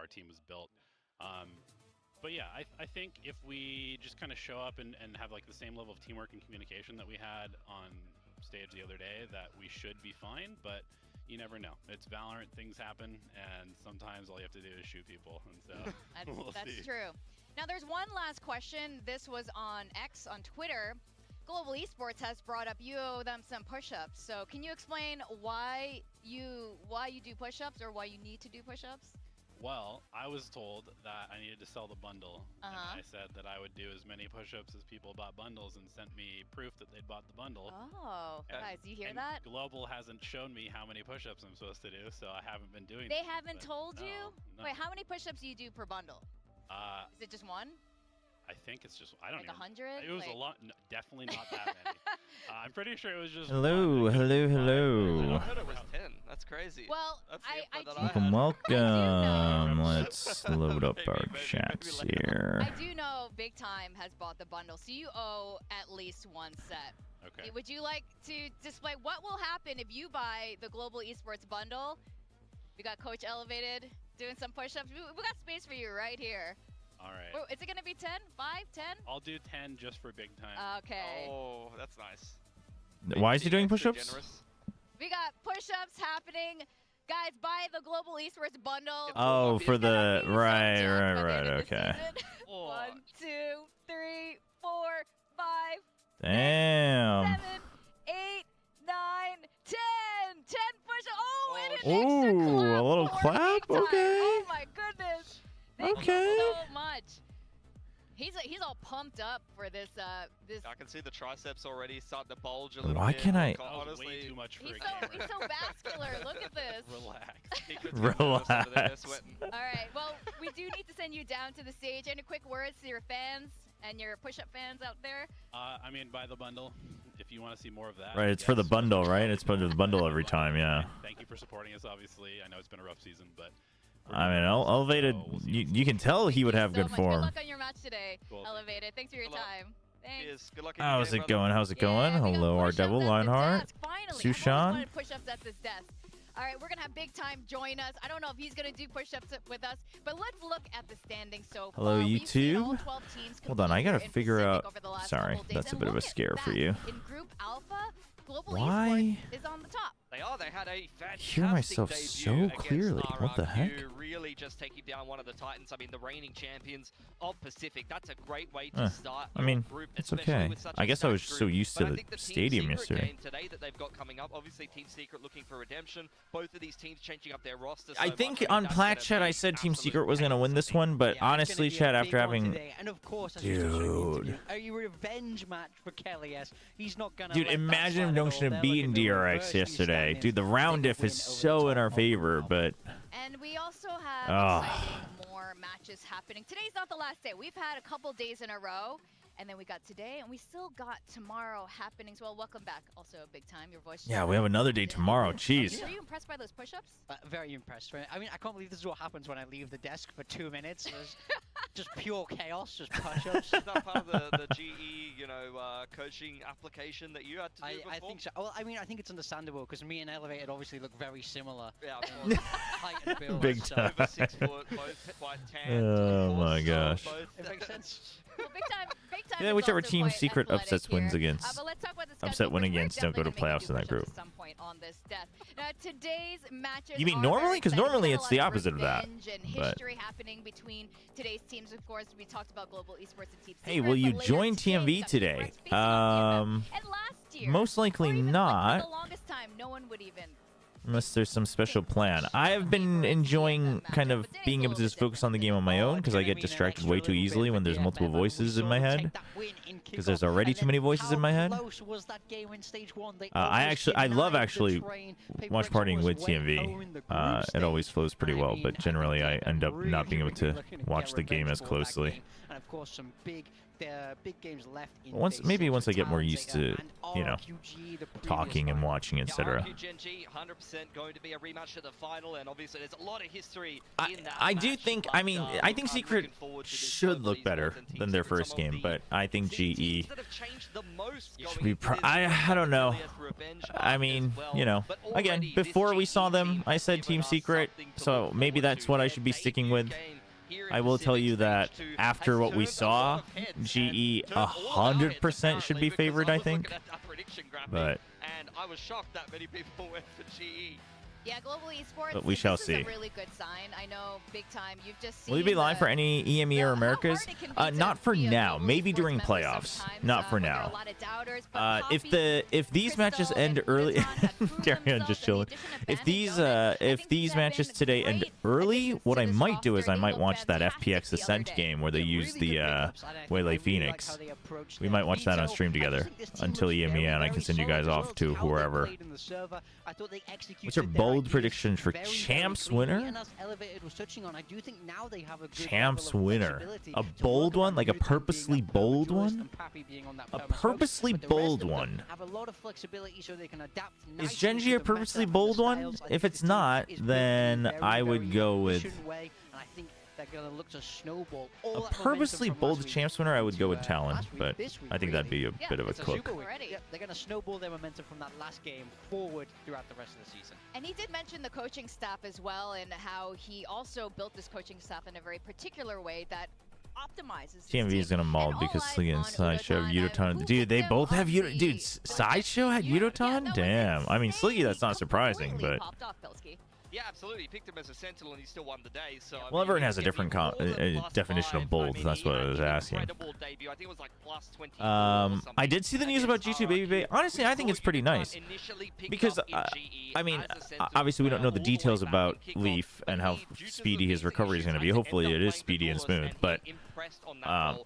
our team was built. But yeah, I think if we just kind of show up and have like the same level of teamwork and communication that we had on stage the other day, that we should be fine. But you never know. It's Valorant, things happen, and sometimes all you have to do is shoot people. And so that's true. Now there's one last question. This was on X, on Twitter. Global Esports has brought up you owe them some push-ups. So can you explain why you do push-ups, or why you need to do push-ups? Well, I was told that I needed to sell the bundle, and I said that I would do as many push-ups as people bought bundles, and sent me proof that they'd bought the bundle. Oh, guys, you hear that? Global hasn't shown me how many push-ups I'm supposed to do, so I haven't been doing. They haven't told you? No. Wait, how many push-ups do you do per bundle? Is it just one? I think it's just, I don't like even. 100? It was a lot. No, definitely not that many. I'm pretty sure it was just. Hello. I heard it was 10. That's crazy. Well, Welcome. Let's load up our chats here. I do know Big Time has bought the bundle, so you owe at least one set. Okay. Would you like to display what will happen if you buy the Global Esports bundle? We got Coach Elevated doing some push-ups. We got space for you right here. All right. Oh, is it going to be 10? 5? 10? I'll do 10 just for Big Time. Okay. Oh, that's nice. Why is he doing push-ups? We got push-ups happening. Guys, buy the Global Esports bundle. Oh, for the right. Okay. 1, 2, 3, 4, 5. Damn. 7, 8, 9, 10. 10 push-ups. Oh, and an extra clap a little for clap. Big Time. Okay. Oh my goodness. Thank you so much. He's all pumped up for this. This. I can see the triceps already starting to bulge a little bit. Why can't I? Honestly, way too much for He's a so vascular. Look at this. Relax. All right. Well, we do need to send you down to the stage. Any quick words to your fans and your push-up fans out there? I mean, buy the bundle if you want to see more of that. Right, it's for the bundle, right? It's for the bundle every time, yeah. Thank you for supporting us. Obviously, I know it's been a rough season, but. I mean, Elevated, you can tell he would have good form. Good luck on your match today, Elevated. Thanks for your time. Thanks. Good luck. How's it going? How's it going? Hello, our devil, Lionheart, Sushan. Push-ups at this desk. All right, we're going to have Big Time join us. I don't know if he's going to do push-ups with us, but let's look at the standings so far. Hello, YouTube. Hold on, I got to figure out. Sorry, that's a bit of a scare for you. In Group Alpha, Global Why? Esports is on the top. They are. They had a fantastic hear myself so clearly. What the heck? Really just taking down one of the Titans. I mean, the reigning champions of Pacific. That's a great way to start. I mean, group, it's okay. I guess I was so used to the stadium yesterday. Game today that they've got coming up. Obviously, Team Secret looking for redemption. Both of these teams changing up their rosters. I think on Plat Chat I said Team Secret was gonna win this one, but honestly, Chat, after having, and of course, dude, a revenge match for Kelly S. He's not gonna. Dude, imagine if Junction had beaten DRX yesterday. Dude, the round diff is so in our favor, but. And we also have exciting more matches happening. Today's not the last day. We've had a couple days in a row, and then we got today, and we still got tomorrow happening as well. Welcome back, also Big Time. Your voice. Yeah, we have another day tomorrow. Jeez. Were you impressed by those push-ups? Very impressed. I mean, I can't believe this is what happens when I leave the desk for 2 minutes. There's just pure chaos, just push-ups. Is that part of the GE, coaching application that you had to do before? I think so. Well, I mean, I think it's understandable because me and Elevated obviously look very similar. Yeah, height and build. Big time. Over 6 foot, both quite tan. Oh my gosh. It makes sense. Well, Big Time Yeah, whichever also Team quite Secret athletic upsets wins here. against. But let's talk about the Upset schedule, win because we're against, don't go to definitely gonna playoffs in that make group. At some point on this death. Now, today's matches. You mean are normally? very Because exciting. normally There's a it's the lot opposite of that. revenge and But history happening between today's teams. Of course, we talked about Global Esports and Team Secret. Hey, will you but later join today, we TMV got today? Esports facing off DFM. And last year, Most likely or even, not. for the longest time, no one would even. Unless there's some special plan. I have been enjoying kind of being able to just focus on the game on my own because I get distracted way too easily when there's multiple voices in my head. Because there's already too many voices in my head. I love actually watch partying with TMV. It always flows pretty well, but generally I end up not being able to watch the game as closely. of course, some big games left in maybe once I get more used to, you know, talking and watching, etc. going to be a rematch of the final, and obviously there's a lot of history in that I do think, I mean, I think Secret should look better than their first game, but I think GE should be I don't know. I mean, you know, again, before we saw them, I said Team Secret, so maybe that's what I should be sticking with. I will tell you that after what we saw, GE 100% should be favored, I think. But and I was shocked that many people went for GE. Yeah, Global Esports. But we shall this see. Is a really good sign. I know, big time. You've just seen. Will you be live for any EME or Americas? Not for now. Maybe during playoffs. Not for now. If these matches end early, Darian just chilling. If these matches today end early, what I might do is I might watch that FPX Ascent game where they use the Waylay Phoenix. We might watch that on stream together until EME, and I can send you guys off to whoever. What's your bold prediction for Champs winner? Champs winner. A bold one? Like a purposely bold one? A purposely bold one. Is Genji a purposely bold one? If it's not, then I would go with... They're going to look to snowball a purposely bold Champs winner, I would go with Talon, but I think that'd be a bit of a cook. Yep, they're going to snowball their momentum from that last game forward throughout the rest of the season. And he did mention the coaching staff as well, and how he also built this coaching staff in a very particular way that optimizes. TMV is gonna maul because Slee and Sideshow have Udotan. Dude, they both have Udotan. Dude, Sideshow had Udotan? Damn. I mean, Slee, that's not surprising, but... Yeah, absolutely. He picked him as a Sentinel and he still won the day. So well, everyone has a different definition of bold. That's what I was asking. I did see the news about G2 Baby Bay. Honestly, I think it's pretty nice because I mean, obviously we don't know the details about Leaf and how speedy his recovery is going to be. Hopefully, it is speedy and smooth. But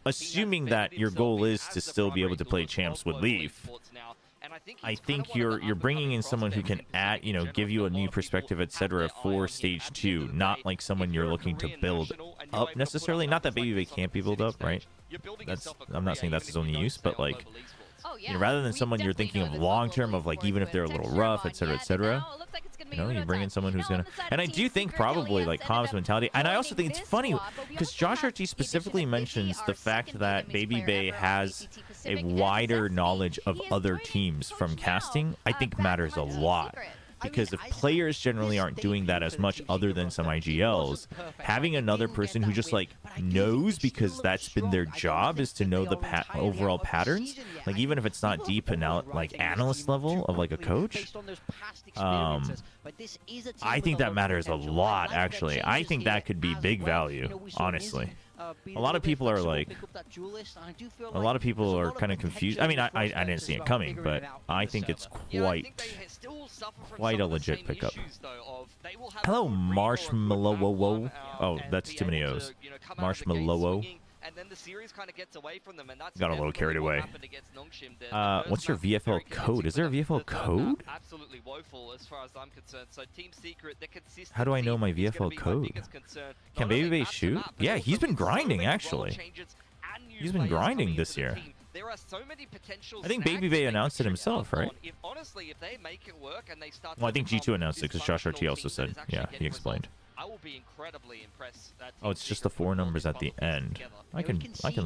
assuming that your goal is to still be able to play champs with Leaf, I think you're bringing in someone who can add, you know, give you a new perspective, etc. for stage 2, not like someone you're looking to build up necessarily. Not that Baby Bay can't be built up, right? I'm not saying that's his only use, but like, you know, rather than someone you're thinking of long term, of like even if they're a little rough, etc., etc. You know, you bring in someone who's gonna, and I do think probably like Com's mentality, and I also think it's funny because Josh RT specifically mentions the fact that Baby Bay has a wider knowledge of other teams from casting. I think matters a lot. Because if players generally aren't doing that as much other than some IGLs, having another person who just like knows, because that's been their job, is to know the overall patterns, like even if it's not deep like analyst level of like a coach, I think that matters a lot. Actually, I think that could be big value, honestly. A lot of people are like, a lot of people are kind of confused. I mean, I didn't see it coming, but I think it's quite a legit pickup. Hello, Marshmallow. Oh, that's too many O's. Marshmallow. And then the series kind of gets away from them, and that's got a little carried away. What's your VFL code? Is there a VFL code? Absolutely woeful as far as I'm concerned. So Team Secret, the consistency. How do I know my VFL code? Can Baby Bay shoot? Yeah, he's been grinding actually. He's been grinding this year. There are so many potential. I think Baby Bay announced it himself, right? Honestly, if they make it work and they start. Well, I think G2 announced it because Josh RT also said, yeah, he explained. I will be incredibly impressed. Oh, it's just the 4 numbers at the end. I can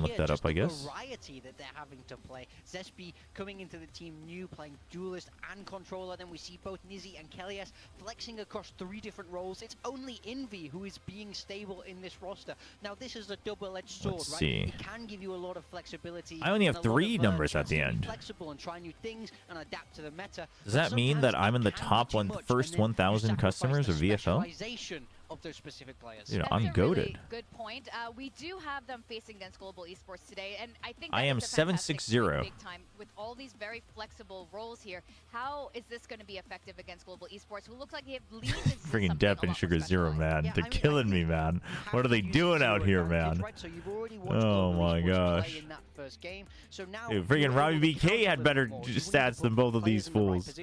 look that up, I guess. The variety that they're having to play. Zespi coming into the team new, playing duelist and controller. Then we see both Nizzy and Kellyes flexing across 3 different roles. It's only Envy who is being stable in this roster. Now this is a double-edged sword, Let's right? see. It can give you a lot of flexibility. I only have 3 numbers at the end. Flexible and try new things and adapt to the meta. Does that mean that I'm in the top first 1,000 customers of VFL? Of those specific players. You know, I'm goated. Really good point. We do have them facing against Global Esports today, and I think I am 760. Big time with all these very flexible roles here. How is this going to be effective against Global Esports, who looks like they have leaned into freaking Depp and Sugar Zero, man. They're killing me, man. What are they doing out here, man? Oh my gosh. Dude, freaking Robbie BK had better stats than both of these fools.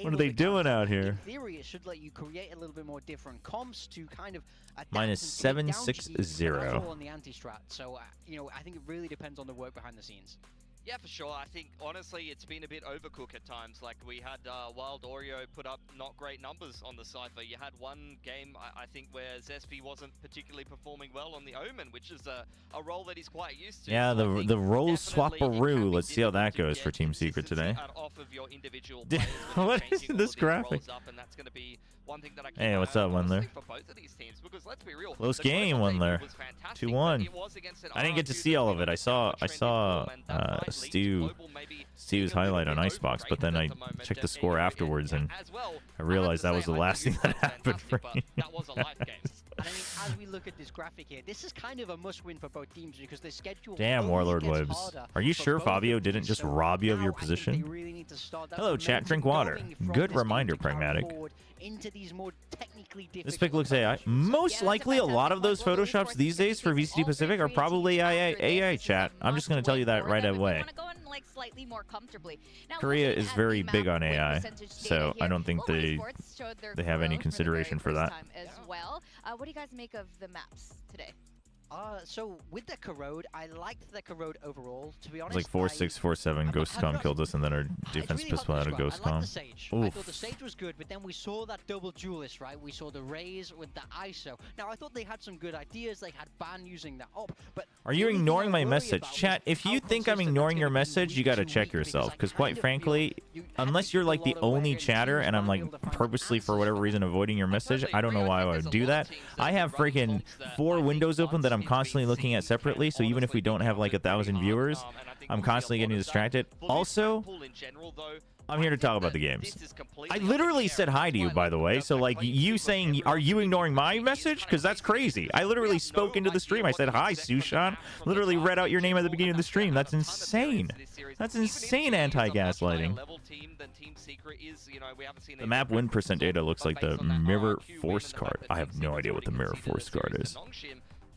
What are they doing out here? In theory, it should let you create a little bit more different comps. to kind of adapt Minus and take down 760. GE on the anti-strat. So, you know, I think it really depends on the work behind the scenes. Yeah, for sure. I think, honestly, it's been a bit overcooked at times. Like, we had Wild Oreo put up not great numbers on the Cypher. You had one game, I think, where Zespi wasn't particularly performing well on the Omen, which is a role that he's quite used to. Yeah, So the role swap-a-roo. Let's see how that goes for Team Secret today. Off of your individual What is this graphic? And that's going to be one thing that I Hey, what's up, Wendler? for both of these teams, because let's be real, Close the game, Chobra debut Wendler. was fantastic, 2-1. but it was against an I didn't get to RRQ see all of that's it. I been saw trending form, and that might lead to Steve's Global maybe highlight on being a little Icebox, but then overrated I at the moment, checked the and score afterwards, and as well, I realized that have was to the say, last thing that happened for fantastic, me. but that was a life game. And I mean, as we look at this graphic here, this is kind of a must-win for both teams because the schedule Damn, only Warlord gets Webs. harder Are you for sure both Fabio of didn't these. just So rob you of now your I think position? they really need to start that Hello, chat. momentum Drink water. going from Good this game reminder, to carry Pragmatic. forward into these more technically This difficult pic looks AI. challenges. Most likely, a lot of those photoshops these days for VCT Pacific are probably AI chat. I'm just going to tell you that right away. Slightly more comfortably. Now, Korea looking is at very the big map on win AI, percentage data so I here, don't think Global they Esports showed their have any growth consideration for the very that. first time as well. What do you guys make of the maps today? So with the Corrode, I liked the Corrode overall. To be It honest, was like 4-6-4-7. Ghostcom killed us, and then our defense really pistol out of I liked the Ghostcom. Sage. I thought the Sage was good, but then we saw that double duelist, right? We saw the Raze with the ISO. Now I thought they had some good ideas. They had Ban using that up, but Are you ignoring my message? Chat, if you think I'm ignoring your message, you gotta check yourself. Because quite frankly, unless you're like the only chatter and I'm like purposely for whatever reason avoiding your message, I don't know why I would do that. I have freaking 4 windows open that I'm constantly looking at separately, so even if we don't have like 1,000 viewers, I'm constantly getting distracted. Also, I'm here to talk about the games. I literally said hi to you, by the way, so like you saying, are you ignoring my message? Because that's crazy. I literally spoke into the stream. I said, hi, Sushan. Literally read out your name at the beginning of the stream. That's insane. That's insane anti-gaslighting. The map win percent data looks like the Mirror Force card. I have no idea what the Mirror Force card is.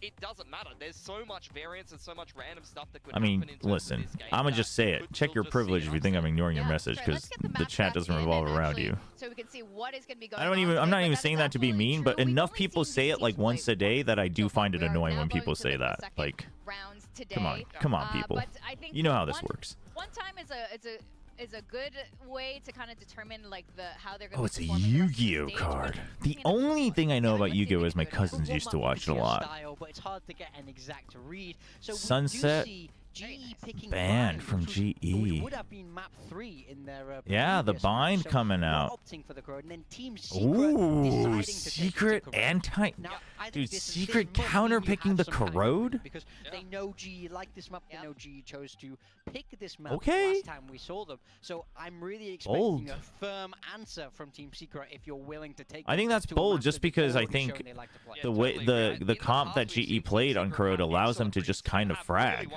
It doesn't matter. There's so much variance and so much random stuff that could I mean, happen in listen, this game I'm gonna just say it. Check your privilege if you think I'm ignoring your message, because the chat doesn't revolve around you. So we can see what is going to be going I don't even. I'm not even saying that to be mean, but enough people say it like once a day that I do find it annoying when people say that. Like, come on, people. You know how this works. One time is a good way to kind of determine like how they're going Oh, it's a Yu-Gi-Oh card. The only thing I know about Yu-Gi-Oh is my cousins used to watch it a lot. But it's hard to get an exact read. So Sunset banned from GE. Would have been map 3 in their yeah, the bind coming out. Ooh, secret anti. Dude, secret counter-picking the Corrode? Because they know GE liked this map. They know GE chose to pick this map okay. last time we saw them. So I'm really expecting a firm answer from Team Secret if you're willing to take. I think that's bold, just because I think the way the comp that GE played on Corrode allows them to just kind of frag.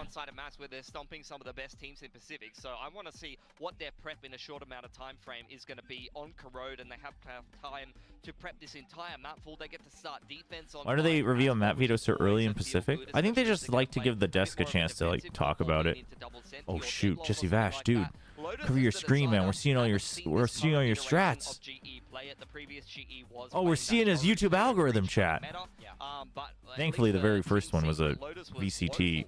Where they're stomping some of the best teams in Pacific, so I want to see what their prep in a short amount of time frame is going to be on Corrode, and they have time to prep this entire map full. They get to start defense on. Why do they reveal map veto so early in Pacific? I think they just like to give the desk a chance to like talk about it. Oh shoot, Jesse Vash, dude, cover your screen, man. We're seeing all your strats. Oh, we're seeing his YouTube algorithm, chat. Thankfully, the very first one was a VCT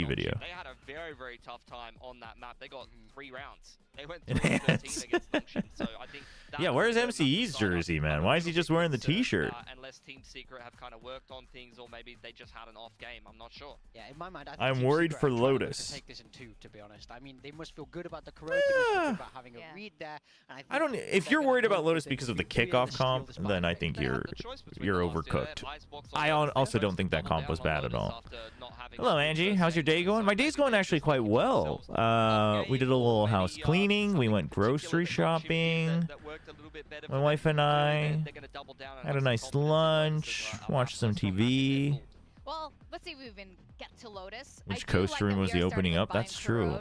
video. They had a very tough time on that map. They got 3 rounds. They went 3-13 against Function, so I think yeah, where's MCE's jersey, man? Why is he just wearing the T-shirt? Unless Team Secret have kind of worked on things, or maybe they just had an off game. I'm not sure. Yeah, in my mind, I think I'm Team worried Secret for are trying Lotus. To take this in 2, to be honest. I mean, they must feel good about the Corrode. They must feel good about having a read there. And I don't. If you're worried about Lotus because of the kickoff comp, then I think you're overcooked. I also don't think that comp was bad at all. Hello, Angie. How's your day going? My day's going actually quite well. We did a little house cleaning. We went grocery shopping. My wife and I had a nice lunch, watched some TV. Well, let's see if we even get to Lotus. Which coast room was he opening up? That's true.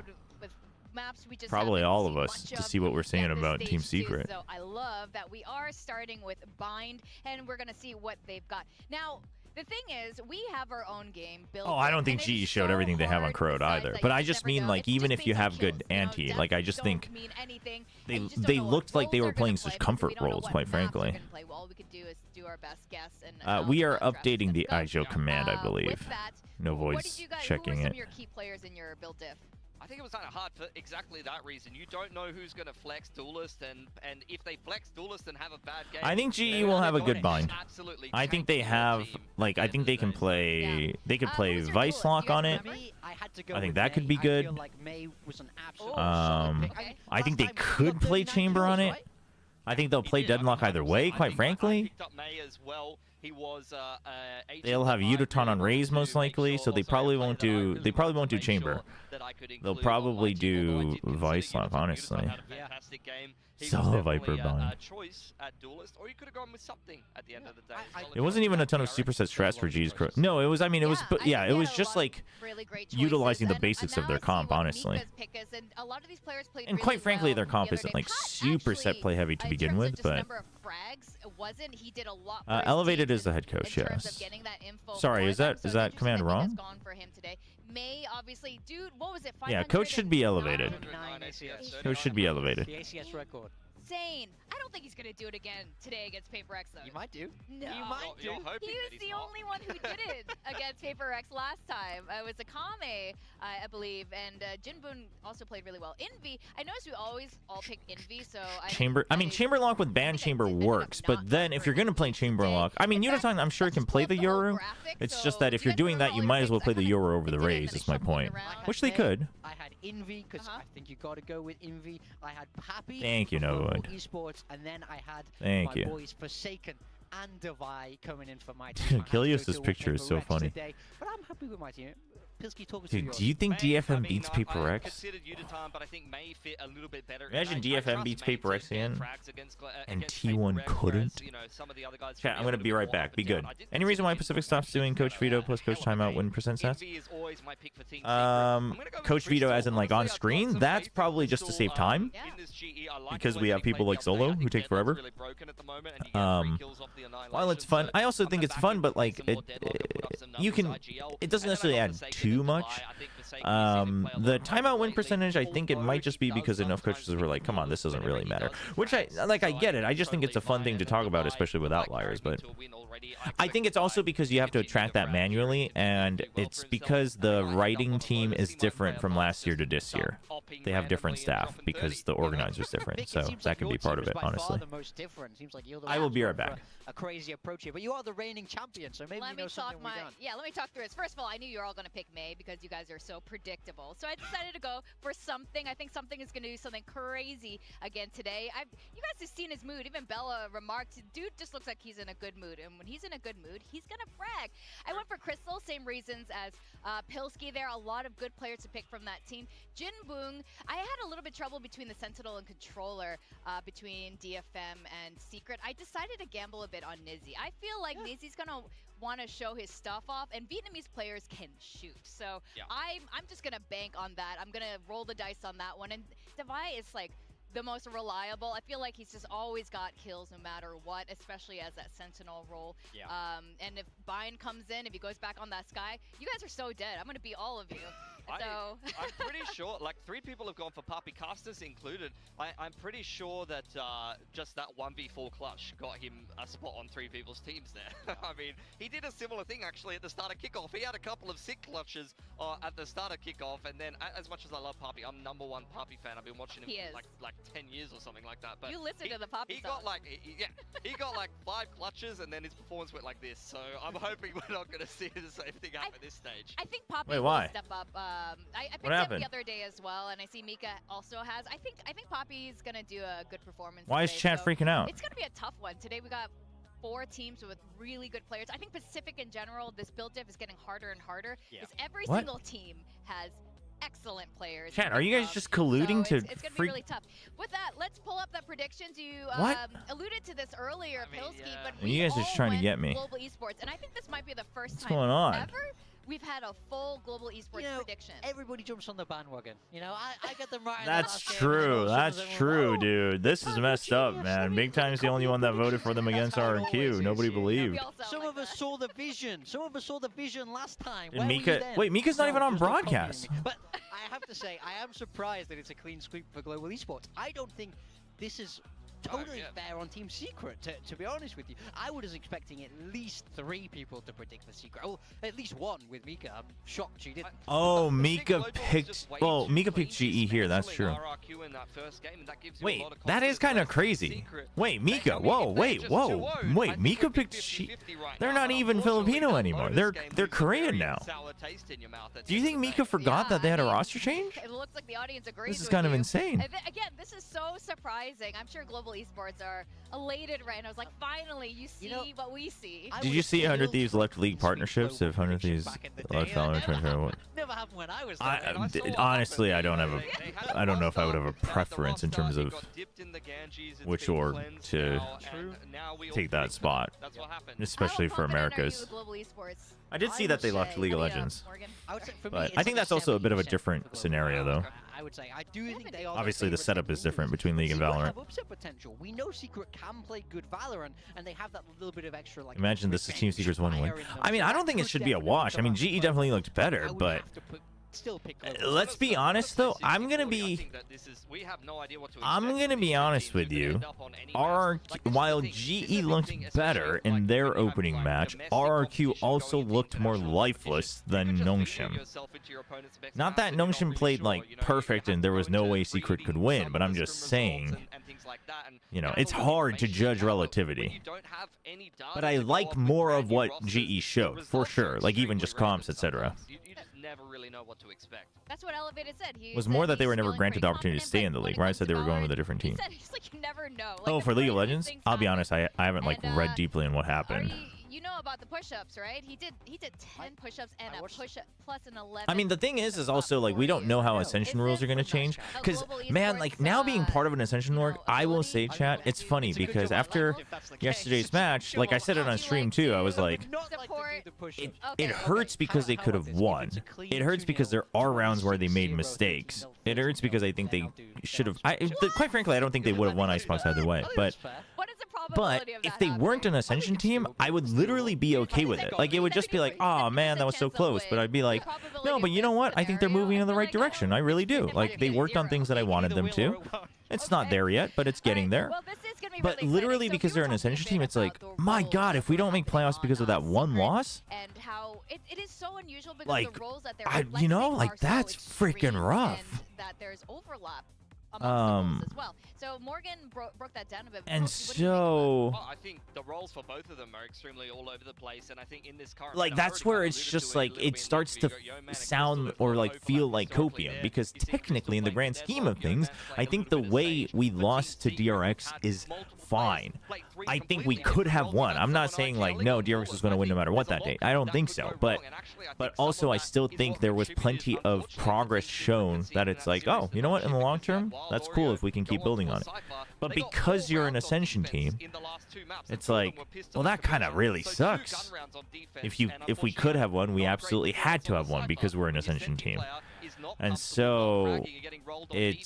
Probably all of us to see what we're saying about Team Secret. So I love that we are starting with Bind, and we're going to see what they've got. Now, The thing is, we have our own game built. Oh, I don't think and it is GE showed so everything they have on hard Crowd besides either. that But you I just just never mean know. like It's even just if you based on have good kills, you know, anti, depth like I just don't think mean anything, they and you just don't they know what looked like they roles were they're gonna playing play such because comfort we don't know roles, what quite maps they're frankly. gonna play. Well, all we could do is do our best guess and We are announce the updating the draft. IJO command, I With believe. that, No what did voice you guys, checking who were some it. of your key players in your build diff? I think it was kind of hard for exactly that reason. You don't know who's going to flex Duelist, and if they flex Duelist and have a bad game, I think GE they're will have a good just bind. absolutely I think they tanking your have team like at I the think end they of can the day. play they could Who play was your Vice duelist? Do Lock you guys on it. remember? Me, I had to go I think with that could May. be I good. feel like May was an absolute Oh, solid pick. okay. I mean, I think they last time could we got play 39 Chamber on kills, it. right? I think they'll He play did, Deadlock either 100%. way, I quite think I frankly. picked up May as well. He was agent They'll have that I Udaton really on wanted Raze to most make likely, sure- so they oh, sorry, a probably player won't that I do really they probably wanted won't to do make sure Chamber. that I could They'll include on my probably team, although I do did consider Vice Lock, Udaton. Udaton honestly. had a fantastic game. He was Solo definitely Viper a bind. choice at Duelist, or you could have gone with something at the end of the day. It wasn't even a ton of superset strats for G's Crow. No, it was. I mean, it was. But I yeah, think it they was had a just lot of like really great choices, utilizing the and basics of now their I see comp, what honestly. Mika's pick is, and a lot of these players played And really quite frankly, well their comp the other isn't day. like Pat super set actually, play heavy to in begin terms with, of just but number of frags, it wasn't. He did a lot for his Elevated team is the head coach. in terms Yes. of getting that info Sorry, for is them, that so is an that command interesting thing has wrong? gone for him today. May obviously, dude, what was it? Yeah, coach should be 509? elevated. 9 ACS. Coach should be elevated. The ACS record. Insane. I don't think he's gonna do it again today against PRX though. You might do. No. You might do. You're hoping He that was he's the not. only one who did it against PRX last time. It was Akame, I believe, and Jinbun also played really well. Envy, I noticed we always all pick Envy, so Chamber. I mean, Chamber Lock with Band Chamber works, but then if you're gonna play Chamber Lock, I mean, Udaton, I'm sure can play the Yoru. It's just that if you're doing that, you might as well play the Yoru over the Raze. Is my point. Which they could. I had Envy because I think you got to go with Envy. I had Pappy. Thank you, for Novoid. Esports, and then I had Thank my you. boys Forsaken and Devi coming in for my team. I had to Kilios' go to picture is so PRX funny. today, but I'm happy with my team. Pilsky, talk us Dude, through do you think May, DFM I mean, beats I PRX? considered Udaton, but I think May fit a little bit better. Imagine And I DFM trust beats May to PRX get in, frags against and against T1 PRX, whereas, couldn't? you know, some of the other guys Chat, should I'm gonna a be little right bit back. Be more up good. and down. I did Any reason why consider Pacific Udaton stops doing to Coach have Veto a plus Coach hell of a Timeout game. win percent stats? Envy is always my pick for Team Secret. Um, I'm gonna go with Coach Veto Crystal. as in like on Honestly, I've got screen? some That's faith in probably just to Crystal, save time. Yeah. in this GE. I like Because the we way have that he people played like the other Solo day. I who think take Deadlock's forever. really broken at the moment, and you get 3 kills off the While it's Annihilation, fun, so I also I'm think gonna it's back fun, him but to like play some it, more Deadlock and put up some you numbers can. IGL. It doesn't And then necessarily I add got Forsaken too and much. Devi. I think Forsaken is seeming to play a The lot timeout win lately, percentage, I think it might just be although because he enough does coaches were sometimes like, come on, this doesn't whenever really he matter. does Which I frags. like. I So get it. I just think it's a fun totally thing to fine, talk and about, Devi especially with might outliers. carry me But to a win already. I think it's also because you have to attract that manually, and it's because the writing team is different from last year to this year. They have different staff because the organizer's different, Vic, it so seems that like can your be part team of is it, by far honestly. the most different. Seems like you're the I will ones be going right for back. A crazy approach here, but you are the reigning champion, so maybe Let you me know talk something we don't. let me talk through this. First of all, I knew you were all going to pick May because you guys are so predictable. So I decided to go for something. I think something is going to do something crazy again today. You guys have seen his mood. Even Bella remarked, dude just looks like he's in a good mood. And when he's in a good mood, he's going to frag. I went for Crystal, same reasons as Pilsky there. A lot of good players to pick from that team. Jinbun, I had a little bit trouble between the Sentinel and Controller, between DFM and Secret. I decided to gamble a bit on Nizzy. I feel like Nizzy's going to want to show his stuff off, and Vietnamese players can shoot. So I'm just going to bank on that. I'm going to roll the dice on that one. And Devi is like the most reliable. I feel like he's just always got kills no matter what, especially as that Sentinel role. Yeah. And if Bind comes in, if he goes back on that Sky, you guys are so dead. I'm going to beat all of you. So I'm pretty sure, like 3 people have gone for Puppy, Casters included. I'm pretty sure that just that 1v4 clutch got him a spot on 3 people's teams there. I mean, he did a similar thing actually at the start of kickoff. He had a couple of sick clutches at the start of kickoff, and then as much as I love Puppy, I'm #1 Puppy fan. I've been watching him for like 10 years or something like that. But you listen to the Puppy he song. got like he got like 5 clutches, and then his performance went like this. So I'm hoping we're not going to see the same thing happen at this stage. I think Poppy Wait, will why? step up. I picked What up happened? the other day as well, and I see Mika also has. I think Poppy's gonna do a good performance. Why is today, chat so freaking out? It's gonna be a tough one today. We got 4 teams with really good players. I think Pacific in general, this build diff is getting harder and harder. Yeah. Because every What? single team has excellent players. Chat, to are you pick guys from, just colluding so to it's gonna be freak- really tough. With that, let's pull up the predictions. You What? alluded to this earlier, I mean, Pilsky, yeah. but You guys are just all trying to went get me. Global esports, and I think this might be the first What's time going on? ever we've had a full global esports prediction. Everybody jumps on the bandwagon. You know, I get them right. That's true. That's true, dude. This is messed up, man. Big Time's the only one that voted for them against RRQ. Nobody believed. Some of us saw the vision. Some of us saw the vision last time. And Mika, wait, Mika's not even on broadcast. But I have to say, I am surprised that it's a clean sweep for global esports. I don't think this is totally fair on Team Secret, to be honest with you. I was expecting at least 3 people to predict the Secret. Oh, at least 1 with Mika. I'm shocked she didn't. Oh, Mika picked... Well, Mika picked GE here. That's true. Wait, that is kind of crazy. Wait, Mika. Whoa, wait, whoa. Wait, Mika picked GE. They're not even Filipino anymore. They're Korean now. Do you think Mika forgot that they had a roster change? It looks like the audience agrees. This is kind of insane. Again, this is so surprising. I'm sure global esports are elated right now. It's like, finally, you see what we see. Did you see 100 Thieves left league partnerships? If 100 Thieves left Valorant, Never happened when I was there. Honestly, I don't know if I would have a preference in terms of which org to take that spot, especially for Americas. I did see that they left League of Legends, but I think that's also a bit of a different scenario, though. I would say I do think they are. Obviously, the setup is different between League and Valorant. Have upset potential. We know Secret can play good Valorant, and they have that little bit of extra. Like, imagine this is Team Secret's 1 win. I mean, I don't think it should be a wash. I mean, GE definitely looked better, but let's be honest, though. I'm gonna be honest with you. While GE looked better in their opening match, RRQ also looked more lifeless than Nongshim. Not that Nongshim played like perfect and there was no way Secret could win, but I'm just saying, you know, it's hard to judge relativity. But I like more of what GE showed, for sure. Like even just comps, etc. Never really know what to expect. That's what Elevated said. He was more that they were never granted the opportunity to stay in the league, right? I said they were going with a different team. He's like, you never know. Like, oh, for League of Legends? I'll be honest, I haven't like read deeply in what happened. You know about the push-ups, right? He did 10 push-ups and a push-up plus an 11. I mean, the thing is also like we don't know how Ascension rules are going to change. Because, man, like now being part of an Ascension org, I will say, chat, it's funny because after yesterday's match, like I said it on stream too, I was like, it hurts because they could have won. It hurts because there are rounds where they made mistakes. It hurts because I think they should have. Quite frankly, I don't think they would have won Icebox either way. But if they weren't an Ascension team, I would literally be okay with it. Like, it would just be like, oh man, that was so close. But I'd be like, no, but you know what? I think they're moving in the right direction. I really do. Like, they worked on things that I wanted them to. It's not there yet, but it's getting there. But literally, because they're an Ascension team, it's like, my God, if we don't make playoffs because of that one loss, it is so unusual because like, the roles that they're you know, like that's freaking rough. That there's overlap. As well. So Morgan broke that down a bit. And so I think the roles for both of them are extremely all over the place, and I think in this current like that's where it's just like it starts to sound or like feel like copium, because technically in the grand scheme of things, I think the way we lost to DRX is fine. I think we could have won. I'm not saying like no, DRX was going to win no matter what that day. I don't think so. But also I still think there was plenty of progress shown that it's like, oh, you know what, in the long term, that's cool if we can keep building on it. But because you're an Ascension team, it's like, well, that kind of really sucks. If we could have won, we absolutely had to have won because we're an Ascension team. And so it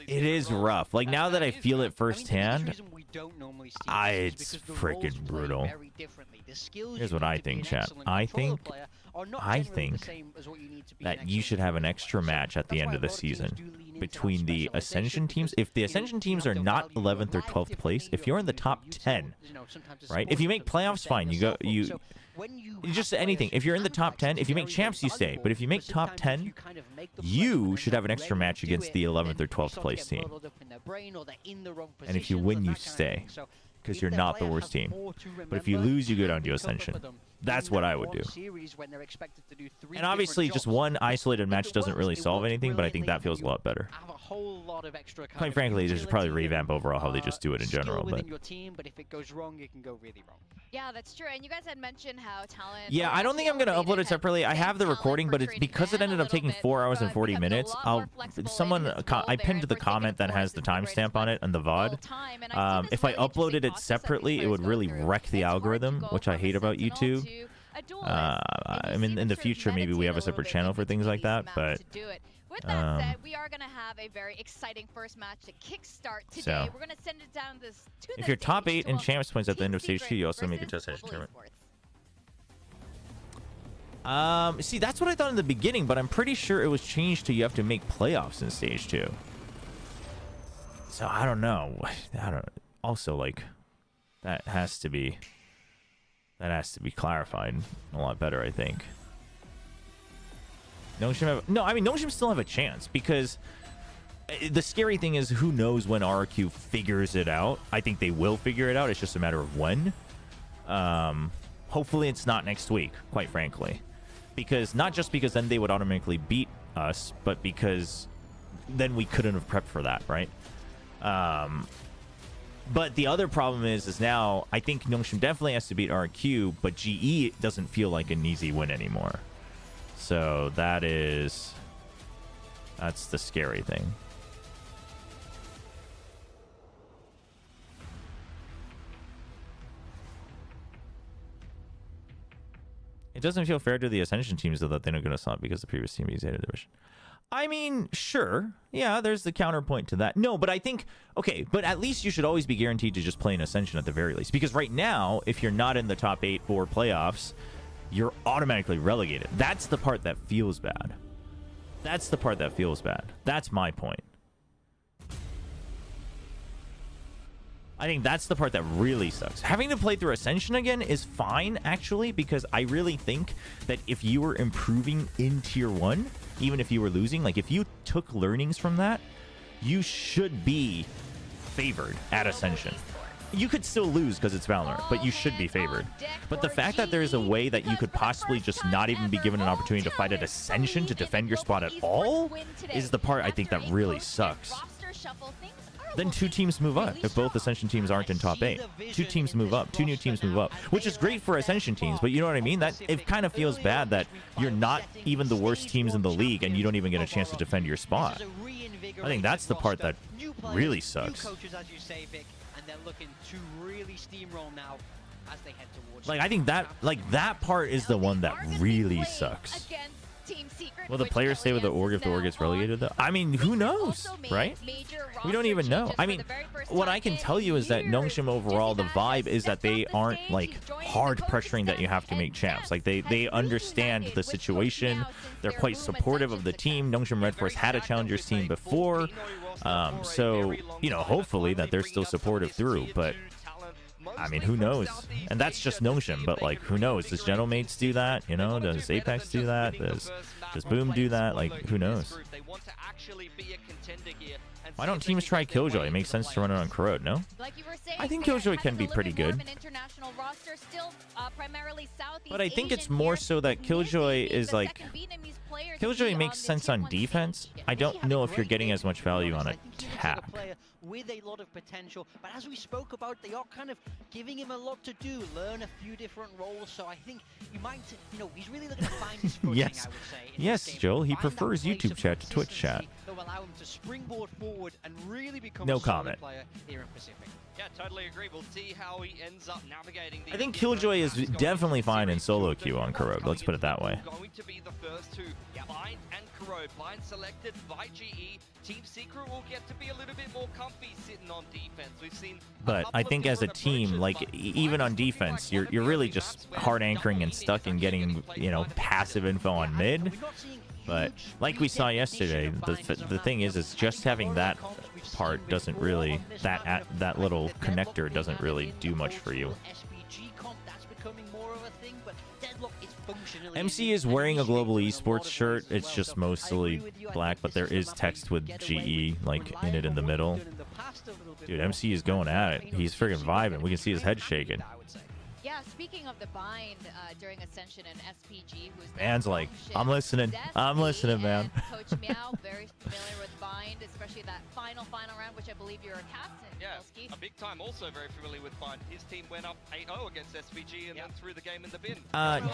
is rough. Like now that I feel it firsthand, it's freaking brutal. Here's what I think, chat. I think that you should have an extra match at the end of the season between the Ascension teams. If the Ascension teams are not 11th or 12th place, if you're in the top 10, right? If you make playoffs, fine. You just anything. If you're in the top 10, if you make champs, you stay. But if you make top 10, you should have an extra match against the 11th or 12th place team. And if you win, you stay, because you're not the worst team. But if you lose, you go down to Ascension. That's what I would do. And obviously, just one isolated match doesn't really solve anything, but I think that feels a lot better. Quite frankly, they should probably revamp overall how they just do it in general. But if it goes wrong, it can go really wrong. Yeah, that's true. And you guys had mentioned how talent... Yeah, I don't think I'm going to upload it separately. I have the recording, but it's because it ended up taking 4 hours and 40 minutes. I pinned the comment that has the timestamp on it and the VOD. If I uploaded it separately, it would really wreck the algorithm, which I hate about YouTube. I mean, in the future, maybe we have a separate channel for things like that, but with that said, we are going to have a very exciting first match to kickstart today. So, we're going to send it down this to if the you're top stage 8 in to champs points at the end of Team stage 2, you also Secret make a test versus session Global tournament. Esports. See, that's what I thought in the beginning, but I'm pretty sure it was changed to you have to make playoffs in stage 2. So I don't know. Also, like, that has to be clarified a lot better, I think. Notion still have a chance, because the scary thing is, who knows when RRQ figures it out. I think they will figure it out. It's just a matter of when. Hopefully it's not next week, quite frankly. Because not just because then they would automatically beat us, but because then we couldn't have prepped for that, right? But the other problem is now I think Notion definitely has to beat RQ, but GE doesn't feel like an easy win anymore. So that's the scary thing. It doesn't feel fair to the Ascension teams, though, that they're not going to slot because the previous team is 8th division. I mean, sure. Yeah, there's the counterpoint to that. No, but I think, okay, but at least you should always be guaranteed to just play an Ascension at the very least. Because right now, if you're not in the top 8 for playoffs, you're automatically relegated. That's the part that feels bad. That's the part that feels bad. That's my point. I think that's the part that really sucks. Having to play through Ascension again is fine, actually, because I really think that if you were improving in Tier 1, even if you were losing, like if you took learnings from that, you should be favored at Ascension. You could still lose because it's Valorant, but you should be favored. But the fact that there is a way that you could possibly just not even be given an opportunity to fight at Ascension to defend your spot at all is the part I think that really sucks. Then 2 teams move up if both Ascension teams aren't in top 8. 2 teams move up. 2 new teams move up, which is great for Ascension teams, but you know what I mean? That it kind of feels bad that you're not even the worst teams in the league and you don't even get a chance to defend your spot. I think that's the part that really sucks. Like, I think that part is the one that really sucks. Will the players stay with the org if the org gets relegated, though? I mean, who knows, right? We don't even know. I mean, what I can tell you is that Nongshim overall, the vibe is that they aren't, like, hard pressuring that you have to make champs. Like, they understand the situation. They're quite supportive of the team. Nongshim Red Force had a Challengers team before. So, you know, hopefully that they're still supportive through. But, I mean, who knows? And that's just Nongshim, but, like, who knows? Does Gentlemates do that? You know, does Apex do that? Does Boom do that? Like, who knows? Why don't teams try Killjoy? It makes sense to run it on Corrode, no? I think Killjoy can be pretty good. But I think it's more so that Killjoy is like... Killjoy makes sense on defense. I don't know if you're getting as much value on attack. With a lot of potential, but as we spoke about, they are kind of giving him a lot to do, learn a few different roles. So I think he might, you know, he's really looking to find his footing. Yes, I would say, yes, Joel. He prefers YouTube chat to Twitch chat. That will allow him to springboard forward and really become no a solid comment. Player here in Pacific. Yeah, totally agree. We'll see how he ends up navigating the... I think Killjoy is definitely fine in solo queue on Corode. Let's put it that way. Going to be the first to Blind and Corode. Blind selected by GE. Team Secret will get to be a little bit more comfy sitting on defense. We've seen... But I think as a team, like, even on defense, you're really just hard anchoring and stuck in getting, you know, passive info on mid. But like we saw yesterday, the thing is just having that part doesn't really, that little connector doesn't really do much for you. MC is wearing a global esports shirt. It's just mostly black, but there is text with GE like in it in the middle. Dude, MC is going at it. He's friggin' vibing. We can see his head shaking. Yeah, speaking of the bind during Ascension and SPG, who's Man's like, I'm listening. I'm listening, man. Coach Meow, very familiar with bind, especially that final round, which I believe you're a captain. Yeah, a big time, also very familiar with bind. His team went up 8-0 against SPG and then threw the game in the bin.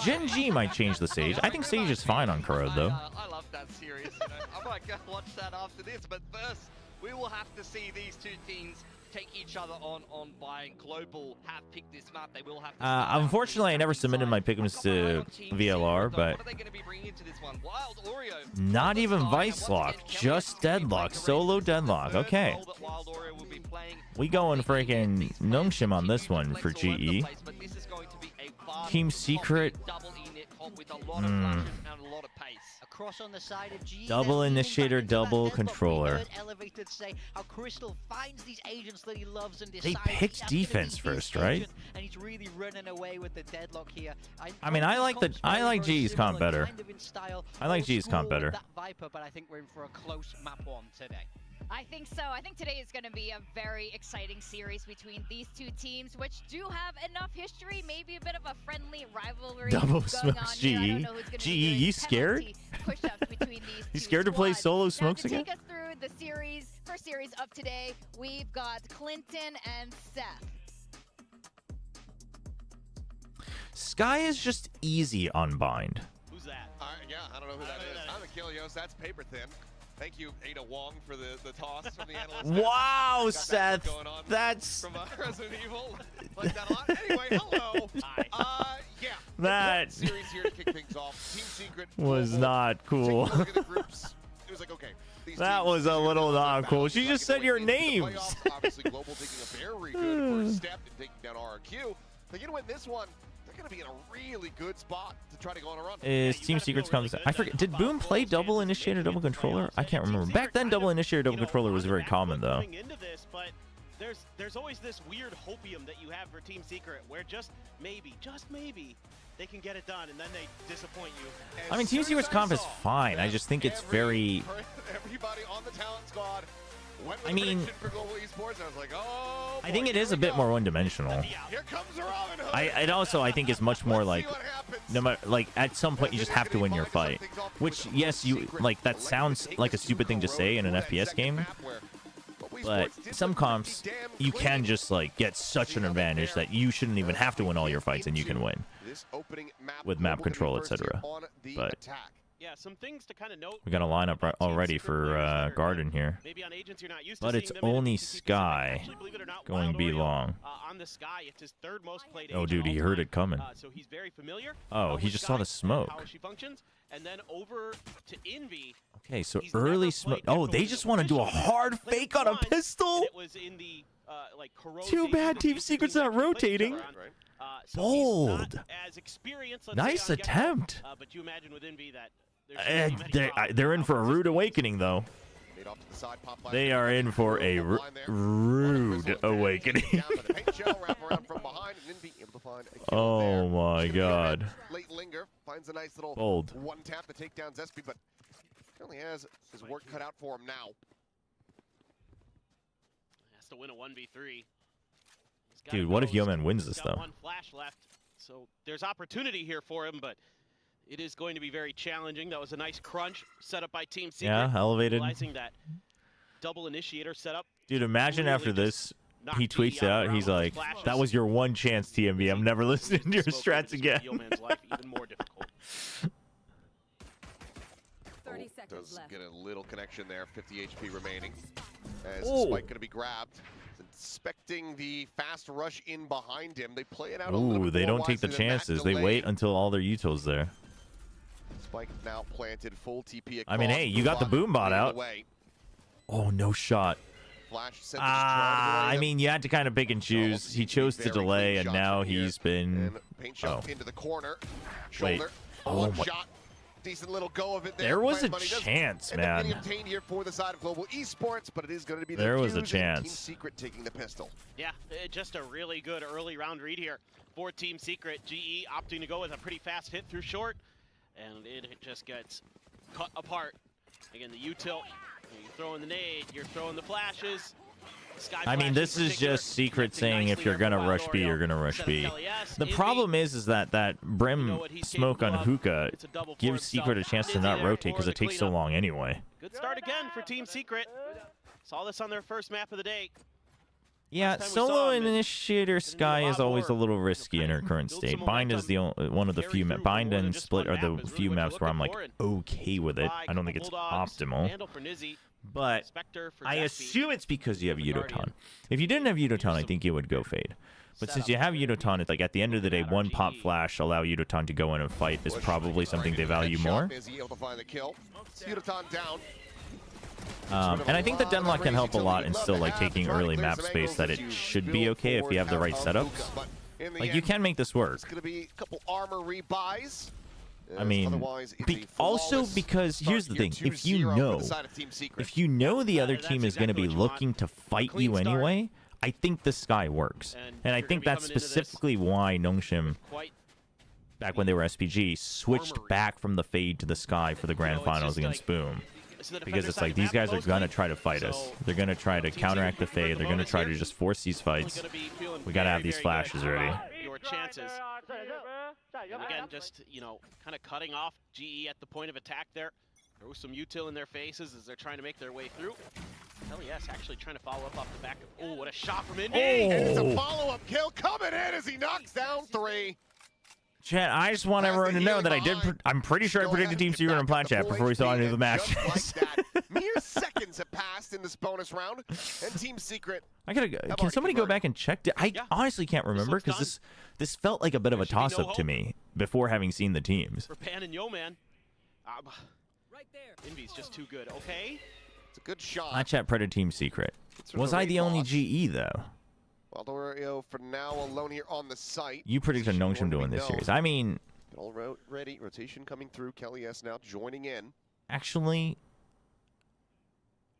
Gen G might change the Sage. I think Sage is fine on Corode, though. I love that series. You know? I might go watch that after this, but first, we will have to see these two teams take each other on by Global have picked this map. They will have to Unfortunately, I never submitted my pick'ems to VLR, but not even Vice Lock, just Deadlock, solo Deadlock. Okay. We going freaking Nungshim on this one for GE. Team Secret. Across on the side of GE, Double initiator, double controller. They picked defense first, right? And he's really running away with the deadlock here. I mean, I like GE's comp better. I like GE's comp better. That Viper, but I think we're in for a close map one today. I think so. I think today is going to be a very exciting series between these two teams, which do have enough history, maybe a bit of a friendly rivalry. Double going smokes on GE. here. GE, you scared? You scared to play solo smokes again? To take us through the series, first series of today, we've got Clinton and Seth. Sky is just easy on bind. Who's that? Yeah, I don't know who that is. I'm Achilles. That's paper thin. Thank you, Ada Wong, for the toss from the analyst. Wow, Seth. That's from Resident Evil. Like that a lot. Anyway, hello. Hi. Yeah. That series here to kick things off. Team Secret was not cool. Look at the groups. It was like, okay. That was a little not cool. She just said your names. Obviously, Global taking a very good first step in taking down RRQ. But you know what? This one, they're going to be in a really good spot to try to go on a run. Is Team Secret's comes? I forget. Did Boom play double initiator, double controller? I can't remember. Back then, double initiator, double controller was very common, though. Into this, but there's always this weird hopium that you have for Team Secret, where just maybe, they can get it done, and then they disappoint you. I mean, Team Secret's comp is fine. I just think it's very. Everybody on the talent squad. I mean, for Global Esports, I was like, oh, I think it is a bit more one-dimensional. Here comes the Robin Hood. It also, I think, is much more like, no matter, like, at some point you just have to win your fight. Which, yes, you like that sounds like a stupid thing to say in an FPS game, but some comps you can just like get such an advantage that you shouldn't even have to win all your fights and you can win with map control, etc. But yeah, some things to kind of note. We got a lineup already for Garden here. Maybe on agents you're not used but to it's seeing them only in TP Sky Pacific. Actually, believe it or not, going Wild B Oreo, long. On the Sky, it's his third most played Oh, agent dude, he all heard time. it coming. So he's very familiar. Oh, he with just Sky saw the and smoke. How she functions, and then over to Envy. Okay, so He's early never smoke. played Oh, Nitro they as just an want to do a official. hard Played fake on a once, pistol. and it was in the like Too bad Team Secret's not rotating. So Bold. as experienced, let's Nice say, on attempt. but you imagine with Envy that there's many They're in for a rude awakening, though. They are in for a rude awakening. Oh my God. Late linger finds a nice little Bold. one tap to take down Zespi, but currently has his work cut out for him now. Has to win a 1v3. Dude, what if Yeoman wins this, He's got though? one flash left, so there's opportunity here for him, but it is going to be very challenging. That was a nice crunch set up by Team Secret. Yeah, elevated. Realizing that double initiator setup. Dude, imagine after this, he tweets out, he's like, that was your one chance, TMB. I'm never listening to your strats again. Yeoman's life even more difficult. 30 seconds Does left. get a little connection there, 50 HP remaining. As Oh. Spike gonna be grabbed. Inspecting the fast rush in behind him. They play it out a little Ooh, bit they more don't take the wisely than that chances. They delay. wait until all their Util's there. Spike now planted, full TP I mean, across. hey, you got the boom bot leading out. the way. Oh, no shot. Flash sent to destroy I them. mean, you had to kind of pick and choose. He chose to Very delay, clean and shots now from here. he's been... And paint shot into the corner. Wait. Shoulder. Oh One my- shot. Decent little go of it there. There was a Money does chance, end up man. getting obtained here for the side of Global Esports, but it is going to be the There was a Fuse and chance. Team Secret taking the pistol. Yeah, just a really good early round read here for Team Secret. GE opting to go with a pretty fast hit through short, and it just gets cut apart. Again, the U-tilt, you're throwing the nade, you're throwing the flashes. Sky I mean, Flash this in is particular, just Secret connecting saying if nicely you're there going to for rush Wild B, Oreo. you're going to rush Set B. up LES, The Envy, problem is that you Brim know what he's smoke on capable of. hookah It's a double for gives himself. Secret a chance to Nizzy not there rotate for because the it takes so cleanup. long anyway. Good start again for Team Secret. Saw this on their first map of the day. Yeah, Last time we saw solo him, and Initiator Sky is always a little risky in her current build state. some Bind is the one of the carry few through Bind more than and just Split one are the map is really few what you're maps where I'm like looking for, and okay with it. I don't think it's Bulldogs, optimal, handle for Nizzy. But Spectre for I Zespi. assume it's because you have The Guardian. Udotan. If you didn't have Udotan, I think it would go fade. But since you have Udotan, it's like at the end of the day, one pop flash allow Udotan to go in and fight is probably something they value more. Is he able to find the kill? Udotan down. And I think the Denlock can help a lot in still like taking early map space that it should be okay if you have the right setups. Like you can make this work. It's going to be a couple armor rebuys. I mean, also because here's the thing: if you know the other team is going to be looking to fight you anyway, I think the Sky works, and I think that's specifically why Nongshim, back when they were SPG, switched back from the Fade to the Sky for the Grand Finals against Boom. Because it's like these guys are gonna try to fight us. They're gonna try to counteract the Fade. They're gonna try to just force these fights. We gotta have these flashes ready. Your chances. And again, just, you know, kind of cutting off GE at the point of attack there. Throw some util in their faces as they're trying to make their way through. Hell yes, actually trying to follow up off the back of... Oh, what a shot from Indy! And it's a follow-up kill coming in as he knocks down 3. Chat, I just want everyone to know that I'm pretty sure I predicted Team Secret in Plat Chat before we saw any of the matches. Mere seconds have passed in this bonus round, and Team Secret. Can somebody go back and check? I honestly can't remember because this felt like a bit of a toss-up to me before having seen the teams. For Pan and Yo-Man. Right there. Envy's just too good. Okay. It's a good shot. Plat Chat predicted Team Secret. Was I the only GE though? Valdorio for now alone here on the site. You predicted Nongshim to win this series. I mean, already rotation coming through. Kelly S now joining in. Actually,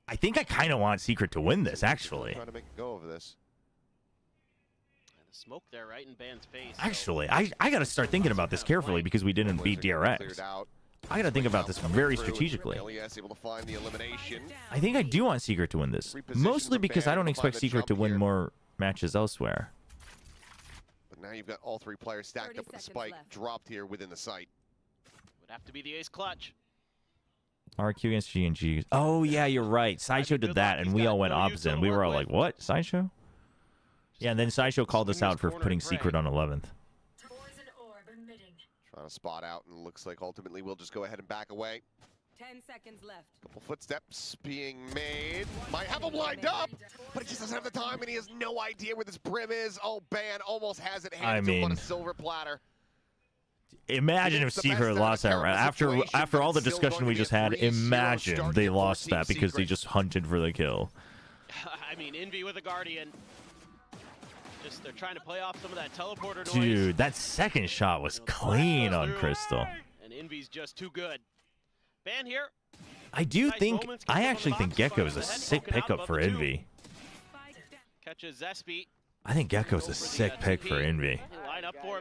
I think I kind of want Secret to win this. Actually, trying to make a go of this. And the smoke there, right in Ban's face. Actually, I got to start thinking about this carefully because we didn't beat DRX. I got to think about this very strategically. Able to find the elimination. I think I do want Secret to win this, mostly because I don't expect Secret to win more matches elsewhere. But now you've got all 3 players stacked up with the spike dropped here within the site. Would have to be the ace clutch. RQ against G&G. Oh yeah, you're right. Sideshow did that, and we all went opposite. And we were all like, "What? Sideshow?" Yeah, and then Sideshow called us out for putting Secret on 11th. Trying to spot out, and looks like ultimately we'll just go ahead and back away. 10 seconds left. Couple footsteps being made. Might have him lined up, but he just doesn't have the time, and he has no idea where this brim is. Oh, Ban almost has it handed to him on a silver platter. Imagine if Secret lost that round. After all the discussion we just had, imagine they lost that because they just hunted for the kill. I mean, Envy with a Guardian. Just they're trying to play off some of that teleporter noise. Dude, that second shot was clean on Crystal. And Envy's just too good. Ban here. I actually think Gecko is a sick pickup for Envy. Catches Zespi. I think Gecko's a sick pick for Envy.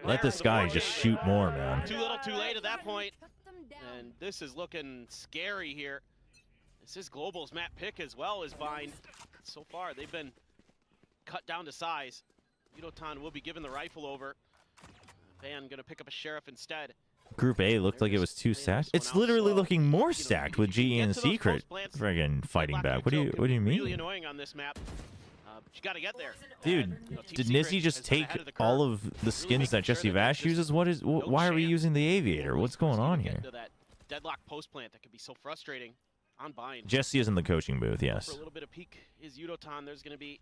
Let this guy just shoot more, man. Too little, too late at that point. And this is looking scary here. This is Global's map pick as well as Bind. So far, they've been cut down to size. Udotan will be given the rifle over. Van gonna pick up a Sheriff instead. Group A looked like it was 2 stacked. It's literally looking more stacked with GE and Secret friggin' fighting back. What do you mean? Really annoying on this map. You gotta get there. Dude, did Nizzy just take all of the skins that Jesse Vash uses? Why are we using the Aviator? What's going on here? That deadlock post plant that could be so frustrating on Bind. Jesse is in the coaching booth, yes. For a little bit of peek is Udotan. There's gonna be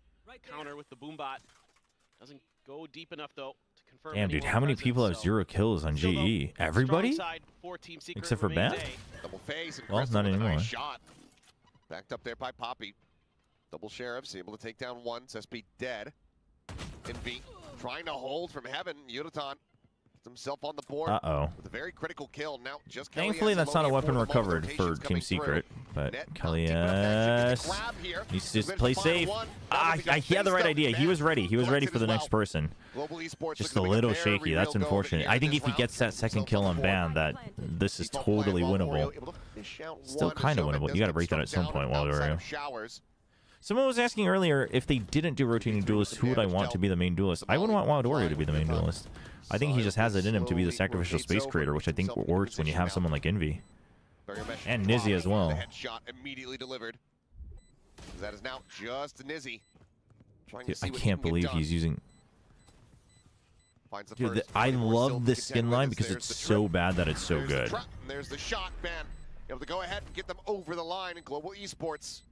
counter with the boombot. Doesn't go deep enough though to confirm. Damn, dude, how many people have 0 kills on GE? Everybody? Except for Ban? Well, not anymore. Shot. Backed up there by Poppy. Double Sheriffs able to take down 1. Zespi dead. Envy trying to hold from heaven. Udotan gets himself on the board. With a very critical kill. Now just thankfully that's not a weapon recovered for Team Secret, but Kelly S needs to just play safe. He had the right idea. He was ready. He was ready for the next person. Just a little shaky. That's unfortunate. I think if he gets that second kill on Ban, that this is totally winnable. Still kind of winnable. You got to break that at some point, Waldorio. Someone was asking earlier if they didn't do rotating duelist, who would I want to be the main duelist? I wouldn't want Waldorio to be the main duelist. I think he just has it in him to be the sacrificial space creator, which I think works when you have someone like Envy. And Nizzy as well. Headshot immediately delivered. That is now just Nizzy. Dude, I can't believe he's using... Dude, I love this skin line because it's so bad that it's so good. There's the shot, man. able to go ahead and get them over the line, and Global Esports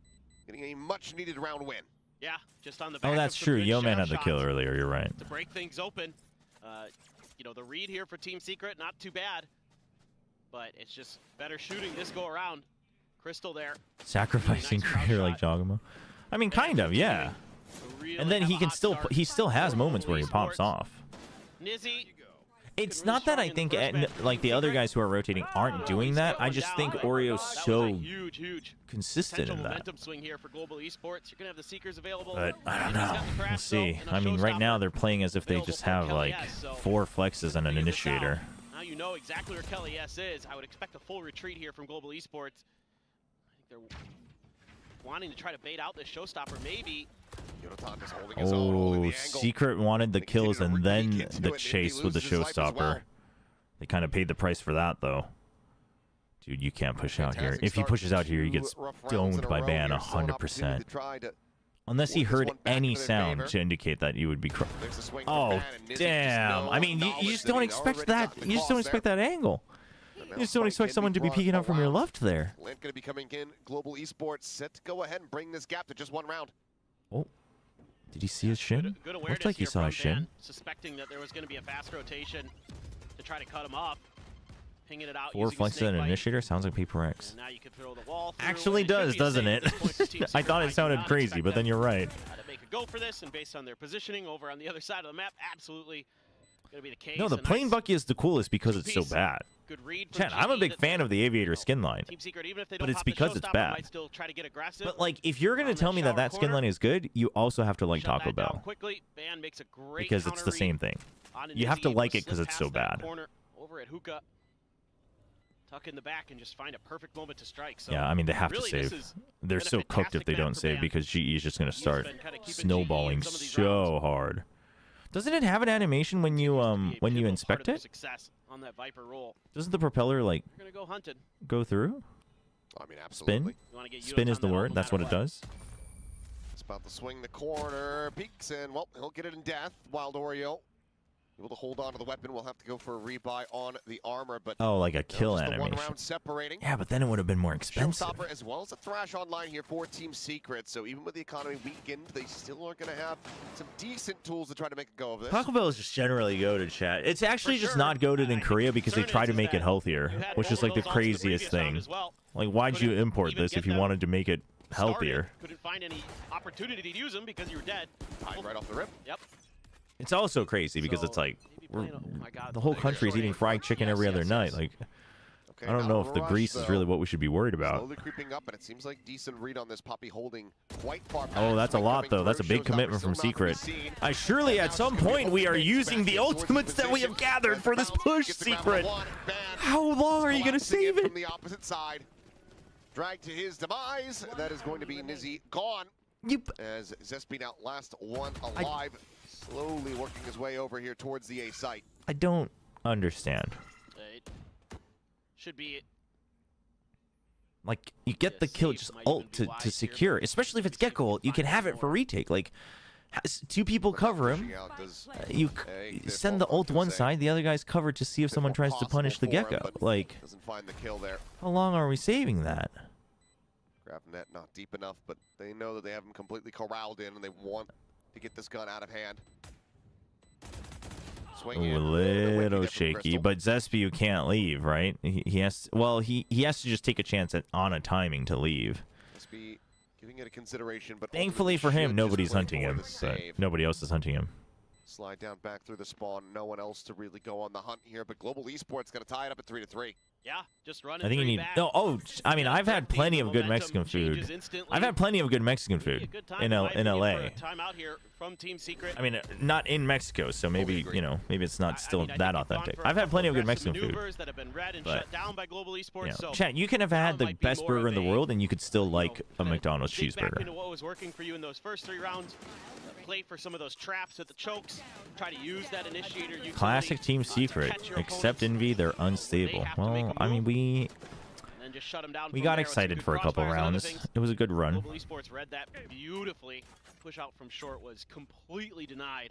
getting a much-needed round win. Yeah, just on the back Oh, that's of some true. good Yo-Man shot had the kill shots earlier. You're right. to break things open. You know, the read here for Team Secret, not too bad, but it's just better shooting this go around. Crystal there. Sacrificing Really nice career like shot. Jogamo. I mean, kind of, yeah. Really And then have he a can hot still start. he still has moments where he pops Esports. off. Nizzy. It's really not that I strong in think the first match. like the other guys who are rotating aren't doing that. I just think Oreo's That was a so huge consistent potential in that. momentum swing here for Global Esports. You're gonna have the Seekers available. But I don't He's got know. the We'll craft see. built and a I mean, right now showstopper they're playing as if they available just for have Kelly like S, so 4 flexes and an figure this out. initiator. Now you know exactly where Kelly S is. I would expect a full retreat here from Global Esports. I think they're wanting to try to bait out this showstopper, maybe. Yodotan just holding his own, holding Oh, the angle. Secret wanted the They continue kills to and then retake into the it, and chase he with the loses his life as showstopper. well. They kind of paid the price for that, though. Dude, you can't push out here. Fantastic If he start pushes to out here, he 2 gets rough rounds stoned in a by row ban here. Still an opportunity 100%. to try to Unless he work this heard one back any to their sound favor. to indicate that you would be. There's the swing Oh, from Ban, and Nizzy just damn! no I mean, you knowledge just that don't he'd expect already that. gotten the You just don't cross expect there. that angle. And You now just don't fight expect can someone be to be brought peeking out from your around. left there. Lent going to be coming in. Global Esports set to go ahead and bring this gap to just 1 round. Oh, did he see his shin? Good awareness Looked like he here saw from his shin. Ban, suspecting that there was going to be a fast rotation to try to cut him off. Pinging it out 4 using a flexes snake and an bite. initiator sounds like PRX. And now you can throw the wall through, Actually and it should does, be doesn't safe it? at this point for Team I Secret. thought do it sounded not crazy, expect but then them you're right. to make a go for this, and based on their positioning over on the other side of the map, absolutely going to be the case. No, the A plain nice bucky is the coolest because it's so two-piece. bad. Good read from Chat, I'm a GE big that fan of the Aviator skin line. Team Secret, even if they But don't it's pop the because it's showstopper, bad. might still try to get aggressive. But like, if you're gonna on tell me that shower that skin corner. line is good, you also have to like Shut Taco that down Bell quickly. Ban makes a great because it's the counter same read thing. on You have to Nizzy, like who it because slipped it's so past that bad. corner over at Hookah. Tuck in the back and just find a perfect moment to strike. So Yeah, I mean they have really, to this save. is They're been a so cooked if fantastic they map don't for save Ban. because GE is just gonna GE has start been kinda keeping GE in snowballing some of these so rounds. hard. Doesn't it have an animation when you Be a when you pivotal inspect part of their it? success on that Viper roll. Doesn't the propeller like We're gonna go hunted. go through? I mean, Spin? absolutely. You wanna get Spin Yudotan is the that word. no That's matter what it does. It's about to swing the corner. Peeks, and, well, he'll get it in death. Wild Oreo able to hold on to the weapon. We'll have to go for a rebuy on the armor, but Oh, like a kill just the 1 animation. round separating. Yeah, but then it would have been more expensive. Showstopper as well as a Thrash online here for Team Secret. So even with the economy weakened, they still are going to have some decent tools to try to make a go of this. Taco Bell is just generally goated, chat. It's actually For just sure. not goated in I think Korea the because they concern try to is make it that healthier, you had which is like the overdose on the craziest previous round thing. as well. Like, why'd you Couldn't import even this get if you them wanted to make it Started, healthier? couldn't find any opportunity to use them because you were dead. Hide right off the rip. Yep. It's also crazy because So, it's like maybe we're, playing oh my God, the whole Viper country is short eating aim. fried chicken every Yes, other yes, night. yes. Like, Okay, I don't now know if the Rush, grease is though, really what we should be worried about. slowly creeping up, and it seems like decent read on this Poppy holding quite far back. Oh, that's a Swing lot coming though. That's a through. big commitment Showstopper from still not to be Secret. seen. Surely at some point we are using the ultimates that we have gathered for this push, Gets the grab Secret. on one, Ban How long are you gonna collapsing save in it? from the opposite side? Dragged to his demise. That is going to be Nizzy gone. As Zespy now last one alive, slowly working his way over here towards the A site. I don't understand. It should be Like, you get the kill, just ult to secure, especially if it's Gecko ult, you can have it for retake. Like, 2 people cover him, Pushing out does you send the ult one say. side, the other guy's covered to see if Bit someone more tries to possible punish the for him, Gecko. but Like, doesn't find the kill there. how long are we saving that? Grab net not deep enough, but they know that they have him completely corralled in, and they want to get this gun out of hand. Swing Ooh, a in, the way he little did from shaky, Crystal. but Zespy, you can't leave, right? He has, well, he has to just take a chance on a timing to leave. Zespy giving it a consideration, but Thankfully ultimately for should him, just nobody's wait hunting for him, the but save. nobody else is hunting him. Slide down back through the spawn. No one else to really go on the hunt here, but Global Esports going to tie it up at 3-3. Yeah, just running. I think you need. back. No, I mean, I've had plenty of good Momentum Mexican food. changes instantly. I've had plenty of good Mexican Maybe a food good time, in my opinion, LA. for a timeout here from Team Secret. I mean, not in Mexico, so maybe agree. you know, maybe it's not still I think that you've gone authentic. for a I've had couple plenty of good aggressive Mexican food. maneuvers that have been read and but, shut down by Global Esports. You know, So Chat, you can have had now the might be best more burger of in the a, world, and you could still like a kinda McDonald's dig back cheeseburger. into what was working for you in those first 3 rounds. Play for some of those traps at the chokes. Try to use that initiator utility, Classic Team to Secret, catch your except opponents. Envy, they're unstable. have to make Well, a I mean, move. we And then just shut 'em down we from got there with some excited good for a couple crossfires and other rounds. things. It was a good run. Global Esports read that beautifully. Push out from short was completely denied.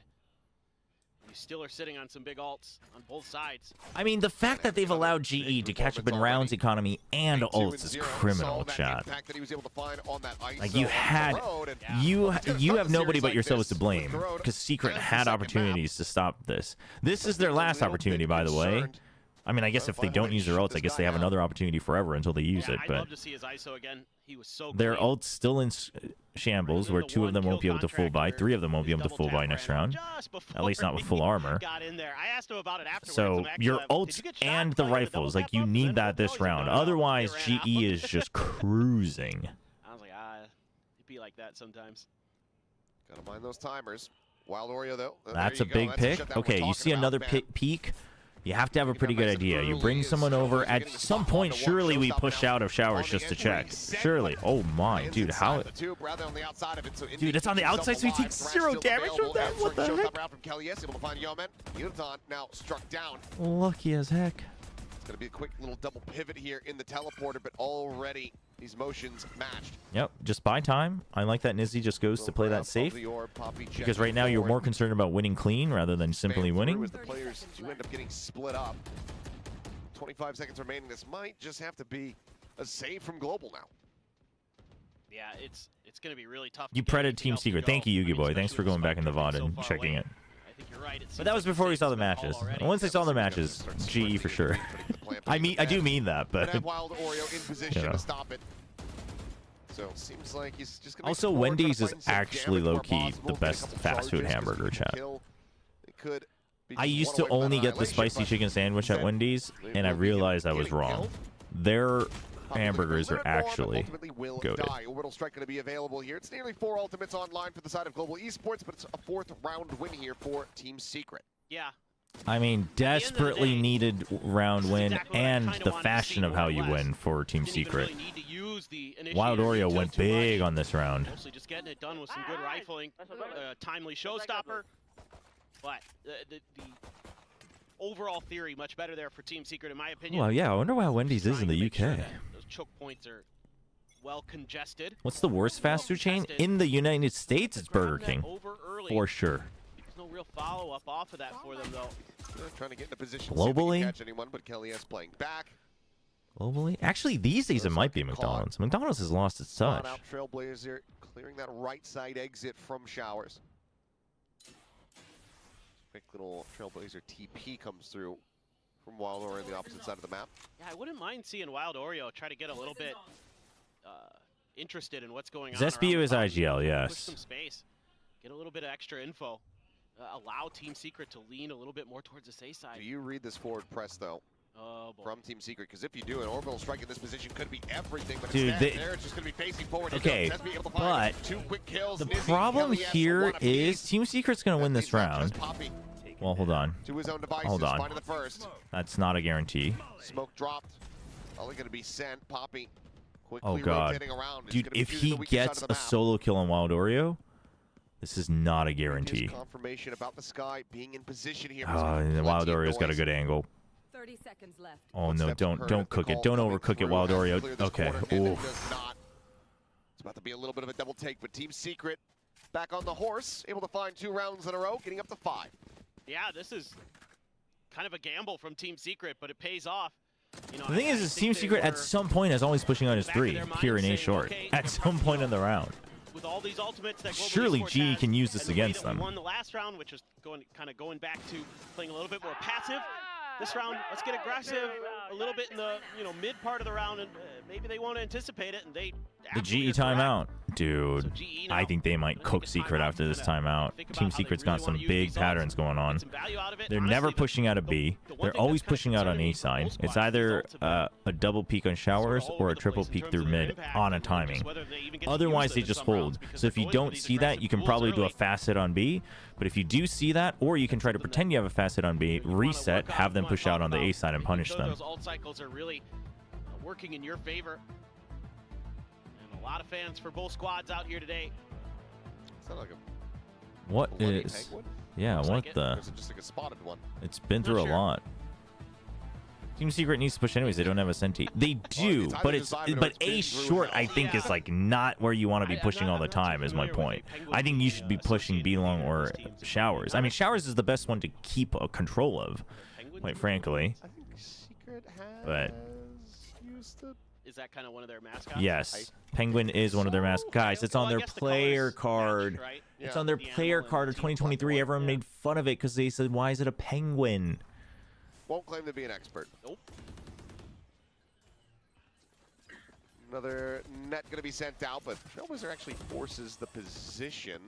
You still are sitting on some big ults on both sides. I mean, the fact that they've allowed GE to catch up in rounds economy and ults is criminal, chat. Like you have nobody but yourselves to blame because Secret had opportunities to stop this. This is their last opportunity, by the way. I mean, I guess if they don't use their ults, I guess they have another opportunity forever until they use it. I'd But love to see his ISO again. He was so their clean. ult's still in shambles, where 2 of them won't be able to full buy, 3 of them won't be able to full buy next round. At least not with full armor. Got in there. I asked him about it afterwards. So your ults and the rifles, like you need that this round. Otherwise, GE is just cruising. I was like, it'd be like that sometimes. Gotta mind those timers. Wild Oreo though. That's a big pick. Okay, you see another peak. You have to have a pretty good idea. You bring someone over. At some point, surely we push out of showers just to check. Surely. Oh my, dude, how? Dude, it's on the outside, so he takes 0 damage from that. What the heck? Lucky as heck. It's going to be a quick little double pivot here in the teleporter, but already these motions matched. Yep, just buy time. I like that Nizzy just goes to play that safe. Because right now you're more concerned about winning clean rather than simply winning. The players do end up getting split up. 25 seconds remaining. This might just have to be a save from Global now. Yeah, it's going to be really tough. You predded Team Secret. Thank you, Yugi Boy. Thanks for going back in the VOD and checking it. You're right. But that was before we saw the matches. Once they saw the matches, GE for sure. I do mean that, but Wild Oreo in position to stop it. So it seems like he's just gonna also Wendy's is actually low-key the best fast food hamburger, chat. I used to only get the spicy chicken sandwich at Wendy's, and I realized I was wrong. Their hamburgers are actually goated. Orbital Strike going to be available here. It's nearly 4 ultimates online for the side of Global Esports, but it's a 4th round win here for Team Secret. Yeah. I mean, desperately needed round win and the fashion of how you win for Team Secret. Wild Oreo went big on this round. Mostly just getting it done with some good rifling, timely showstopper, but the overall theory much better there for Team Secret in my opinion. Well, yeah, I wonder why Wendy's is in the UK. Those choke points are well congested. What's the worst fast food chain in the United States? It's Burger King, for sure. There's no real follow-up off of that for them though. They're trying to get in a position globally to catch anyone, but Kelly is playing back. Globally, actually, these days it might be McDonald's. McDonald's has lost its touch. Out Trailblazer clearing that right side exit from showers. Quick little Trailblazer TP comes through from Wild Oreo on the opposite side of the map. Yeah, I wouldn't mind seeing Wild Oreo try to get a little bit interested in what's going on. SBU is IGL, yes. Push some space, get a little bit of extra info, allow Team Secret to lean a little bit more towards the safe side. Do you read this forward press though? Oh, boy. From Team Secret, because if you do, an orbital strike in this position could be everything. But dude, they're just going to be facing forward. Okay, but 2 quick kills. The problem here is Team Secret's going to win this round. Well, hold on. To his own devices, hold on. the first. That's not a guarantee. Smoke dropped. Only going to be sent. Poppy quickly oh god, dude! If he gets a solo kill on Wild Oreo, this is not a guarantee. Confirmation about the sky being in position here. And Wild Oreo's got a good angle. 30 seconds left. Oh no! Don't cook it. Don't overcook it, Wild Oreo. Okay. Ooh. It's about to be a little bit of a double take, but Team Secret back on the horse, able to find 2 rounds in a row, getting up to 5. Yeah, this is kind of a gamble from Team Secret, but it pays off. You know, the thing is Team Secret at some point is always pushing on his 3 here in A short. At some point in the round. With all these ultimates that surely GE can use this against them. We won the last round, which is going back to playing a little bit more passive. This round, let's get aggressive a little bit in the mid part of the round, and maybe they won't anticipate it, and they. The GE timeout, dude. So I think they might cook Secret after this timeout. Team Secret's got some big patterns going on. They're never pushing out a B. They're always pushing out on A side. It's either a double peek on showers or a triple peek through mid on a timing. Otherwise, they just hold. So if you don't see that, you can probably do a fast hit on B. But if you do see that, or you can try to pretend you have a fast hit on B, reset, have them push out on the A side and punish them. Those ult cycles are really working in your favor. A lot of fans for both squads out here today. Like what is? Yeah, what the? Just like a spotted one. It's been through a lot. Team Secret needs to push anyways. They don't have a Senti. They do, but A short I think is like not where you want to be pushing all the time. Is my point. I think you should be pushing B long or Showers. I mean, Showers is the best one to keep a control of, quite frankly. I think Secret has But used it. Is that kind of one of their mascots? yes, Penguin is one of their mascots. Guys, it's on their player card. It's on their player card of 2023. Everyone made fun of it because they said, "Why is it a penguin?" Won't claim to be an expert. Nope. Another net going to be sent out, but Trailblazer actually forces the position.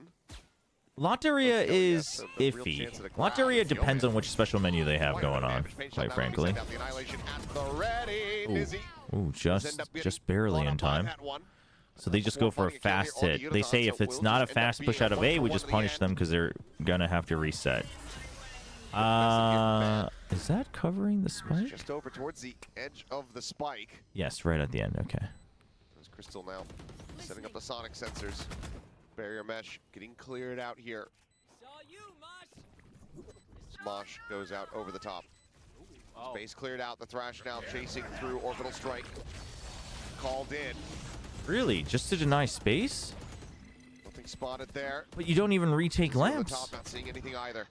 Lotteria is iffy. Lotteria depends on which special menu they have going on, quite frankly. Ooh, just barely in time. So they just go for a fast hit. They say if it's not a fast push out of A, we just punish them because they're gonna have to reset. Is that covering the spike? Just over towards the edge of the spike. Yes, right at the end. Okay. There's Crystal now setting up the sonic sensors. Barrier mesh getting cleared out here. Smosh goes out over the top. Space cleared out. The Thrash now chasing through orbital strike. Called in. Really? Just to deny space? Nothing spotted there. But you don't even retake lamps. Top, not seeing anything either.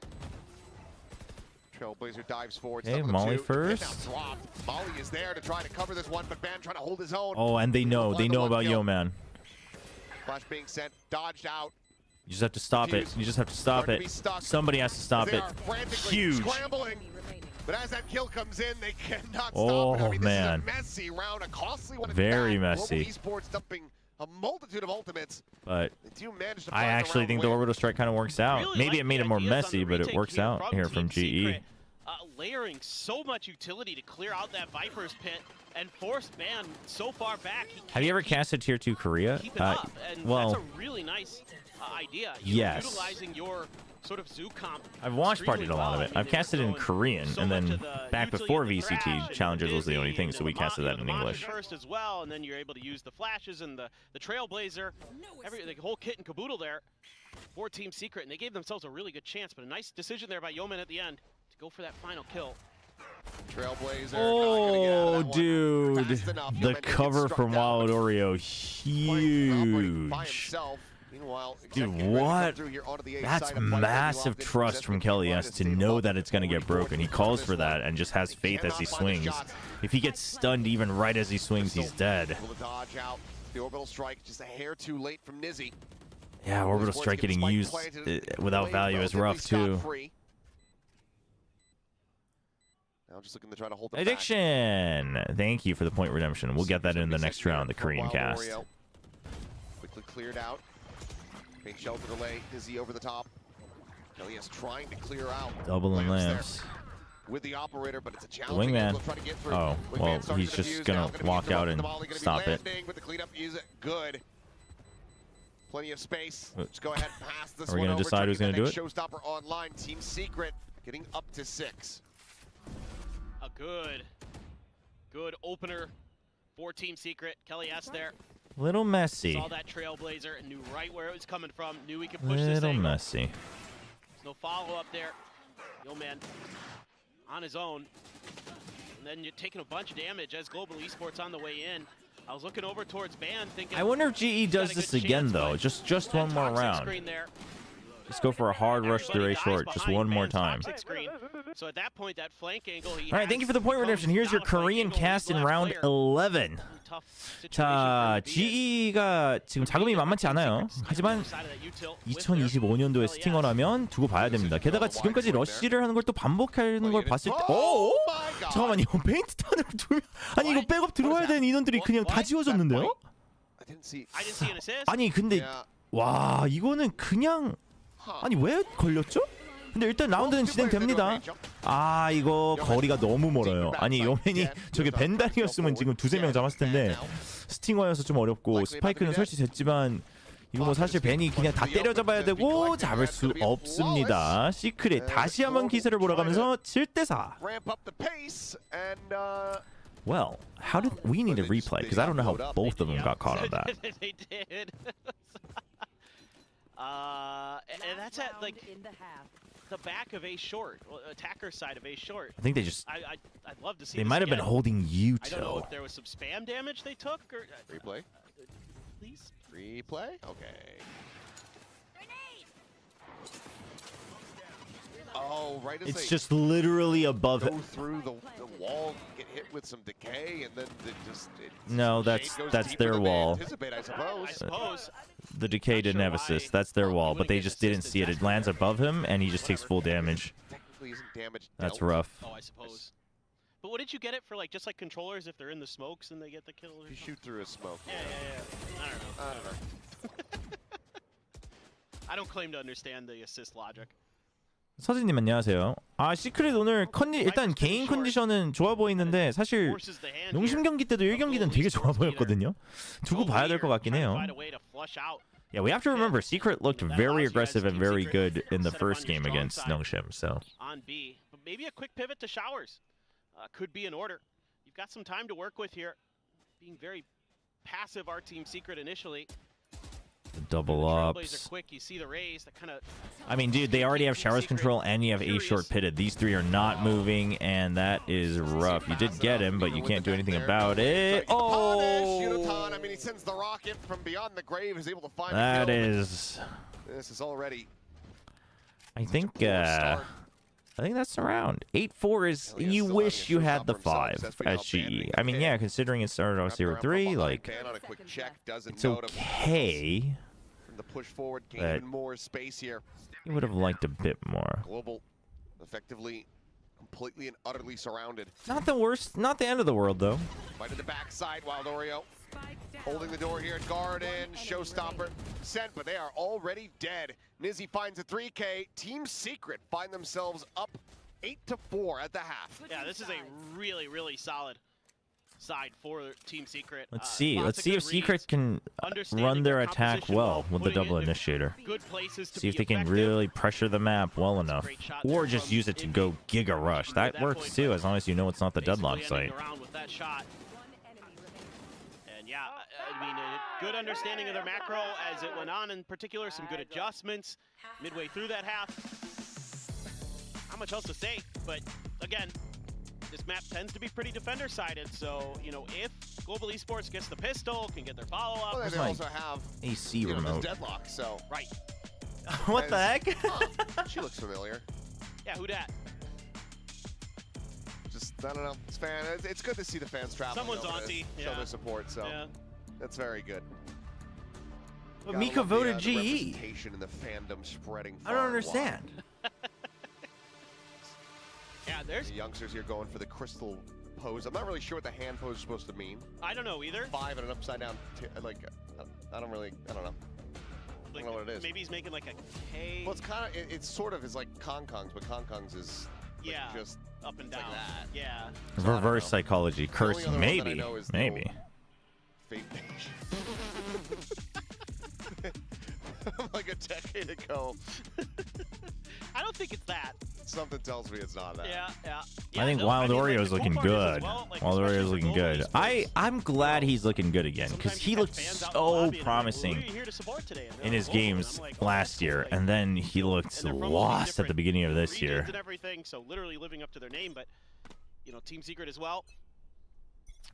Trailblazer dives forward. Okay, Molly first. Molly is there to try to cover this one, but Ban trying to hold his own. Oh, and they know about Yo-Man. Flash being sent, dodged out. You just have to stop it. You just have to stop it. Somebody has to stop it. Huge. Scrambling. But as that kill comes in, they cannot stop Oh, it. I mean, man. This is a messy round, a costly one. Very messy. Global Esports dumping a multitude of ultimates. But they do manage to I actually think the orbital strike kind of works out. Really Maybe like it made it more messy, but it works out here from GE. Layering so much utility to clear out that Viper's pit and force Ban so far back. Have you ever casted Tier 2 Korea? Keep it up, and well, that's a really nice idea. Yes. Utilizing your sort of zoo comp. I've watch partied a lot of it. I've casted in Korean, and then back before VCT, Challengers was the only thing, so we casted that in English. First as well, and then you're able to use the flashes and the Trailblazer, the whole kit and caboodle there for Team Secret, and they gave themselves a really good chance, but a nice decision there by Yeoman at the end to go for that final kill. Trailblazer. Oh, dude. The cover from Wild Oreo, huge. Dude, what? That's massive trust from Kelly S to know that it's going to get broken. He calls for that and just has faith as he swings. If he gets stunned even right as he swings, he's dead. The orbital strike just a hair too late from Nizzy. Yeah, orbital strike getting used without value is rough too. Now just looking to try to hold the Addiction. Thank you for the point redemption. We'll get that in the next round, the Korean cast. Quickly cleared out. Main shelter delay. Nizzy over the top. Kelly is trying to clear out. Doubling lamps. With the operator, but it's a The challenge. wingman. Oh, well, he's just gonna walk out and stop it. But the cleanup is good. Plenty of space. Just go ahead and pass this Are we one gonna over. decide who's gonna do it? Showstopper online. Team Secret getting up to 6. A good opener for Team Secret. Kelly S there. Little messy. Saw that Trailblazer and knew right where it was coming from. Knew he could push this Little thing. messy. There's no follow-up there. Yo-Man on his own. And then you're taking a bunch of damage as Global Esports on the way in. I was looking over towards Ban thinking... I wonder if GE does this again, though. Just one more round. Just go for a hard rush through A short. Just one more time. So at that point, that flank angle... All right, thank you for the point redemption. Here's your Korean cast in round 11. 자, GE가 지금 자금이 만만치 않아요. 하지만 2025년도에 스팅어라면 두고 봐야 됩니다. 게다가 지금까지 러쉬를 하는 걸 또 반복하는 걸 봤을 때 오! 잠깐만, 이거 페인트 탄으로 두면 아니 이거 백업 들어와야 되는 인원들이 그냥 다 지워졌는데요? 아니 근데 와, 이거는 그냥 아니 왜 걸렸죠? 근데 일단 라운드는 진행됩니다. 아, 이거 거리가 너무 멀어요. 아니, 요맨이 저게 벤달이었으면 지금 두세 명 잡았을 텐데 스팅어여서 좀 어렵고 스파이크는 설치됐지만 이거 뭐 사실 벤이 그냥 다 때려잡아야 되고 잡을 수 없습니다. 시크릿 다시 한번 기세를 몰아가면서 7대4. Well, how did we need a replay? Because I don't know how both of them got caught on that. They did. And that's at like the back of A short, attacker side of A short. I think they just... I'd love to see. They this might have been again. holding you I don't know till. if there was some spam damage they took or. Replay. Please. Replay. Okay. Oh, right as It's they just literally above go it. through the wall, get hit with some decay, and then No, that's their wall. Anticipate, I suppose. I suppose. The decay didn't have assist. That's their wall, but they just didn't see it. It lands above him, and he just takes full damage. Technically isn't damage That's dealt. rough. Oh, I suppose. But wouldn't you get it for like just like controllers if they're in the smokes and they get the kill? Or You something? shoot through a smoke. Yeah. I don't know. I don't know. I don't claim to understand the assist logic. 서진님 안녕하세요. 아 시크릿 오늘 일단 개인 컨디션은 좋아 보이는데 사실 Forces the hand 농심 here. 경기 때도 1경기는 되게 좋아 보였거든요. 두고 봐야 될 것 같긴 해요. Find a way to flush out. Yeah, we have to remember Secret looked very aggressive and very good in the first game against Nongshim. So On B, but maybe a quick pivot to showers could be in order. You've got some time to work with here. Being very passive, our team Secret initially. the double Trailblazer ups. quick, you see the raise that kind of. I mean, dude, they already have showers control and you have A short pitted. These three are not moving, and that is rough. You did get him, but you can't do anything about it. Oh, Yudotan, I mean, he sends the rocket from beyond the grave, is able to find that the kill. is. This is already. I think that's around 8-4 is. You wish you had the 5 as GE. I mean, yeah, considering it started off 0-3, like it's okay. The push forward, gain But even more space here. you would have liked a bit more. Global, effectively, completely and utterly surrounded. Not the worst, not the end of the world though. Right to the backside, Wild Oreo. Holding the door here at Garden, Showstopper sent, but they are already dead. Nizzy finds a 3K. Team Secret find themselves up 8-4 at the half. Yeah, this is a really, really solid side for Team Secret. Let's see. Lots Let's of see good if Secret reads, can understanding run their attack composition well with the putting double it into initiator. Good places to See if be they can effective. really pressure the map well enough, great shot or there just from use it to Indy. go Giga Rush. That That works point, too, but as long as you know it's not the deadlock Basically ending site. around with that shot. And yeah, I mean, a good understanding of their macro as it went on. In particular, some good adjustments midway through that half. Not much else to say, but again, this map tends to be pretty defender-sided. So you know, if Global Esports gets the pistol, can get their follow-up. Well, they my also have AC you know, this remote. deadlock, so. Right. What the heck? Huh, she looks familiar. Yeah, who dat? Just, I don't know. It's good to see the fans traveling. Someone's over auntie, to show yeah. their support, so Yeah. that's very good. But Gotta Mika love the, voted the GE. representation and the fandom spreading. I don't far and wide. understand. Yeah, there's. The youngsters here going for the crystal pose. I'm not really sure what the hand pose is supposed to mean. I don't know either. 5 and an upside down. Like, I don't know. I don't know what it is. Maybe he's making like a K. Well, it's kind of, it's sort of is like Kong Kong's, but Kong Kong's is like Yeah. just Up and like down. that. Yeah. So I don't Reverse know. psychology. The only Curse. other one that I Maybe. know is Maybe. Fate like a decade ago. I don't think it's that. Something tells me it's not that. Yeah. I think no, Wild mean, like, Oreo's the cool looking part is as good. well, like, Wild especially Oreo's for looking global good. esports, I'm glad he's looking good again because sometimes he you have looked fans out in the so lobby and they're like, promising "Well, who are you here to support today?" And they're in like, his "Global." And games I'm like, "Oh, last that's cool." year, Like, and then he looked and they're from all these lost at the different beginning of this regions year. and everything, so literally living up to their name. But you know, Team Secret as well.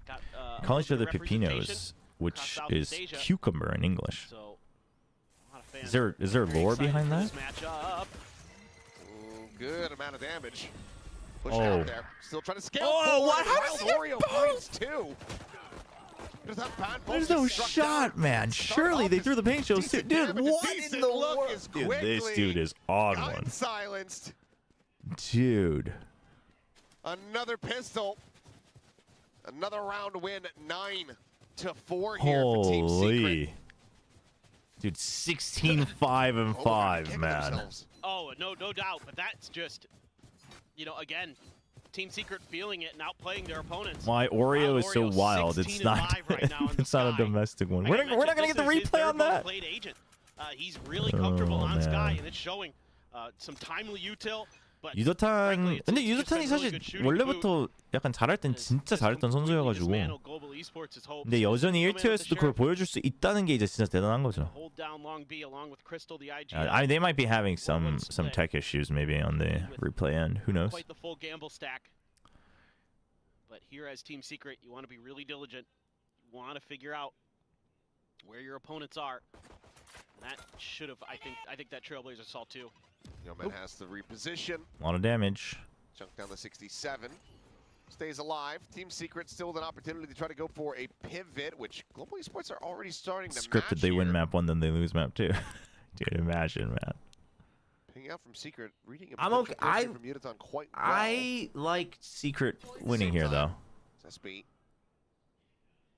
Got Calling each a other little bit of representation pepinos, which across is Southeast Asia. cucumber in English. So, a lot of fans Is there very lore excited behind for that? this matchup. Good amount of damage. Push Oh. out there. Still trying to scale Oh, forward. what? How Wild does he get Oreo finds 2. There's no shot, man. Surely they threw the paint shows too. Dude, what in Decent the look world? is Dude, quickly this dude is on gotten one. silenced. Dude. Another pistol. Another round win. 9-4 here for Team Secret. Holy. Dude, 16-5-5, man. Themselves. Oh, no doubt. But that's just, you know, again, Team Secret feeling it and outplaying their opponents. Why Oreo is so Oreo, wild. It's 16 not. and 5 right now in the It's not a sky. domestic one. Like I We're not gonna get mentioned, the this is replay his on that. third played agent. He's really comfortable Oh, on Sky, man. and it's showing some timely util. But 유도탄 frankly, 근데 it's just 유도탄이 been really 사실 good shooting 원래부터 약간 잘할 땐 진짜 잘했던 선수여가지고 근데 여전히 1티어에서도 그걸 보여줄 수 있다는 게 이제 진짜 대단한 거죠. I mean, they might be having some tech issues maybe on the replay end. Who knows? Quite the full gamble stack. But here as Team Secret, you want to be really diligent. You want to figure out where your opponents are. And that should have, I think that Trailblazer saw too. Yeoman has to reposition. A lot of damage. Chunk down to 67. Stays alive. Team Secret still with an opportunity to try to go for a pivot, which Global Esports are already starting to Scripted, match they win here. map 1, then they lose map 2. Dude, imagine, man. Picking out from Secret, reading I'm okay. from Yudaton quite well. I like Secret winning here, though. SB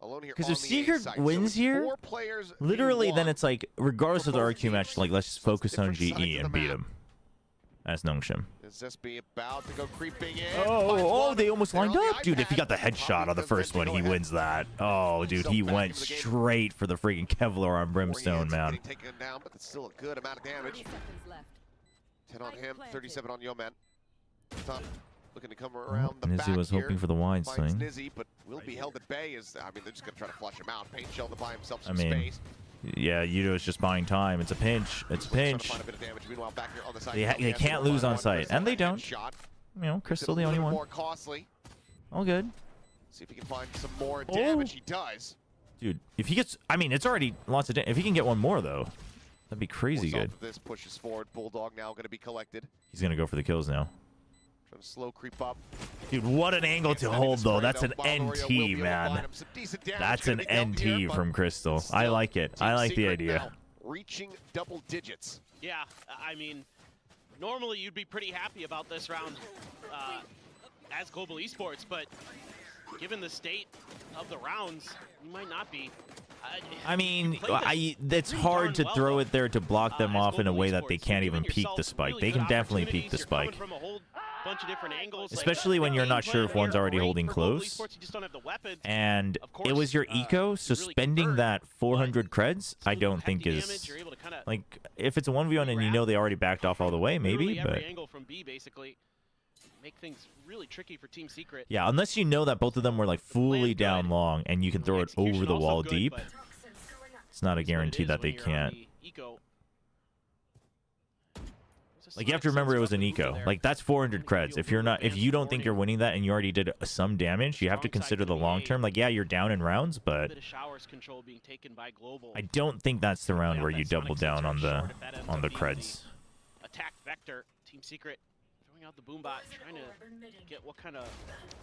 alone here. Because on if the A Secret side. wins so here, 4 players literally, then v1. it's like, regardless of the RQ match, like, let's just focus on different sides GE of and the beat map. him. As Nongshim. Is SB about to go creeping in? Oh, they almost They're lined on the up. Dude, if he got the iPad, headshot on the because first then one, they he go wins that. Oh, dude, he back went into the game. straight for the freaking Kevlar on Brimstone, Orient's man. getting taken down, but it's still a good amount of damage. 10 on him, 37 on Yeoman. Top looking to come around the back Nizzy was here. hoping for the wide Finds swing. Nizzy, but will be held at bay. I mean, they're just going to try to flush him out. Paint shell to buy himself some I mean, space. Yeah, Yudo's just buying time. It's a pinch. It's a Trying to pinch. find a bit of damage. Meanwhile, back here on the side, They can't lose on site, and they don't. Shot. You know, Crystal the It's a only little one. more costly. All good. See if he can find some more damage. He does. Dude, if he gets... I mean, it's already lots of damage. If he can get one more, though, that'd be crazy Result good. of this pushes forward. Bulldog now going to be collected. He's going to go for the kills now. Trying to slow creep up. Dude, what an angle to hold, though. That's an NT, man. That's an NT from Crystal. I like it. I like the idea. Reaching double digits. Yeah, I mean, normally you'd be pretty happy about this round as Global Esports, but given the state of the rounds, you might not be. I mean, it's hard to throw it there to block them off in a way that they can't even peek the spike. They can definitely peek the spike. Bunch of different angles, especially when you're not sure if one's already holding close. And it was your eco, so spending that 400 creds, I don't think is... Like, if it's a 1v1 and you know they already backed off all the way, maybe, but... Make things really tricky for Team Secret. Yeah, unless you know that both of them were like fully down long and you can throw it over the wall deep, it's not a guarantee that they can't. Like, you have to remember it was an eco. Like, that's 400 creds. If you don't think you're winning that and you already did some damage, you have to consider the long term. Like, yeah, you're down in rounds, but I don't think that's the round where you double down on the creds. Attack vector, Team Secret out the boombot, trying to get what kind of...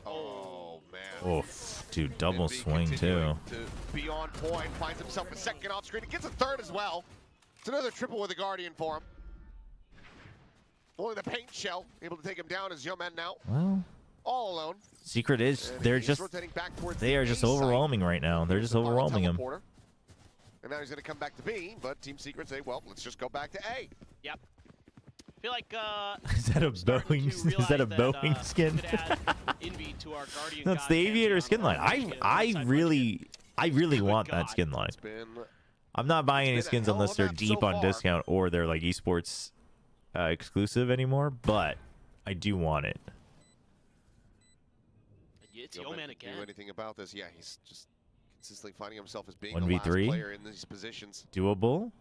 Oh, man. Oh, dude, double swing, too. To be on point, finds himself a second off screen. He gets a third as well. It's another triple with the Guardian for him. Only the paint shell able to take him down as Yeoman now. Well, all alone. Secret is, they are just overwhelming right now. They're just overwhelming him. And now he's going to come back to B, but Team Secret say, well, let's just go back to A. Yep. I feel like is that a Boeing skin? No, it's the Aviator skin line. I really want that skin line. I'm not buying any skins unless they're deep on discount or they're like esports exclusive anymore, but I do want it. It's Yeoman again. Do anything about this? Yeah, he's just consistently finding himself as being 1v3? the last player in these positions. Doable.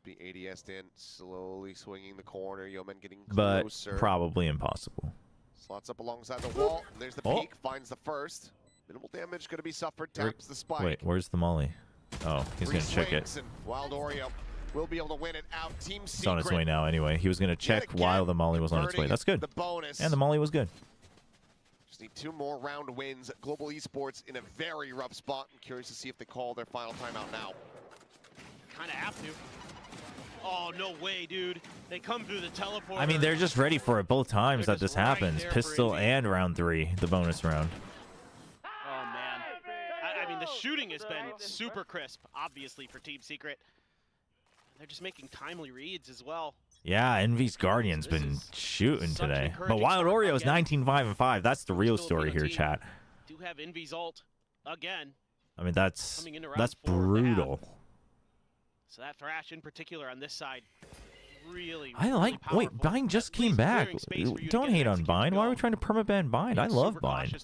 Be ADS'd in, slowly swinging the corner. Yeoman getting But closer. probably impossible. Slots up alongside the wall. And there's the peek. Finds the first. Minimal damage going to be suffered. Taps the spike. Wait, where's the molly? Oh, he's going to check it. And Wild Oreo will be able to win it out. Team Secret. It's on its way now anyway. He was going to check while the molly was on its way. That's good. The bonus. And the molly was good. Just need 2 more round wins. Global Esports in a very rough spot. I'm curious to see if they call their final timeout now. Kind of have to. Oh, no way, dude. They come through the teleporter. I mean, they're just ready for it both times that this happens. Pistol and round 3, the bonus round. Oh, man. I mean, the shooting has been super crisp, obviously, for Team Secret. They're just making timely reads as well. Yeah, Envy's Guardian's been shooting today. But Wild Oreo is 19-5-5. That's the real story here, chat. Do have Envy's ult again. I mean, that's brutal. So that Thrash in particular on this side, I like. Wait, Bind just came back. Don't hate on Bind. Why are we trying to permaban Bind? I love Bind.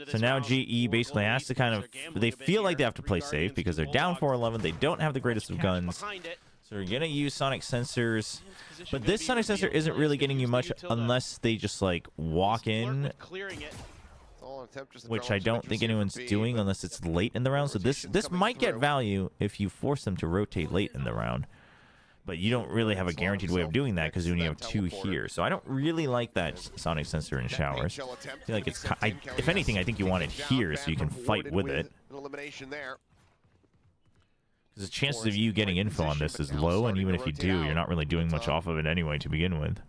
So now GE basically has to kind of. They feel like they have to play safe because they're down 4-11. They don't have the greatest of guns. So they're gonna use sonic sensors, but this sonic sensor isn't really getting you much unless they just like walk in. Which I don't think anyone's doing unless it's late in the round. So this might get value if you force them to rotate late in the round. But you don't really have a guaranteed way of doing that because you only have 2 here. So I don't really like that sonic sensor in showers. I feel like it's... if anything, I think you want it here so you can fight with it. Because the chances of you getting info on this is low, and even if you do, you're not really doing much off of it anyway to begin with.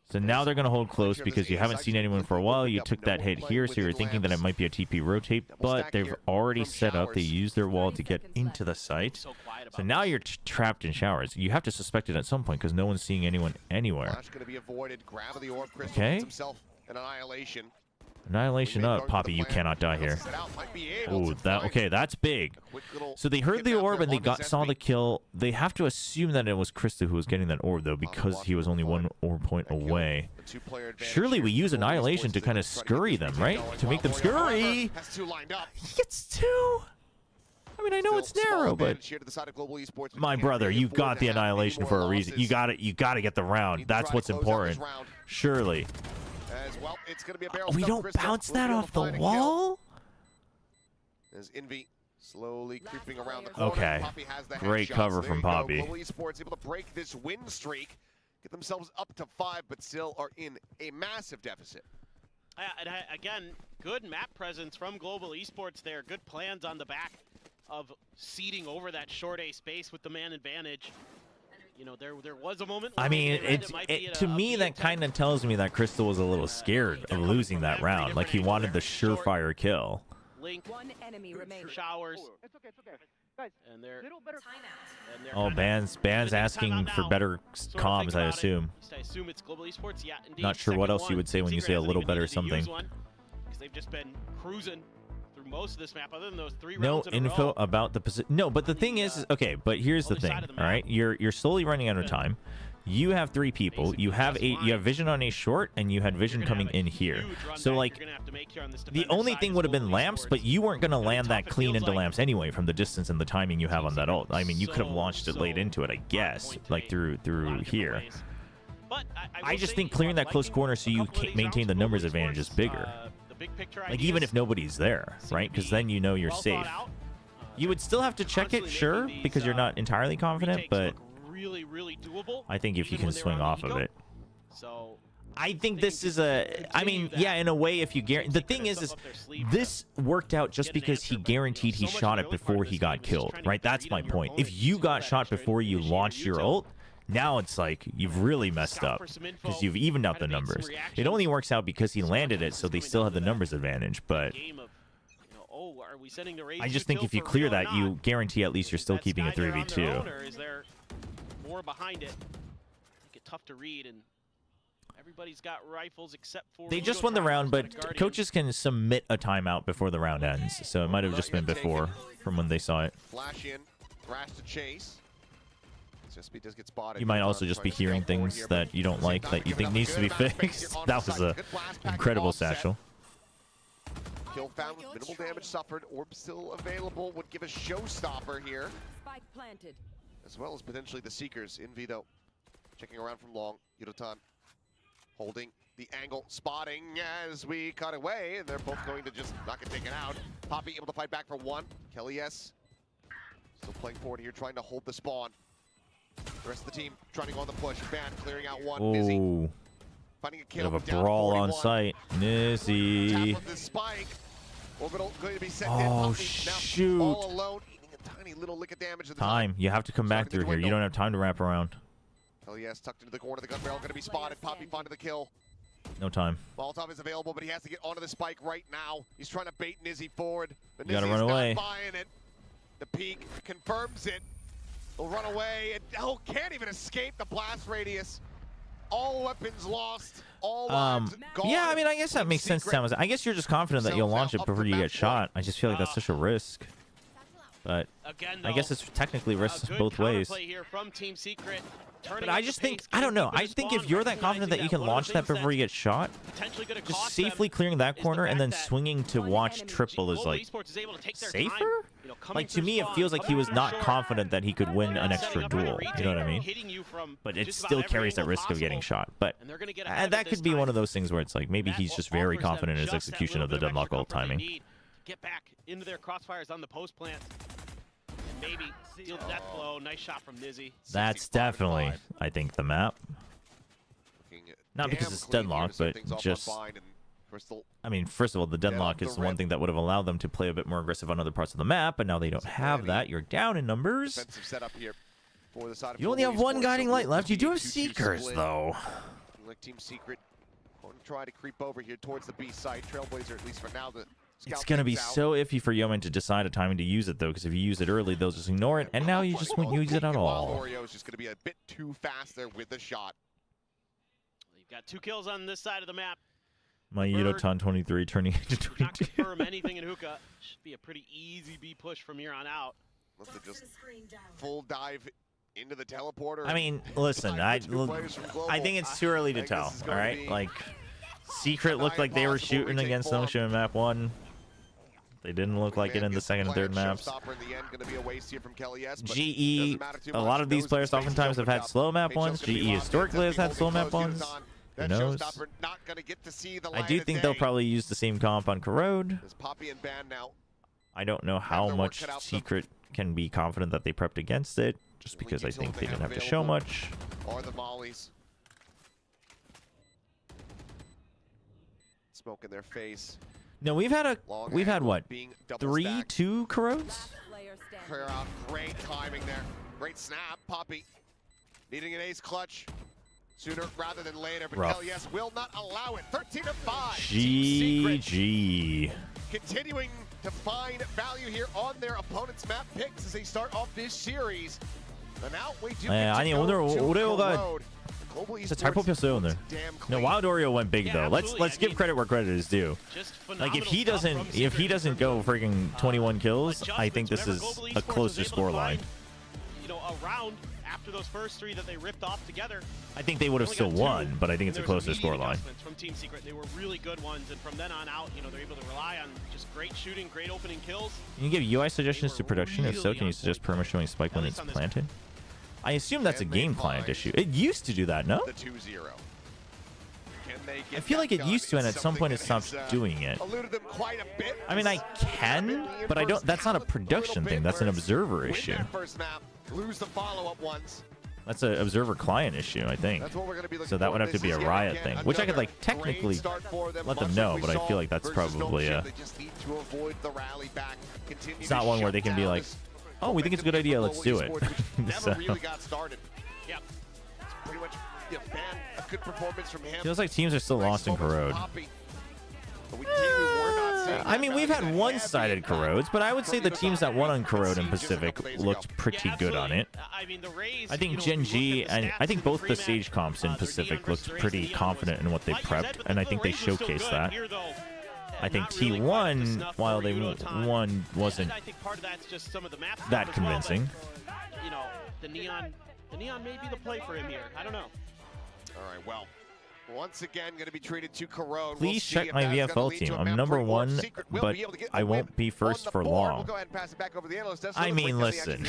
So now they're going to hold close because you haven't seen anyone for a while. You took that hit here, so you're thinking that it might be a TP rotate, but they've already set up. They used their wall to get into the site. So now you're trapped in showers. You have to suspect it at some point because no one's seeing anyone anywhere. Okay. Annihilation up. Poppy, you cannot die here. Oh, okay, that's big. So they heard the orb and they saw the kill. They have to assume that it was Krista who was getting that orb, though, because he was only 1 orb point away. Surely we use Annihilation to kind of scurry them, right? To make them scurry. He gets 2. I mean, I know it's narrow, but my brother, you've got the Annihilation for a reason. You got it. You got to get the round. That's what's important. Surely. Well, it's gonna be a we don't bounce that off the wall? As Envy slowly creeping around the corner. Okay, great cover from Poppy. Esports able to break this win streak, get themselves up to 5, but still are in a massive deficit. Again, good map presence from Global Esports there. Good plans on the back of seeding over that short A space with the man advantage. You know, there was a moment. I mean, to me, that kind of tells me that Crystal was a little scared of losing that round. Like, he wanted the surefire kill. Link, showers. It's okay. Guys, and they're oh, Ban's asking for better comms, I assume. I assume it's Global Esports. Yeah, indeed. Not sure what else you would say when you say a little better something. Because they've just been cruising through most of this map, other than those 3 no rounds in info a row. About the position. No, but the thing is, okay, but here's the thing. All right, you're slowly running out of time. You have 3 people. You have vision on a short, and you had vision coming in here. So like, the only thing would have been lamps, but you weren't gonna land that clean into lamps anyway from the distance and the timing you have on that ult. I mean, you could have launched it late into it, I guess, like through here. I just think clearing that close corner so you maintain the numbers advantage is bigger. Like, even if nobody's there, right? Because then you know you're safe. You would still have to check it, sure, because you're not entirely confident, but I think if you can swing off of it. I think this is a... I mean, yeah, in a way, if you guarantee... The thing is this worked out just because he guaranteed he shot it before he got killed, right? That's my point. If you got shot before you launched your ult, now it's like you've really messed up because you've evened out the numbers. It only works out because he landed it, so they still have the numbers advantage, but I just think if you clear that, you guarantee at least you're still keeping a 3v2. Is there more behind it? Make it tough to read, and everybody's got rifles except for... They just won the round, but coaches can submit a timeout before the round ends, so it might have just been before from when they saw it. Flash in, crash to chase. Does get spotted. You might also just be hearing things that you don't like, that you think needs to be fixed. That was an incredible satchel. Kill found with minimal damage suffered. Orb still available. Would give a showstopper here. Spike planted. As well as potentially the Seekers. Envy, though, checking around from long. Yudotan holding the angle, spotting as we cut away. And they're both going to just not get taken out. Poppy able to fight back for 1. Kelly S. Still playing forward here, trying to hold the spawn. The rest of the team trying to go on the push. Ban clearing out 1. Nizzy finding a kill. Bit of a brawl on site. Nizzy. Tap of the spike. Orbital going to be sent in. in. Shoot. All alone, eating a tiny little lick of damage. Time. You have to come back through here. You don't have time to wrap around. Oh yes, tucked into the corner. The gun barrel going to be spotted. Poppy finding the kill. No time. Molotov is available, but he has to get onto the spike right now. He's trying to bait Nizzy forward. But you gotta run away. Not buying it. The peak confirms it. They'll run away, and can't even escape the blast radius. All weapons lost, all lives gone. Yeah, I mean, I guess that makes sense, Thomas. I guess you're just confident that you'll launch it before you get shot. I just feel like that's such a risk. But Again, I guess it's technically risks both ways. Here from Team Secret, But I just think, I don't know. I think if you're that confident that you can launch that before you get shot, just safely clearing that corner and then swinging to watch triple is like safer? Like to me, it feels like he was not confident that he could win an extra duel. You know what I mean? But it still carries that risk of getting shot. But that could be one of those things where it's like maybe he's just very confident in his execution of the deadlock ult timing. Get back into their crossfires on the post plant. Maybe steal death blow. Nice shot from Nizzy. That's definitely, I think, the map. Not because it's deadlock, but just... I mean, first of all, the deadlock is one thing that would have allowed them to play a bit more aggressive on other parts of the map, but now they don't have that. You're down in numbers. You only have one guiding light left. You do have Seekers, though. Like Team Secret, going to try to creep over here towards the B side. Trailblazer, at least for now, it's going to be so iffy for Yeoman to decide a timing to use it, though, because if you use it early, they'll just ignore it, and now you just won't use it at all. Oreo is just going to be a bit too fast there with the shot. You've got 2 kills on this side of the map. My Yudotan 23 turning into 22. Not confirm anything in hookah. Should be a pretty easy B push from here on out. Let's just full dive into the teleporter. I mean, listen, I think it's too early to tell, all right? Like, Secret looked like they were shooting against Snowshoe in map 1. They didn't look like it in the second and third maps. GE, a lot of these players oftentimes have had slow map 1s. GE historically has had slow map 1s. Who knows? I do think they'll probably use the same comp on Corrode. I don't know how much Secret can be confident that they prepped against it, just because I think they didn't have to show much. Or the mollies. Smoke in their face. No, we've had what? 2 Corrodes? Clear out. Great timing there. Great snap. Poppy needing an ace clutch sooner rather than later, but LES will not allow it. 13-5. GG. Continuing to find value here on their opponent's map picks as they start off this series. And now we do 아니 오늘 오레오가 진짜 잘 뽑혔어요 오늘. No, Wild Oreo went big though. Let's give credit where credit is due. Like if he doesn't go freaking 21 kills, I think this is a closer scoreline. You know, around after those first 3 that they ripped off together. I think they would have still won, but I think it's a closer scoreline. From Team Secret, they were really good ones, and from then on out, you know, they're able to rely on just great shooting, great opening kills. Can you give UI suggestions to production? If so, can you suggest perma showing spike when it's planted? I assume that's a game client issue. It used to do that, no? I feel like it used to, and at some point it stopped doing it. I mean, I can, but I don't. That's not a production thing. That's an observer issue. That's an observer client issue, I think. So that would have to be a Riot thing, which I could like technically let them know, but I feel like that's probably a. It's not one where they can be like, oh, we think it's a good idea, let's do it. So. Feels like teams are still lost in Corrode. I mean, we've had one-sided Corrodes, but I would say the teams that won on Corrode and Pacific looked pretty good on it. I think Gen G and I think both the Sage comps in Pacific looked pretty confident in what they prepped, and I think they showcased that. I think T1, while they won, wasn't that convincing. You know, the neon may be the play for him here. I don't know. All right, well, once again, going to be treated to Corrode. Please check my VFL team. I'm number 1, but I won't be first for long. I mean, listen,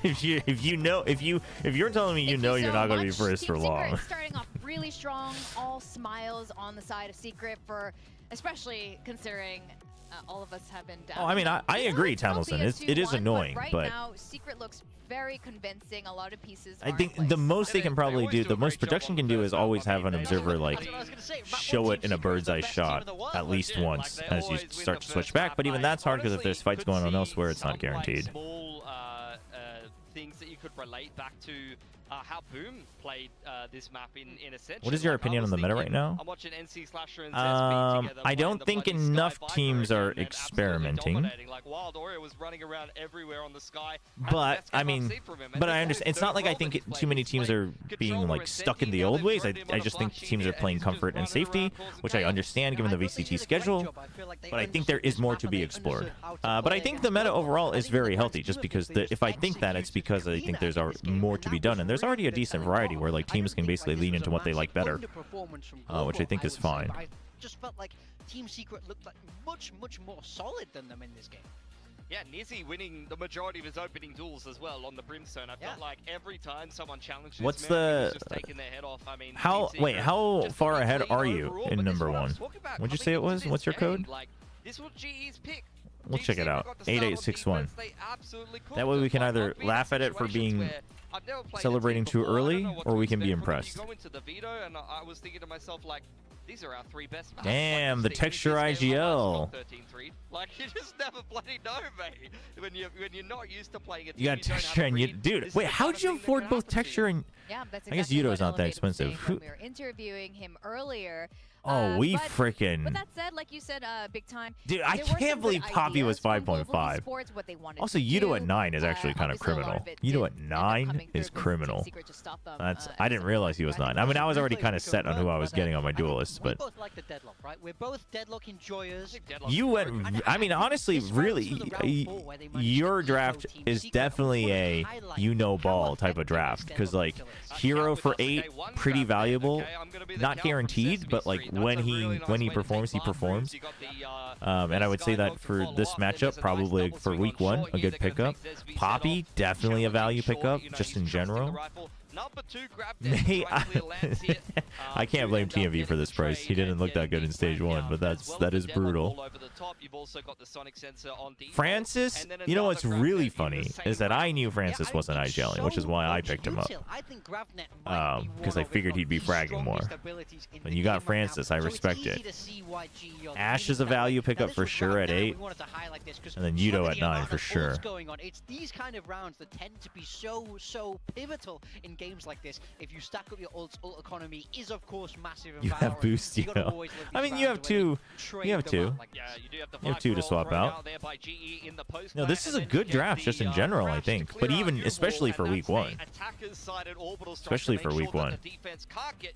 if you're telling me you're not going to be first for long. Starting off really strong, all smiles on the side of Secret for, especially considering all of us have been down. Oh, I mean, I agree, Tamilson. It is annoying, but right now, Secret looks very convincing. A lot of pieces. I think the most they can probably do, the most production can do, is always have an observer like show it in a bird's eye shot at least once as you start to switch back. But even that's hard because if there's fights going on elsewhere, it's not guaranteed. Things that you could relate back to how Boom played this map in Ascension. What is your opinion on the meta right now? I'm watching NC Slasher and ZSP together I don't playing think the bloody enough Sky Viper teams again, are and absolutely experimenting. dominating. Like Wild Oreo was running around everywhere on the Sky. But I mean, but I understand. It's not like I think too many teams are being like stuck in the old ways. I just think teams are playing comfort and safety, which I understand given the VCT schedule. But I think there is more to be explored. But I think the meta overall is very healthy. Just because if I think that, it's because I think there's more to be done, and there's already a decent variety where like teams can basically lean into what they like better, which I think is fine. I just felt like Team Secret looked like much more solid than them in this game. Yeah, Nizzy winning the majority of his opening duels as well on the Brimstone. I felt like every time someone challenged this What's man, he was just taking their head off. I mean, how far ahead are you in number 1? What'd you say it was? What's your code? Like, this was GE's pick. We'll check it out. 8861. That way we can either laugh at it for being celebrating too early, or we can be impressed. Go into the veto, and I was thinking to myself, like, these are our 3 best maps. Damn, the texture IGL. 13-3. Like, you just never bloody know, mate. When you're not used to playing a team, You got texture and you, dude. Wait, how'd you afford both texture and? Yeah, that's I guess exactly Yudo's what not that Elevated was saying expensive. when we were interviewing him earlier. Oh, we But freaking. that said, like you said, big time. Dude, I there were some can't good believe Poppy was ideas from Global 5.5. Esports, what they wanted Also, to Yudo do. at 9 is actually kind of Obviously, a lot criminal. of it Yudo did at end up 9 coming is through, but criminal. Team Secret just stopped them, That's. at I didn't some realize he was point. 9. I mean, I was already kind of set on who I was getting on my duelists, but. We both like the deadlock, right? We're both deadlock enjoyers. You went. I mean, honestly, really, your draft is definitely a ball type of draft because like hero for 8, pretty valuable, not guaranteed, but like when he performs, he performs. And I would say that for this matchup, probably for week 1, a good pickup. Poppy, definitely a value pickup, just in general. I can't blame TMV for this price. He didn't look that good in stage 1, but that is brutal. Francis, you know what's really funny is that I knew Francis wasn't IGLing, which is why I picked him up. Because I figured he'd be fragging more. When you got Francis, I respect it. Ash is a value pickup for sure at 8, and then Yudo at 9 for sure. It's these kind of rounds that tend to be so pivotal in games like this. If you stack up your ult economy is of course massive. You have boost, you know. I mean, you have 2. You have 2. You have 2 to swap out. No, this is a good draft just in general, I think. But even especially for week 1. Especially for week 1.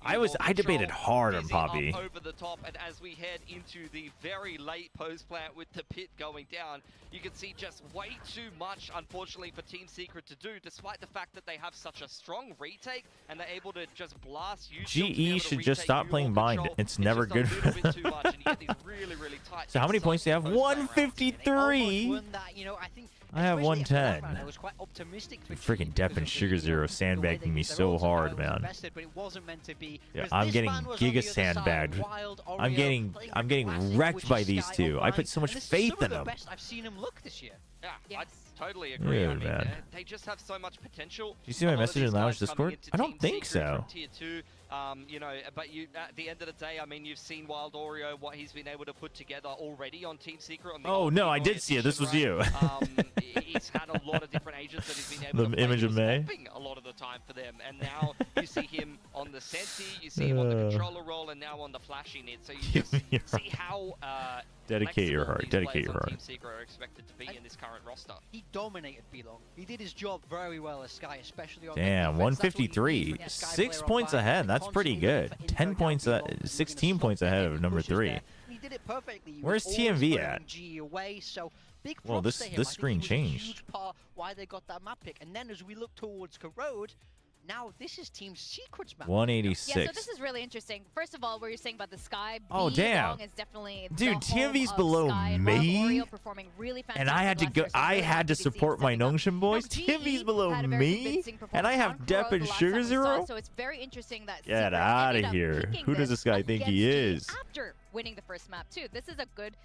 I debated hard on Poppy. Over the top, and as we head into the very late post plant with the pit going down, you can see just way too much, unfortunately, for Team Secret to do, despite the fact that they have such a strong retake and they're able to just blast you. GE should just stop playing bind. It's never good for them. So how many points do you have? 153. I have 110. Freaking Dep and Sugar Zero sandbagging me so hard, man. Yeah, I'm getting giga sandbagged. I'm getting wrecked by these two. I put so much faith in them. I've seen him look this year. Yeah, I totally agree. Dude, I mean, man. They just have so much potential. Do you see my message in Lounge Discord? I don't think so. Tier 2, you know, but at the end of the day, I mean, you've seen Wild Oreo, what he's been able to put together already on Team Secret. On the oh no, I did see it. This was you. He's had a lot of different agents that he's been able to the play. image of May. A lot of the time for them, and now you see him on the Senti, you see him on the controller role, and now on the Flashy Nid. So you just see how dedicate your heart. Dedicate your heart. Team Secret are expected to be in this current roster. He dominated B-Long. He did his job very well as Sky, especially on damn, 153. 6 points ahead. That's pretty good. 10 points, 16 points ahead of number 3. He did it perfectly. Where's TMV at? Well, this screen changed. Huge part why they got that map pick. And then as we look towards Corrode, now this is Team Secret's map. 186. Yeah, so this is really interesting. First of all, what you're saying about the Sky. Oh damn! Is definitely dude, TMV's below me, really and I had to go. I had to support my Nungshin boys. TMV's below me, and I have Dep and Sugar Zero. So it's very interesting that get out of here. Who does this guy think he is? winning the first map too. This is a good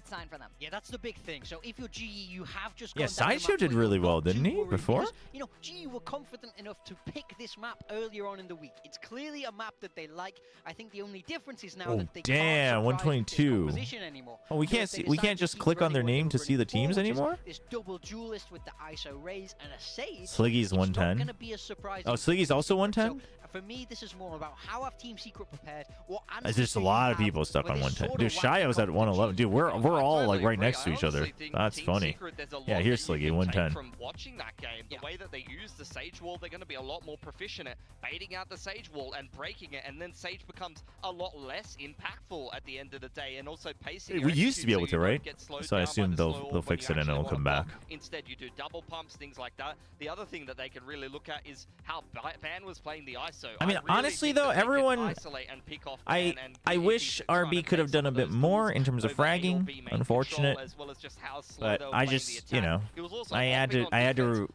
sign for them. Yeah, that's the big thing. So if you're GE, you have just Yeah, gone down the Sideshow map did where really you're well, not didn't too he, worried before? because, you know, GE were confident enough to pick this map earlier on in the week. It's clearly a map that they like. I think the only difference is now that they damn, can't surprise with this 122. composition anymore. Oh, we So can't if they see. We decide can't to just keep click on running their what they name were to see the running teams for, which is anymore. This double duelist with the ISO raise and a Sage. Sliggy's It's not 110. gonna be a surprise. Oh, Sliggy's also 110. So for me, this is more about how have Team Secret prepared. What There's just a lot of people stuck on 110. Dude, Shio's at 111. Dude, we're all like right next to each other. That's funny. Yeah, here's Sliggy, 110. From watching that game, the way that they use the Sage wall, they're going to be a lot more proficient at baiting out the Sage wall and breaking it, and then Sage becomes a lot less impactful at the end of the day, and also pacing. We used to be able to, right? So I assume they'll fix it and it'll come back. Instead, you do double pumps, things like that. The other thing that they can really look at is how Ban was playing the ISO. I mean, honestly though, everyone, I wish RB could have done a bit more in terms of fragging. Unfortunate, but I just, you know, I had to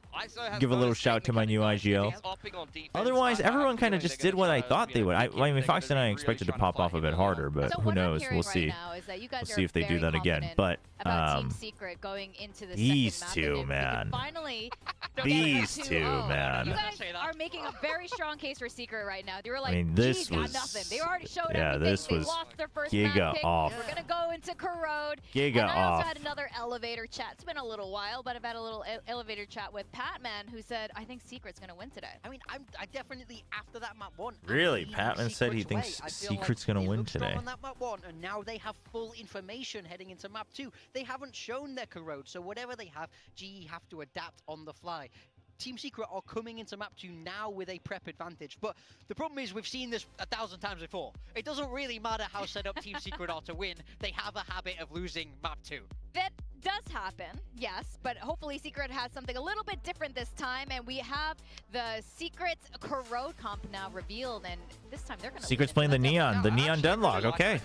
give a little shout to my new IGL. Otherwise, everyone kind of just did what I thought they would. I mean, Fox and I expected to pop off a bit harder, but who knows? We'll see. We'll see if they do that again. But these two, man. These two, man. You guys are making a very strong case for Secret right now. They were like, I mean, this was, got nothing. They already showed yeah, everything. this was they lost their first giga pick. off. We're gonna go into Corrode. Giga and I off. also had another elevator chat. It's been a little while, but I've had a little elevator chat with Patman, who said, "I think Secret's gonna win today." I mean, I definitely after that map 1. Really, Patman said he thinks Secret's gonna win today. On that map 1, and now they have full information heading into map 2. They haven't shown their Corrode, so whatever they have, GE have to adapt on the fly. Team Secret are coming into map 2 now with a prep advantage, but the problem is we've seen this 1,000 times before. It doesn't really matter how set up Team Secret are to win. They have a habit of losing map 2. That does happen, yes, but hopefully Secret has something a little bit different this time, and we have the Secret Corrode comp now revealed, and this time they're going to Secret's playing the Neon Deadlock, okay.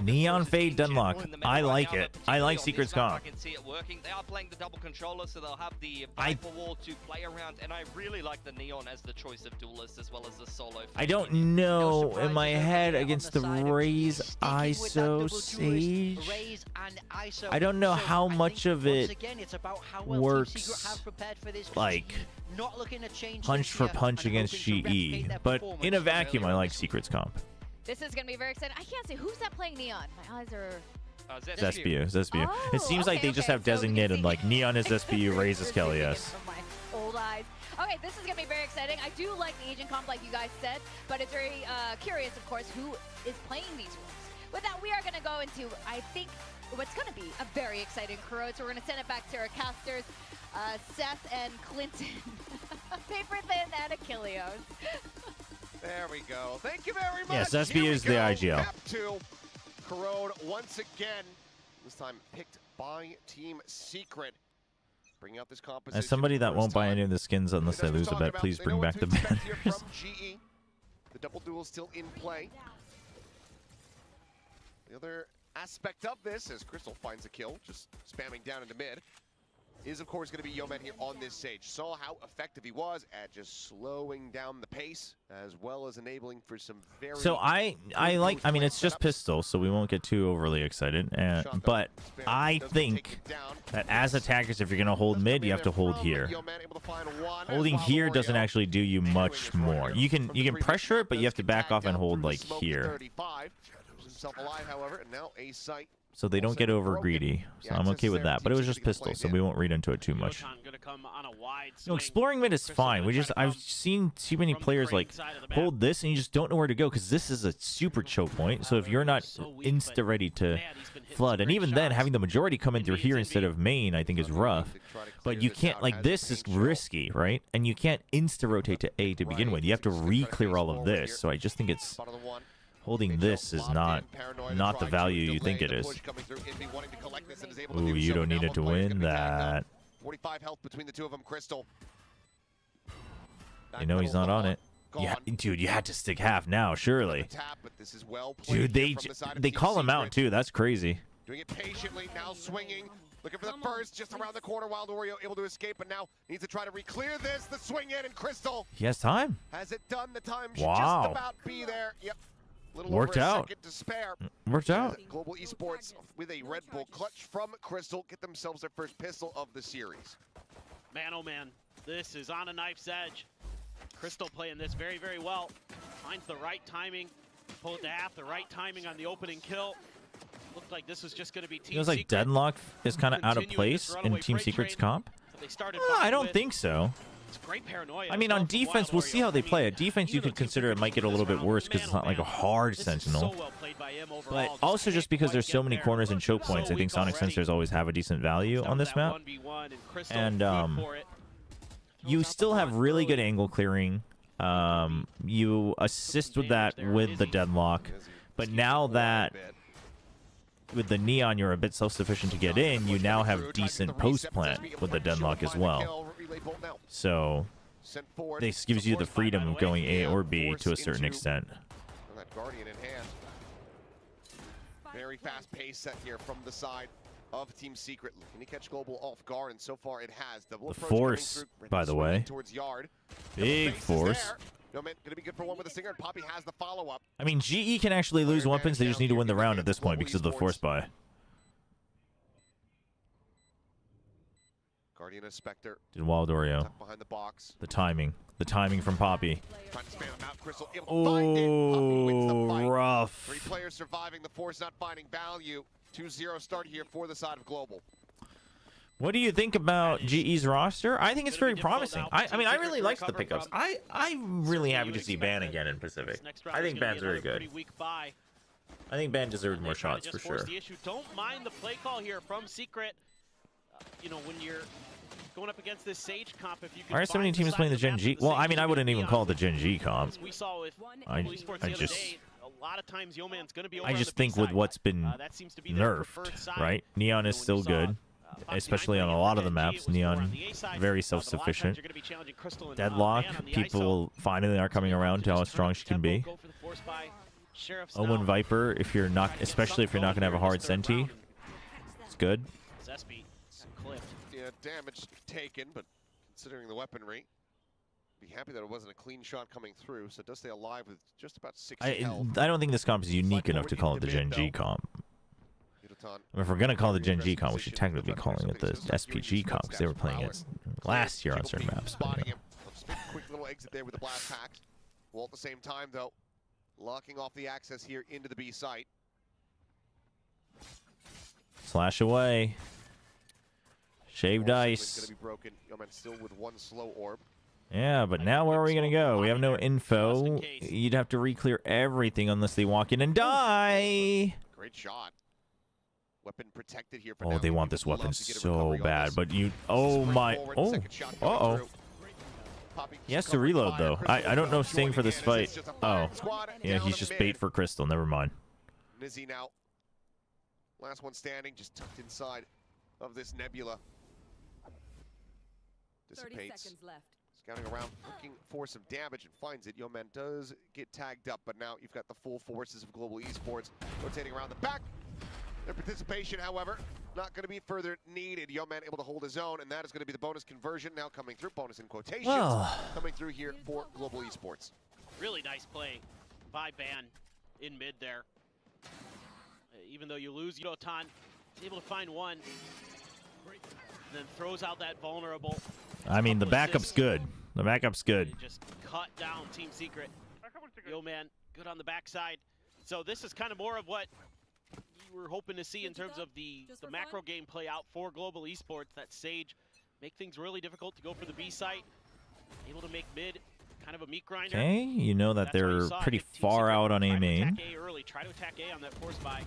Neon Fade Deadlock. I like it. I like Secret's comp. I can see it working. They are playing the double controller, so they'll have the Viper wall to play around, and I really like the Neon as the choice of duelist as well as the solo. I don't know in my head against the Raze ISO Sage. I don't know how much of it works like punch for punch against GE, but in a vacuum I like Secret's comp. This is going to be very exciting. I can't say who's that playing Neon. My eyes are... Zespio. Oh, it seems like they just have designated like Neon is SPU, Raze is Kelly's. Old eyes. Okay, this is going to be very exciting. I do like the agent comp like you guys said, but it's very curious, of course, who is playing these roles. With that, we are going to go into, I think, what's going to be a very exciting Corrode. So we're going to send it back to our casters, Seth and Clinton. Paper Thin and Achilleos. There we go. Thank you very much. Yes, SB is the IGL. Map 2, Corrode once again. This time picked by Team Secret. Bringing out this composition. As somebody that won't buy any of the skins unless I lose a bet, please bring back the banners. From GE. The double duel still in play. The other aspect of this, as Crystal finds a kill, just spamming down into mid, is of course going to be Yomet here on this stage. Saw how effective he was at just slowing down the pace, as well as enabling for some very... So I like, I mean, it's just pistol, so we won't get too overly excited. But I think that as attackers, if you're going to hold mid, you have to hold here. Holding here doesn't actually do you much more. You can pressure it, but you have to back off and hold like here. Alive, however, and now a sight. So they don't get over greedy. So I'm okay with that. But it was just pistol, so we won't read into it too much. No, exploring mid is fine. I've seen too many players like hold this and you just don't know where to go because this is a super choke point. So if you're not insta ready to flood, and even then having the majority come in through here instead of main, I think is rough. But you can't, like, this is risky, right? And you can't insta rotate to A to begin with. You have to re-clear all of this. So I just think it's... Holding this is not the value you think it is. Ooh, you don't need it to win that. 45 health between the two of them, Crystal. You know he's not on it. Yeah, dude, you had to stick half now, surely. Dude, they call him out too. That's crazy. Doing it patiently, now swinging. Looking for the first, just around the corner. Wild Oreo able to escape, but now needs to try to re-clear this. The swing in, and Crystal he has time. has it done. The time should wow. just about be there. Yep. Worked out. To spare. Worked out. Global Esports with a Red Bull clutch from Crystal get themselves their first pistol of the series. Man, oh man, this is on a knife's edge. Crystal playing this very, very well. Finds the right timing, pull it to half, the right timing on the opening kill. Looked like this was just going to be Team Feels like Secret. Deadlock is kind of out of place in Team Secret's comp. I don't think so. It's great paranoia. I mean, on defense, we'll see how they play. At defense, you could consider it might get a little bit worse because it's not like a hard Sentinel. But also just because there's so many corners and choke points, I think Sonic Sensors always have a decent value on this map. And you still have really good angle clearing. You assist with that with the Deadlock. But now that with the Neon you're a bit self-sufficient to get in, you now have decent post plant with the Deadlock as well. So this gives you the freedom of going A or B to a certain extent. That Guardian in hand. Very fast pace set here from the side of Team Secret. Can he catch Global off guard? And so far it has. The force, by the way. Big force. No man, gonna be good for one with a Stinger, and Poppy has the follow-up. I mean, GE can actually lose weapons. They just need to win the round at this point because of the force buy. Guardian and Spectre. Did Wild Oreo. Behind the box. The timing from Poppy. Trying to spam him out. Crystal able to find it. Poppy wins the fight. Rough. 3 players surviving. The force not finding value. 2-0 start here for the side of Global. What do you think about GE's roster? I think it's very promising. I mean, I really like the pickups. I'm really happy to see Ban again in Pacific. I think Ban's very good. I think Ban deserved more shots for sure. Don't mind the play call here from Secret. You know, when you're going up against this Sage comp, if you can. Why are so many teams playing the Gen G? Well, I mean, I wouldn't even call it the Gen G comp. I just think with what's been nerfed, right? Neon is still good. Especially on a lot of the maps, Neon very self-sufficient. Deadlock, people finally are coming around to how strong she can be. Omen Viper, if you're not, especially if you're not gonna have a hard Senti, it's good. Yeah, damage taken, but considering the weaponry, be happy that it wasn't a clean shot coming through. So it does stay alive with just about 60 health. I don't think this comp is unique enough to call it the Gen G comp. I mean, if we're gonna call it the Gen G comp, we should technically be calling it the SPG comp because they were playing it last year on certain maps. But, you know. Quick little exit there with the blast pack. Well, at the same time, though, locking off the access here into the B site. Slash away. Shaved ice. Gonna be broken. Yeoman still with 1 slow orb. Yeah, but now where are we gonna go? We have no info. You'd have to re-clear everything unless they walk in and die. Great shot. Weapon protected here for oh, now. they want this weapon so bad, but you... Oh, my... Oh. Uh-oh. He has to reload, though. I don't know staying for this fight. Oh. Yeah, he's just bait for Crystal. Never mind. Nizzy now. Last one standing, just tucked inside of this nebula. Dissipates. Scouting around, looking for some damage and finds it. Yeoman does get tagged up, but now you've got the full forces of Global Esports rotating around the back. Their participation, however, not going to be further needed. Yeoman able to hold his own, and that is going to be the bonus conversion now coming through. Bonus in quotations coming through here for Global Esports. Really nice play by Ban in mid there. Even though you lose, Yotan is able to find one, then throws out that vulnerable. I mean, the backup's good. The backup's good. Just cut down Team Secret. Yeoman good on the backside. So this is kind of more of what you were hoping to see in terms of the macro game play out for Global Esports. That Sage make things really difficult to go for the B site. Able to make mid kind of a meat grinder. Okay, you know that they're pretty far out on A main. Try to attack A on that force buy.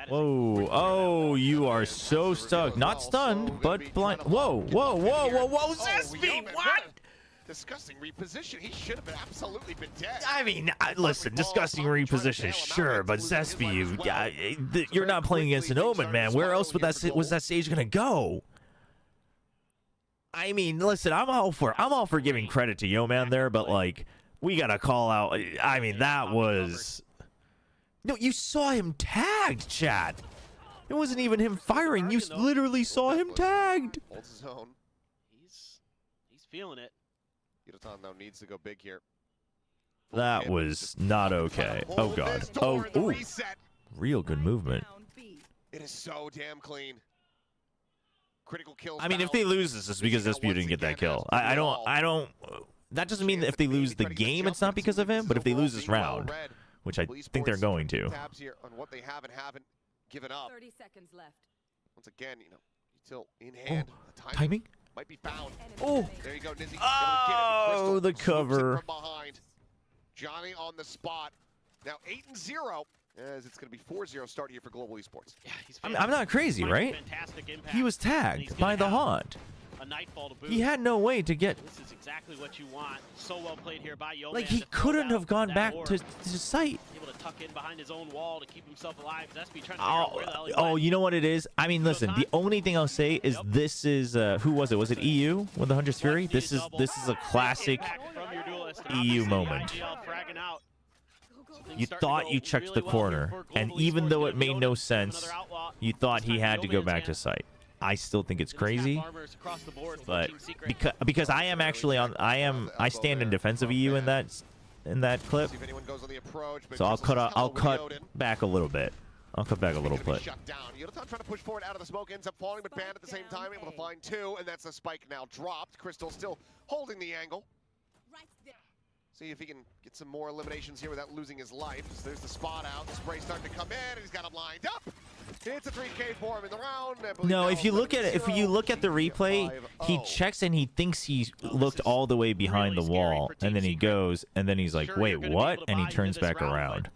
Whoa, oh, you are so stuck. Not stunned, but blind. Whoa, whoa, whoa, whoa, whoa, Zespi, what? Disgusting reposition. He should have absolutely been dead. I mean, listen, disgusting reposition, sure, but Zespi, you're not playing against an Omen, man. Where else was that Sage gonna go? I mean, listen, I'm all for giving credit to Yeoman there, but like, we gotta call out. I mean, that was. No, you saw him tagged, Chad. It wasn't even him firing. You literally saw him tagged. Holds his own. He's feeling it. Yotan now needs to go big here. That was not okay. Oh god. Oh, ooh. Real good movement. It is so damn clean. Critical kills. I mean, if they lose this, it's because SP didn't get that kill. I don't. That doesn't mean that if they lose the game, it's not because of him. But if they lose this round, which I think they're going to. Tabs here on what they have and haven't given up. 30 seconds left. Once again, you know, util in hand. Oh, timing might be found. Oh. There you go, Nizzy. Oh, the cover. From behind. Johnny on the spot. Now 8-0. As it's going to be 4-0 start here for Global Esports. Yeah, he's I'm not crazy, right? Fantastic impact. He was tagged by the Haunt. A nightfall to boot. He had no way to get. This is exactly what you want. So well played here by Yeoman. Like, he couldn't have gone back to site. Able to tuck in behind his own wall to keep himself alive. SP trying to figure out where the hell he went. Oh, you know what it is? I mean, listen. The only thing I'll say is this is who was it? Was it EU with the Hunter's Fury? This is a classic EU moment. You thought you checked the corner, and even though it made no sense, you thought he had to go back to site. I still think it's crazy, but because I am actually on, I stand in defense of EU in that clip, so I'll cut back a little bit. I'll cut back a little bit. Shut down. Yodaton trying to push forward out of the smoke, ends up falling, but banned at the same time, able to find two, and that's a spike now dropped. Crystal still holding the angle. See if he can get some more eliminations here without losing his life. So there's the spot out. Spray starting to come in, and he's got him lined up. It's a 3K for him in the round. No, if you look at the replay, he checks and he thinks he looked all the way behind the wall, and then he goes, and then he's like, wait, what? And he turns back around.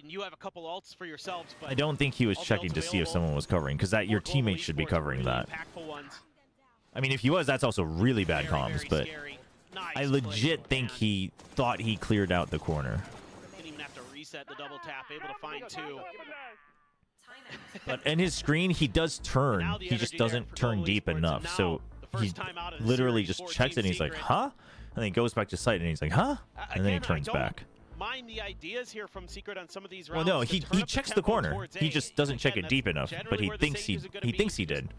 You have a couple ults for yourselves, but I don't think he was checking to see if someone was covering, because that your teammate should be covering that. I mean, if he was, that's also really bad comms, but I legit think he thought he cleared out the corner. Didn't even have to reset the double tap, able to find two. But in his screen, he does turn. He just doesn't turn deep enough. So he literally just checks it and he's like, huh? And then he goes back to site and he's like, huh? And then he turns back. Mind the ideas here from Secret on some of these rounds. Well, no, he checks the corner. He just doesn't check it deep enough. But he thinks he did.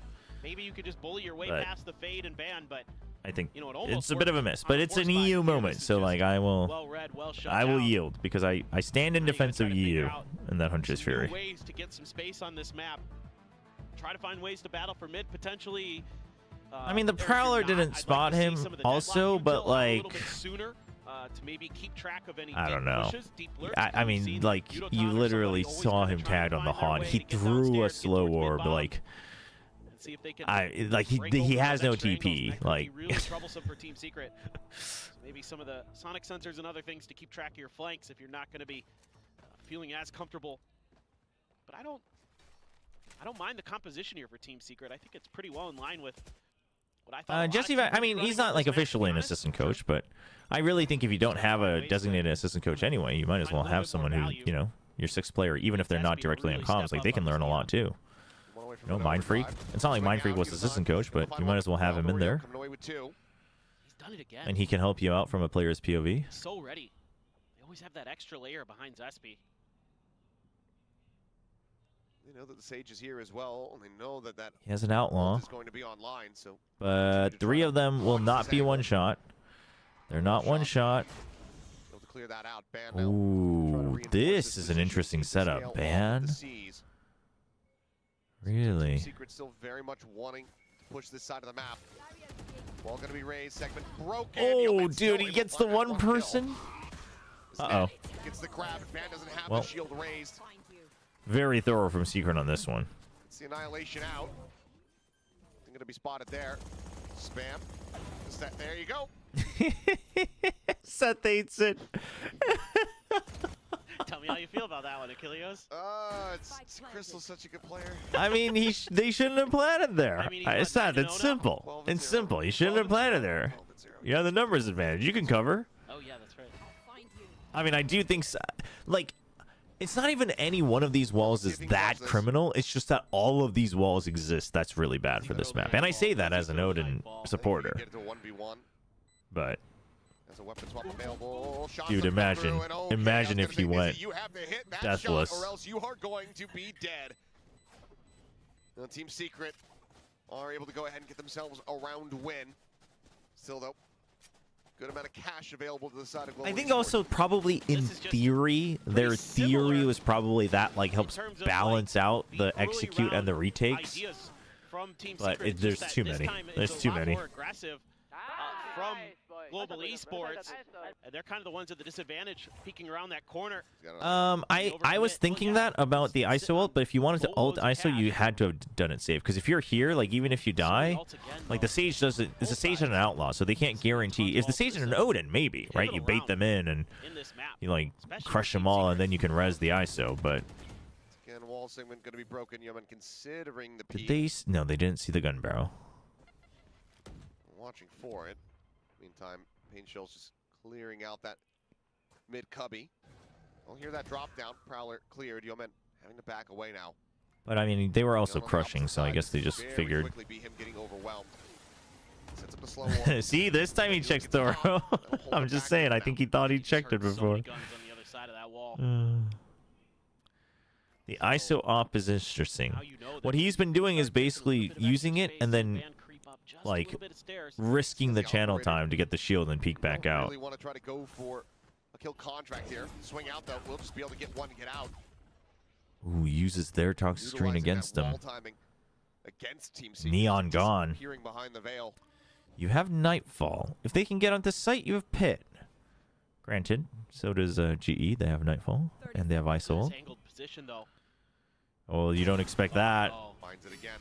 Maybe you could just bully your way past the fade and ban, but I think it's a bit of a miss, but it's an EU moment, so like I will yield because I stand in defense of EU in that Hunter's Fury. Ways to get some space on this map. Try to find ways to battle for mid potentially. I mean, the Prowler didn't spot him also, but like to maybe keep track of any I don't know. deep lurks, I mean, like you literally saw him tagged on the Haunt. He threw a slow orb like. See if they can he has no TP. Like really troublesome for Team Secret. So maybe some of the sonic sensors and other things to keep track of your flanks if you're not going to be feeling as comfortable. But I don't mind the composition here for Team Secret. I think it's pretty well in line with what I thought. Jesse, I mean, he's not like officially an assistant coach, but I really think if you don't have a designated assistant coach anyway, you might as well have someone who, you know, your sixth player, even if they're not directly on comms, like they can learn a lot too. You know, Mind Freak. It's not like Mind Freak was assistant coach, but you might as well have him in there. He's done it again. And he can help you out from a player's POV. So ready. They always have that extra layer behind Zespi. They know that the Sage is here as well, and they know that he has an outlaw. Is going to be online, so but 3 of them will not be one shot. They're not one shot. To clear that out. Ooh, this is an interesting setup, Ban. Really? Secret still very much wanting to push this side of the map. Ball going to be raised. Segment broken. Oh, dude, he gets the one person. Uh-oh. Gets the grab. Ban doesn't have the shield raised. Very thorough from Secret on this one. It's the annihilation out. Going to be spotted there. Spam. There you go. Seth hates it. Tell me how you feel about that one, Achilles. Crystal's such a good player. I mean, they shouldn't have planted there. I mean, it's not. It's simple. It's simple. You shouldn't have planted there. You have the numbers advantage. You can cover. Oh yeah, that's right. I mean, I do think like it's not even any one of these walls is that criminal. It's just that all of these walls exist. That's really bad for this map, and I say that as an Odin supporter. But. Dude, imagine if he went deathless. Or else you are going to be dead. Now, Team Secret are able to go ahead and get themselves a round win. Still, though, Good amount of cash available to the side of Global I think Esports. also probably in theory, their theory was probably that like helps balance out the execute and the retakes. But there's too many. There's too many. From Global Esports, and they're kind of the ones at the disadvantage, peeking around that corner. I was thinking that about the ISO ult, but if you wanted to ult ISO, you had to have done it safe. Because if you're here, like even if you die, like the Sage doesn't. It's a Sage and an Outlaw, so they can't guarantee. If the Sage and an Odin, maybe right? You bait them in and you like crush them all, and then you can res the ISO. But again, wall segment going to be broken. Yeoman considering the peak. did they? No, they didn't see the gun barrel. Watching for it. Meantime, Pain Shell's just clearing out that mid cubby. I'll hear that drop down. Prowler cleared. Yeoman having to back away now. But I mean, they were also crushing, so I guess they just figured. Quickly be him getting overwhelmed. Sets up the slow wall. See, this time he checks Thoro. I'm just saying, I think he thought he checked it before. The ISO op is interesting. What he's been doing is basically using it and then like risking the channel time to get the shield and peek back out. Really want to try to go for a kill contract here. Swing out though. We'll just be able to get one and get out. Ooh, uses their toxic screen against them. Against Team Neon gone. Behind the veil. You have Nightfall. If they can get onto site, you have Pit. Granted, so does GE. They have Nightfall and they have ISO. Oh, you don't expect that. Finds it again.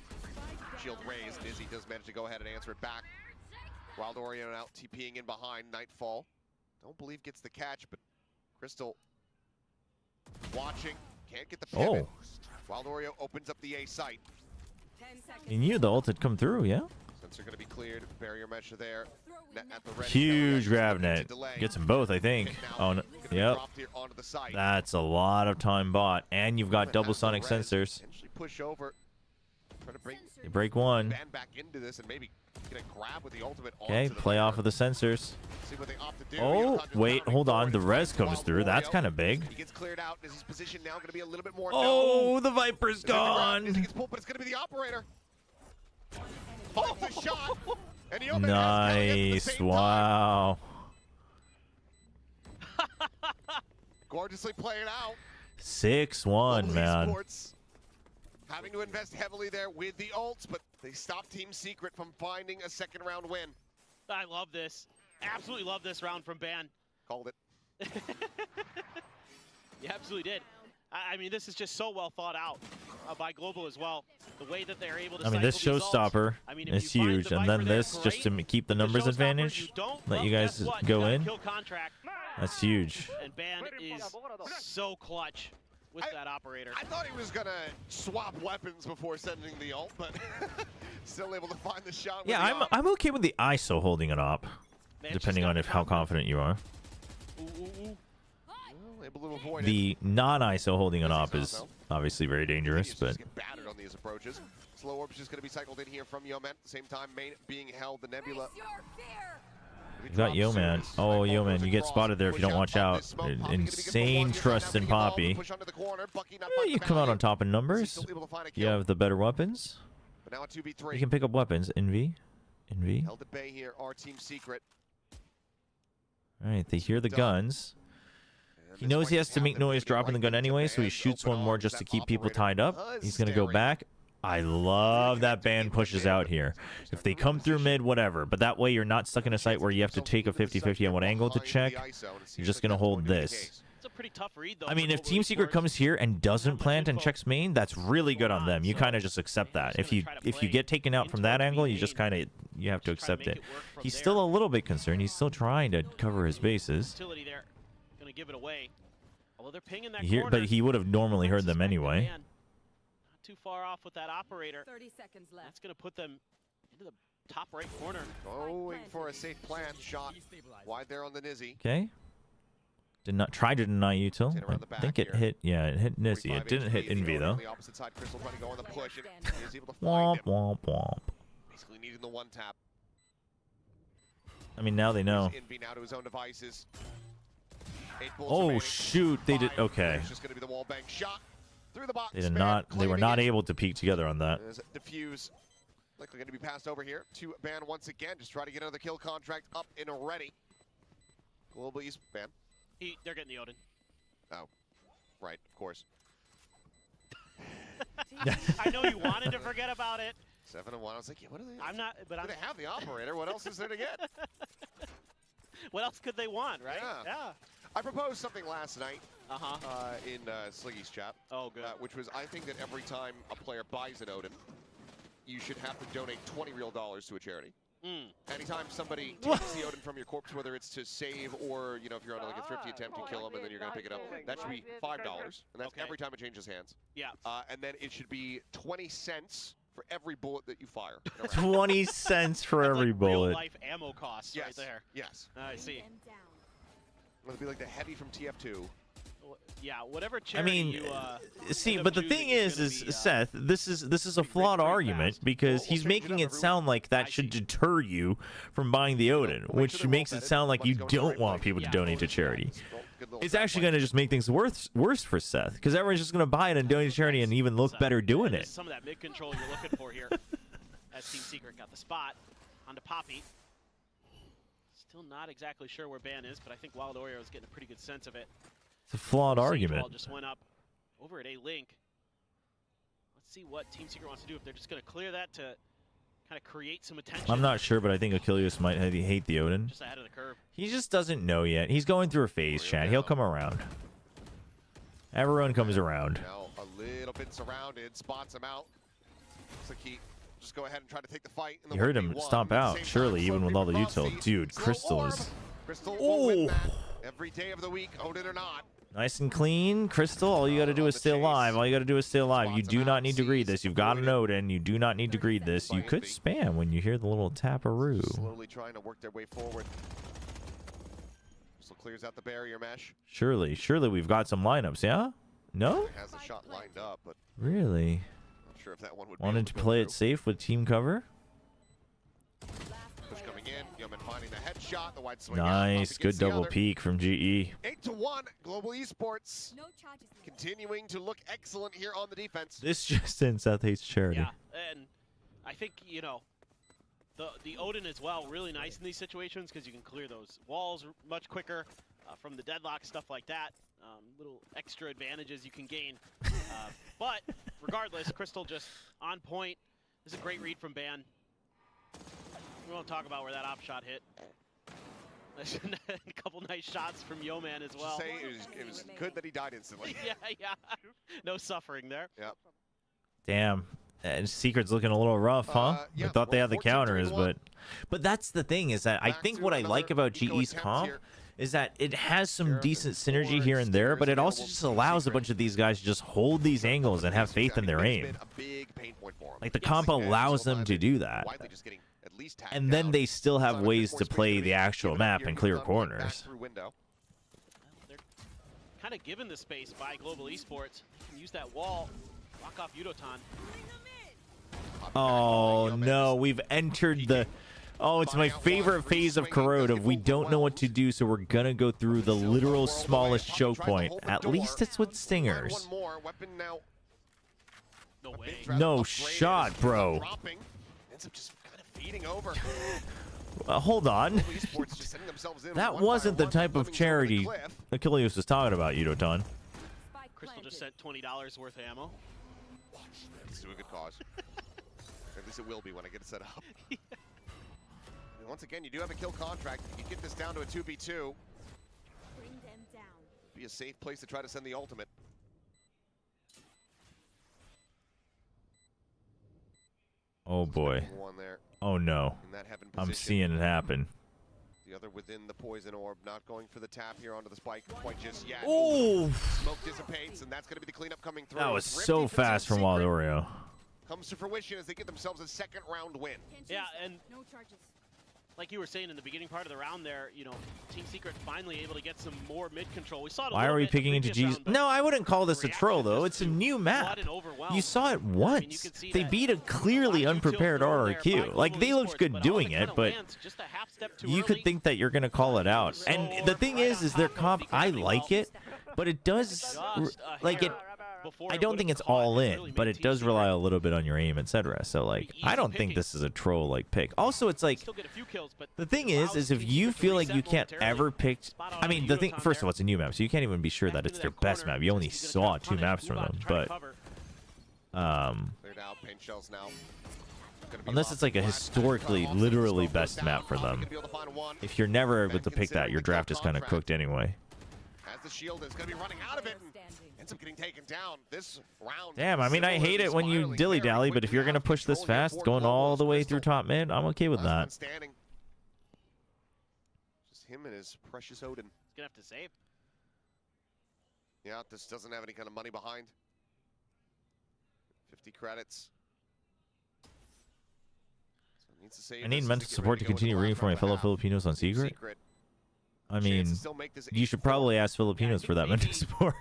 Shield raised. Nizzy does manage to go ahead and answer it back. Wild Oreo out TPing in behind. Nightfall. Don't believe gets the catch, but Crystal watching. Can't get the pivot. Wild Oreo opens up the A site. You knew the ult had come through, yeah? Sensor going to be cleared. Barrier mesh there. At the ready. Huge grab net. Gets them both, I think. Oh, no. Yep. That's a lot of time bought. And you've got double sonic sensors. Push over. They break one. Back into this and maybe get a grab with the ultimate. Okay, play off of the sensors. Oh, wait, hold on. The res comes through. That's kind of big. He gets cleared out. His position now going to be a little bit more. Oh, the Viper's gone. He gets pulled, but it's going to be the operator. Off the shot. Nice. Wow. Gorgeously playing out. 6-1, man. Esports having to invest heavily there with the ults, but they stopped Team Secret from finding a second round win. I love this. Absolutely love this round from Ban. Called it. You absolutely did. I mean, this is just so well thought out by Global as well. The way that they're able to. I mean, this showstopper is huge, and then this just to keep the numbers advantage. Let you guys go in. That's huge. And Ban is so clutch with that operator. I thought he was gonna swap weapons before sending the ult, but still able to find the shot. Yeah, I'm okay with the ISO holding it up, depending on how confident you are. The non-ISO holding it up is obviously very dangerous, but. Battered on these approaches. Slow Orb's just going to be cycled in here from Yeoman. At the same time, main being held, the Nebula. You got Yeoman. Oh, Yeoman, you get spotted there if you don't watch out. Insane trust in Poppy. You come out on top in numbers. You have the better weapons. You can pick up weapons. Envy. Held at bay here, our Team Secret. All right, they hear the guns. He knows he has to make noise dropping the gun anyway, so he shoots one more just to keep people tied up. He's going to go back. I love that Ban pushes out here. If they come through mid, whatever. But that way you're not stuck in a site where you have to take a 50-50 on what angle to check. You're just going to hold this. It's a pretty tough read, though. I mean, if Team Secret comes here and doesn't plant and checks main, that's really good on them. You kind of just accept that. If you get taken out from that angle, you just kind of you have to accept it. He's still a little bit concerned. He's still trying to cover his bases. Give it away. Although they're pinging that corner, but he would have normally heard them anyway. Not too far off with that operator. 30 seconds left. That's going to put them into the top right corner. Going for a safe plant shot wide there on the Nizzy. Okay. Did not try to deny util. I think it hit. Yeah, it hit Nizzy. It didn't hit Envy though. Womp womp womp. Basically needing the one tap. I mean, now they know. Envy now to his own devices. Oh shoot! They did okay. They did not. They were not able to peek together on that. Diffuse, likely going to be passed over here to Ban once again. Just try to get another kill contract up and ready. Global East ban. They're getting the Odin. Oh, right, of course. I know you wanted to forget about it. 7-1. I was like, yeah, what are they? I'm not, but I'm. They have the operator. What else is there to get? What else could they want, right? Yeah. I proposed something last night Uh-huh. in Sliggy's chat. Oh, good. Which was, I think that every time a player buys an Odin, you should have to donate $20 real to a charity. Anytime somebody takes the Odin from your corpse, whether it's to save or, you know, if you're on like a thrifty attempt to kill him and then you're going to pick it up, that should be $5. And that's every time it changes hands. Yeah. And then it should be 20 cents for every bullet that you fire. 20 cents for That's every like bullet. real life ammo costs right there. Yes. I see. It'll be like the heavy from TF2. Yeah, whatever I charity mean, you see, end up but the choosing thing is gonna be, Seth, this is a flawed argument because We'll he's change it making up it every sound like that should deter you from buying the Odin, We'll make which sure they're makes well it vetted, sound like you money's going to the don't right want place. people to Yeah, donate to Odin's charity. Good little It's sound actually bite. going to just make things worse for Seth because everyone's just going to buy it and donate to charity and even look better doing This it. is some of that mid control you're looking for here. As Team Secret got the spot onto Poppy. Still not exactly sure where Ban is, but I think Wild Oreo is getting a pretty good sense of it. It's a flawed Sage argument. Wall just went up over at A-Link. Let's see what Team Secret wants to do. If they're just going to clear that to kind of create some attention. I'm not sure, but I think Achilles might hate the Odin. Just ahead of the curve. He just doesn't know yet. He's going through a phase, Chad. He'll come around. Everyone comes around. Now a little bit surrounded, spots him out. Looks like he just go ahead and try to take the fight. In the You heard him 1v1. stomp At the out, same surely, time, even slow with all the creeper util. cross Dude, slow Crystal orb. is Crystal will win Oh. that every day of the week, Odin or not. nice and clean. Crystal, all you got to do is stay alive. All you got to do is stay alive. You do not need to greed this. You've got an Odin. You do not need to greed this. You could spam when you hear the little taparoo. Slowly trying to work their way forward. Crystal clears out the barrier mesh. Surely we've got some lineups, yeah? No? Has the shot lined up, but Really? not sure if that one would be Wanted able to go play through. it safe with team cover? Push coming in. Yeoman finding the headshot. The wide swing Nice. out. Good double peek from GE. 8-1. Global Esports continuing to look excellent here on the defense. This just in, Seth hates charity. Yeah, and I think, you know, the Odin as well, really nice in these situations because you can clear those walls much quicker from the deadlock, stuff like that. Little extra advantages you can gain. But regardless, Crystal just on point. This is a great read from Ban. We won't talk about where that op shot hit. A couple nice shots from Yeoman as well. Say it was good that he died instantly. Yeah. No suffering there. Yep. Damn. And Secret's looking a little rough, huh? Yeah, I thought they well, had the 14-3 counters, to 1. but that's the thing is that I Back think to what I another like about eco GE's attempt comp here. is that it has some Sheriff decent and synergy four here and there, but it also stickers just available allows a Secret. bunch of these guys to just hold these angles and have faith in their It's aim. been a big pain point for him. Like the Yes, comp again, allows so them to do that. Widely just getting at least tagged And then down. they still have Simon ways Force to Speed's play gonna the be actual given map here. and He's clear on one back corners. through window. They're kind of given the space by Global Esports. They can use that wall, lock off Yudotan. Oh no, we've entered the... Oh, it's my favorite phase of Corrode. We don't know what to do, so we're gonna go through the literal smallest choke point. At least it's with stingers. One more weapon now. No way. No shot, bro. Dropping. Ends up just kind of feeding over. Hold on. Esports just setting themselves in That one by wasn't the one, type of Fleming's over the charity cliff. Achilles was talking about, Yudotan. Crystal just sent $20 worth of ammo. It's to a good cause. At least it will be when I get it set up. And once again, you do have a kill contract. You can get this down to a 2v2. Be a safe place to try to send the ultimate. Oh boy. One there Oh no. in that heaven I'm position. seeing it happen. The other within the poison orb, not going for the tap here onto the spike quite just yet. Oh! Smoke dissipates, and that's going to be the cleanup coming through. That was Thrifty so for fast Team from Wild Secret Oreo. comes to fruition as they get themselves a second round win. Yeah, and like you were saying in the beginning part of the round there, you know, Team Secret finally able to get some more mid control. We saw it a Why little are we bit in the picking into previous G's? round, but No, I wouldn't call this a reaction troll, though. just It's a to new flood map. and overwhelm. You saw it I mean, you once. could see They that beat a clearly a lot of util unprepared thrown there by RRQ. Like, Global they looked Esports, good but all doing that it, kinda but lands just a half step too you could early. think that you're going to call it out. And the thing is their comp, I like it, but it does, like, before. I don't think it's all in, but it does rely a little bit on your aim, etc. So like, I don't think this is a troll like pick. Also, it's like the thing is if you feel like you can't ever pick. I mean, the thing first of all, it's a new map, so you can't even be sure that it's their best map. You only saw 2 maps from them, but unless it's like a historically, literally best map for them. If you're never able to pick that, your draft is kind of cooked anyway. As the shield is going to be running out of it, and ends up getting taken down this round. Damn, I mean, I hate it when you dilly-dally, but if you're going to push this fast, going all the way through top mid, I'm okay with that. Just him and his precious Odin. He's going to have to save. Yeah, this doesn't have any kind of money behind. 50 credits. So needs to save. I need mental support to continue rooting for my fellow Filipinos on Secret. I mean, you should probably ask Filipinos for that mental support.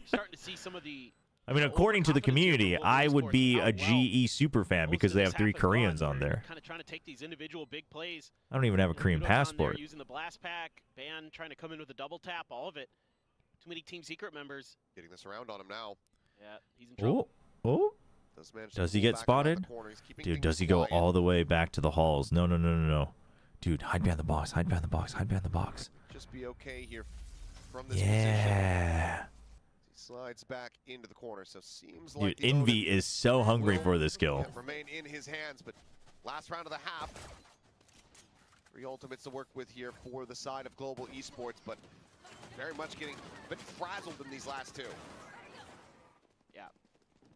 Starting to see some of the. I mean, according to the community, I would be a GE super fan because they have 3 Koreans on there. Kind of trying to take these individual big plays. I don't even have a Korean passport. Using the blast pack, Ban trying to come in with a double tap, all of it. Too many Team Secret members. Getting this around on him now. Yeah, he's in trouble. Oh. Does he get spotted? Dude, does he go all the way back to the halls? No, no, no, no, no. Dude, hide behind the box, hide behind the box, hide behind the box. Just be okay here from this position. He slides back into the corner, so seems like dude, Envy is so hungry for this kill. Remain in his hands, but last round of the half. 3 ultimates to work with here for the side of Global Esports, but very much getting a bit frazzled in these last 2. Yeah.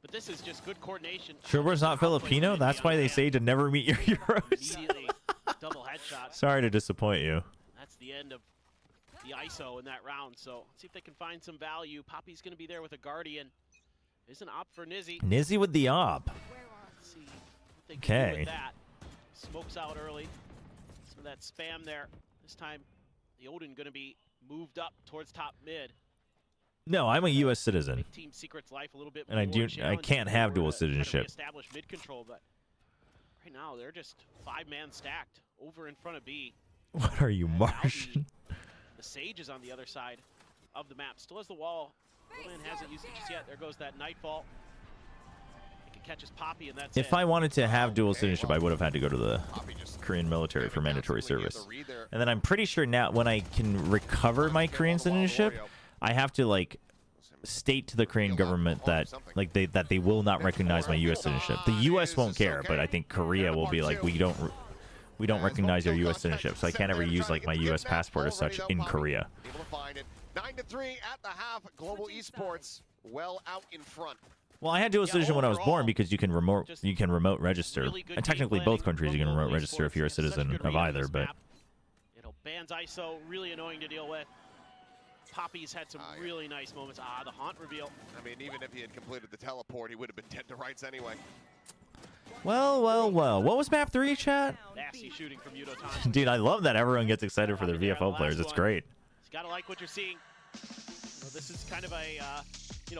But this is just good coordination. Chobra's not Filipino? That's why they say to never meet your heroes. Double headshot. Sorry to disappoint you. That's the end of the ISO in that round. So let's see if they can find some value. Poppy's going to be there with a Guardian. There's an op for Nizzy. Nizzy with the op. Let's see what they can do with that. Smokes out early. Some of that spam there. This time, the Odin going to be moved up towards top mid. No, I'm a U.S. citizen. Team Secret's life a little bit and I can't have dual citizenship. Establish mid control, but right now they're just 5-man stacked over in front of B. What are you, Martian? The Sage is on the other side of the map. Still has the wall. Berlin hasn't used it just yet. There goes that Nightfall. It catches Poppy, and that's if I wanted to have dual citizenship, I would have had to go to the Korean military for mandatory service. And then I'm pretty sure now when I can recover my Korean citizenship, I have to like state to the Korean government that like they will not recognize my U.S. citizenship. The U.S. won't care, but I think Korea will be like, we don't recognize your U.S. citizenship, so I can't ever use like my U.S. passport as such in Korea. 9-3 at the half. Global Esports well out in front. Well, I had dual citizenship when I was born because you can remote register, and technically both countries you can remote register if you're a citizen of either. But Ban's ISO really annoying to deal with. Poppy's had some really nice moments. The haunt reveal. I mean, even if he had completed the teleport, he would have been dead to rights anyway. Well, well, well. What was map 3, chat? Nasty shooting from Yudotan. Dude, I love that everyone gets excited for their VFL players. It's great. You gotta like what you're seeing. So this is kind of a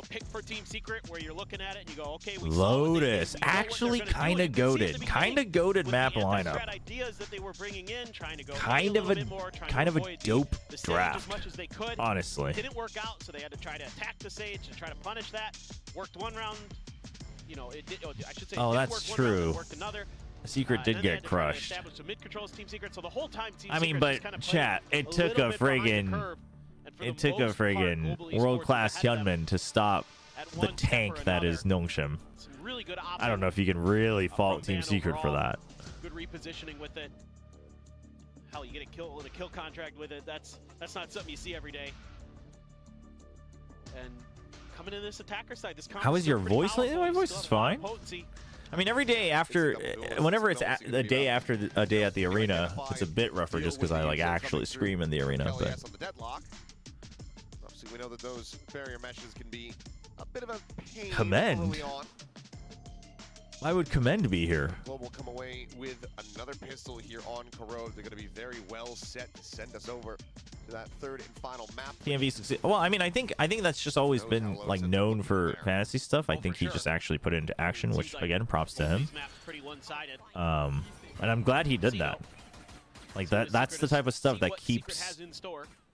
pick for Team Secret where you're looking at it and you go, okay, we Lotus actually kind of goated map lineup. Ideas that they were bringing in, trying to go kind of a dope draft. As much as they could. Honestly, it didn't work out, so they had to try to attack the Sage and try to punish that. Worked one round, it did. I should say. Oh, that's true. Worked another. Secret did get crushed. Mid controls Team Secret, so the whole time Team I mean, but chat, it took a friggin' world-class Hyunmin to stop the tank that is Nongshim. I don't know if you can really fault Team Secret for that. Good repositioning with it. Hell, you get a kill contract with it. That's not something you see every day. And coming in this attacker side, this how is your voice lately? My voice is fine. I mean, every day after, whenever it's a day after a day at the arena, it's a bit rougher just because I like actually scream in the arena. But obviously, we know that those barrier meshes can be a bit of a pain. Commend. I would commend to be here. Global come away with another pistol here on Corrode. They're going to be very well set to send us over to that third and final map. TMV succeed. Well, I mean, I think that's just always been like known for fantasy stuff. I think he just actually put it into action, which again, props to him. And I'm glad he did that. Like that's the type of stuff that keeps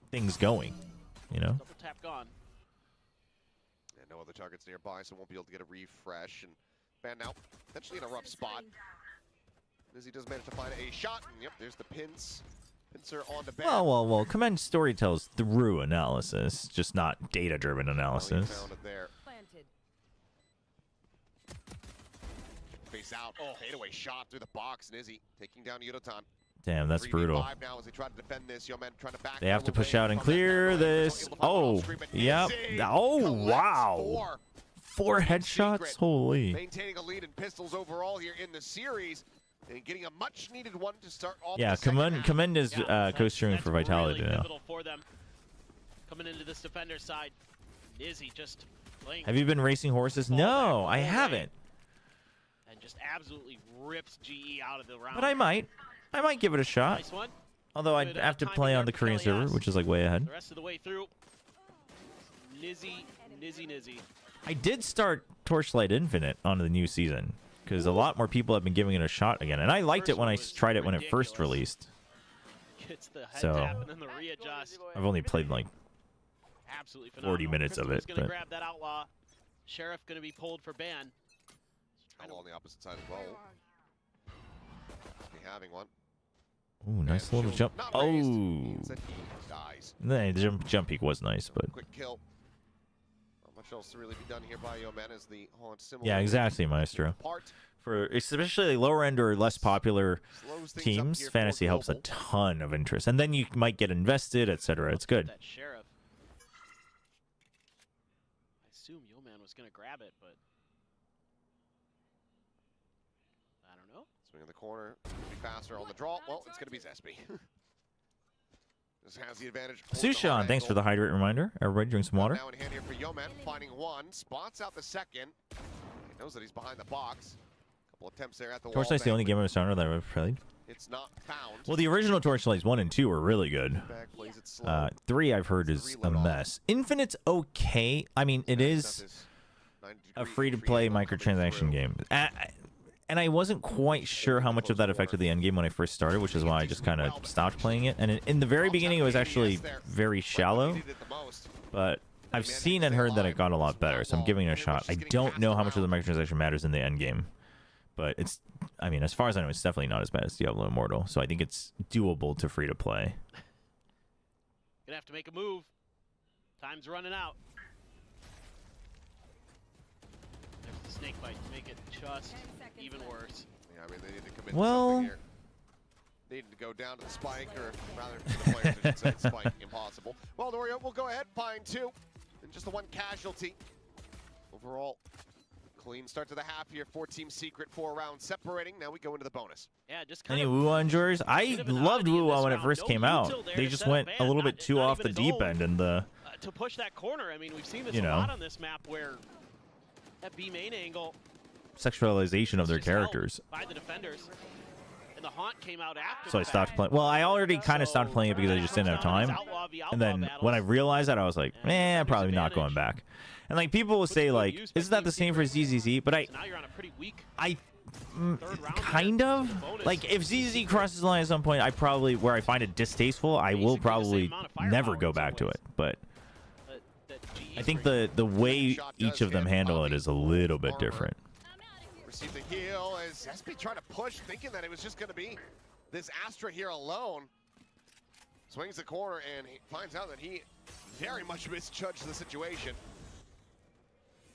things going, you know. And no other targets nearby, so won't be able to get a refresh. And Ban now, potentially in a rough spot. As he does manage to find a shot, and yep, there's the pincer on the Ban. Well. Commend story tells through analysis, just not data-driven analysis. Found it there. Face out, fadeaway shot through the box. Nizzy taking down Yudotan. Damn, that's brutal. Now as they try to defend this, Yeoman trying to back they have to push out and clear this. Oh, yep. Oh, wow. 4 headshots? Holy. Maintaining a lead in pistols overall here in the series. And getting a much-needed one to start off. Yeah, commend is co-steering for Vitality really now. For them. Coming into this defender side, Nizzy just playing. Have you been racing horses? No, I haven't. And just absolutely rips GE out of the round. But I might give it a shot. Nice one. Although I'd have to play on the Korean server, which is like way ahead. The rest of the way through. Nizzy. I did start Torchlight Infinite on the new season because a lot more people have been giving it a shot again, and I liked it when I tried it when it first released. Gets the head So tap and then the readjust. I've only played like Absolutely 40 minutes of it. Gonna grab that outlaw. Sheriff gonna be pulled for ban. On the opposite side as well. Be having one. Ooh, nice little jump. Oh, the jump peak was nice, but quick kill. Not much else to really be done here by Yeoman as the haunt similar. Yeah, exactly, Maestro. For especially lower end or less popular teams, fantasy helps a ton of interest, and then you might get invested, etc. It's good. That Sheriff. I assume Yeoman was gonna grab it, but I don't know. Swing in the corner, be faster on the draw. Well, it's gonna be Zespi. This has the advantage. Sushan, thanks for the hydrate reminder. Everybody drink some water. Now in hand here for Yeoman, finding one, spots out the second. He knows that he's behind the box. Couple attempts there at the wall. Torchlight's the only game of Sonar that I've played. It's not found. Well, the original Torchlights 1 and 2 were really good. 3 I've heard is a mess. Infinite's okay. I mean, it is a free-to-play microtransaction game. And I wasn't quite sure how much of that affected the endgame when I first started, which is why I just kind of stopped playing it. And in the very beginning, it was actually very shallow. But I've seen and heard that it got a lot better, so I'm giving it a shot. I don't know how much of the microtransaction matters in the endgame. But it's, I mean, as far as I know, it's definitely not as bad as Diablo Immortal. So I think it's doable to free-to-play. Gonna have to make a move. Time's running out. There's the snake bite to make it just even worse. Yeah, I mean, they need to commit to something here. They need to go down to the spike, or rather, for the players, I should say, spike, impossible. Well, Norio will go ahead, find 2, and just the 1 casualty. Overall, clean start to the half here. 4-team secret, 4 rounds separating. Now we go into the bonus. Yeah, just any Wuwa enjoyers? I loved Wuwa when it first came out. They just went a little bit too off the deep end, and the to push that corner. I mean, we've seen this a lot on this map where that B main angle sexualization of their characters. By the defenders. And the haunt came out after. So I stopped playing. Well, I already kind of stopped playing it because I just didn't have time. And then when I realized that, I was like, I'm probably not going back. And like people will say, like, isn't that the same for ZZZ? But I kind of like if ZZZ crosses the line at some point, I probably where I find it distasteful, I will probably never go back to it. But I think the way each of them handle it is a little bit different. Receive the heal as SB trying to push, thinking that it was just going to be this Astra here alone. Swings the corner and he finds out that he very much misjudged the situation.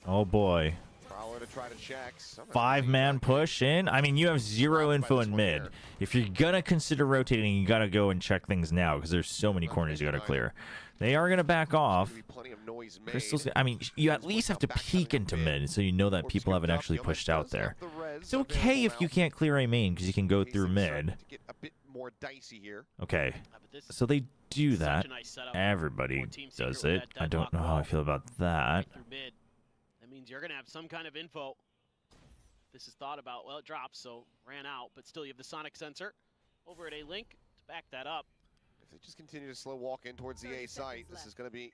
Oh boy. Prowler to try to check. 5-man push in. I mean, you have 0 info in mid. If you're gonna consider rotating, you gotta go and check things now because there's so many corners you gotta clear. They are gonna back off. Crystal's, I mean, you at least have to peek into mid so you know that people haven't actually pushed out there. It's okay if you can't clear a main because you can go through mid. Okay, so they do that. Everybody does it. I don't know how I feel about that. That means you're gonna have some kind of info. This is thought about. Well, it drops, so ran out, but still you have the sonic sensor over at A Link to back that up. If they just continue to slow walk in towards the A site, this is gonna be.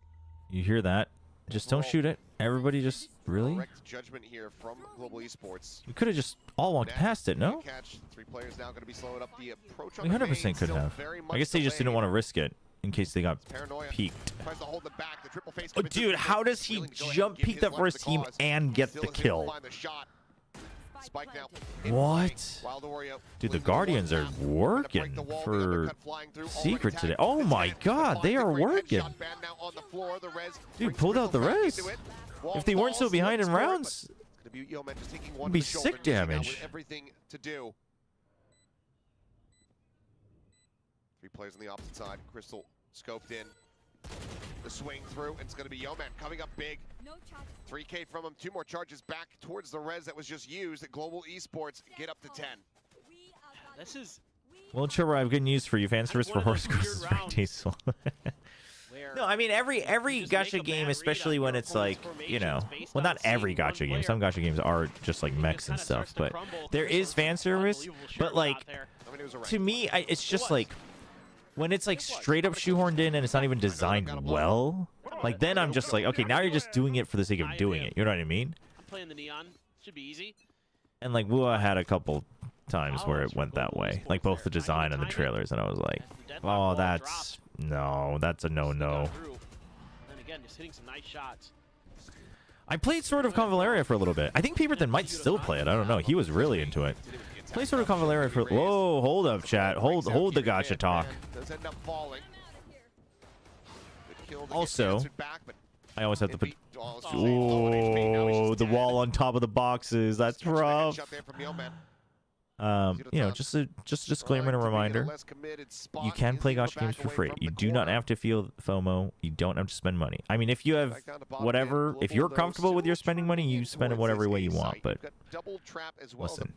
You hear that? Just don't shoot it. Everybody just really. Correct judgment here from Global Esports. You could have just all walked past it, no? Catch. 3 players now gonna be slowing up the approach on 100% could have. I guess they just didn't want to risk it. in case they got Paranoia peeked. tries to hold them back. The triple face Oh, coming through dude, the how middle. does he Willing to go ahead jump and give peek his that life to first the team cause. and get Still the is able to kill? find the shot. Spike now in What? play. Wild Oreo Dude, the losing Guardians one are tap. working Break the wall, the for uppercut flying through, already Secret tagged today. with Oh the my 10. god, they Finds a are great working. headshot. Ban now on the floor. The res Dude, brings pulled out the Crystal back res. into it. Wall If they weren't so falls, behind looks in for it, rounds, but it's gonna be Yeoman just taking one it'd to be the shoulder. sick Nizzy now damage. with everything to do. 3 players on the opposite side. Crystal scoped in. The swing through, and it's going to be Yeoman coming up big. 3K from him, 2 more charges back towards the res that was just used. At Global Esports get up to 10. This is WillChobra, I have good news for you. Fan service one for of horse those course is weird very rounds tasteful. where No, I mean every you just make gacha a game, bad read especially on when your it's like, opponent's you know, formations based well, on not every seeing one gacha game. Some player. gacha games are just like It mechs and kinda stuff, starts to but crumble. there is Crystal's fan service. unbelievable But shot like, there. I mean, it was a to rank. me, it's just was. like when it's like straight up shoehorned in and it's not even designed well. Like then I'm just like, okay, now you're just doing it for the sake of doing it. You know what I mean? I'm playing the neon. Should be easy. And like Wua had a couple times where it went that way, like both the design and the trailers, and I was like, oh, that's that's a no. And again, just hitting some nice shots. I played Sword of Convaleria for a little bit. I think Paperton might still play it. I don't know. He was really into it. Play Sword of Convaleria for. Whoa, hold up, chat. Hold the gacha talk. Does end up falling. Also, I always have to put. Oh, Oh, the wall on top of the boxes. That's rough. You know, just a disclaimer and a reminder. You can play gacha games for free. You do not have to feel FOMO. You don't have to spend money. I mean, if you have whatever, if you're comfortable with your spending money, you spend it whatever way you want. But listen,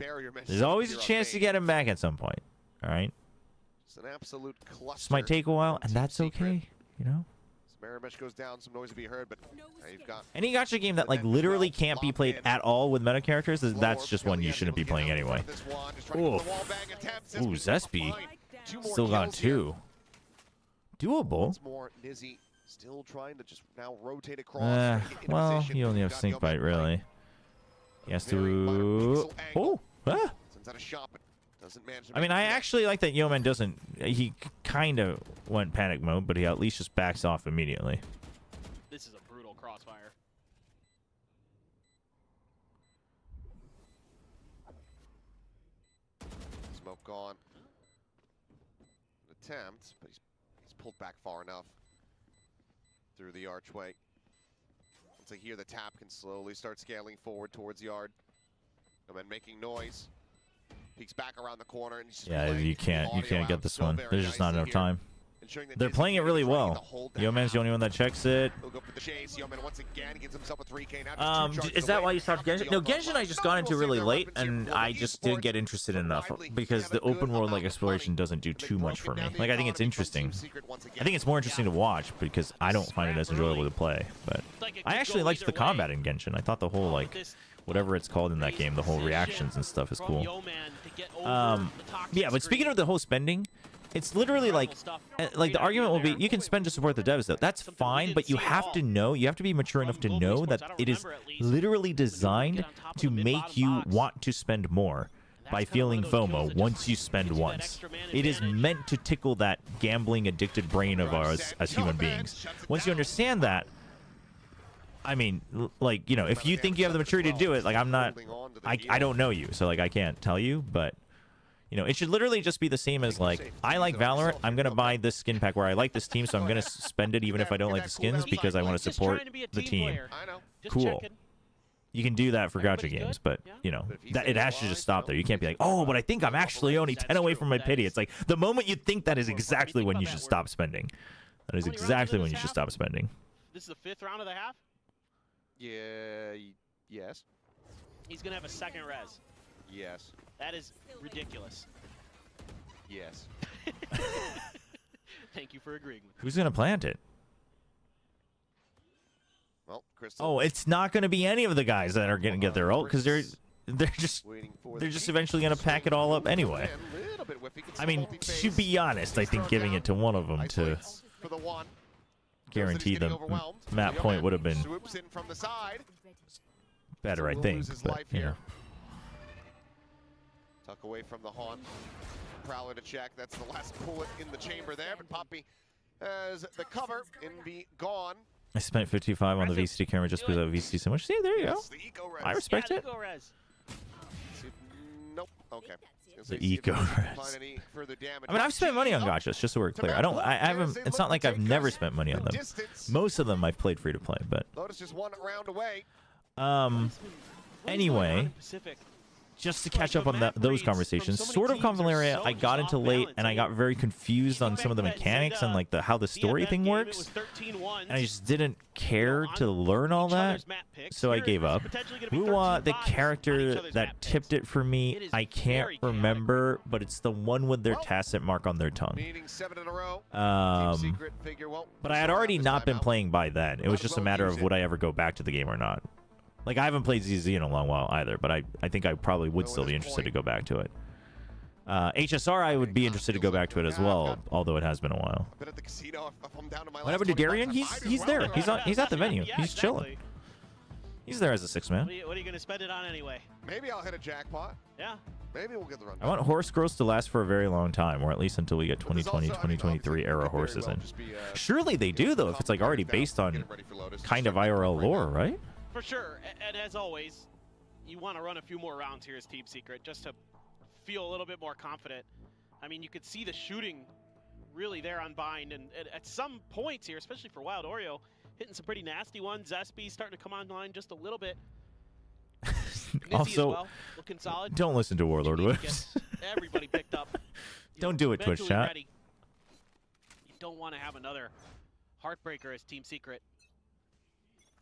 there's always a chance to get him back at some point. All right. This might take a while, and that's okay. You know. Mesh goes down, some noise will be heard, but you've got any gacha game that like literally can't be played at all with meta characters, that's just one you shouldn't be playing anyway. Ooh, Zespy still got 2. Doable. Still trying to just now rotate across. Well, you only have Snake Bite really. He has to. Oh, ah. I mean, I actually like that Yeoman doesn't. He kind of went panic mode, but he at least just backs off immediately. This is a brutal crossfire. Smoke gone. An attempt, but he's pulled back far enough through the archway. Once I hear the tap, can slowly start scaling forward towards yard. And then making noise. Peeks back around the corner and yeah, you can't get this one. There's just not enough time. They're playing it really well. Yeoman's the only one that checks it. Is that why you stopped Genshin? No, Genshin I just got into really late, and I just didn't get interested enough because the open world like exploration doesn't do too much for me. Like I think it's interesting. I think it's more interesting to watch because I don't find it as enjoyable to play. But I actually liked the combat in Genshin. I thought the whole like whatever it's called in that game, the whole reactions and stuff is cool. Yeah, but speaking of the whole spending, it's literally like the argument will be you can spend to support the devs though. That's fine, but you have to know, you have to be mature enough to know that it is literally designed to make you want to spend more by feeling FOMO once you spend once. It is meant to tickle that gambling addicted brain of ours as human beings. Once you understand that, I mean, like, you know, if you think you have the maturity to do it, like, I don't know you, so, like, I can't tell you, but, you know, it should literally just be the same as, like, I like Valorant, I'm going to buy this skin pack where I like this team, so I'm going to spend it even if I don't like the skins because I want to support the team. Cool. You can do that for gacha games, but, you know, that it has to just stop there. You can't be like, oh, but I think I'm actually only 10 away from my pity. It's like, the moment you think that is exactly when you should stop spending. That is exactly when you should stop spending. This is the 5th round of the half? Yeah, yes. He's going to have a second res. Yes. That is ridiculous. Yes. Thank you for agreeing with me. Who's going to plant it? Well, Crystal. Oh, it's not going to be any of the guys that are going to get their ult because they're just eventually going to pack it all up anyway. I mean, to be honest, I think giving it to one of them to guarantee the map point would have been better, I think. But, you know. Tuck away from the haunt. Prowler to check. That's the last bullet in the chamber there. But Poppy as the cover in the gone. I spent 55 on the VCT camera just because of VCT so much. See, there you go. The eco-res. I respect it. Nope. Okay. The eco-res. I mean, I've spent money on gachas, just so we're clear. I haven't. It's not like I've never spent money on them. Most of them I've played free to play, but. Lotus just one round away. Anyway, just to catch up on those conversations, sort of Convaleria, I got into late and I got very confused on some of the mechanics and like how the story thing works, and I just didn't care to learn all that, so I gave up. Wuwa, the character that tipped it for me, I can't remember, but it's the one with their tacit mark on their tongue. But I had already not been playing by then. It was just a matter of would I ever go back to the game or not. Like, I haven't played ZZ in a long while either, but I think I probably would still be interested to go back to it. HSR, I would be interested to go back to it as well, although it has been a while. Whatever to Darian, he's there. He's at the venue. He's chilling. He's there as a six-man. What are you going to spend it on anyway? Maybe I'll hit a jackpot. Yeah. Maybe we'll get the run. I want horse growth to last for a very long time, or at least until we get 2020, 2023 era horses in. Surely they do, though, if it's like already based on kind of IRL lore, right? For sure, and as always, you want to run a few more rounds here as Team Secret just to feel a little bit more confident. I mean, you could see the shooting really there on Bind, and at some points here, especially for Wild Oreo, hitting some pretty nasty ones. Zespy starting to come online just a little bit. Also, well, looking solid. Don't listen to Warlord Whips. Everybody picked up. Don't do it, Twitch chat. Ready. You don't want to have another heartbreaker as Team Secret.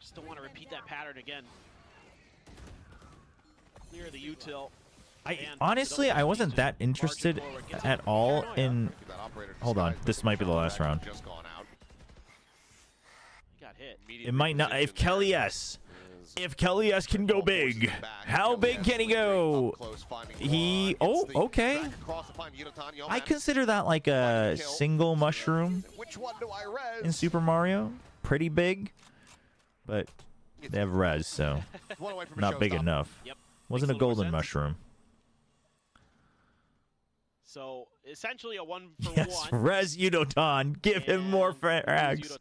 Just don't want to repeat that pattern again. Clear the util. Honestly, I wasn't that interested at all in. Hold on, this might be the last round. It might not. If Kelly S can go big, how big can he go? Oh, okay. I consider that like a single mushroom in Super Mario. Pretty big. But they have res, so not big enough. Yep. Wasn't a golden mushroom. So essentially a 1-for-1. Yes, res Udotan. Give him more frags.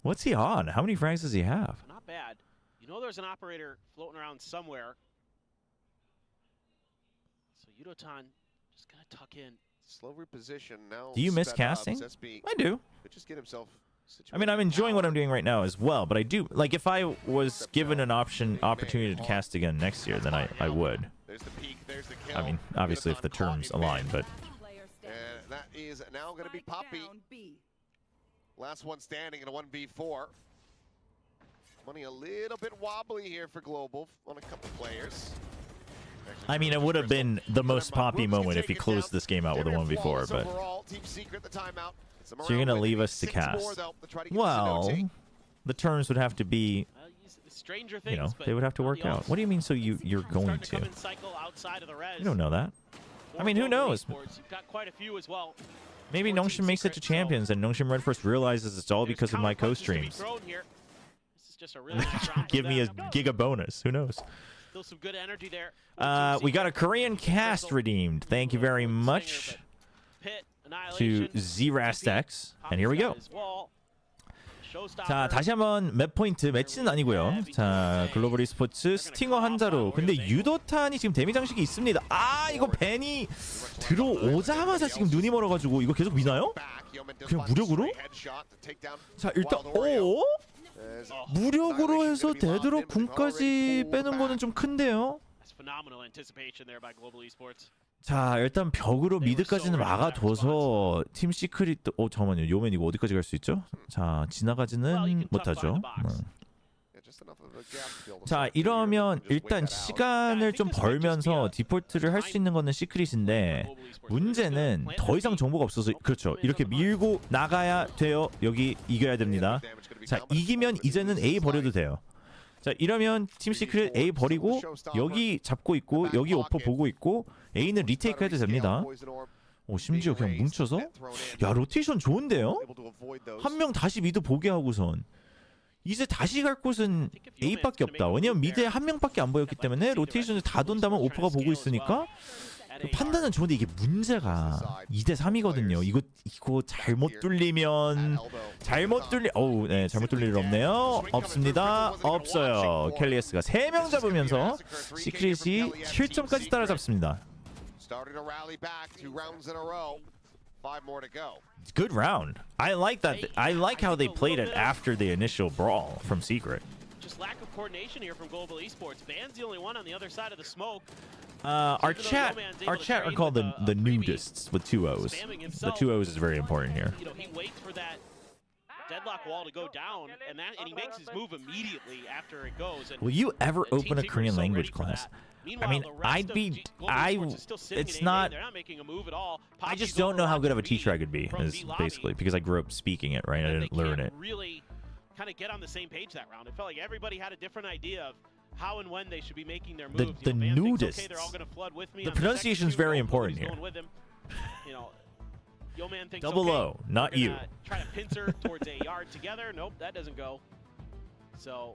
What's he on? How many frags does he have? Not bad. You know there's an operator floating around somewhere. So Udotan just gonna tuck in. Slow reposition now. Do you miss casting? I do. Just get himself. I mean, I'm enjoying what I'm doing right now as well, but I do like if I was given an opportunity to cast again next year, then I would. I mean, obviously if the terms align, but. And that is now going to be Poppy. Last one standing in a 1v4. Money a little bit wobbly here for Global on a couple players. I mean, it would have been the most Poppy moment if he closed this game out with a 1v4, but. So you're going to leave us to cast. Well, the terms would have to be, you know, they would have to work out. What do you mean, so you're going to? You don't know that. I mean, who knows? Maybe Nongshim makes it to Champions, and Nongshim Red First realizes it's all because of my co-streams. Give me a giga bonus. Who knows? We got a Korean cast redeemed. Thank you very much to ZRASX. And here we go. 자, 다시 한번 맵 포인트 매치는 아니고요. 자, 글로벌 e스포츠 스팅어 한자로. 근데 유도탄이 지금 데미 장식이 있습니다. 아, 이거 벤이 들어오자마자 지금 눈이 멀어가지고 이거 계속 미나요? 그냥 무력으로? 자, 일단 무력으로 해서 되도록 궁까지 빼는 거는 좀 큰데요. 자, 일단 벽으로 미드까지는 막아둬서 팀 시크릿 잠깐만요. 요맨 이거 어디까지 갈 수 있죠? 자, 지나가지는 못하죠. 자, 이러면 일단 시간을 좀 벌면서 디폴트를 할 수 있는 거는 시크릿인데 문제는 더 이상 정보가 없어서 그렇죠. 이렇게 밀고 나가야 돼요. 여기 이겨야 됩니다. 자, 이기면 이제는 A 버려도 돼요. 자, 이러면 팀 시크릿 A 버리고 여기 잡고 있고 여기 오퍼 보고 있고 A는 리테이크 해도 됩니다. 오, 심지어 그냥 뭉쳐서 야, 로테이션 좋은데요? 한 명 다시 미드 보게 하고선 이제 다시 갈 곳은 A밖에 없다. 왜냐면 미드에 한 명밖에 안 보였기 때문에 로테이션을 다 돈다면 오퍼가 보고 있으니까 판단은 좋은데 이게 문제가 2대 3이거든요. 이거 잘못 뚫리면 네, 잘못 뚫릴 일 없네요. 없습니다. 없어요. 켈리에스가 3명 잡으면서 시크릿이 7점까지 따라잡습니다. Good round. I like that. I like how they played it after the initial brawl from Secret. Just lack of coordination here from Global Esports. Van's the only one on the other side of the smoke. Our chat are called the nudists with 2 O's. The 2 O's is very important here. You know, he waits for that deadlock wall to go down, and he makes his move immediately after it goes. And will you ever open a Korean language class? I mean, it's not, I just don't know how good of a teacher I could be, is basically, because I grew up speaking it, right? I didn't learn it. Really kind of get on the same page that round. It felt like everybody had a different idea of how and when they should be making their moves. The nudists. Okay, they're all gonna flood with me. The pronunciation is very important here. You know, Yo Man thinks Double O, not you. Try to pincer towards a yard together. Nope, that doesn't go. So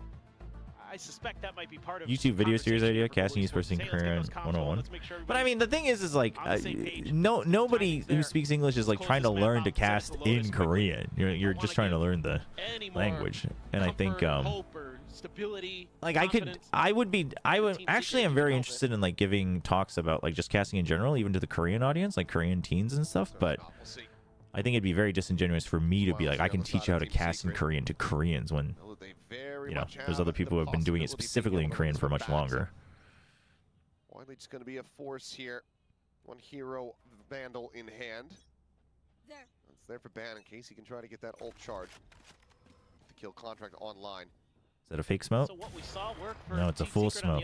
I suspect that might be part of YouTube video series idea, casting esports in Korean 101. But I mean, the thing is like, nobody who speaks English is like trying to learn to cast in Korean. You're just trying to learn the language, and I think like I would actually, I'm very interested in like giving talks about like just casting in general, even to the Korean audience, like Korean teens and stuff. But I think it'd be very disingenuous for me to be like, I can teach you how to cast in Korean to Koreans when, you know, there's other people who have been doing it specifically in Korean for much longer. Widely just going to be a force here. One hero Vandal in hand. It's there for Ban in case he can try to get that ult charge. The kill contract online. Is that a fake smoke? So what we saw work for no, it's a full smoke.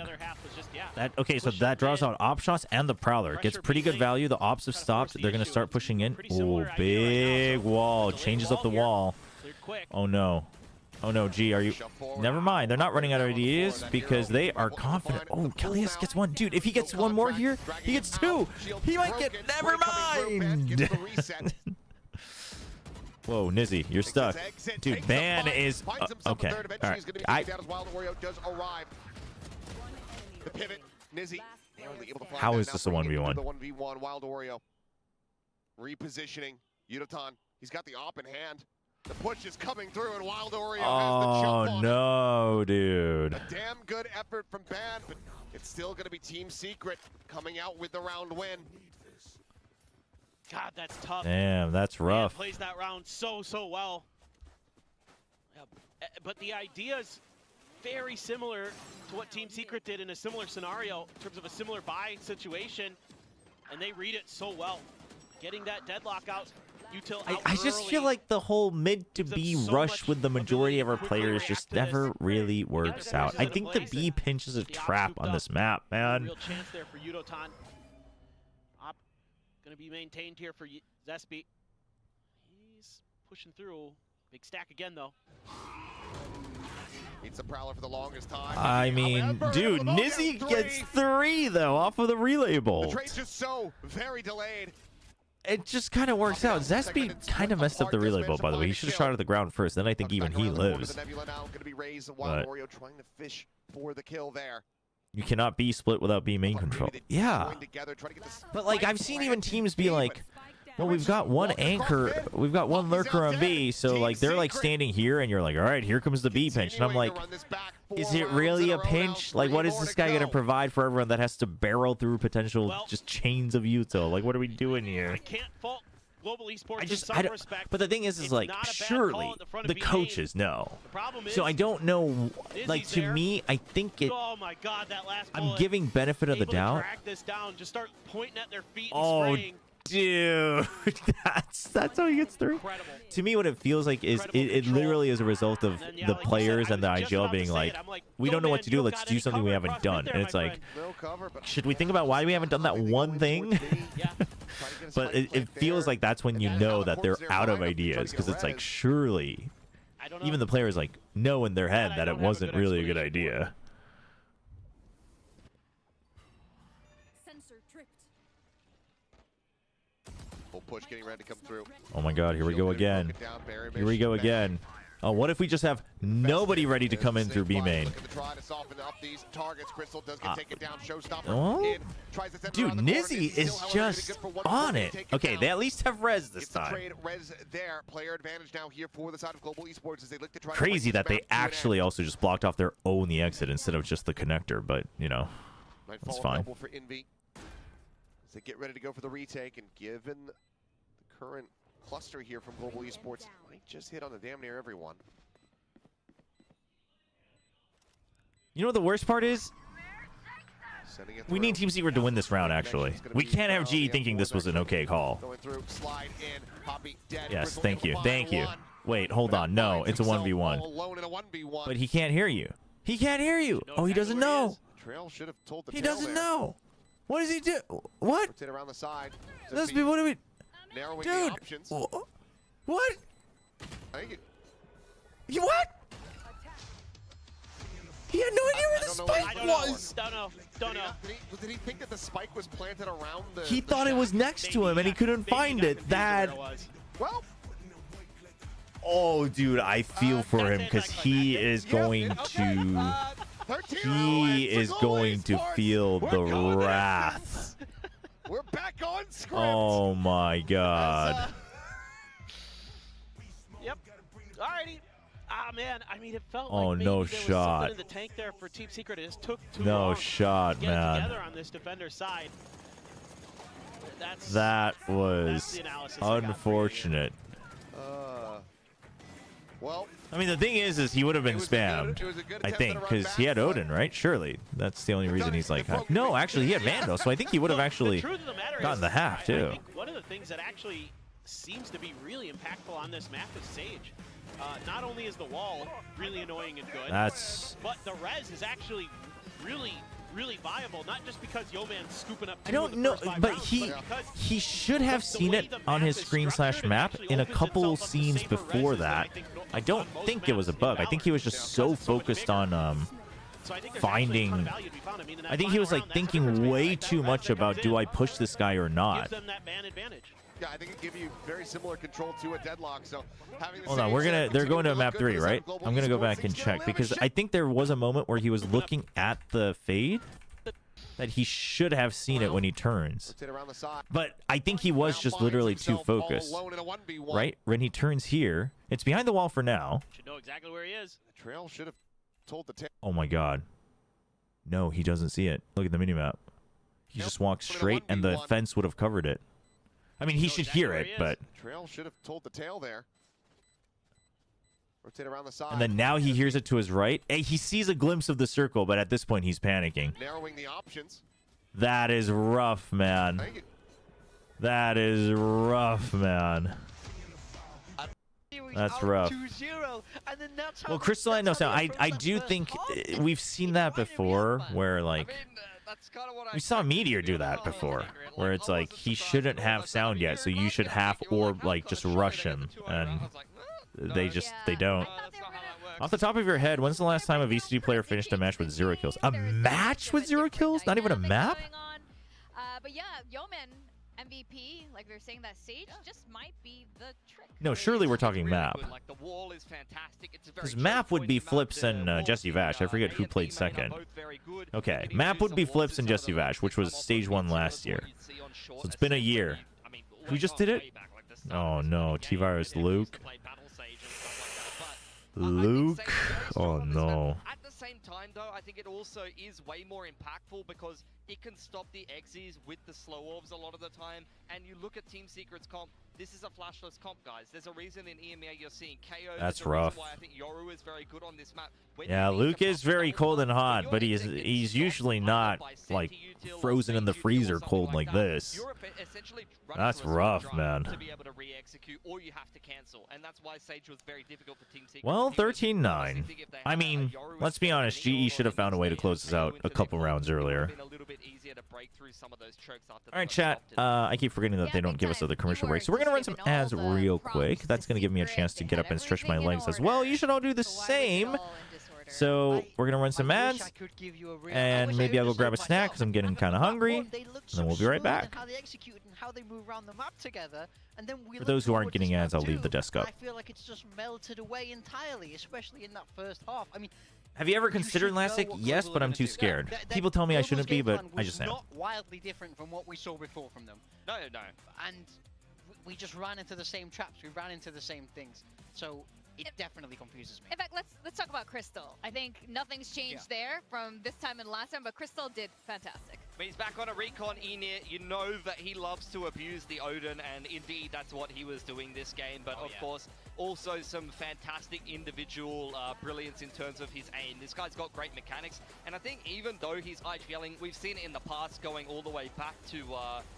Just, Okay, so that draws out op shots and the Prowler. Gets pretty good value. The ops have stopped. They're going to start pushing in. Oh, big wall. Changes up the wall. Oh, no. Oh, no, G, are you... Never mind. They're not running out of ideas because they are confident. Oh, Kellius gets one. Dude, if he gets one more here, he gets 2. He might get... Never mind! Whoa, Nizzy, you're stuck. Dude, Ban is... okay, all right. How is this a 1v1? 1v1, Wild Oreo. Repositioning. Yudotan, he's got the op in hand. The push is coming through, and Wild Oreo has the jump on no, dude. A damn good effort from Ban, but it's still going to be Team Secret coming out with the round win. God, that's tough. Damn, that's rough. Plays that round so well. But the idea is very similar to what Team Secret did in a similar scenario in terms of a similar buy situation, and they read it so well. Getting that deadlock out. I just feel like the whole mid to B rush with the majority of our players just never really works out. I think the B pinch is a trap on this map, man. Real chance there for Yudotan. Op gonna be maintained here for Zespi. He's pushing through. Big stack again though. It's a Prowler for the longest time. I mean, dude, Nizzy gets 3 though off of the relay bolt. The trade's just so very delayed. It just kind of works out. Zespi kind of messed up the relay bolt, by the way. He should have shot at the ground first. Then I think even he lives. But you cannot be split without being main control. Yeah. But like, I've seen even teams be like, well, we've got one anchor, we've got one lurker on B, so like they're like standing here and you're like, all right, here comes the B pinch. And I'm like, is it really a pinch? Like, what is this guy going to provide for everyone that has to barrel through potential just chains of util? Like, what are we doing here? I can't fault Global Esports I don't, but the thing is like, surely the coaches know. So I don't know, like, to me, I think it, oh my God, that last I'm giving benefit of the doubt. This down, just start pointing at their feet and spraying. Dude, that's how he gets through. Incredible. To me, what it feels like is it literally is a result of the players and the IGL being like, we don't know what to do, let's do something we haven't done. And it's like, should we think about why we haven't done that one thing? But it feels like that's when you know that they're out of ideas, because it's like, surely even the players like know in their head that it wasn't really a good idea. Full push getting ready to come through. Oh my God, here we go again. Here we go again. Oh, what if we just have nobody ready to come in through B main? Oh, dude, Nizzy is just on it. Okay, they at least have res this time. Crazy that they actually also just blocked off their own the exit instead of just the connector, but you know, it's fine. They get ready to go for the retake, and given the current cluster here from Global Esports, might just hit on the damn near everyone. You know what the worst part is? We need Team Secret to win this round, actually. We can't have GE thinking this was an okay call. Yes, thank you. Thank you. Wait, hold on. No, it's a 1v1. But he can't hear you. He can't hear you. Oh, he doesn't know. He doesn't know. What does he do? What? What do we... Dude, what? What? He had no idea where the spike was. Don't know. Did he think that the spike was planted around the... He thought it was next to him and he couldn't find it. That... Well... Oh, dude, I feel for him because he is going to... He is going to feel the wrath. We're back on script. Oh my god. Yep. Alrighty. Ah man, I mean it felt like maybe no there was shot. something in the tank there for Team Secret. It just took too No long shot, to get man. together on this defender side. That was unfortunate. Well, I mean, the thing is he would have been spammed, I think, because he had Odin, right? Surely. That's the only reason he's like... No, actually, he had Vandal, so I think he would have actually gotten the half, too. I think one of the things that actually seems to be really impactful on this map is Sage. Not only is the wall really annoying and good, but the res is actually really viable, not just because Yeoman's scooping up I don't know, but he should have seen it on his screen/map in a couple scenes before that. I don't think it was a bug. I think he was just so focused on finding... I think he was like thinking way too much about, do I push this guy or not? Yeah, I think it gives you very similar control to a deadlock. So hold on, they're going to map 3, right? I'm gonna go back and check because I think there was a moment where he was looking at the fade that he should have seen it when he turns. But I think he was just literally too focused. Right? When he turns here, it's behind the wall for now. Should know exactly where he is. The trail should have told the tail. Oh my god. No, he doesn't see it. Look at the minimap. He just walked straight and the fence would have covered it. I mean, he should hear it, but... Trail should have told the tail there. Rotate around the side. And then now he hears it to his right. Hey, he sees a glimpse of the circle, but at this point he's panicking. Narrowing the options. That is rough, man. That is rough, man. That's rough. Well, Crystalline, no, so I do think we've seen that before, where, like... We saw Meteor do that before, where it's like he shouldn't have sound yet, so you should have or like just rush him, and they don't. Off the top of your head, when's the last time a VCT player finished a match with 0 kills? A match with 0 kills? Not even a map? But yeah, Yeoman MVP, like they're saying that Sage just might be the trick. No, surely we're talking map. Because map would be Flips and Jesse Vash. I forget who played second. Okay, map would be Flips and Jesse Vash, which was stage 1 last year. So it's been a year. Who just did it? Oh no, T-Virus Luke. Luke? Oh no. At the same time though, I think it also is way more impactful because it can stop the Xyz with the slow orbs a lot of the time. And you look at Team Secret's comp, this is a flashless comp, guys. There's a reason in EMEA you're seeing KO. That's rough. Why I think Yoru is very good on this map. Yeah, Luke is very cold and hot, but he's usually not like frozen in the freezer cold like this. That's rough, man. Well, 13-9. I mean, let's be honest, GE should have found a way to close this out a couple rounds earlier. All right, chat. I keep forgetting that they don't give us other commercial breaks, so we're gonna run some ads real quick. That's gonna give me a chance to get up and stretch my legs as well. You should all do the same. So we're gonna run some ads, and maybe I'll go grab a snack because I'm getting kind of hungry, and then we'll be right back. How they execute and how they move around the map together, and then we For those who aren't getting ads, I'll leave the too. desk up. I feel like it's just melted away entirely, especially in that first half. I mean, Have you ever considered Lastic? Yes, but I'm too scared. People tell me I shouldn't be, but I just am. Not wildly different from what we saw before from them. No. And we just ran into the same traps. We ran into the same things. So it definitely confuses me. In fact, let's talk about Crystal. I think nothing's changed there from this time and last time, but Crystal did fantastic. But he's back on a recon Enir. You know that he loves to abuse the Odin, and indeed that's what he was doing this game. But of course, also some fantastic individual brilliance in terms of his aim. This guy's got great mechanics, and I think even though he's IGLing, we've seen it in the past going all the way back to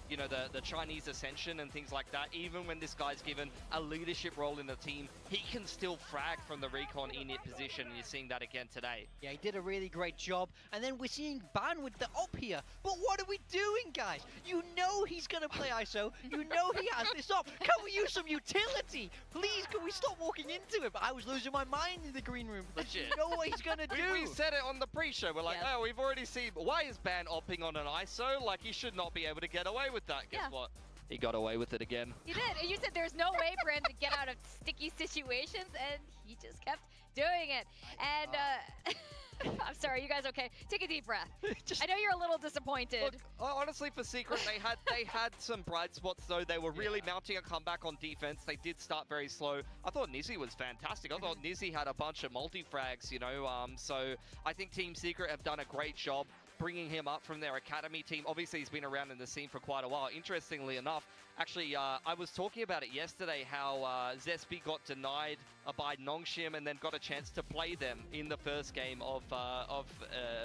you know, the Chinese Ascension and things like that. Even when this guy's given a leadership role in the team, he can still frag from the recon Enir position, and you're seeing that again today. Yeah, he did a really great job. And then we're seeing Ban with the op here. But what are we doing, guys? You know he's going to play ISO. You know he has this op. Can we use some utility? Please, can we stop walking into it? But I was losing my mind in the green room. Legit. You know what he's going to do. We said it on the pre-show. We're like, oh, we've already seen. Why is Ban opping on an ISO? Like, he should not be able to get away with that. Guess what? He got away with it again. He did. And you said there's no way for him to get out of sticky situations, and he just kept doing it. And I'm sorry, you guys okay? Take a deep breath. I know you're a little disappointed. Look, honestly, for Secret, they had some bright spots though. They were really mounting a comeback on defense. They did start very slow. I thought Nizzy was fantastic. I thought Nizzy had a bunch of multi-frags, you know. So I think Team Secret have done a great job bringing him up from their academy team. Obviously, he's been around in the scene for quite a while. Interestingly enough, actually, I was talking about it yesterday, how Zespi got denied by Nongshim and then got a chance to play them in the first game of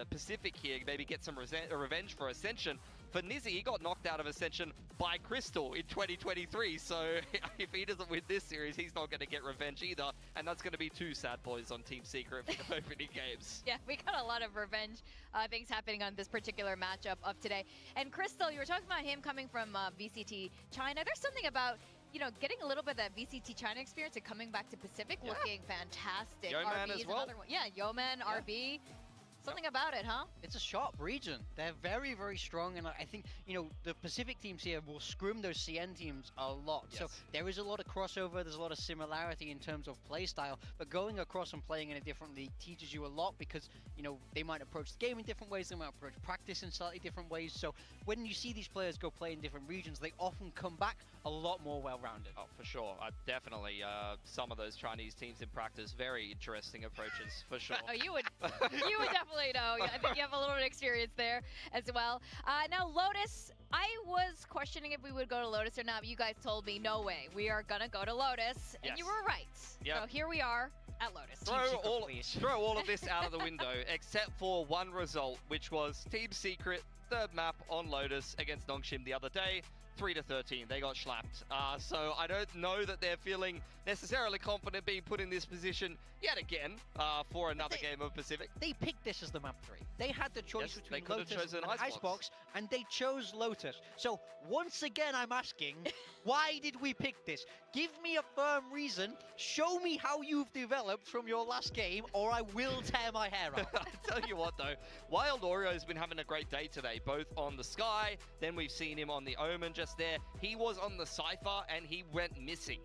Pacific here, maybe get some revenge for Ascension. For Nizzy, he got knocked out of Ascension by Crystal in 2023, so if he doesn't win this series, he's not going to get revenge either, and that's going to be two sad boys on Team Secret for the opening games. Yeah, we got a lot of revenge things happening on this particular matchup of today. And Crystal, you were talking about him coming from VCT China. There's something about, you know, getting a little bit of that VCT China experience and coming back to Pacific looking fantastic. Yeoman RB as is well. another one. Yeah, Yeoman, RB. Something about it, huh? It's a sharp region. They're very, very strong, and I think, you know, the Pacific teams here will scrim those CN teams a lot. Yes. So there is a lot of crossover, there's a lot of similarity in terms of play style, but going across and playing in a different league teaches you a lot because, you know, they might approach the game in different ways, they might approach practice in slightly different ways. So when you see these players go play in different regions, they often come back a lot more well-rounded. Oh, for sure. Definitely. Some of those Chinese teams in practice, very interesting approaches, for sure. Oh, you would definitely know. I think you have a little bit of experience there as well. Now, Lotus, I was questioning if we would go to Lotus or not, but you guys told me, no way. We are going to go to Lotus, and you were right. Yep. So here we are at Lotus. Throw all of this out of the window, except for one result, which was Team Secret, third map on Lotus against Nongshim the other day. 3-13, they got slapped. So I don't know that they're feeling necessarily confident being put in this position yet again for another game of Pacific. They picked this as the map 3. They had the choice between Lotus and Icebox. Icebox, and they chose Lotus. So once again, I'm asking, why did we pick this? Give me a firm reason. Show me how you've developed from your last game, or I will tear my hair out. I'll tell you what though, Wild Oreo has been having a great day today, both on the Sky, then we've seen him on the Omen just there. He was on the Cypher and he went missing.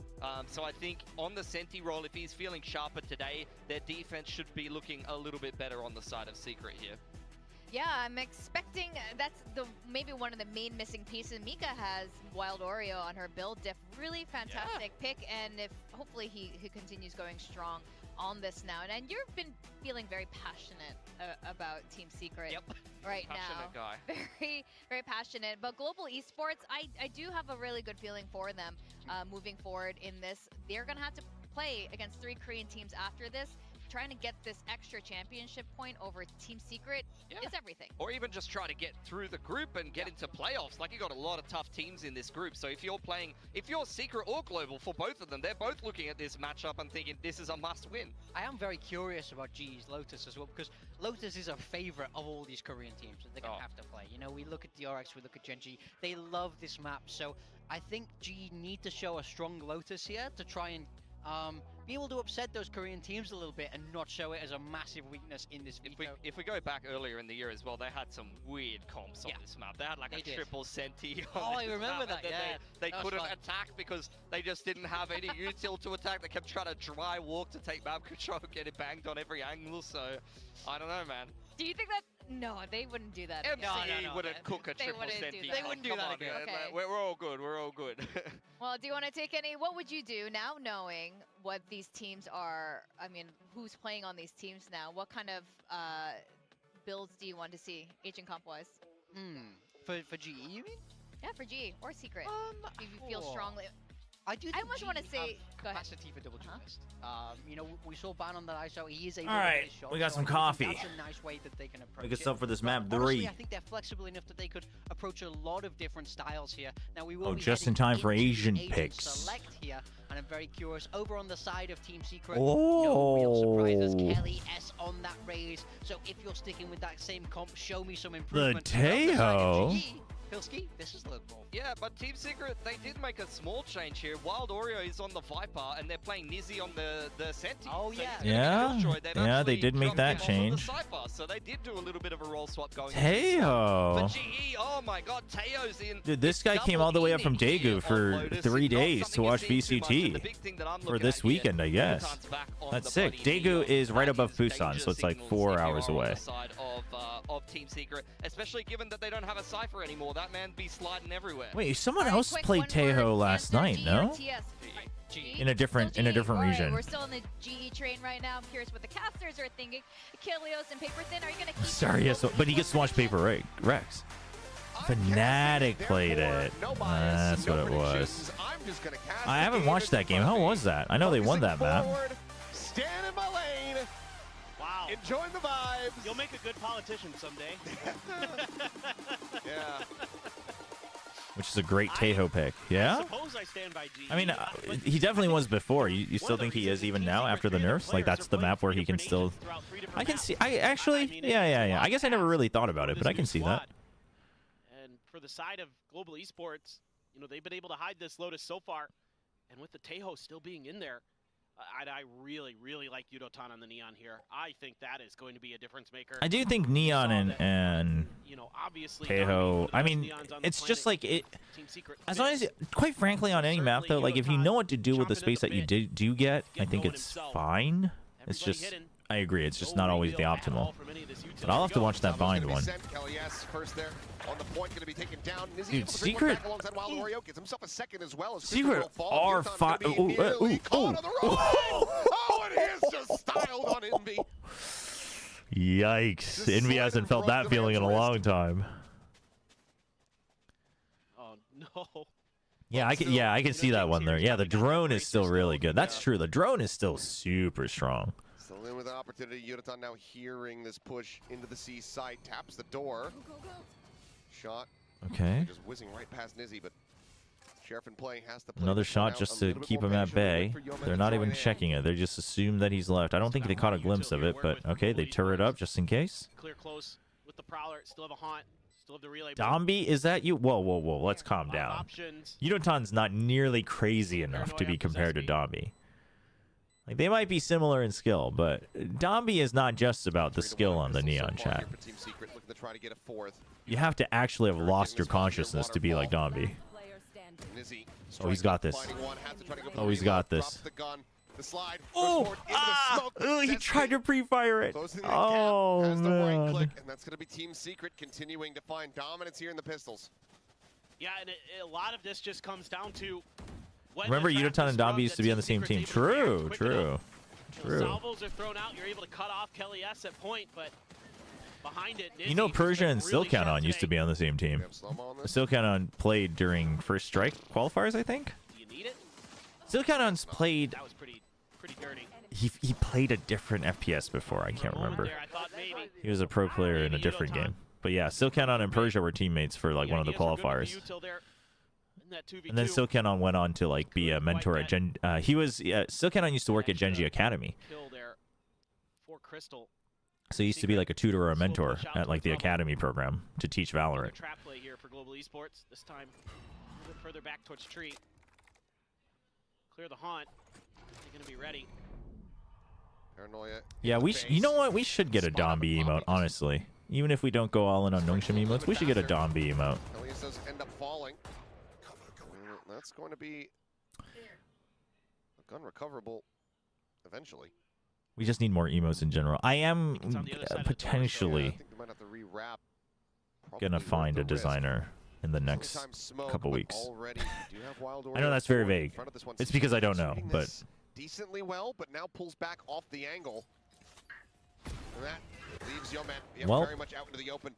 So I think on the Senti role, if he's feeling sharper today, their defense should be looking a little bit better on the side of Secret here. Yeah, I'm expecting that's maybe one of the main missing pieces. Mika has Wild Oreo on her build diff. Really fantastic pick, and if hopefully he continues going strong on this now. And you've been feeling very passionate about Team Secret right passionate now. Guy. Very, very passionate. But Global Esports, I do have a really good feeling for them moving forward in this. They're going to have to play against 3 Korean teams after this. Trying to get this extra championship point over Team Secret is everything. Or even just try to get through the group and get into playoffs. Like, you got a lot of tough teams in this group. So if you're Secret or Global, for both of them, they're both looking at this matchup and thinking this is a must win. I am very curious about GE's Lotus as well, because Lotus is a favorite of all these Korean teams that they're going to have to play. You know, we look at DRX, we look at Gen.G, they love this map. So I think GE need to show a strong Lotus here to try and be able to upset those Korean teams a little bit and not show it as a massive weakness in this veto. If we go back earlier in the year as well, they had some weird comps on this map. They had like a triple Senti. Oh, I remember that, yeah. They couldn't attack because they just didn't have any util to attack. They kept trying to dry walk to take map control, getting banged on every angle, so I don't know, man. Do you think that? No, they wouldn't do that. MCE wouldn't cook a triple Senti. They wouldn't do that again. Okay. We're all good, we're all good. Well, do you want to take any? What would you do now, knowing what these teams are? I mean, who's playing on these teams now? What kind of builds do you want to see, agent comp wise? For GE, you mean? Yeah, for GE or Secret. If you feel strongly. I do. I almost want to say capacity for double duelist. You know, we saw Ban on that ISO. He is able All to right, get his shot, we got so some I think coffee. That's a nice way that they can approach Make us it. up for this map Honestly, 3. I think they're flexible enough that they could approach a lot of different styles here. Now we will Oh, be just in heading time for into Asian Agent picks. Select here, and I'm very curious. Over on the side of Team Secret, Oh. no real surprises. Kelly S on that raise. So if you're sticking with that same comp, show me some improvement. Tejo. Pilski, this is the ball. Yeah, but Team Secret, they did make a small change here. Wild Oreo is on the Viper, and they're playing Nizzy on the Senti. Oh, so yeah. Yeah, they did make that change. So they did do a little bit of a role swap going. Tejo. But GE, oh my god, Teo's in. Dude, this guy came all the way up from Daegu for 3 days to watch VCT for this weekend, I guess. That's sick. Daegu is right above Busan, so it's like 4 hours away. Of Team Secret, especially given that they don't have a Cypher anymore. That man be sliding everywhere. Wait, someone else played Tejo last night, no? In a different region. We're still in the GE train right now. I'm curious what the casters are thinking. Achilleos and Paper Thin, are you gonna keep? Sorry, yes, but he gets to watch Paper Rex. Fnatic played it. That's what it was. I haven't watched that game. How was that? I know they won that map. Stand in my lane. Wow. Enjoying the vibes. You'll make a good politician someday. Yeah. Which is a great Tejo pick. Yeah? I suppose I stand by GE. I mean, he definitely was before. You still think he is even now after the nerfs? Like, that's the map where he can still... I can see... I actually... Yeah. I guess I never really thought about it, but I can see that. And for the side of global esports, you know, they've been able to hide this Lotus so far. And with the Tejo still being in there, I really, really like Yudotan on the Neon here. I think that is going to be a difference maker. I do think Neon and you know, obviously Tejo, I mean, it's just like it. As long as, quite frankly, on any map though, like if you know what to do with the space that you do get, I think it's fine. It's just, I agree, it's just not always the optimal. But I'll have to watch that bind one. Dude, Secret. Secret are fine. Oh, and he is just styled on Envy. Yikes. Envy hasn't felt that feeling in a long time. Oh, no. Yeah, I can see that one there. Yeah, the drone is still really good. That's true. The drone is still super strong. Still in with an opportunity. Yudotan now hearing this push into the C site. Taps the door. Shot. Okay. Just whizzing right past Nizzy, but Sheriff in play has to play. Another shot just to keep him at bay. They're not even checking it. They just assume that he's left. I don't think they caught a glimpse of it, but okay, they turret up just in case. Clear close with the Prowler. Still have a haunt. Still have the relay. Domby, is that you? Whoa. Let's calm down. Yudotan's not nearly crazy enough to be compared to Domby. Like, they might be similar in skill, but Domby is not just about the skill on the Neon chat. You have to actually have lost your consciousness to be like Domby. Oh, he's got this. Oh, he's got this. Oh, he tried to pre-fire it. Oh, man. And that's going to be Team Secret continuing to find dominance here in the pistols. Yeah, and a lot of this just comes down to... Remember, Yudotan and Domby used to be on the same team. True. Salvos are thrown out. You're able to cut off Kelly S at point, but behind it, you know, Persia and Silcanon used to be on the same team. Silcanon played during First Strike qualifiers, I think. You need it? Silcanon's played. That was pretty dirty. He played a different FPS before. I can't remember. He was a pro player in a different game. But yeah, Silcanon and Persia were teammates for like one of the qualifiers. And then Silcanon went on to like be a mentor at Silcanon used to work at Genji Academy. So he used to be like a tutor or a mentor at like the academy program to teach Valorant. Trap play here for global esports. This time a little bit further back towards tree. Clear the haunt. They're gonna be ready. Paranoia. Yeah, you know what? We should get a Dombi emote, honestly. Even if we don't go all in on Nongshim emotes, we should get a Dombi emote. Elias does end up falling. That's going to be a gun recoverable eventually. We just need more emotes in general. I am potentially gonna find a designer in the next couple weeks. I know that's very vague. It's because I don't know, but decently well, but now pulls back off the angle. And that leaves Yeoman very much out into the open.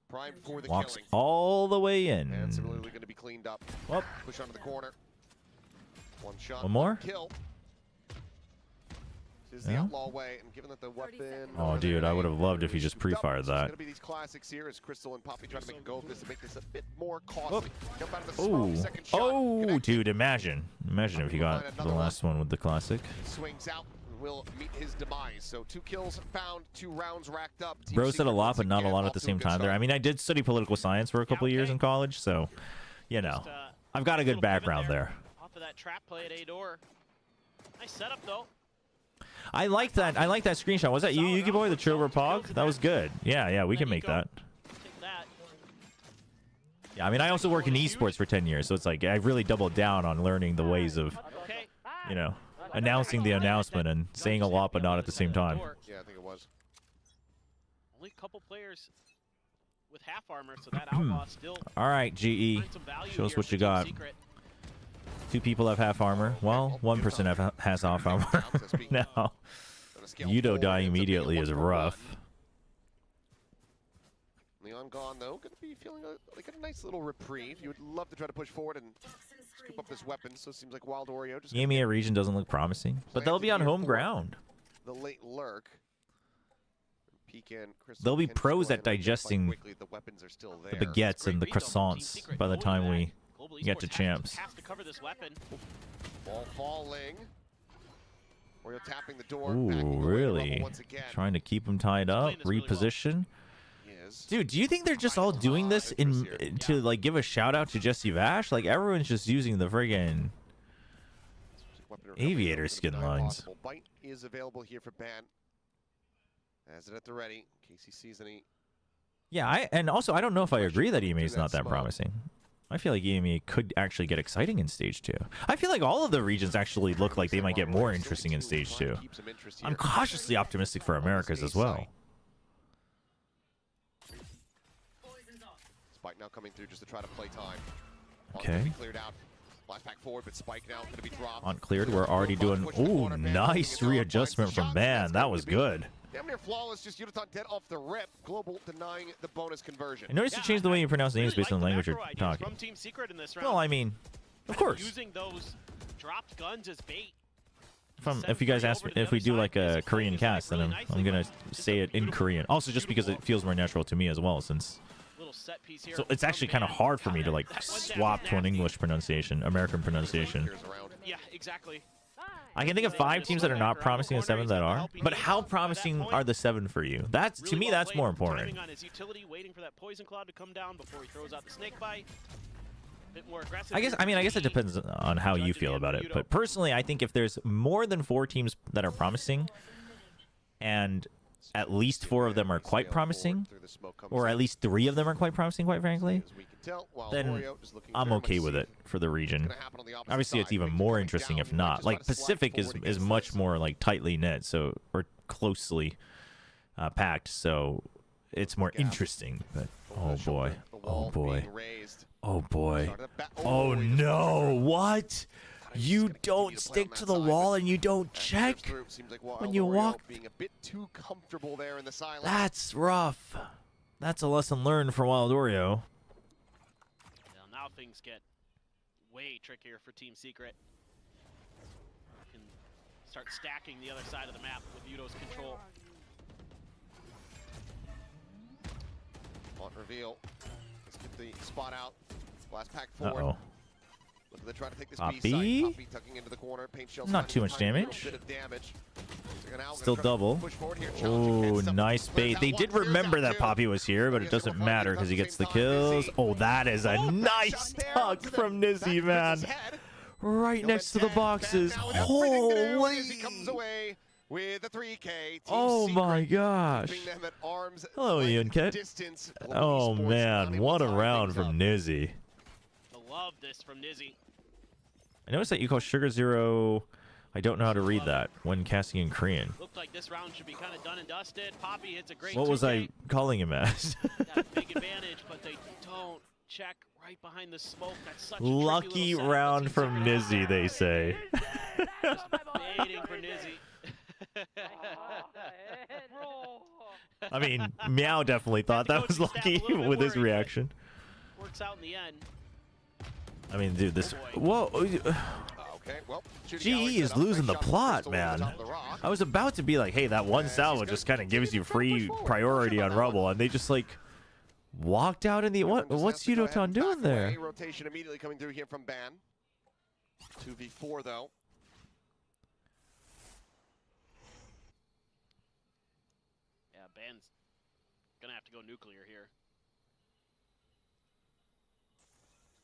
Prime for the walks killing. all the way in. And similarly going to be cleaned up. Well, push onto the corner. One shot. One more? Kill. This is the outlaw way, and given that the weapon. Oh, dude, I would have loved if he just pre-fired that. It's going to be these classics here as Crystal and Poppy try to make a go of this to make this a bit more costly. Jump out of the smoke, second shot. Oh, dude, imagine if he got the last one with the classic. Swings out. Will meet his demise. So 2 kills found, 2 rounds racked up. Bro said a lot, but not a lot at the same time there. I mean, I did study political science for a couple of years in college, so, you know, I've got a good background there. Off of that trap play at A-door. Nice setup, though. I like that. I like that screenshot. Was that you, Yuki Boy, the Chobra Pog? That was good. Yeah, we can make that. Yeah, I mean, I also work in esports for 10 years, so it's like I've really doubled down on learning the ways of, you know, announcing the announcement and saying a lot but not at the same time. Yeah, I think it was. Only a couple players with half armor, so that outlaw still. All right, GE, show us what you got. 2 people have half armor. Well, 1 person has half armor now. Yudo dying immediately is rough. Leon gone though, going to be feeling like a nice little reprieve. You would love to try to push forward and scoop up this weapon, so it seems like Wild Oreo just EMEA region doesn't look promising, but they'll be on home ground. The late lurk. They'll be pros at digesting the baguettes and the croissants by the time we get to champs. Has to cover this weapon. Ball falling. Oreo tapping the door. Ooh, really? Trying to keep him tied up, reposition. Dude, do you think they're just all doing this to like give a shout out to Jesse Vash? Like everyone's just using the friggin' aviator skin lines. Bite is available here for ban. Has it at the ready. Casey sees any. Yeah, and also I don't know if I agree that EMEA is not that promising. I feel like EMEA could actually get exciting in Stage 2. I feel like all of the regions actually look like they might get more interesting in Stage 2. I'm cautiously optimistic for Americas as well. Spike now coming through just to try to play time. Okay. Cleared out. Blast back forward, but Spike now going to be dropped. On cleared, we're already doing. Ooh, nice readjustment from Ban. That was good. Damn near flawless, just Yudoton dead off the rip. Global denying the bonus conversion. I noticed you changed the way you pronounce names based on the language you're talking. From Team Secret in this round. Well, I mean, of course. Using those dropped guns as bait. If you guys ask me if we do like a Korean cast, then I'm gonna say it in Korean. Also, just because it feels more natural to me as well, since. So it's actually kind of hard for me to like swap to an English pronunciation, American pronunciation. Yeah, exactly. I can think of 5 teams that are not promising and 7 that are. But how promising are the 7 for you? That's to me, that's more important. Waiting for that poison cloud to come down before he throws out the snake bite. I guess it depends on how you feel about it. But personally, I think if there's more than 4 teams that are promising, and at least 4 of them are quite promising, or at least 3 of them are quite promising, quite frankly, then I'm okay with it for the region. Obviously, it's even more interesting if not. Like, Pacific is much more, like, tightly knit, so, or closely packed, so it's more interesting. But, oh, boy. Oh, boy. Oh, boy. Oh, no. What? You don't stick to the wall and you don't check when you walk. That's rough. That's a lesson learned for Wild Oreo. Well, now things get way trickier for Team Secret. Can start stacking the other side of the map with Yudo's control. On reveal. Let's get the spot out. Blast pack forward. Uh-oh. Looking to try to take this Poppy? B side. Poppy tucking into the corner. Paint shell Not too much damage. Bit of damage. Still double. Oh, nice bait. They did remember that Poppy was here, but it doesn't matter because he gets the kills. Oh, that is a nice tuck from Nizzy, man. Right next to the boxes. Holy! He comes away with a 3K. Team Oh my Secret, gosh. keeping them at arm's Hello, length Ian Kett. distance. Oh Esports not man, able what to a tie round things from up. Nizzy. I love this from Nizzy. I noticed that you call Sugar Zero. I don't know how to read that when casting in Korean. Looked like this round should be kind of done and dusted. Poppy hits a great What was 2K. I calling him as? Got a big advantage, but they don't check right behind the smoke. That's such a tricky Lucky little setup. round Team from Secret Nizzy, they say. just waiting for Nizzy. I mean, Meow definitely thought that was lucky with his reaction. Works out in the end. I mean, dude, this. Oh, Whoa. Okay, well, GE is losing the plot, man. I was about to be like, hey, that one salvo just kind of gives you free priority on Rubble, and they just like walked out in the. What's Yudoton doing there? Rotation immediately coming through here from Ban. 2v4 though. Yeah, Ban's gonna have to go nuclear here.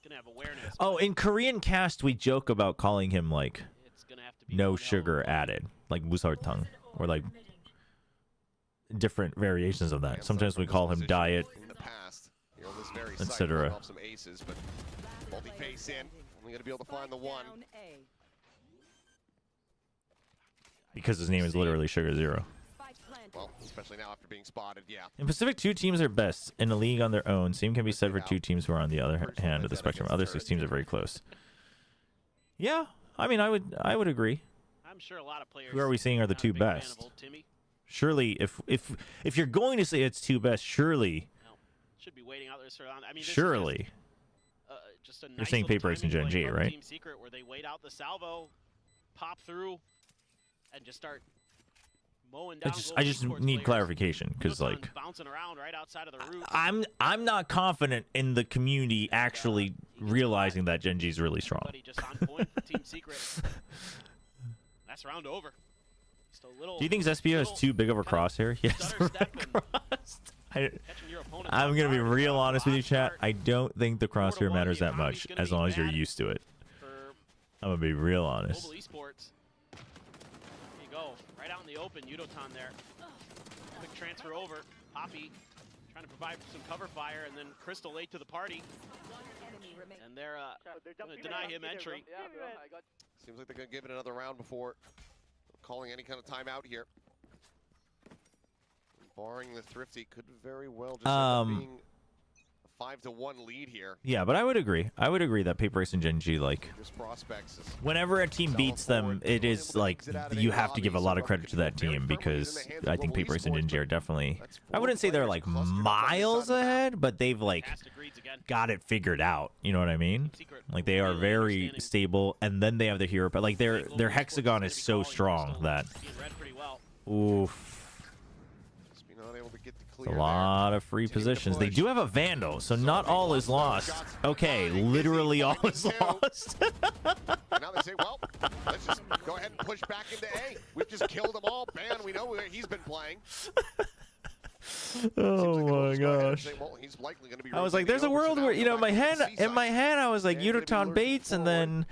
Gonna have awareness. Oh, in Korean cast, we joke about calling him like It's gonna have to be no one sugar hell of a added, like Musartung, or like different variations of that. Sometimes we call him diet, In the past, you know, this very etc. site off some aces, but multi-face in. Only gonna be able to find the one. because his name is literally Sugar Zero. Well, especially now after being spotted, yeah. In Pacific, 2 teams are best in a league on their own. Same can be said for 2 teams who are on the other hand of the spectrum. Other 6 teams are very close. Yeah, I mean, I would agree. I'm sure a lot of players. Who are we saying are the 2 best? Surely, if you're going to say it's 2 best, surely, should be waiting out there. I mean, surely, just a nice you're saying little PRX and timing Gen play G, from right? Team Secret, where they wait out the salvo, pop through, and just start mowing down. I just need clarification because like bouncing around right outside of the route. I'm not confident in the community actually realizing that Gen G is really strong. Just on point for Team Secret. That's round over. Just a little, Do you think Zespio has too big of a crosshair? Yes. I'm gonna be real honest with you, chat. I don't think the crosshair matters that much as long as you're used to it. I'm gonna be real honest. Global esports. There you go, right out in the open. Yudotan there. Quick transfer over. Poppy trying to provide some cover fire, and then Crystal late to the party. And they're gonna deny him entry. Seems like they're gonna give it another round before calling any kind of timeout here. Barring the Thrifty, could very well just end up being a 5-1 lead here. Yeah, but I would agree. I would agree that PRX and Gen G, like, Just prospects. whenever a team beats them, it is like you have to give a lot of credit to that team because I think PRX and Gen G are definitely. I wouldn't say they're like miles ahead, but they've like got it figured out. You know what I mean? Like they are very stable, and then they have the hero, but like their hexagon is so strong that. Oof. A lot of free positions. They do have a Vandal, so not all is lost. Okay, literally all is lost. Now they say, well, let's just go ahead and push back into A. We've just killed them all. Ban, we know where he's been playing. Oh my gosh. Say, well, he's likely gonna be I was like, there's a world where, you know, in my head I was like, Yudotan baits, and then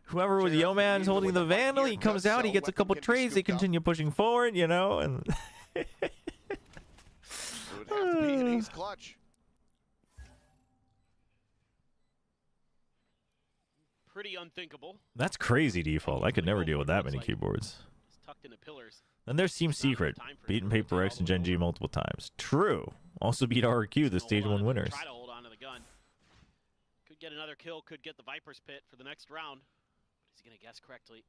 whoever was Yeoman's holding the Vandal, he comes out, he gets a couple trades, they continue pushing forward, you know, and It would have to be an ace clutch. Pretty unthinkable. that's crazy default. I could never deal with that many keyboards. It's tucked into pillars. Then there's Team Secret, beaten PRX and Gen G multiple times. True. Also beat RQ, the stage 1 winners. Try to hold on to the gun. Could get another kill, could get the Viper's Pit for the next round. But is he going to guess correctly?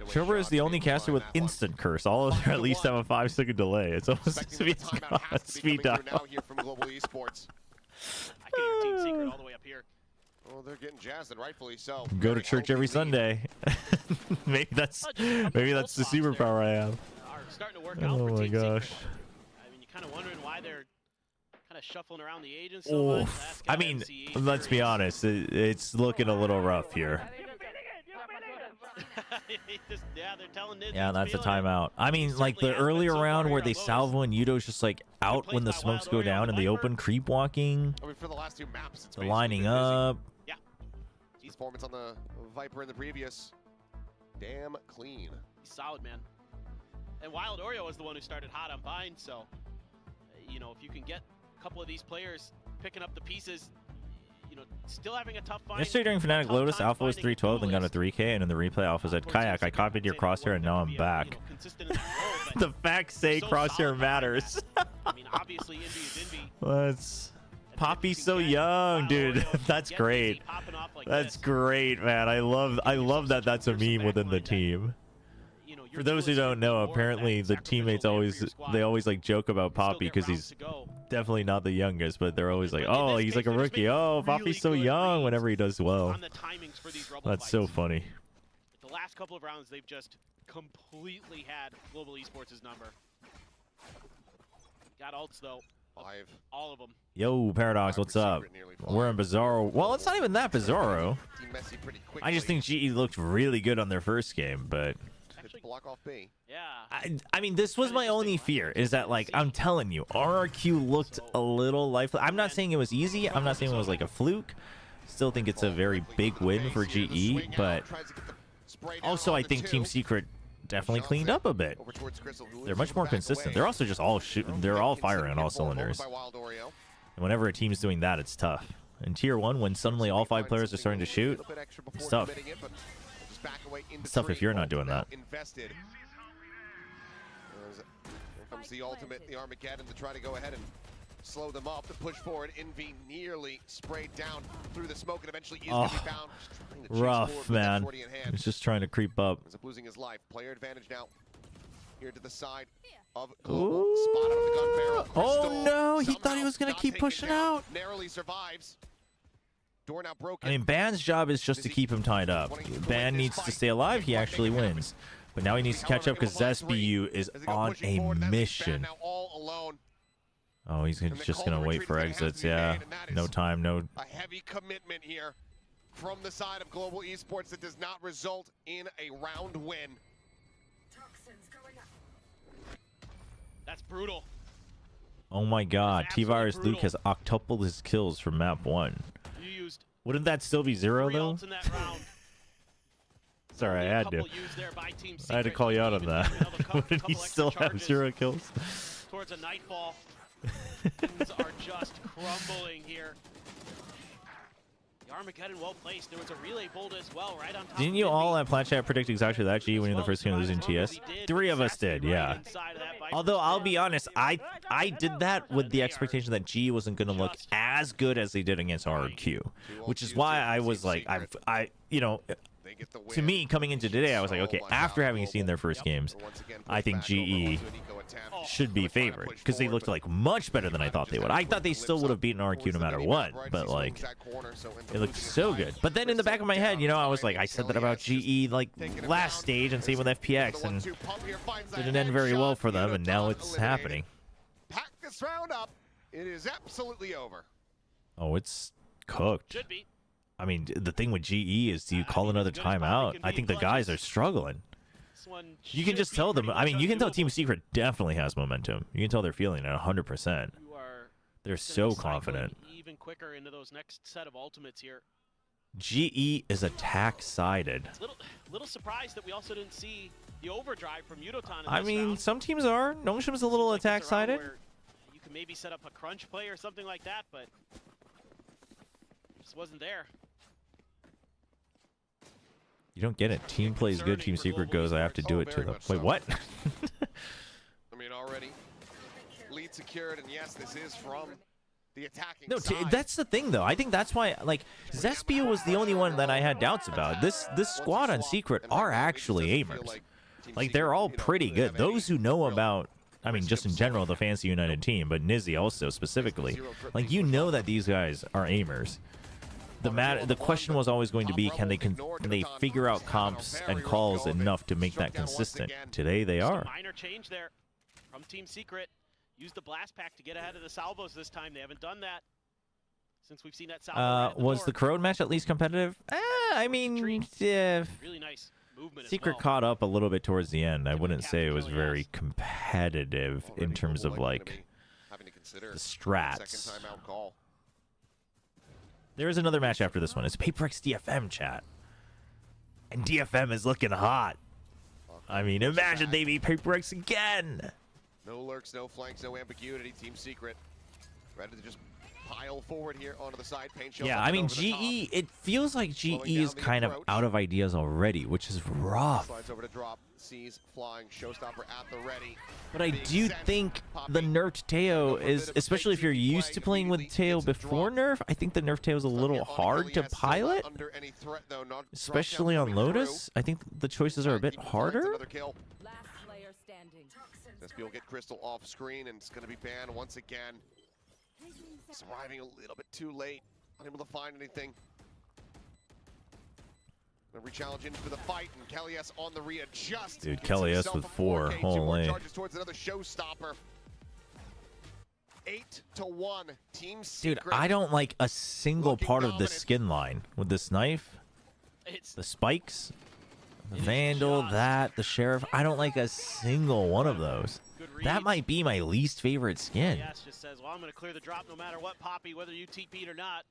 Chobra is the only caster with instant curse. All of them at least have a 5-second delay. It's almost speed dial. Now here from Global Esports. I can hear Team Secret all the way up here. Oh, they're getting jazzed, and rightfully so. Go to church every Sunday. maybe that's the superpower I have. Starting to work out Oh for my Team gosh. Secret. I mean, you're kind of wondering why they're kind of shuffling around the agents so much. Oof. I mean, let's be honest. It's looking a little rough here. Yeah, that's a timeout. I mean, like the earlier round where they salvo and Yudo's just like out when the smokes go down in the open, creep walking, I mean, for the last 2 maps, it's the lining up. Yeah. Performance on the Viper in the previous. Damn clean. He's solid, man. And Wild Oreo was the one who started hot on Bind, so, you know, if you can get a couple of these players picking up the pieces, you know, still having a tough find. Yesterday during Fnatic Lotus, Alpha was 312, then got a 3K, and in the replay, Alpha said, Kayak, I copied your crosshair, and now I'm back. The facts say crosshair matters. I mean, obviously, Envy is Envy. Let's... Poppy's so young, dude. That's great. That's great, man. I love that that's a meme within the team. For those who don't know, apparently the teammates always like joke about Poppy because he's definitely not the youngest, but they're always like, oh, he's like a rookie. Oh, Poppy's so young whenever he does well. That's so funny. The last couple of rounds, they've just completely had Global Esports' number. Got ults though. All of them. Yo, Paradox, what's up? We're in Bizarro. Well, it's not even that Bizarro. I just think GE looked really good on their first game, but... Block off B. Yeah. I mean, this was my only fear, is that, like, I'm telling you, RRQ looked a little lifeless. I'm not saying it was easy. I'm not saying it was, like, a fluke. Still think it's a very big win for GE, but also I think Team Secret definitely cleaned up a bit. They're much more consistent. They're also just all they're all firing on all cylinders. And whenever a team's doing that, it's tough. In Tier 1, when suddenly all 5 players are starting to shoot, it's tough. It's tough if you're not doing that. Here comes the ultimate, the Armageddon, to try to go ahead and slow them up, to push forward. Envy nearly sprayed down through the smoke and eventually is going to be found. Rough, man. He's just trying to creep up. Ends up losing his life. Player advantage now. Here to the side of Global. Spot out of the gun barrel. Oh no, he thought he was going to keep pushing out. Narrowly survives. Door now broken. I mean, Ban's job is just to keep him tied up. Ban needs to stay alive, he actually wins. But now he needs to catch up because SBU is on a mission. Oh, he's just going to wait for exits, yeah. No time, no... A heavy commitment here from the side of Global Esports that does not result in a round win. That's brutal. Oh my god, T-Virus Luke has octupled his kills from map 1. Wouldn't that still be 0 though? Sorry, I had to call you out on that. Wouldn't he still have 0 kills? Towards a nightfall. Things are just crumbling here. The Armageddon well placed. There was a relay bolt as well, right on top. Didn't you all at Plat Chat predict exactly that, G, winning the first game losing TS? 3 of us did, yeah. Although I'll be honest, I did that with the expectation that G wasn't going to look as good as they did against RQ, which is why I was like, you know, to me, coming into today, I was like, okay, after having seen their first games, I think GE should be favored because they looked like much better than I thought they would. I thought they still would have beaten RQ no matter what, but like, it looked so good. But then in the back of my head, you know, I was like, I said that about GE like last stage and same with FPX, and didn't end very well for them, and now it's happening. Pack this round up. It is absolutely over. Oh, it's cooked. Should be. I mean, the thing with GE is, do you call another timeout? I think the guys are struggling. You can just tell them. I mean, you can tell Team Secret definitely has momentum. You can tell they're feeling it 100%. They're so confident. Even quicker into those next set of ultimates here. GE is attack-sided. Little surprised that we also didn't see the overdrive from Yudotan. I mean, some teams are. Notion's a little attack-sided. You can maybe set up a crunch play or something like that, but just wasn't there. You don't get it. Team plays good, Team Secret goes, I have to do it to them. Wait, what? I mean, already lead secured, and yes, this is from the attacking side. That's the thing, though. I think that's why, like, Zespia was the only one that I had doubts about. This squad on Secret are actually aimers. Like, they're all pretty good. Those who know about, I mean, just in general, the Fancy United team, but Nizzy also specifically, like, you know that these guys are aimers. The question was always going to be, can they figure out comps and calls enough to make that consistent? Today they are. Minor change there from Team Secret. Use the blast pack to get ahead of the salvos this time. They haven't done that since we've seen that salvo. Was the Corrode match at least competitive? I mean, yeah. Really nice movement. Secret caught up a little bit towards the end. I wouldn't say it was very competitive in terms of like the strats. There is another match after this one. It's PRX DFM, chat. And DFM is looking hot. I mean, imagine they beat PRX again. No lurks, no flanks, no ambiguity. Team Secret ready to just pile forward here onto the side. Paint shows Yeah, up I mean, over the top. GE, it feels like GE Slowing down is the kind of approach. out of ideas already, which is rough. Slides over to drop. Sees flying. Showstopper at the ready. But I Big do sense. think Poppy. the nerfed Teo Go for a is, bit of especially if you're fake used play, to playing with immediately Teo gets a before drop. nerf, I think the nerf Teo is a little Stuck here on hard to Elias, still pilot. not under any threat, though. Not drop Especially down on coming Lotus. I think the choices are a bit Keep harder. another kill. Last player standing. SP will get Crystal off screen, and it's going to be banned once again. It's arriving a little bit too late. Unable to find anything. Gonna re-challenge into the fight, and Kelly's on the readjust. Dude, Gets Kelly S himself with a 4. 4K, 2 more Holy. charges towards another showstopper. 8-1. Team Dude, Secret. I don't like a single Looking part of the dominant. skin line with this knife, It's the spikes, the It is Vandal, just- that, the Sheriff. I don't like a single one of those. good read. That might be my least favorite skin. Yes, just says, well, I'm going to clear the drop no matter what, Poppy, whether you TP'd or not.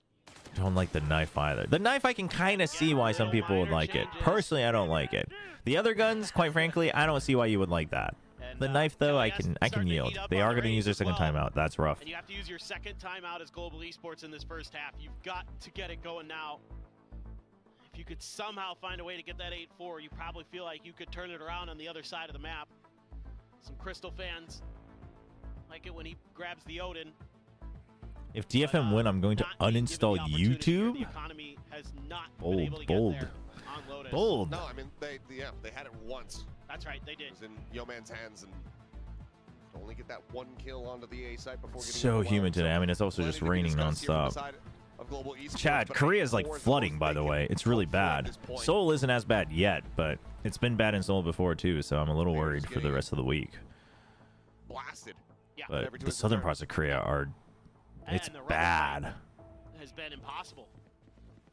Don't like the knife either. The knife, I can kind of see why some people would like it. Personally, I don't like it. The other guns, quite frankly, I don't see why you would like that. And, The knife, though, I Kelly S can starting to yield. heat up They on are the going to use raise their as second well. timeout. That's rough. And you have to use your second timeout as Global Esports in this first half. You've got to get it going now. If you could somehow find a way to get that 8-4, you probably feel like you could turn it around on the other side of the map. Some Crystal fans like it when he grabs the Odin. If DFM win, I'm going to Not being given the uninstall opportunity here. YouTube. The economy has not Bold, been able to bold. get there on Lotus. Bold. No, I mean, they had it once. That's right, they did. It was in Yeoman's hands, and only get that one kill onto the A site before getting So overwhelmed. humid today. I mean, it's also plenty just to be raining discussed here from the nonstop. side of Global Esports, Chad, but Korea's like 8-4 is the flooding, most by the they way. can It's really hope for at bad. this point. Seoul isn't as bad yet, but it's been bad in Seoul before too, so I'm a little worried for the rest of the week. Blasted. Yeah. But Never to the his southern return. parts of Korea are, it's And the rubber bad. fight has been impossible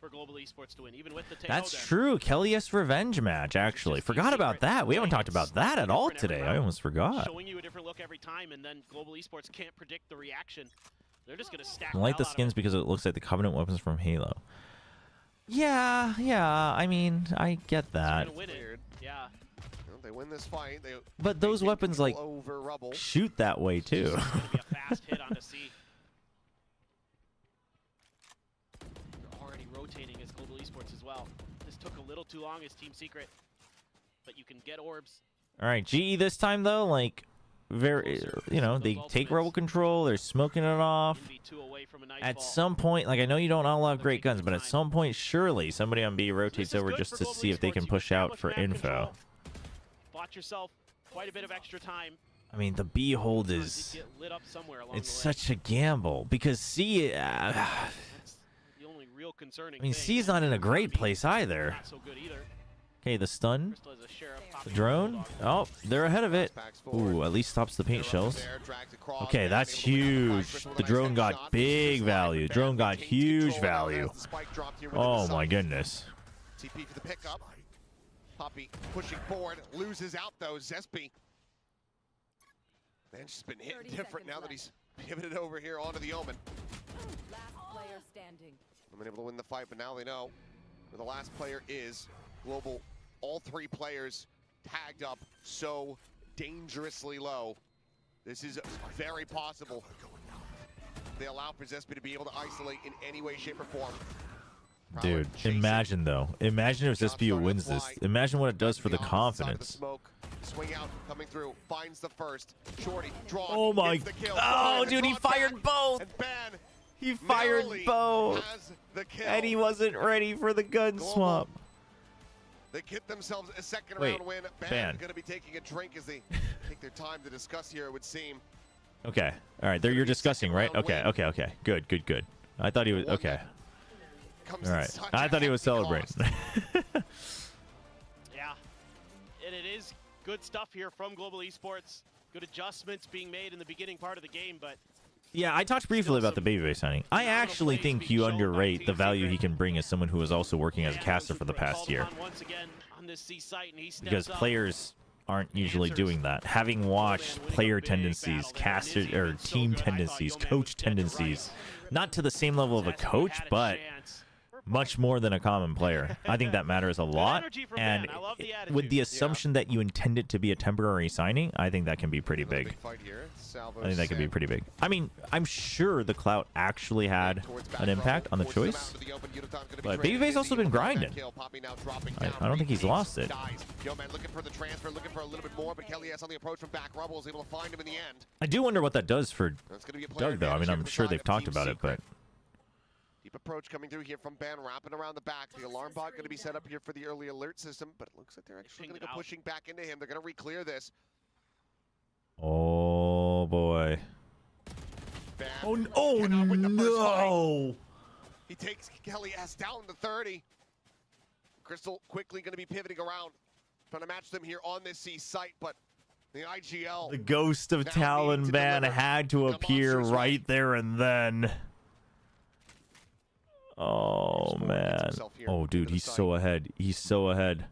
for Global Esports to win, even with the Teo That's there. true. Kelly S revenge match, actually. Just Forgot about secret that. We haven't talked plays, about that at all different every today. I round, almost forgot. Showing you a different look every time, and then Global Esports can't predict the reaction. They're just going to stack I like the hell out of skins it. because it looks like the Covenant weapons from Halo. Yeah. I mean, I get So you're that. gonna win it. Weird. Yeah. You know, they win this fight. They But those maintain weapons, control like, over rubble. shoot that way, too. This is going to be a fast hit onto C. They're already rotating as Global Esports as well. This took a little too long as Team Secret, but you can get orbs. All right, GE this time, though, like, very, you know, they take rebel control. They're smoking it off. Be 2 away from a nice At ball. some point, like, I know you don't all have great guns, but at some point, surely somebody on B rotates This is over good just for to Global see if they Esports. can You've push out established for map info. control. Bought yourself quite a bit of extra time. I mean, the B hold Did is, get lit up somewhere along it's the way. such a gamble because C, That's the only real concerning I mean, thing. C's not in a great Economy, place either. Not so good either. Okay, the stun, Crystal has a sheriff the popping drone. bulldog. Oh, they're ahead of it. Packs forward. Ooh, at least stops the paint They're up shells. there, drags across, Okay, man, that's able to win that fight. huge. Crystal with The a drone nice got headshot. big Pushes value. aside, Drone got maintains huge control now value. as the spike dropped here within Oh the my site. goodness. TP for the pickup. Poppy pushing forward, loses out though. Zespi. Man, she's been hitting 30 different now seconds that he's pivoted over here onto the Omen. Last player standing. I've been able to win the fight, but now they know where the last player is. Global, all 3 players tagged up so dangerously low. This is very possible. They allow for Zespi to be able to isolate in any way, shape, or form. Prowler Dude, chasing. imagine though. Imagine if Job SPU starting to wins this. fly. Imagine what it does for the opposite side of the confidence. smoke. Swing out, coming through, finds the first. Shorty, draw. Oh my, gets the kill. oh Fires, dude, he draws back, fired both. And Ban He fired narrowly both. has the kill. And he wasn't ready for the gun Global. swap. They get themselves a second Wait, round win. Ban. Ban going to be taking a drink as they take their time to discuss here, it would seem. Okay. All right, there you're be a discussing, second right? round Okay, win. okay. Good. I thought he was One okay. that comes All at right. such I a thought he was hefty celebrating. cost. Yeah, and it is good stuff here from Global Esports. Good adjustments being made in the beginning part of the game, but Yeah, I talked briefly about the baby base signing. I phenomenal actually plays think being you shown by underrate the Team value he Secret. can bring as someone who is also working as a And caster for the past called year. upon once again on this C site, and he steps Because up. players aren't usually doing that. Having watched player tendencies, caster or team tendencies, coach tendencies, not to the same level of a coach, but much more than a common player. I think that matters a lot. And with the assumption that you intend it to be a temporary signing, I think that can be pretty big. I think that could be pretty big. I mean, I'm sure the clout actually had an impact on the choice, but BabyBay's also been grinding. I don't think he's lost it. I do wonder what that does for Doug, though. I mean, I'm sure they've talked about it, but... Deep approach coming through here from Ben, wrapping around the back. The alarm bot going to be set up here for the early alert system, but it looks like they're actually going to go pushing back into him. They're going to re-clear this. Oh, boy. Ben, oh no! He takes Kelly S down to 30. Crystal quickly going to be pivoting around, trying to match them here on this C site, but the IGL... The ghost of Talon Ban had to appear right there and then. Oh, man. Oh, dude, he's so ahead. He's so ahead.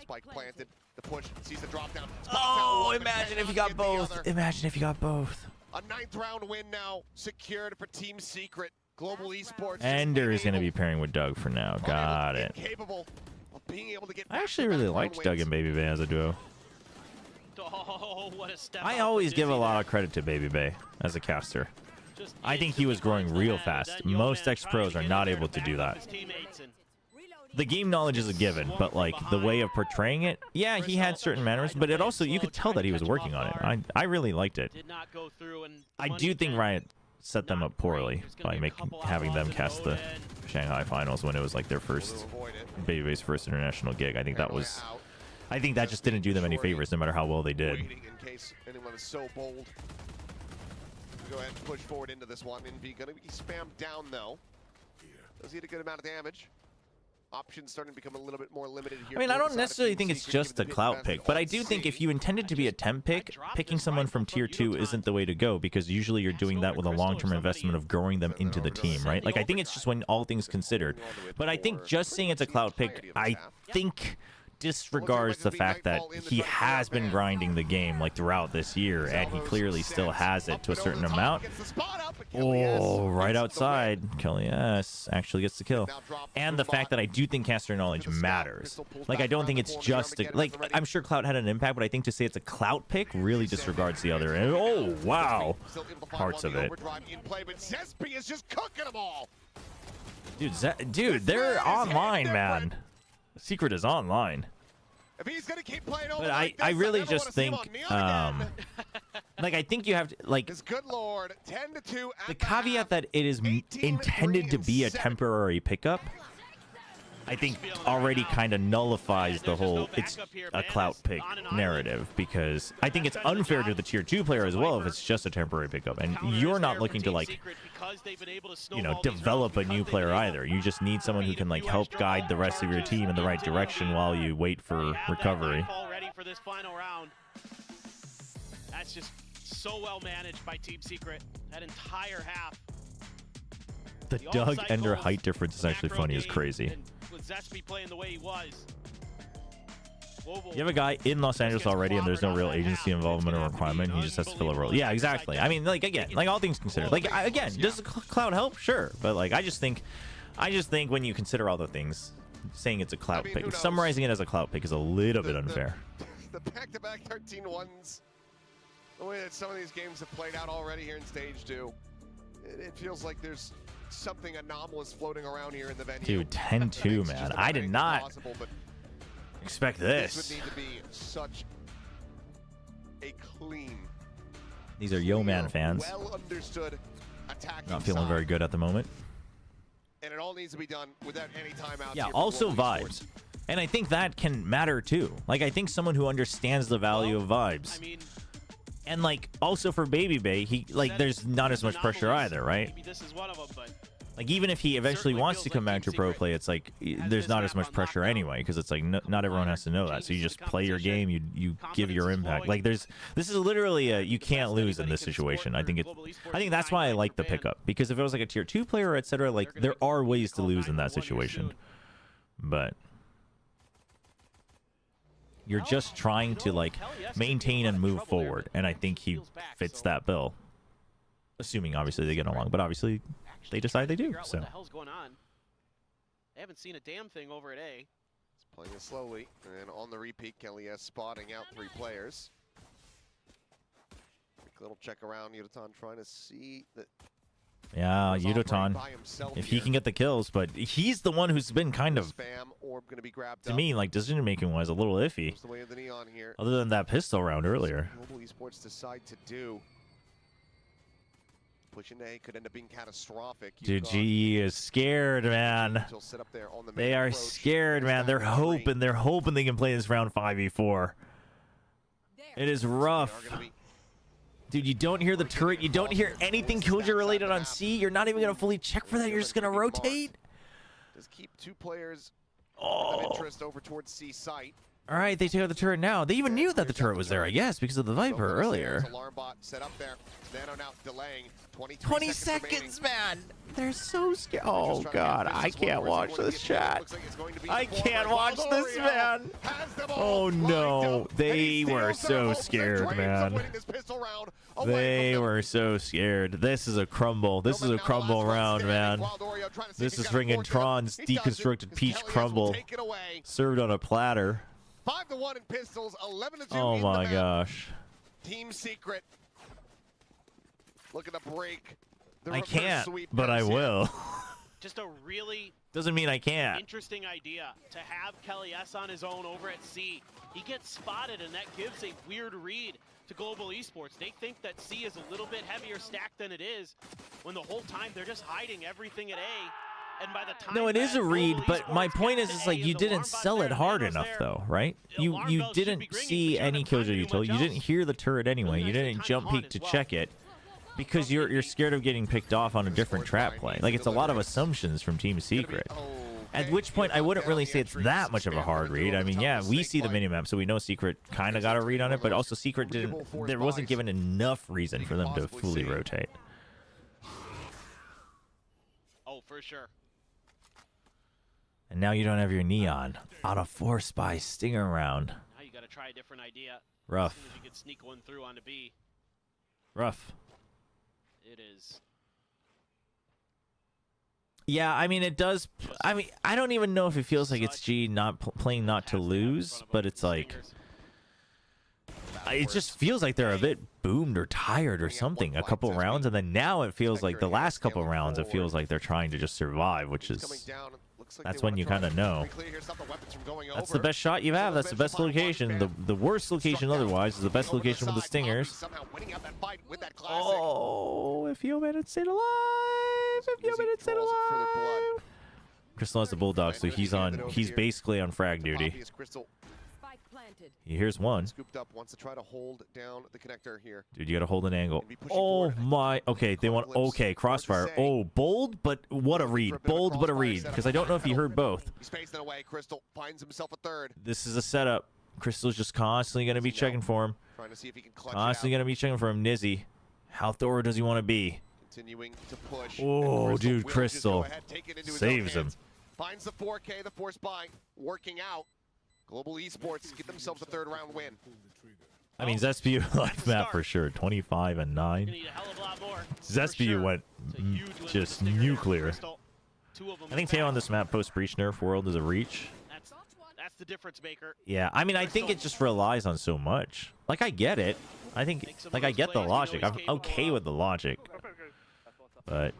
Spike planted. The push sees the drop down. Oh, imagine if you got both. Imagine if you got both. A 9th round win now secured for Team Secret. Global Esports. Ender is going to be pairing with Doug for now. Got it. I actually really liked Doug and BabyBay as a duo. Oh, what a step I always give a lot of credit to BabyBay as a caster. I think he was growing real fast. Most ex-pros are not able to do that. The game knowledge is a given, but like the way of portraying it, yeah, he had certain manners, but it also, you could tell that he was working on it. I really liked it. I do think Riot set them up poorly by having them cast the Shanghai finals when it was like their first, BabyBay's first international gig. I think that just didn't do them any favors, no matter how well they did. In case anyone is so bold. Go ahead and push forward into this one. Envy going to be spammed down, though. Does he get a good amount of damage? Options starting to become a little bit more limited here. I mean, I don't necessarily think it's just a clout pick, but I do think if you intended to be a temp pick, picking someone from tier 2 isn't the way to go, because usually you're doing that with a long-term investment of growing them into the team, right? Like, I think it's just when all things considered. But I think just saying it's a clout pick, I think disregards the fact that he has been grinding the game like throughout this year, and he clearly still has it to a certain amount. Oh, right outside. Kelly S actually gets the kill. And the fact that I do think caster knowledge matters. Like, I don't think it's just like, I'm sure clout had an impact, but I think to say it's a clout pick really disregards the other. And oh wow, parts of it. Dude, they're online, man. Secret is online. If he's gonna keep playing over but like I this, really just think like, I think you have to, like, his good lord, 10-2 the caveat that it is intended to be a temporary pickup, I think already kind of nullifies the whole it's a clout pick narrative, because I think it's unfair to the tier 2 player as well if it's just a temporary pickup and you're not looking to, like, you know, develop a new player either. You just need someone who can, like, help guide the rest of your team in the right direction while you wait for recovery. That's just so well managed by Team Secret. That entire half. The Doug Ender height difference is actually funny as crazy. Playing the way he was. You have a guy in Los Angeles already, and there's no real agency involvement or requirement. He just has to fill a role. Yeah, exactly. I mean, like, again, like, all things considered. Like, again, does clout help? Sure, but like, I just think when you consider all the things, saying it's a clout pick, summarizing it as a clout pick is a little bit unfair. The back-to-back 13-1s, the way that some of these games have played out already here in Stage 2, it feels like there's something anomalous floating around here in the venue. Dude, 10-2, man. I did not expect this. This would need to be such a clean. These are Yo Man fans. Well understood attacking not feeling very good at the moment. And it all needs to be done without any timeouts. Yeah, also vibes. And I think that can matter too. Like, I think someone who understands the value of vibes. I mean, and like, also for BabyBay, he, like, there's not as much pressure either, right? Maybe this is one of them, but like, even if he eventually wants to come back to pro play, it's like there's not as much pressure anyway, because it's like not everyone has to know that. So you just play your game, you give your impact. Like, this is literally a you can't lose in this situation. I think that's why I like the pickup, because if it was like a tier 2 player, etc., like, there are ways to lose in that situation. But You're just trying to like maintain and move forward, and I think he fits that bill. Assuming obviously they get along, but obviously they decide they do. So what the hell's going on? They haven't seen a damn thing over at A. It's playing it slowly, and then on the repeat, Kelly S spotting out 3 players. Quick little check around, Yudotan trying to see that. Yeah, Yudotan, if he can get the kills, but he's the one who's been kind of, spam orb gonna be grabbed to me, like decision making wise, a little iffy. The way of the neon here. Other than that pistol round earlier. Global Esports decide to do. Pushing A could end up being catastrophic. Dude, GE is scared, man. They are scared, man. They're hoping they can play this round 5v4. It is rough. Dude, you don't hear the turret. You don't hear anything Killjoy related on C. You're not even going to fully check for that. You're just going to rotate. Just keep 2 players of interest over towards C site. All right, they take out the turret now. They even knew that the turret was there, I guess, because of the Viper earlier. Alarm bot set up there. Nano now delaying. 20 seconds, man. They're so scared. Oh, God. I can't watch this chat. I can't watch this, man. Oh, no. They were so scared, man. They were so scared. This is a crumble. This is a crumble round, man. This is bringing Tron's deconstructed peach crumble served on a platter. 5-1 in pistols, 11-2 oh my gosh. Team Secret looking to break the I can't, sweep but I will. Just a really doesn't mean I can't. Interesting idea to have Kelly S on his own over at C. He gets spotted, and that gives a weird read to Global Esports. They think that C is a little bit heavier stacked than it is, when the whole time they're just hiding everything at A. And by the time no, it is a read, but my point is like you didn't sell it hard enough, though, right? You didn't see any Killjoy utility. You didn't hear the turret anyway. You didn't jump peek to check it because you're scared of getting picked off on a different trap play. Like, it's a lot of assumptions from Team Secret. At which point, I wouldn't really say it's that much of a hard read. I mean, yeah, we see the minimap, so we know Secret kind of got a read on it, but also Secret didn't. There wasn't given enough reason for them to fully rotate. Oh, for sure. And now you don't have your neon on a 4-spy stinger round. Now you got to try a different idea. Rough. As soon as you can sneak one through onto B. Rough. It is. Yeah, I mean, it does. I mean, I don't even know if it feels like it's G not playing not to lose, but it's like. It just feels like they're a bit boomed or tired or something a couple rounds, and then now it feels like the last couple rounds, it feels like they're trying to just survive, which is. That's when you kind of know. That's the best shot you have. That's the best location. The worst location otherwise is the best location with the stingers. Oh, if Yeoman had stayed alive. If Yeoman had stayed alive. Crystal has the Bulldog, so he's basically on frag duty. He hears one. Scooped up, wants to try to hold down the connector here. Dude, you gotta hold an angle. Oh my. Okay, they want. Okay, crossfire. Oh, bold, but what a read. Bold, but a read. Because I don't know if he heard both. He's pacing away. Crystal finds himself a third. This is a setup. Crystal's just constantly gonna be checking for him. Trying to see if he can clutch constantly gonna be checking for him. Nizzy, how thorough does he want to be? Continuing to push. Oh, dude, Crystal saves him. Finds the 4K, the force buy, working out. Global Esports get themselves a 3rd round win. I mean, Zespu life map for sure. 25 and 9. Zespu went just nuclear. I think Tail on this map post breach nerf world is a reach. That's the difference maker. Yeah, I mean, I think it just relies on so much. Like, I get it. I think, like, I get the logic. I'm okay with the logic. But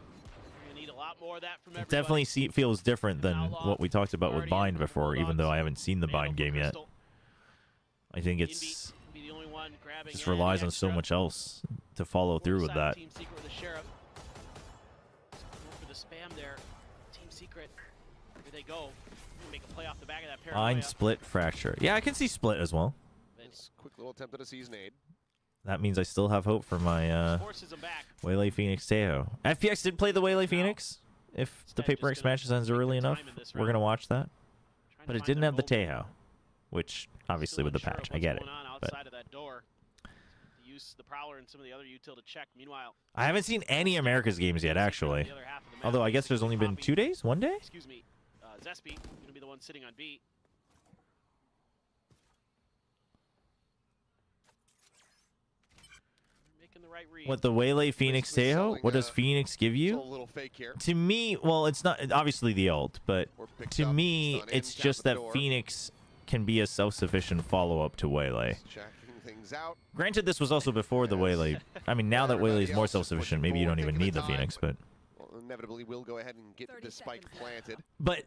it definitely feels different than what we talked about with Bind before, even though I haven't seen the Bind game yet. I think it's just relies on so much else to follow through with that. Bind, split, fracture. Yeah, I can see split as well. Quick little attempt at a season aid. That means I still have hope for my Waylay Phoenix Teo. FPX did play the Waylay Phoenix. If the PRX matches ends early enough, we're going to watch that. But it didn't have the Teo, which obviously with the patch, I get it. But I haven't seen any America's games yet, actually. Although I guess there's only been 2 days? 1 day? Excuse me, Zespi, going to be the one sitting on B. making the right read. What, the Waylay Phoenix Teho? What does Phoenix give It's a you? little fake here. To me, well, it's not obviously the ult, but Or picked to up, me, stun in, it's tap just the that door. Phoenix can be a self-sufficient follow-up to Waylay. Checking things out. Granted, this was also before the Waylay. I mean, now that Waylay is more self-sufficient, maybe you don't even need the Phoenix, but... Well, inevitably, we'll go ahead and get the spike planted. But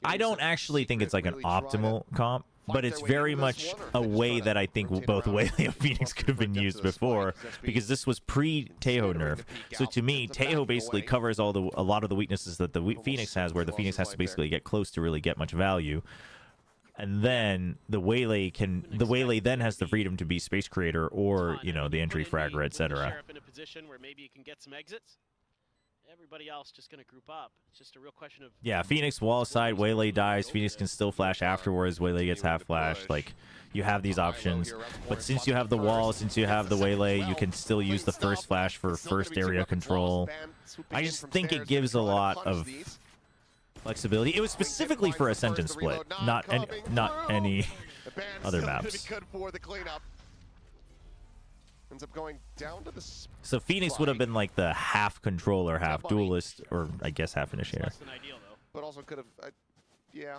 I don't actually think it's like an optimal comp, but it's very much a way that I think both Waylay and Phoenix could have been used before, because this was pre-Teho nerf. So to me, Teho basically covers a lot of the weaknesses that the Phoenix has, where the Phoenix has to basically get close to really get much value. And then the Waylay then has the freedom to be space creator or, you know, the entry fragger, etc. In a position where maybe you can get some exits. Everybody else just going to group up. It's just a real question of... Yeah, Phoenix wall side, Waylay dies, Phoenix can still flash afterwards, Waylay gets half flashed. Like, you have these options. But since you have the wall, since you have the Waylay, you can still use the first flash for first area control. I just think it gives a lot of flexibility. It was specifically for Ascent and Split, not any other maps. Ends up going down to the So Phoenix would have been like the half controller, half duelist, or I guess half initiator. Less than ideal, though. but also could have, yeah.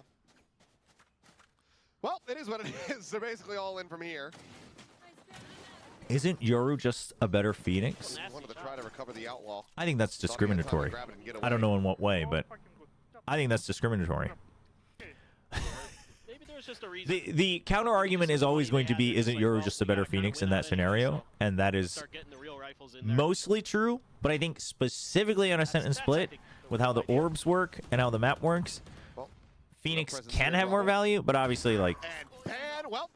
Well, it is what it is. They're basically all in from here. Isn't Yoru just a better Phoenix? Wanted to try to recover the outlaw. I think that's discriminatory. I don't know in what way, but I think that's discriminatory. Maybe there was just a reason. The counter argument is always going to be, isn't Yoru just a better Phoenix in that scenario? And that is mostly true, but I think specifically on Ascent and Split, with how the orbs work and how the map works, Phoenix can have more value, but obviously, like,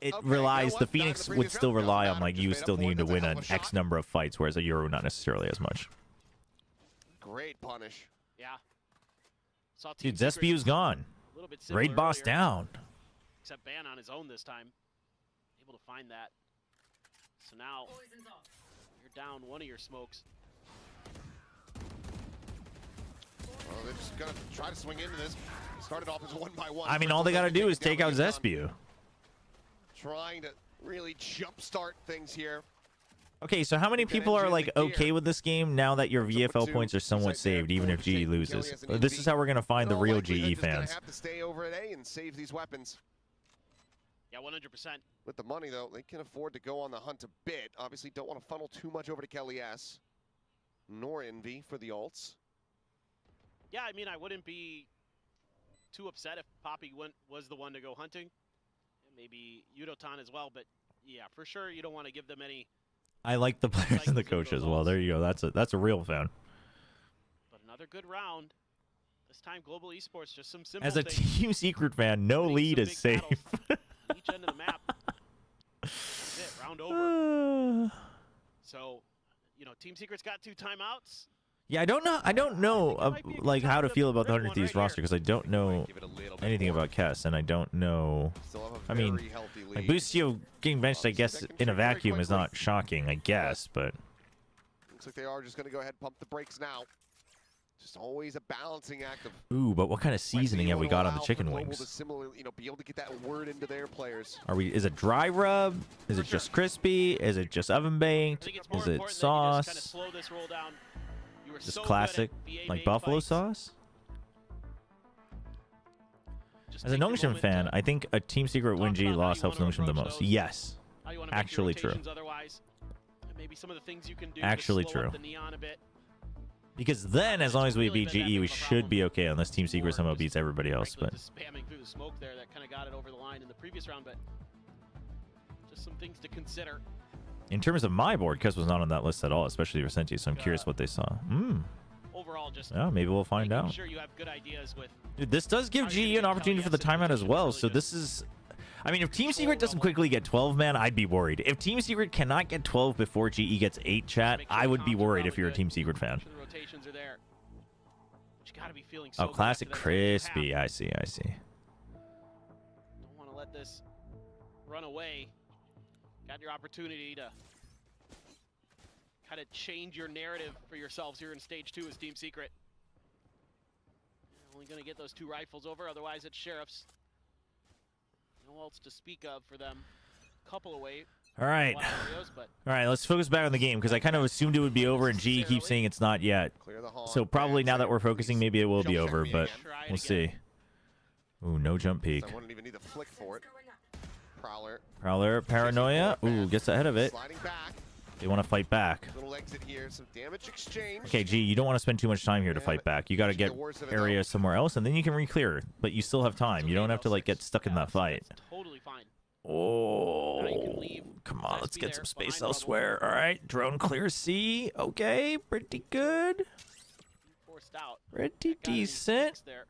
it relies, the Phoenix would still rely on, like, you still need to win an X number of fights, whereas a Yoru not necessarily as much. Great punish. Yeah. Dude, Zespiu's gone. Raid boss down. Except Ban on his own this time. Able to find that. So now you're down one of your smokes. Well, they're just gonna try to swing into this. Started off as 1-by-1. I mean, all they gotta do is take out Zespiu. Trying to really jumpstart things here. Okay, so how many people are, like, okay with this game now that your VFL points are somewhat saved, even if GE loses? This is how we're gonna find the real GE fans. Have to stay over at A and save these weapons. Yeah, 100%. With the money, though, they can afford to go on the hunt a bit. Obviously, don't want to funnel too much over to Kelly S. Nor Envy for the ults. Yeah, I mean, I wouldn't be too upset if Poppy was the one to go hunting. Maybe Yudotan as well, but yeah, for sure, you don't want to give them any... I like the players and the coach as well. There you go. That's a real fan. But another good round. This time, Global Esports, just some simple As a things. Team Secret fan, no lead is safe. Each end of the map. That's it, round over. So, you know, Team Secret's got 2 timeouts. Yeah, I don't know like how to feel about the 100 Thieves roster, because I don't know anything about Kess, and I don't know. I mean, like, Boostio getting benched, I guess, in a vacuum is not shocking, I guess, but Looks like they are just going to go ahead and pump the brakes now. Just always a balancing act of... ooh, but what kind of seasoning have we got on the chicken wings? Be able to get that word into their players. Is it dry rub? Is it just crispy? Is it just oven baked? Is it sauce? Just classic, like buffalo sauce? As a Nongshim fan, I think a Team Secret win G loss helps Nongshim the most. Yes. Actually true. Actually true. Because then, as long as we beat GE, we should be okay, unless Team Secret somehow beats everybody else. But spamming through the smoke there, that kind of got it over the line in the previous round, but just some things to consider. In terms of my board, Kess was not on that list at all, especially Vicente, so I'm curious what they saw. Overall, just yeah, maybe we'll find out. Sure you have good ideas with... Dude, this does give GE an opportunity for the timeout as well, so this is... I mean, if Team Secret doesn't quickly get 12, man, I'd be worried. If Team Secret cannot get 12 before GE gets 8, chat, I would be worried if you're a Team Secret fan. Oh, classic crispy. I see. Don't want to let this run away. Got your opportunity to kind of change your narrative for yourselves here in stage 2 as Team Secret. Only going to get those 2 rifles over, otherwise it's Sheriffs. No ults to speak of for them. Couple away. All right. All right, let's focus back on the game because I kind of assumed it would be over, and G keeps saying it's not yet. So probably now that we're focusing, maybe it will be over, but we'll see. Ooh, no jump peek. I wouldn't even need a flick for it. Prowler, paranoia. Ooh, gets ahead of it. Sliding back. They want to fight back. Little exit here, some damage exchange. Okay, G, you don't want to spend too much time here to fight back. You got to get area somewhere else, and then you can re-clear. But you still have time. You don't have to like get stuck in that fight. Totally fine. Oh, come on, let's get some space elsewhere. All right, drone clear C. Okay, pretty good. Forced out. Pretty decent. There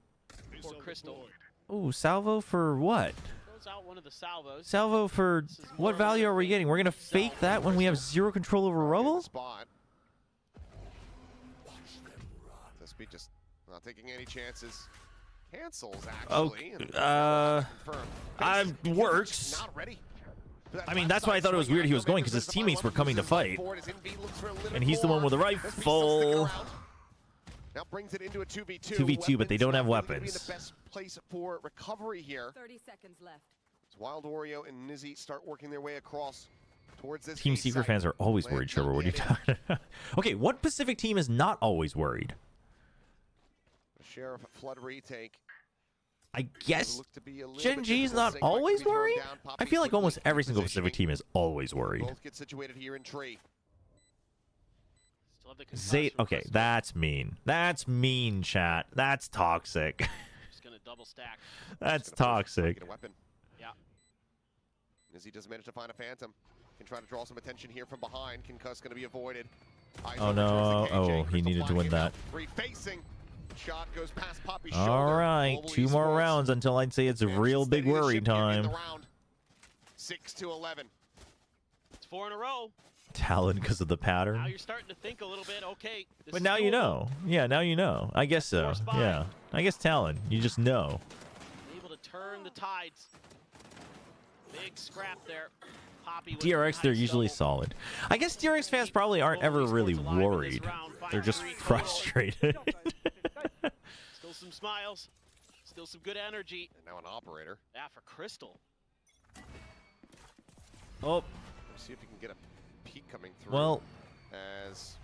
for Crystal. Ooh, salvo for what? Throws out one of the salvos. Salvo for what value are we getting? We're gonna fake that when we have zero control over rubble? Spot. This just not taking any chances. Cancels actually. Works. Not ready. I mean, that's why I thought it was weird he was going, because his teammates were coming to fight. And he's the one with the rifle. Now brings it into a 2v2. 2v2, but they don't have weapons. The best place for recovery here. 30 seconds left. Wild Oreo and Nizzy start working their way across towards this. Team Secret fans are always worried, Chobra. What are you talking about? Okay, what Pacific team is not always worried? The Sheriff flood retake. I guess Gen G's not always worried? I feel like almost every single Pacific team is always worried. Both get situated here in tree. Zay, okay, that's mean. That's mean, chat. That's toxic. Just gonna double stack. That's toxic. Get a weapon. Yeah. Nizzy does manage to find a Phantom. Can try to draw some attention here from behind. Concuss going to be avoided. Oh no! Oh, he needed to win that. Refacing. Shot goes past Poppy's All shoulder. right, Global 2 more esports. rounds until I'd say it's a real big worry time. 6-11. It's 4 in a row. Talon because of the Now pattern. you're starting to think a little bit. Okay. This But is now you doable. know. Yeah, now you know. I guess so. Force by. Yeah. I guess Talon. You just know. Able to turn the tides. Big scrap there. Poppy with DRX, a they're nice usually double. solid. I guess DRX fans probably aren't ever really worried. They're just frustrated. Still some smiles. Still some good energy. And now an operator. Yeah, for Crystal. Oh, Let's see if you can get a peek coming through. well, As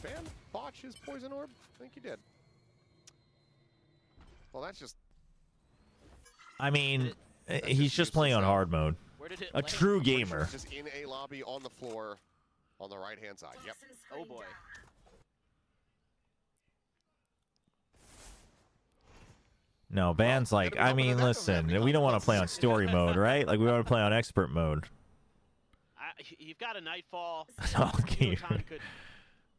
Fan botch his poison orb? I think he did. Well, that's just I mean, he's just playing on hard mode. Where did it A land? true gamer. just in a lobby on the floor on the right-hand side. Yep. Oh boy. No, Ban's like, I mean, listen, we don't want to play on story mode, right? Like, we want to play on expert mode. You've got a Nightfall. Okay. Time could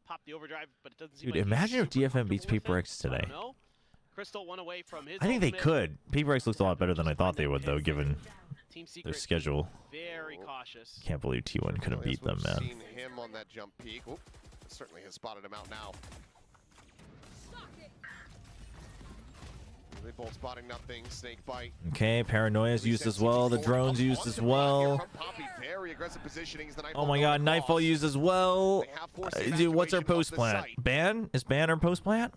pop the overdrive, but it doesn't seem Dude, like he's imagine if super DFM beats comfortable with PRX it, so I today. don't know. Crystal one away from his I think they ultimate. could. PRX looks a lot better than I thought they would, though, given Team their Secret schedule. very cautious. Can't believe T1 couldn't beat them, man. Seen him on that jump peak. Oop, certainly has spotted him out now. They both spotting nothing. Snake bite. Okay, paranoia's used as well. The drone's used as well. Very aggressive positioning. Oh my god, Nightfall used as well. Dude, what's our post plant? Ban? Is Ban our post plant?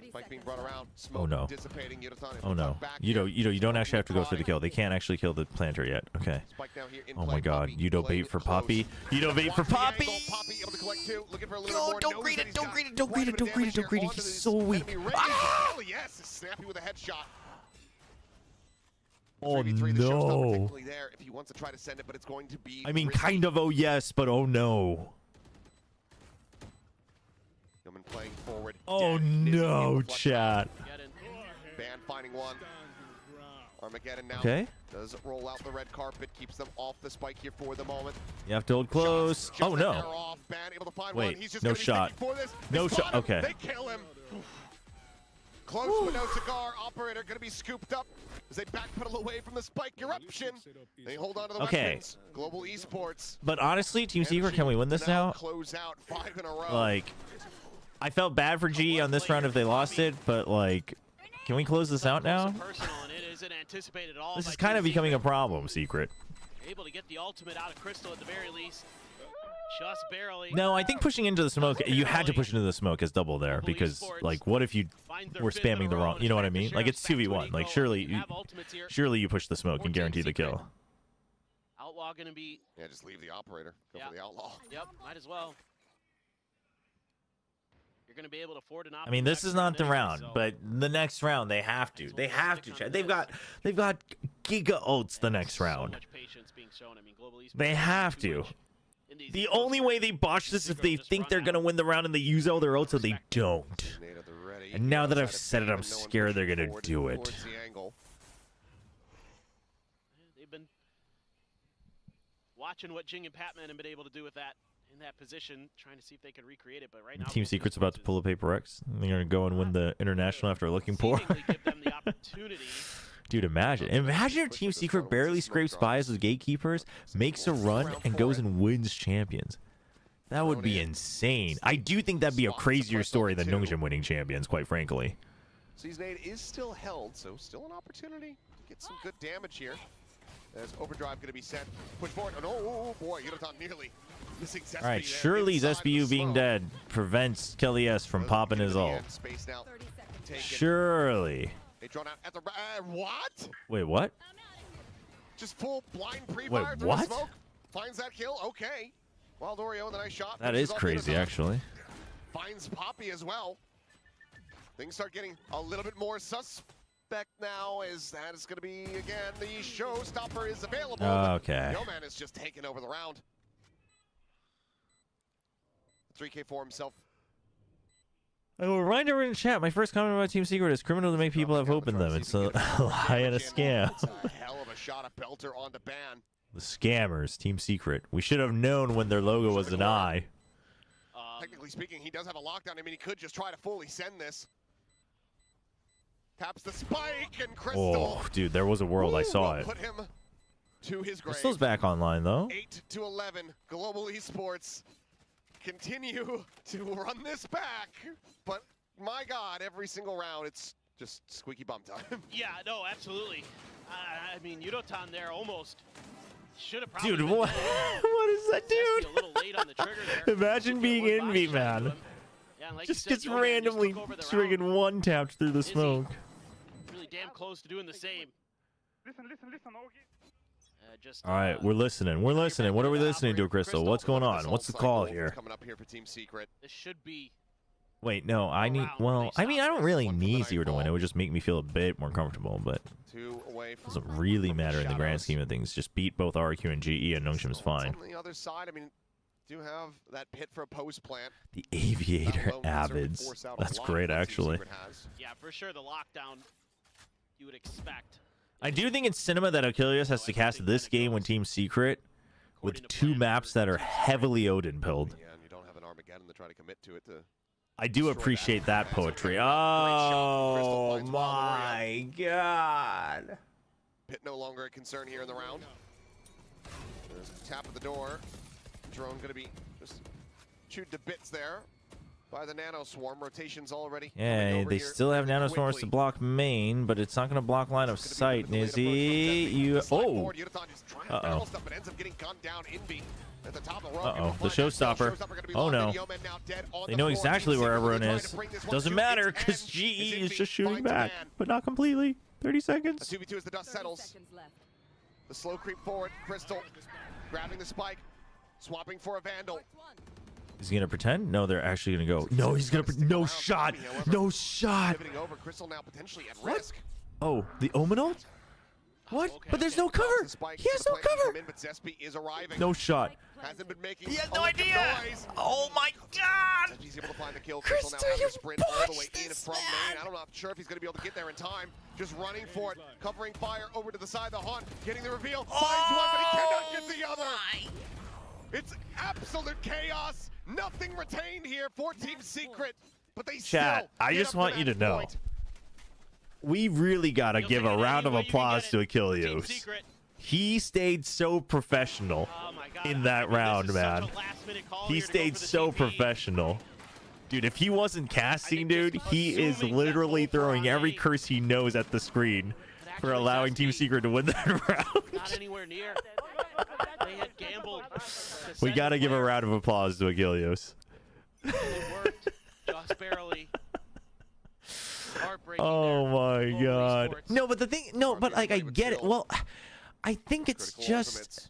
Spike being brought around. Oh no. Dissipating. Oh no. You don't actually have to go through the kill. They can't actually kill the planter yet. Okay. Oh my god. Yudo bait for Poppy. Yudo bait for Poppy. No, don't greet it. Don't greet it. Don't greet it. Don't greet it. Don't greet it. He's so weak. Oh yes, snappy with a headshot. Oh 3v3, the show's not no. particularly there if he wants to try to send it, but it's going to be I mean, risky. kind of oh yes, but oh no. Gilman playing forward. Oh Dead. Nizzy no, able to flush chat. Ban finding one. Armageddon now Okay. does roll out the red carpet, keeps them off the spike here for the moment. You have to hold close. Shots, Oh just an no. arrow off. Ban able to find Wait, one. He's just no gonna be shot. thinking for this. No They shot. spot him. Okay. They kill him. Close but no cigar. Operator gonna be scooped up as they backpedal away from the spike eruption. They hold on to the Okay. weapons. Global esports. But honestly, Team Secret, can we win this now? Close out 5 in a row. Like, I felt bad for G on this round if they lost it, but like, can we close this out now? Personal, and it isn't anticipated at all This by is kind Team of becoming a Secret. problem, Secret. Able to get the ultimate out of Crystal at the very least. Just barely. No, I think pushing into the smoke, you had to push into the smoke as double there, because like, what if you were spamming the wrong, you know what I mean? Like, it's 2v1. Like, surely you push the smoke and guarantee the kill. Outlaw going to be... Yeah, just leave the operator. Go for the outlaw. Yep, might as well. You're going to be able to afford an option. I mean, this is not the round, but the next round they have to. They have to. They've got giga ults the next round. So much patience being shown. I mean, Global Esports They have to. The only way they botch this is if they think they're gonna win the round and they use all their ults, so they don't. And now that I've said it, I'm scared they're gonna do it. They've been watching what Jing and Patman have been able to do with that in that position, trying to see if they can recreate it. But right now, Team Secret's about to pull a PRX. They're gonna go and win the international after looking poor. give them the opportunity. Dude, imagine if Team Secret barely scrapes by as the gatekeepers, makes a run, and goes and wins champions. That would be insane. I do think that'd be a crazier story than Nongshim winning champions, quite frankly. Season 8 is still held, so still an opportunity to get some good damage here. As overdrive going to be sent. Push forward. Oh, boy, Yudotan nearly missing Zespi. All right, surely SBU being dead prevents Kelly S from popping his ult. Surely. They drawn out at the what? Wait, what? Just full blind pre-fire through what? the smoke. Finds that kill. Okay. Wild Oreo with a nice shot. That is crazy, actually. Finds Poppy as well. Things start getting a little bit more suspect now, as that is going to be, again, the showstopper is available. Okay. Yeoman is just taking over the round. 3K for himself. I will remind everyone in chat, my first comment about Team Secret is criminal to make people have hope in them. It's a lie and a scam. It's a hell of a shot, a belter on the ban. The scammers, Team Secret. We should have known when their logo was an eye. Technically speaking, he does have a lockdown. I mean, he could just try to fully send this. Taps the spike, and Crystal. Oh, dude, there was a world. I saw it. Put him to his grave. Crystal's back online, though. 8-11, Global Esports continue to run this back. But, my God, every single round, it's just squeaky bum time. Yeah, no, absolutely. I mean, Yudotan there almost should have probably... Dude, what? What is that, dude? A little late on the trigger there. Imagine being Envy, man. Yeah, like just said, gets Yeoman randomly just took over the friggin' round. one-tapped through the smoke. Really damn close to doing the same. Listen, Just, All right, we're listening. We're listening. What are we listening to, Crystal? What's going on? What's the call here? Coming up here for Team Secret. This should be... Wait, no, I need... Well, I mean, I don't really need Zero to win. It would just make me feel a bit more comfortable, but... Doesn't really matter in the grand scheme of things. Just beat both RQ and GE, and Nongshim's fine. On the other side, I mean, do have that pit for a post plant. The Aviator Avids. That's great, actually. Yeah, for sure, the lockdown you would expect. I do think it's cinema that Achilles has to cast this game when Team Secret with two maps that are heavily Odin-pilled. Yeah, and you don't have an Armageddon to try to commit to it to... I do appreciate that poetry. Oh my God. Pit no longer a concern here in the round. There's a tap at the door. Drone going to be just chewed to bits there by the Nano Swarm. Rotations already. Yeah, they still have Nano Swarms to block main, but it's not going to block line of sight, Nizzy. You... Oh! Uh-oh. Uh-oh, the showstopper. Oh no. They know exactly where everyone is. Doesn't matter, because GE is just shooting back, but not completely. 30 seconds. 2v2 as the dust settles. The slow creep forward. Crystal grabbing the spike, swapping for a Vandal. Is he gonna pretend? No, they're actually gonna go. No, he's gonna. No shot. No shot. Crystal now potentially at What? risk. Oh, the Omen ult? What? But there's no cover. He has no cover. But Zespi is arriving. No shot. Hasn't been making. He has no idea. Oh my God. He's able to find the kill. Crystal, now has you to sprint all the way in this, from man. main. I'm not sure if he's going to be able to get there in time. Just running for it, covering fire over to the side of the hunt, getting the reveal. Finds one, but he cannot get the other. It's absolute chaos. Nothing retained here for Team Secret, but they Chat, I just want you to know. We really got to give a round of applause to Achilles. He stayed so professional in that round, man. He stayed so professional. Dude, if he wasn't casting, dude, he is literally throwing every curse he knows at the screen for allowing Team Secret to win that round. Not anywhere near. They had gambled. We got to give a round of applause to Achilles. It worked just barely. Oh my God. No, but the thing, no, but like I get it. Well, I think it's just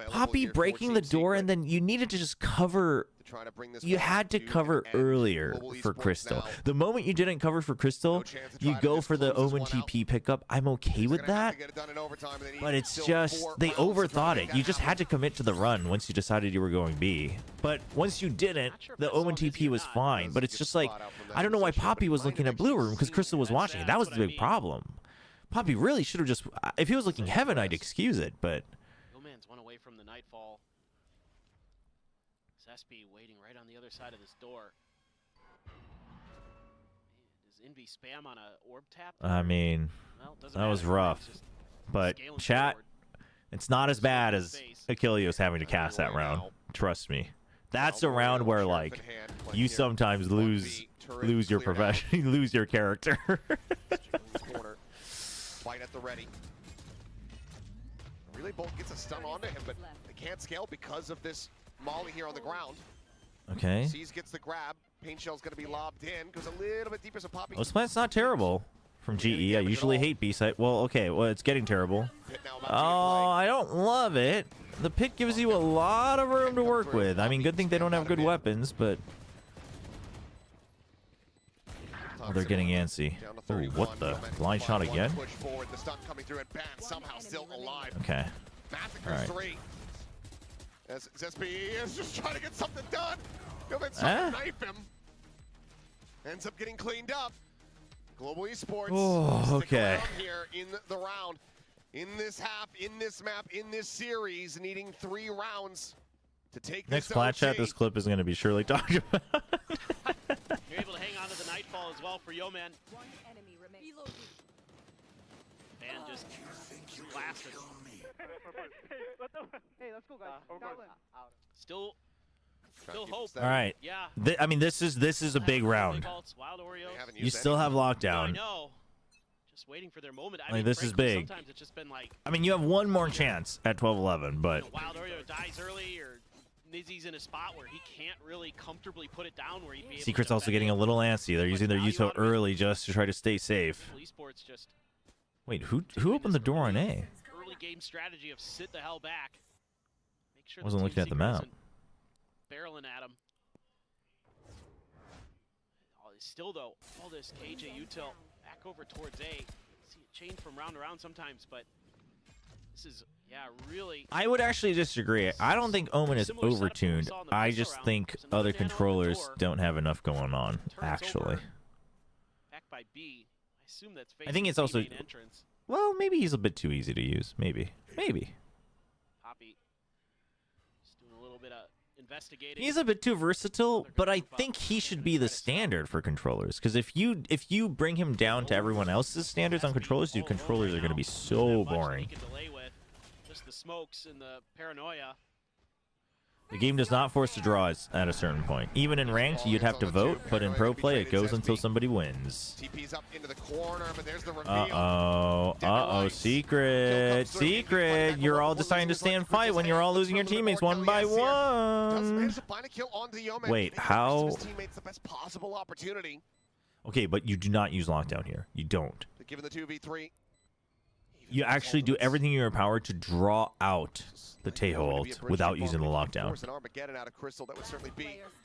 Poppy breaking the door, and then you needed to just cover. You had to cover earlier for Crystal. The moment you didn't cover for Crystal, you go for the Omen TP pickup. I'm okay with that, but it's just they overthought it. You just had to commit to the run once you decided you were going B. But once you didn't, the Omen TP was fine. But it's just like, I don't know why Poppy was looking at Blue Room because Crystal was watching it. That was the big problem. Poppy really should have just, if he was looking Heaven, I'd excuse it, but... Man's one away from the Nightfall. Zespi waiting right on the other side of this door. Does Envy spam on a orb tap? I mean, well, that was rough. But chat, forward. It's not as bad as Achilleos having to cast that round. Trust me. That's a round where, like, you sometimes lose your profession, you lose your character. Fight at the ready. Relay Bolt gets a stun onto him, but they can't scale because of this Molly here on the ground. Okay. Seas gets the grab. Pain Shell's going to be lobbed in. Goes a little bit deeper, so Poppy. This plant's not terrible from GE. I usually hate B-side. Well, okay. Well, it's getting terrible. Oh, I don't love it. The pit gives you a lot of room to work with. I mean, good thing they don't have good weapons, but... Oh, they're getting antsy. Oh, what the? Blind shot again? Okay. All right. As Zespi is just trying to get something done. Knife him. Ends up getting cleaned up. Global Esports. Oh, okay. Here in the round, in this half, in this map, in this series, needing 3 rounds to take Next this plat chat, this clip is going to be surely talked about. You're able to hang on to the Nightfall as well for Yeoman. One enemy remains. And just blasted. Hey, let's go, guys. Still hope. All right. Yeah. I mean, this is a big round. Wild Oreos. You still have lockdown. I know. Just waiting for their moment. I mean, mean, this is frankly, big. Sometimes it's just been like, I mean, you have one more chance at 12-11, but... you know, Wild Oreo dies early, or Nizzy's in a spot where he can't really comfortably put it down where he'd be able Secret's to also getting a little antsy. They're using their Uto early just to try to stay safe. Esports just Wait, who opened the door on A? early game strategy of sit the hell back. Make sure Wasn't looking at the map. Barreling at him. Oh, still though, all this KJ util back over towards A. See it change from round to round sometimes, but this is, yeah, really. I would actually disagree. I don't think Omen is overtuned. I just think other controllers don't have enough going on, actually. Back by B. I assume that's I think it's also... entrance. Well, maybe he's a bit too easy to use. Maybe. Poppy just doing a little bit of investigating. He's a bit too versatile, but I think he should be the standard for controllers. Because if you bring him down to everyone else's standards on controllers, dude, controllers are going to be so boring. Just the smokes and the paranoia. The game does not force the draws at a certain point. Even in ranked, you'd have to vote, but in pro play, it goes until somebody wins. TP's up into the corner, but there's the reveal. Uh-oh, Secret. You're all deciding to stay and fight when you're all losing your teammates one by one. Wait, how? The best possible opportunity. Okay, but you do not use lockdown here. You don't. Given the 2v3. You actually do everything in your power to draw out the Tejo ult without using the lockdown.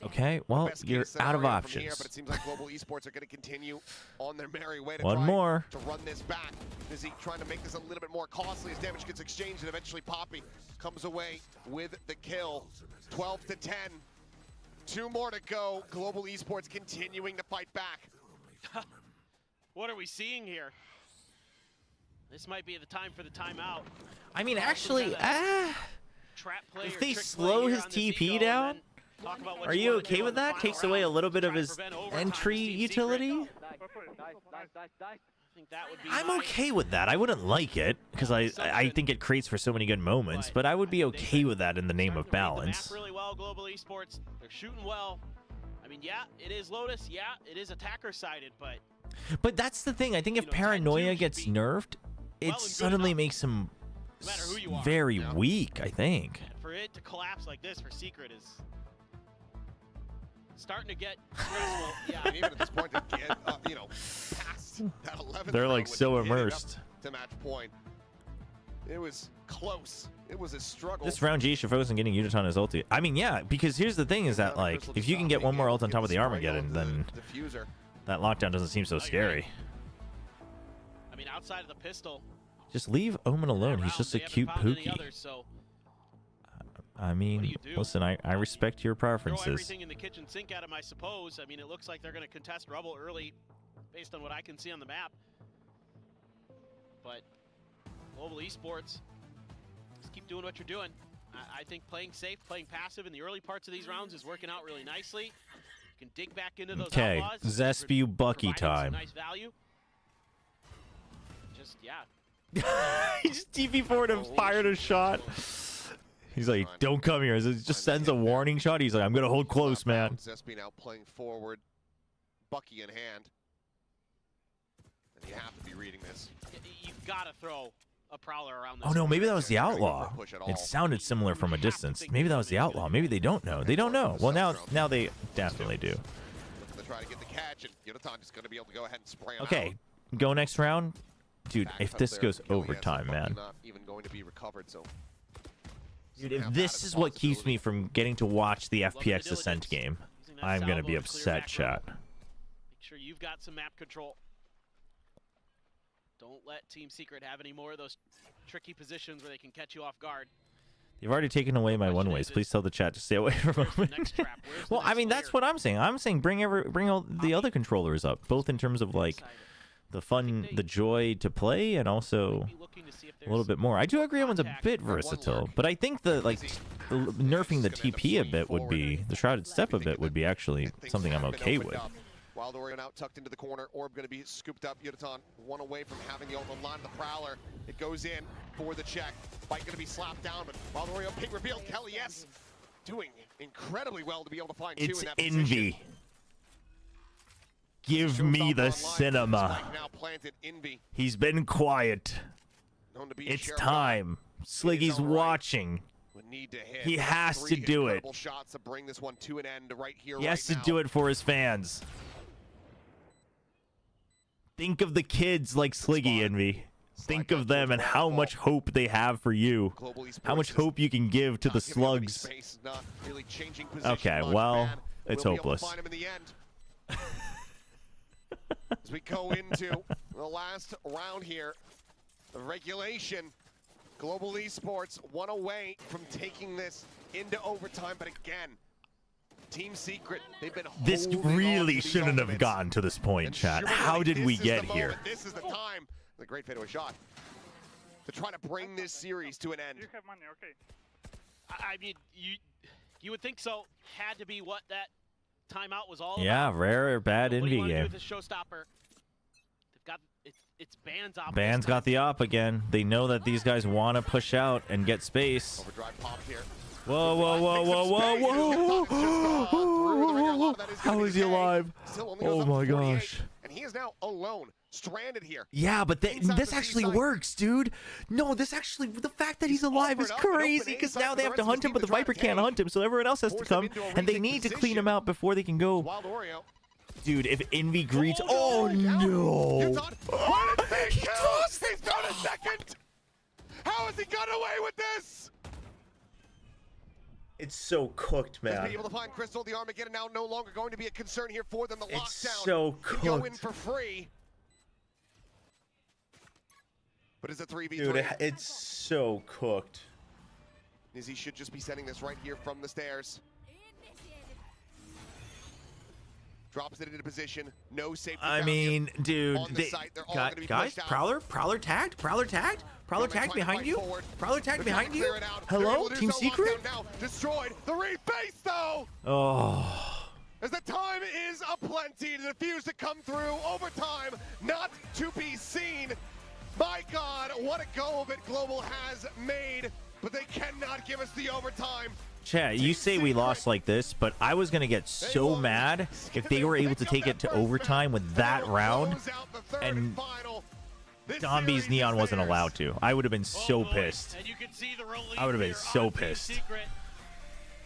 Okay, well, you're out of options. But it seems like Global Esports are going to continue on their merry way to One more. To run this back. Nizzy trying to make this a little bit more costly as damage gets exchanged, and eventually Poppy comes away with the kill. 12-10. 2 more to go. Global Esports continuing to fight back. What are we seeing here? This might be the time for the timeout. I mean, actually, if they slow his TP down, are you okay with that? Takes away a little bit of his entry utility? I'm okay with that. I wouldn't like it, because I think it creates for so many good moments, but I would be okay with that in the name of balance. Really well, Global Esports. They're shooting well. I mean, yeah, it is Lotus. Yeah, it is attacker-sided, but... But that's the thing. I think if Paranoia gets nerfed, it suddenly makes him very weak, I think. For it to collapse like this for Secret is starting to get stressful. Yeah, and even at this point to get, past that 11th They're like so immersed. To match point. It was close It was a struggle. This round G should focus on getting Udaton his ulti. I mean, yeah, because here's the thing is that, like, if you can get one more ult on top of the Armageddon, then that lockdown doesn't seem so scary. I mean, outside of the pistol. Just leave Omen alone. He's just a cute Pookie. I mean, listen, I respect your preferences. Throw everything in the kitchen sink at him, I suppose. I mean, it looks like they're going to contest Rubble early, based on what I can see on the map. But Global Esports, just keep doing what you're doing. I think playing safe, playing passive in the early parts of these rounds is working out really nicely. You can dig back into those outlaws. Zespew Bucky time. Nice value. Just, yeah. He just TP forward and fired a shot. He's like, don't come here. It just sends a warning shot. He's like, I'm going to hold close, man. Zespew now playing forward, Bucky in hand. And you have to be reading this. You've got to throw a prowler around this. Oh, no, maybe that was the Outlaw. It sounded similar from a distance. Maybe that was the Outlaw. Maybe they don't know. They don't know. Well, now they definitely do. Looking to try to get the catch, and Yodaton is going to be able to go ahead and spray him Okay, go next round. Dude, if this goes overtime, man. Not even going to be recovered, so. Dude, if this is what keeps me from getting to watch the FPX Ascent game, I'm going to be upset, chat. Make sure you've got some map control. Don't let Team Secret have any more of those tricky positions where they can catch you off guard. You've already taken away my one ways. Please tell the chat to stay away from them. Well, I mean, that's what I'm saying. I'm saying bring all the other controllers up, both in terms of like the fun, the joy to play, and also a little bit more. I do agree one's a bit versatile, but I think the nerfing the TP a bit would be, the Shrouded Step a bit would be actually something I'm okay with. Wild Orion out tucked into the corner. Orb going to be scooped up. Yodaton one away from having the ult on line. The Prowler. It goes in for the check. Fight going to be slapped down, but Wild Orion pick revealed. Kelly, yes, doing incredibly well to be able to find two in that position. Envy. Give me the cinema. Now planted Envy. He's been quiet. It's time. Sliggy's watching. Need to hit. He has to do it. Shots to bring this one to an end right here. He has to do it for his fans. Think of the kids like Sliggy, Envy. Think of them and how much hope they have for you. How much hope you can give to the slugs. Okay, well, it's hopeless. As we go into the last round here, the regulation, Global Esports one away from taking this into overtime, but again, Team Secret, they've been This really shouldn't have gotten to this point, chat. How did we get here? This is the time. The great fadeaway shot to try to bring this series to an end. You have money, okay. I mean, you would think so. Had to be what that timeout was all yeah, about. Rare or bad Envy game. With the showstopper. They've got it's Ban's op. Ban's got the op again. They know that these guys want to push out and get space. Overdrive pop here. Whoa, whoa, whoa, whoa, whoa, whoa! How is he alive? Oh my gosh. And he is now alone, stranded here. Yeah, but this actually works, dude. No, this actually, the fact that he's alive is crazy because now they have to hunt him, but the Viper can't hunt him, so everyone else has to come, and they need to clean him out before they can go. Dude, if Envy greets, oh no! He's done a second. How has he got away with this? It's so cooked, man. Just be able to find Crystal, the Armageddon now no longer going to be a concern here for them. The it's lockdown so can cooked. go in for free. But it's a 3v3. Dude, it's so cooked. Nizzy should just be sending this right here from the stairs. Drops it into position. No safety. I mean, dude, guys, Prowler tagged behind you. Prowler tagged behind you. Hello, Team Secret. Destroyed. The reface though. Oh. As the time is aplenty to defuse to come through. Overtime, not to be seen. My God, what a go of it Global has made, but they cannot give us the overtime. Chat, you say we lost like this, but I was going to get so mad if they were able to take it to overtime with that round and Dombey's Neon wasn't allowed to. I would have been so pissed. I would have been so pissed.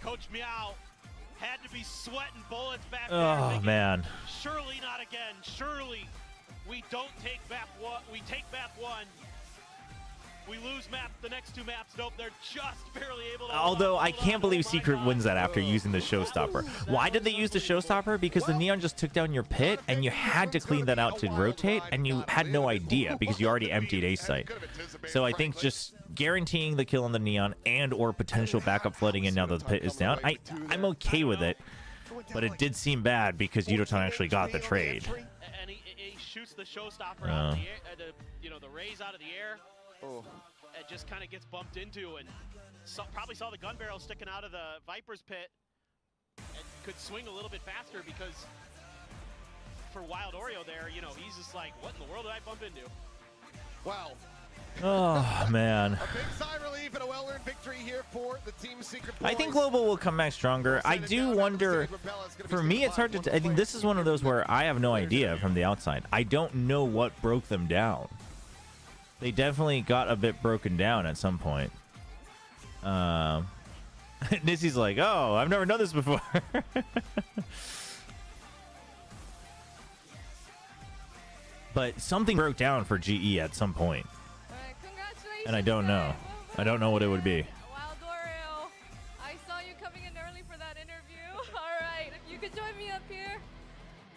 Coach Meow had to be sweating bullets back there. Oh, man. Surely not again. Surely we don't take back one. We take back one. We lose map, the next 2 maps. Nope, they're just barely able to. Although I can't believe Secret wins that after using the showstopper. Why did they use the showstopper? Because the Neon just took down your pit, and you had to clean that out to rotate, and you had no idea because you already emptied A site. So I think just guaranteeing the kill on the Neon and or potential backup flooding in now that the pit is down, I'm okay with it. But it did seem bad because Yudotan actually got the trade. And he shoots the showstopper out of the air, the rays out of the air. It just kind of gets bumped into, and probably saw the gun barrel sticking out of the Viper's pit and could swing a little bit faster because for Wild Oreo there, he's just like, what in the world did I bump into? Wow. Oh, man. A big sigh of relief and a well-earned victory here for the Team Secret I think Global will come back stronger. I do wonder, for me, it's hard to I think this is one of those where I have no idea from the outside. I don't know what broke them down. They definitely got a bit broken down at some point. Nissy's like, oh, I've never done this before. But something broke down for GE at some point. And I don't know. I don't know what it would be. Wild Oreo, I saw you coming in early for that interview. All right, if you could join me up here.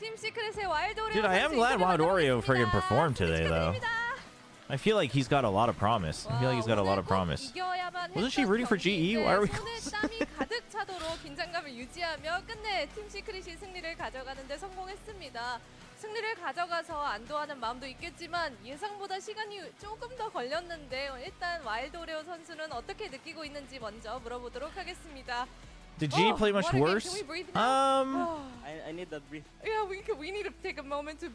Team Secret의 Wild Oreo. Dude, I am glad Wild Oreo friggin' performed today, though. I feel like he's got a lot of promise. I feel like he's got a lot of promise. Wasn't she rooting for GE? Why are we... 땀이 가득 차도록 긴장감을 유지하며 끝내 팀 시크릿이 승리를 가져가는 데 성공했습니다. 승리를 가져가서 안도하는 마음도 있겠지만 예상보다 시간이 조금 더 걸렸는데 일단 와일드 오레오 선수는 어떻게 느끼고 있는지 먼저 물어보도록 하겠습니다. Did GE play much worse? Can we breathe now? I need that breathe. Yeah, we need to take a moment to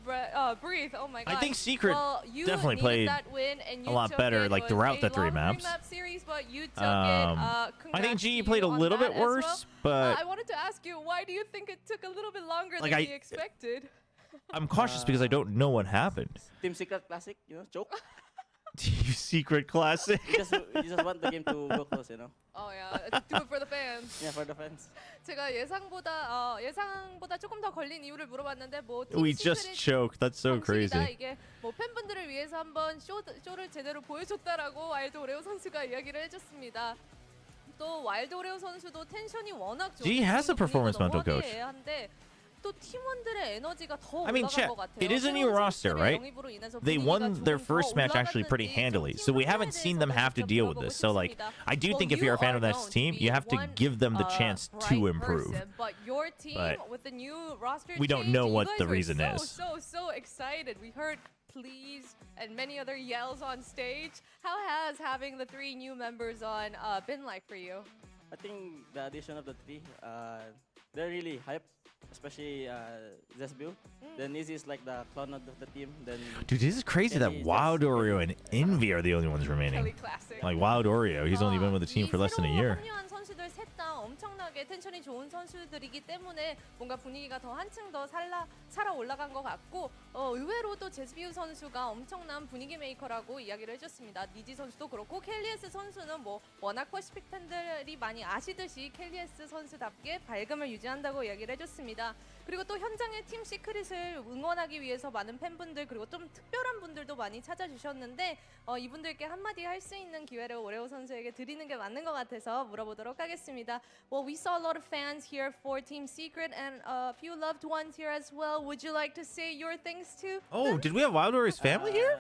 breathe. Oh my god. I think Secret you definitely played that win and you a lot better, like throughout the 3 maps. Series, but you took I think GE played a little bit worse, but I wanted to ask you, why do you think it took a little bit longer like than we expected? I'm cautious because I don't know what happened. Team Secret Classic, joke. Team Secret Classic. You just want the game to go close, Oh yeah, do it for the fans. Yeah, for the fans. 제가 예상보다 조금 더 걸린 이유를 물어봤는데 We just choked. That's so crazy. 이게 팬분들을 위해서 한번 쇼를 제대로 보여줬다라고 와일드 오레오 선수가 이야기를 해줬습니다. 또 와일드 오레오 선수도 텐션이 워낙 좋고 He has a performance mental coach. 또 팀원들의 에너지가 더 I mean, 올라간 chat, 것 같아요. it is a new roster, right? They won their first match actually pretty handily, so we haven't seen them have to deal with this. So, like, I do think if you're a fan of this team, you have to give them the chance to improve. But your team But with the new roster we don't know what the reason is. So excited. We heard please and many other yells on stage. How has having the 3 new members on been like for you? I think the addition of the 3, they're really hyped. Especially Zesbu. Then Izzy is like the clown of the team. Then Dude, this is crazy that Wild Oreo and Envy are the only ones remaining. Like Wild Oreo, he's only been with the team for less than a year. 선수들 셋 다 엄청나게 텐션이 좋은 선수들이기 때문에 뭔가 분위기가 더 한층 더 살아 올라간 것 같고 의외로 또 제스비우 선수가 엄청난 분위기 메이커라고 이야기를 해줬습니다. 니지 선수도 그렇고 켈리에스 선수는 뭐 워낙 퍼시픽 팬들이 많이 아시듯이 켈리에스 선수답게 밝음을 유지한다고 이야기를 해줬습니다. 그리고 또 현장의 팀 시크릿을 응원하기 위해서 많은 팬분들 그리고 좀 특별한 분들도 많이 찾아주셨는데 이분들께 한마디 할 수 있는 기회를 오레오 선수에게 드리는 게 맞는 것 같아서 물어보도록 하겠습니다. Well, we saw a lot of fans here for Team Secret and a few loved ones here as well. Would you like to say your things too? Oh, did we have Wild Oreo's family here?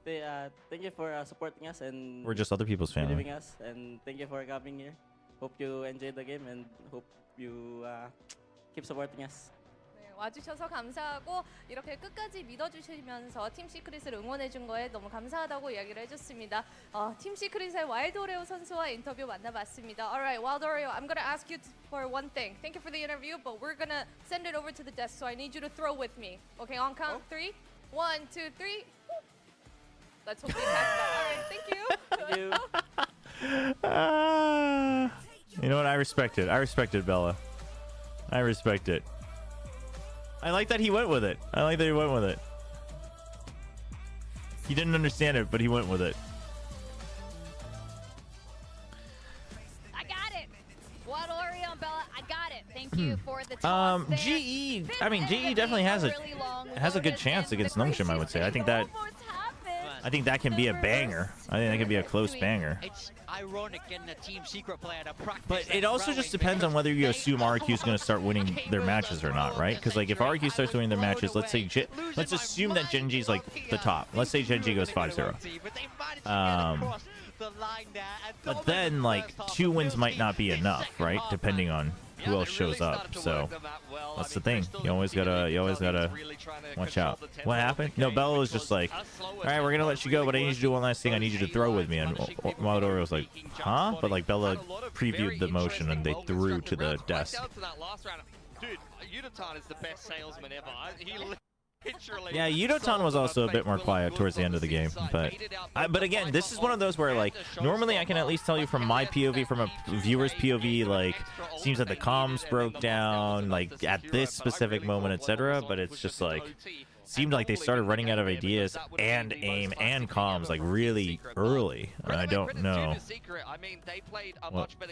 Thank you for supporting us and Or just other people's family? believing us, and thank you for coming here. Hope you enjoyed the game and hope you keep supporting us. 와주셔서 감사하고 이렇게 끝까지 믿어주시면서 팀 시크릿을 응원해준 거에 너무 감사하다고 이야기를 해줬습니다. 팀 시크릿의 와일드 오레오 선수와 인터뷰 만나봤습니다. Alright, Wild Oreo, I'm gonna ask you for one thing. Thank you for the interview, but we're gonna send it over to the desk, so I need you to throw with me. Okay, on count 3. 1, 2, 3. Let's hope we catch that. Alright, thank you. Thank you. You know what? I respect it. I respect it, Bella. I respect it. I like that he went with it. I like that he went with it. He didn't understand it, but he went with it. I got it. Wild Oreo and Bella, I got it. Thank you for the toss there. GE, I mean, GE definitely has a good chance against Nungshim, I would say. I think that I think that can be a banger. I think that can be a close banger. It's ironic getting a Team Secret player to practice. But it also just depends on whether you assume RQ is going to start winning their matches or not, right? Because like if RQ starts winning their matches, let's assume that Gen.G's like the top. Let's say Gen.G goes 5-0. But then like 2 wins might not be enough, right? Depending on who else shows up. So that's the thing. You always gotta watch out. What happened? No, Bella was just like, all right, we're gonna let you go, but I need you to do one last thing. I need you to throw with me. And Wild Oreo was like, huh? But like Bella previewed the motion and they threw to the desk. Dude, Udotan is the best salesman ever. Yeah, Udotan was also a bit more quiet towards the end of the game, but again, this is one of those where like normally I can at least tell you from my POV, from a viewer's POV, like seems like the comms broke down like at this specific moment, etc. But it's just like seemed like they started running out of ideas and aim and comms like really early. I don't know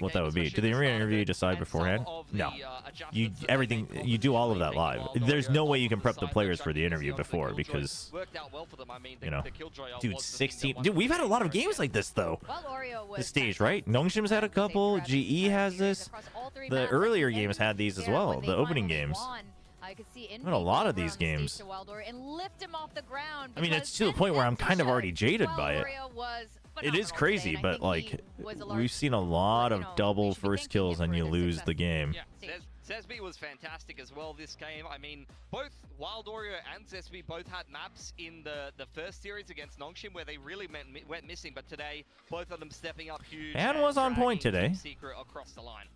what that would be. Did the interview decide beforehand? No. You do all of that live. There's no way you can prep the players for the interview before because, you know, dude, 16. Dude, we've had a lot of games like this though. This stage, right? Nongshim's had a couple. GE has this. The earlier games had these as well. The opening games. I could see a lot of these games. I mean, it's to the point where I'm kind of already jaded by it. It is crazy, but like we've seen a lot of double first kills and you lose the game. Zesby was fantastic as well this game. I mean, both Wild Oreo and Zesby both had maps in the first series against Nongshim where they really went missing, but today both of them stepping up huge. And was on point today. Secret across the line.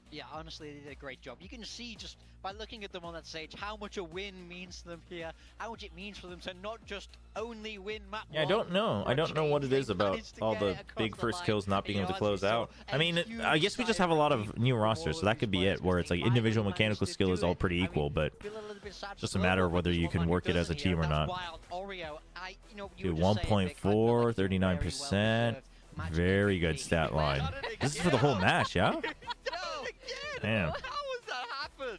Yeah, honestly, they did a great job. You can see just by looking at them on that stage how much a win means to them here, how much it means for them to not just only win map. Yeah, I don't know. I don't know what it is about all the big first kills not being able to close out. I mean, I guess we just have a lot of new rosters, so that could be it, where it's like individual mechanical skill is all pretty equal, but it's just a matter of whether you can work it as a team or not. Dude, 1.4, 39%. Very good stat line. This is for the whole match, yeah? Damn. How was that happen?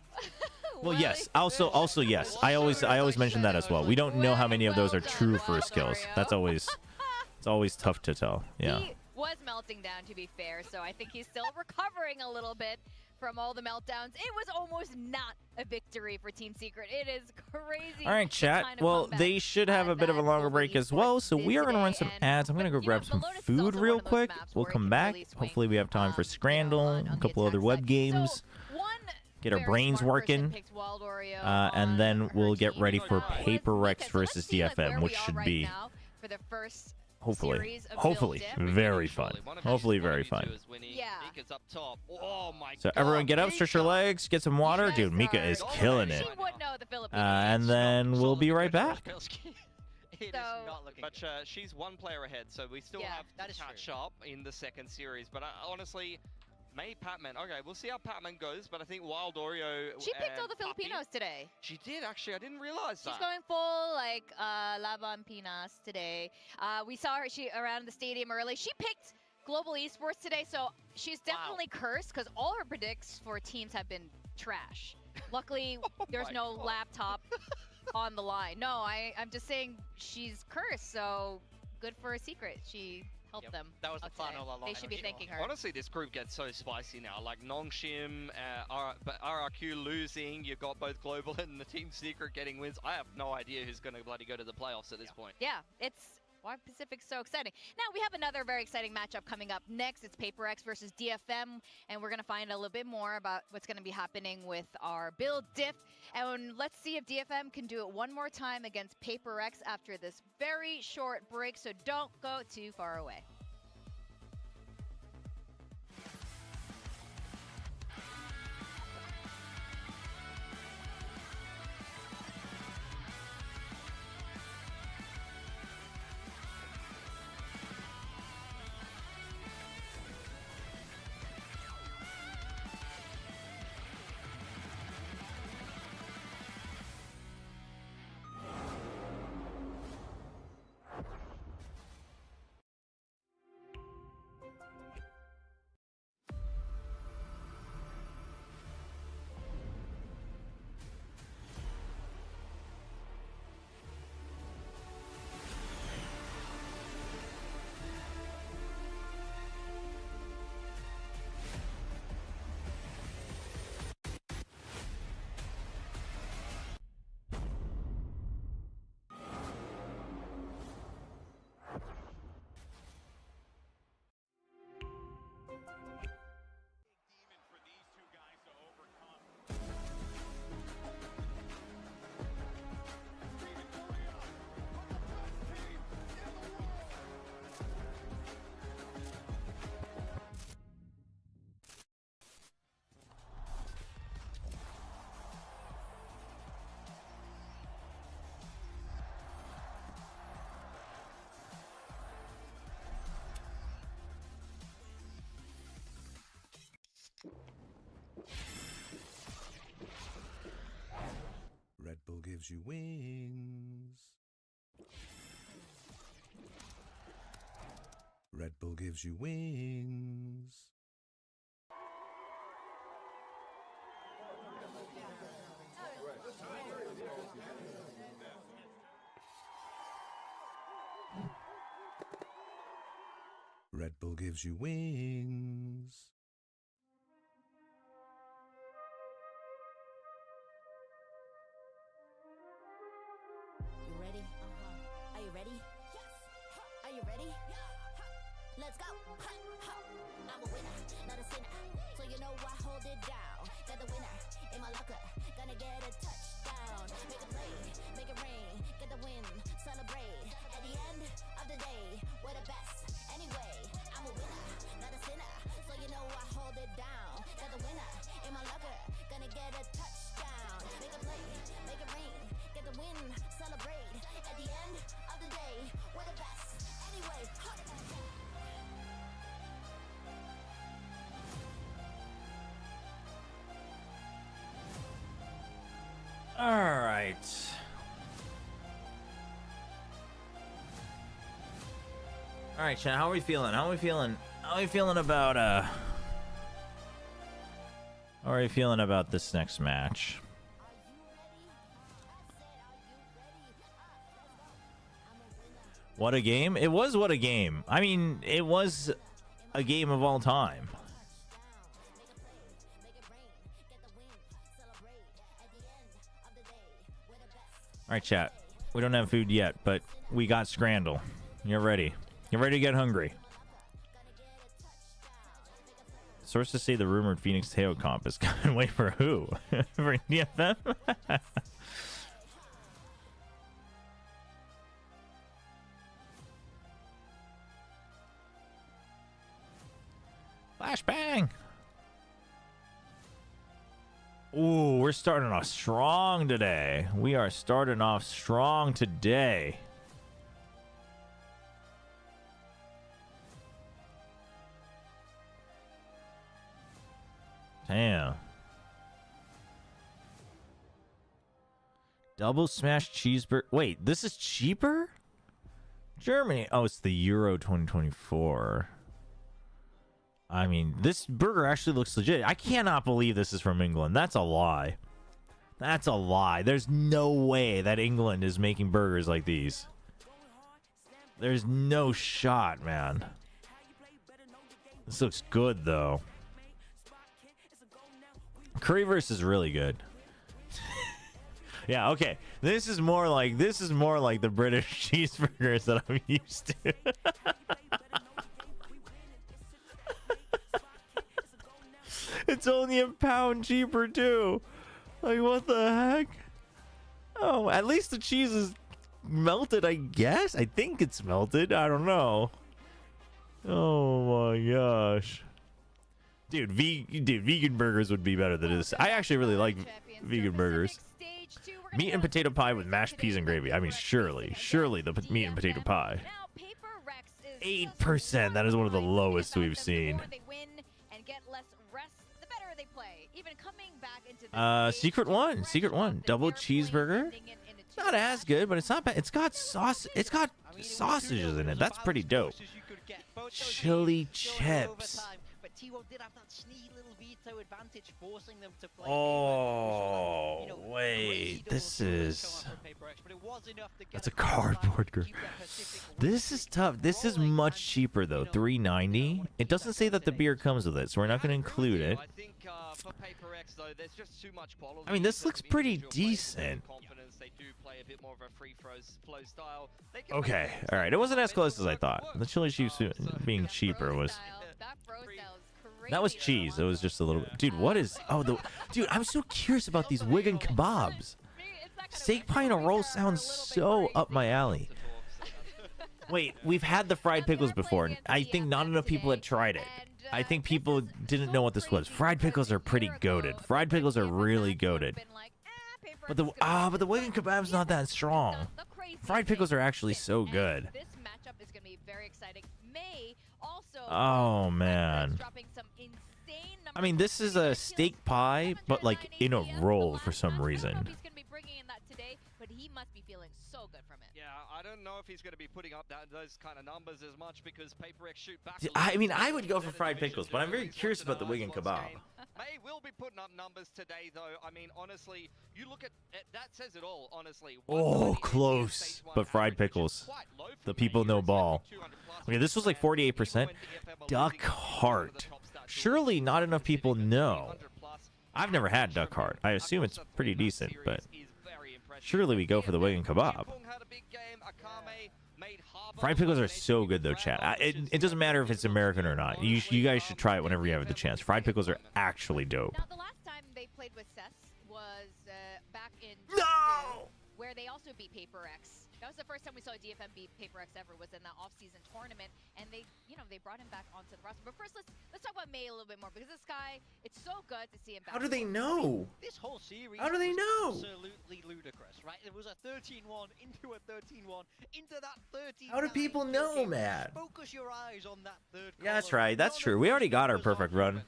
Well, yes. Also, yes. I always mention that as well. We don't know how many of those are true first kills. It's always tough to tell. Yeah. He was melting down, to be fair, so I think he's still recovering a little bit from all the meltdowns. It was almost not a victory for Team Secret. It is crazy. All right, chat. Well, they should have a bit of a longer break as well, so we are going to run some ads. I'm going to go grab some food real quick. We'll come back. Hopefully we have time for Scrandle, a couple other web games, get our brains working, and then we'll get ready for PRX versus DFM, which should be hopefully very fun. Hopefully very fun. Yeah. So everyone get up, stretch your legs, get some water. Dude, Mika is killing it. And then we'll be right back. But she's one player ahead, so we still have to catch up in the second series. But honestly, maybe Patman. Okay, we'll see how Patman goes, but I think Wild Oreo. She picked all the Filipinos today. She did, actually. I didn't realize that. She's going full, like, Laban Pinas today. We saw her around the stadium early. She picked Global Esports today, so she's definitely cursed because all her predicts for teams have been trash. Luckily, there's no laptop on the line. No, I'm just saying she's cursed, so good for a secret. She help them. That was the fun all along. They should be thanking her. Honestly, this group gets so spicy now. Like Nongshim, but RRQ losing. You've got both Global and the Team Secret getting wins. I have no idea who's going to bloody go to the playoffs at this point. Yeah, it's why Pacific's so exciting. Now we have another very exciting matchup coming up next. It's PRX versus DFM, and we're going to find a little bit more about what's going to be happening with our build diff. And let's see if DFM can do it one more time against PRX after this very short break. So don't go too far away. gives you wings. Red Bull gives you wings. Red Bull gives you wings. You ready? Are you ready? Yes. Are you ready? Let's go. I'm a winner, not a sinner. So you know I hold it down. Got the winner in my locker. Gonna get a touchdown. Make a play, make it rain. Get the win, celebrate. At the end of the day, we're the best. Anyway, I'm a winner, not a sinner. So you know I hold it down. Got the winner in my locker. Gonna get a touchdown. Make a play, make it rain. Get the win, celebrate. At the end of the day, we're the best. Anyway, All right. All right, Chan, how are we feeling? How are we feeling? How are we feeling about How are you feeling about this next match? What a game. It was what a game. I mean, it was a game of all time. All right, chat. We don't have food yet, but we got Scrandle. You're ready. You're ready to get hungry. Sources say the rumored Phoenix Teo comp is going wait for who? For DFM? Flashbang! Ooh, we're starting off strong today. We are starting off strong today. Damn. Double smash cheeseburger. Wait, this is cheaper? Germany. Oh, it's the Euro 2024. I mean, this burger actually looks legit. I cannot believe this is from England. That's a lie. That's a lie. There's no way that England is making burgers like these. There's no shot, man. This looks good, though. Curryverse is really good. Yeah, okay. This is more like the British cheeseburgers that I'm used to. It's only a pound cheaper too. Like, what the heck? Oh, at least the cheese is melted, I guess. I think it's melted. I don't know. Oh my gosh. Dude, vegan burgers would be better than this. I actually really like vegan burgers. Meat and potato pie with mashed peas and gravy. I mean, surely the meat and potato pie. 8%. That is one of the lowest we've seen. Secret one. Double cheeseburger. Not as good, but it's not bad. It's got sauce. It's got sausages in it. That's pretty dope. Chili chips. Oh, wait. This is... That's a cardboard girl. This is tough. This is much cheaper, though. $3.90. It doesn't say that the beer comes with it, so we're not going to include it. I mean, this looks pretty decent. Okay, all right. It wasn't as close as I thought. The chili chips being cheaper was... That was cheese. It was just a little bit. Dude, what is... Oh, dude, I'm so curious about these Wigan kebabs. Steak pie and a roll sounds so up my alley. Wait, we've had the fried pickles before. I think not enough people had tried it. I think people didn't know what this was. Fried pickles are pretty goated. Fried pickles are really goated. But the Wigan kebab's not that strong. Fried pickles are actually so good. Oh, man. I mean, this is a steak pie, but like in a roll for some reason. don't know if he's going to be putting up those kind of numbers as much because PRX shoot back. I mean, I would go for fried pickles, but I'm very curious about the wing and kebab. May will be putting up numbers today, though. I mean, honestly, you look at that says it all. Honestly. Oh, close, but fried pickles. The people know ball. Okay, this was like 48%. Duck heart. Surely not enough people know. I've never had duck heart. I assume it's pretty decent, but surely we go for the wing and kebab. Fried pickles are so good, though, chat. It doesn't matter if it's American or not. You guys should try it whenever you have the chance. Fried pickles are actually dope. Now, the last time they played with CES was back in where they also beat PRX. That was the first time we saw DFM beat PRX ever, was in that off-season tournament, and they brought him back onto the roster. But first, let's talk about May a little bit more, because this guy, it's so good to see him back. How do they know? This whole series How do they know? Absolutely ludicrous, right? It was a 13-1 into a 13-1 into that 13. How do people know, man? Focus your eyes on that third. Yeah, that's right. That's true. We already got our perfect run.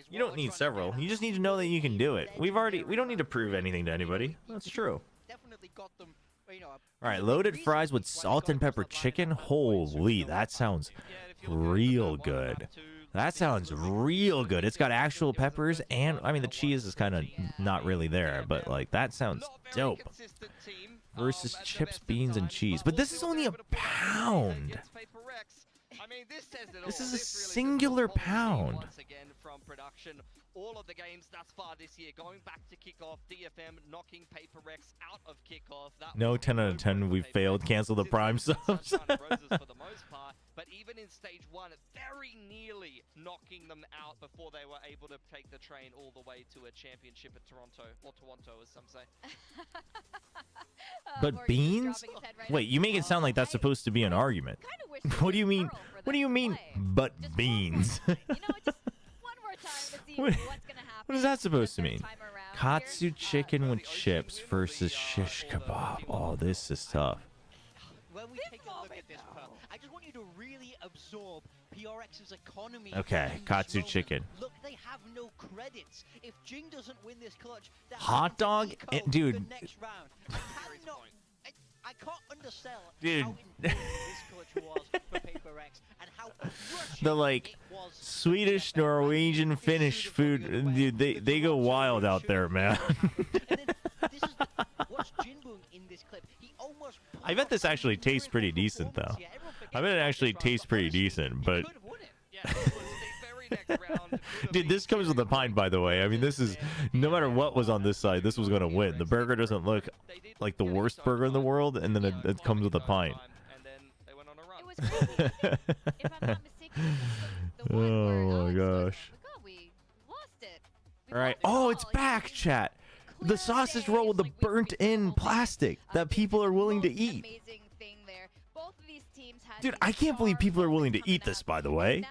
You don't need several. You just need to know that you can do it. We don't need to prove anything to anybody. That's true. Definitely got them. All right, loaded fries with salt and pepper chicken. Holy, that sounds real good. That sounds real good. It's got actual peppers, and I mean the cheese is kind of not really there, but like that sounds dope. Versus chips, beans, and cheese. But this is only a pound. This is a singular pound. Once again from production, all of the games thus far this year going back to kickoff. DFM knocking PRX out of kickoff. No 10 out of 10. We failed. Cancel the prime subs. For the most part, but even in stage 1, very nearly knocking them out before they were able to take the train all the way to a championship at Toronto, or Toronto as some say. But beans? Wait, you make it sound like that's supposed to be an argument. What do you mean? What do you mean? But beans? What is that supposed to mean? Katsu chicken with chips versus shish kebab. Oh, this is tough. When we take a look at this, Pearl, I just want you to really absorb PRX's economy. Okay, katsu chicken. Look, they have no credits. If Jing doesn't win this clutch, hot dog, dude. Next round. I can't undersell dude. how important this clutch was for PRX and how the like Swedish, Norwegian, Finnish food, dude, they go wild out there, man. I bet this actually tastes pretty decent, though. I bet it actually tastes pretty decent, but dude, this comes with a pint, by the way. I mean, this is, no matter what was on this side, this was going to win. The burger doesn't look like the worst burger in the world, and then it comes with a pint. Oh my gosh. All right. Oh, it's back, chat. The sausage roll with the burnt-in plastic that people are willing to eat. Dude, I can't believe people are willing to eat this, by the way.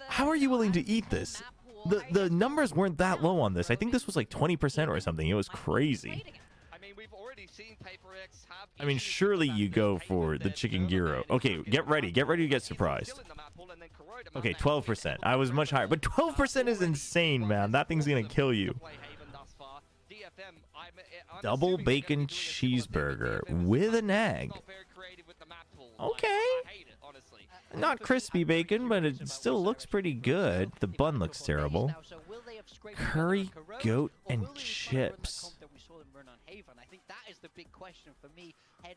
How are you willing to eat this? The numbers weren't that low on this. I think this was like 20% or something. It was crazy. I mean, surely you go for the chicken gyro. Okay, get ready. Get ready to get surprised. Okay, 12%. I was much higher. But 12% is insane, man. That thing's going to kill you. Double bacon cheeseburger with an egg. Okay. Not crispy bacon, but it still looks pretty good. The bun looks terrible. Curry, goat, and chips.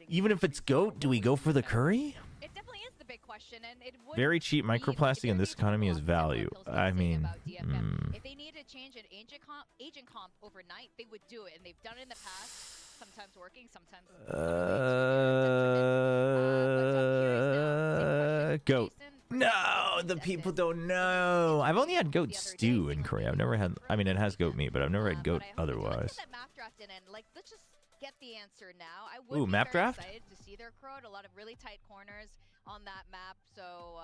Even if it's goat, do we go for the curry? It definitely is the big question, and it would very cheap microplastic in this economy is value. I mean, if they needed to change an agent comp overnight, they would do it, and they've done it in the past. Sometimes working, sometimes. Goat. No, the people don't know. I've only had goat stew in Korea. I've never had. I mean, it has goat meat, but I've never had goat otherwise. Let's just get the answer now. I would be map draft? excited to see their crowd. A lot of really tight corners on that map. So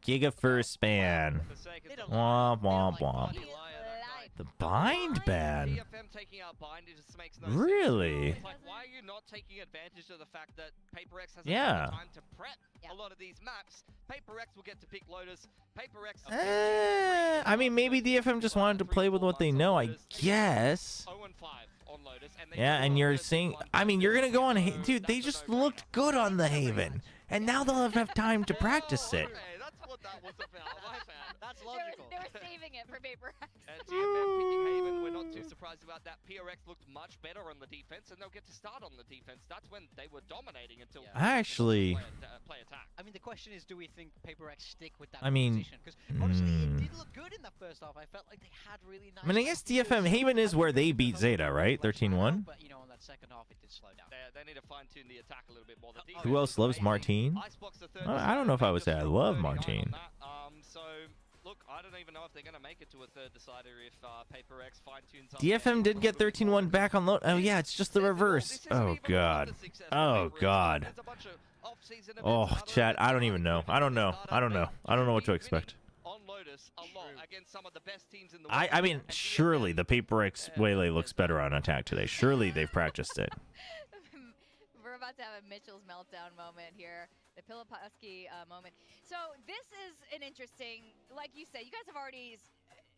Giga first span. Womp womp womp. The bind ban. Really? Like, why are you not taking advantage of the fact that PRX has time to prep a lot of these maps? PRX will get to pick Lotus. PRX. I mean, maybe DFM just wanted to play with what they know, I guess. 0-5. on Lotus. And they Yeah, drew and a you're 31 saying, I point mean, you're gonna go on, lead, so dude. They that's a just no-brainer. looked good on the Haven, and now they'll have time to practice it. Okay, that's what that was about. My bad. That's They logical. were saving it for PRX. And DFM picking Haven, we're not too surprised about that. PRX looked much better on the defense, and they'll get to start on the defense. That's when they were dominating until I actually- play attack. I mean, the question is, do we think PaperX stick with that I mean, position? Because honestly, it did look good in the first half. I felt like they had really nice. I mean, I guess DFM Haven is where they beat Zeta, right? 13-1. But you know, on that second half, it did slow down. They need to fine-tune the attack a little bit more. The Who defense else was loves amazing. Martine? Icebox the third I don't know if I would say I decider, love 39 on Martine. that. So, look, I don't even know if they're going to make it to a third decider if PaperX fine-tunes up DFM did get 13-1 back on load. Oh yeah, it's just the reverse. Oh god. Oh god. Oh, chat. I don't even know. I don't know. I don't know. I don't know what to expect. On Lotus a lot against some of the best teams in the I mean, surely the PaperX Waylay looks better on attack today. Surely they've practiced it. We're about to have a Mitchell's meltdown moment here, the Pilipowski moment. So this is an interesting, like you said, you guys have already.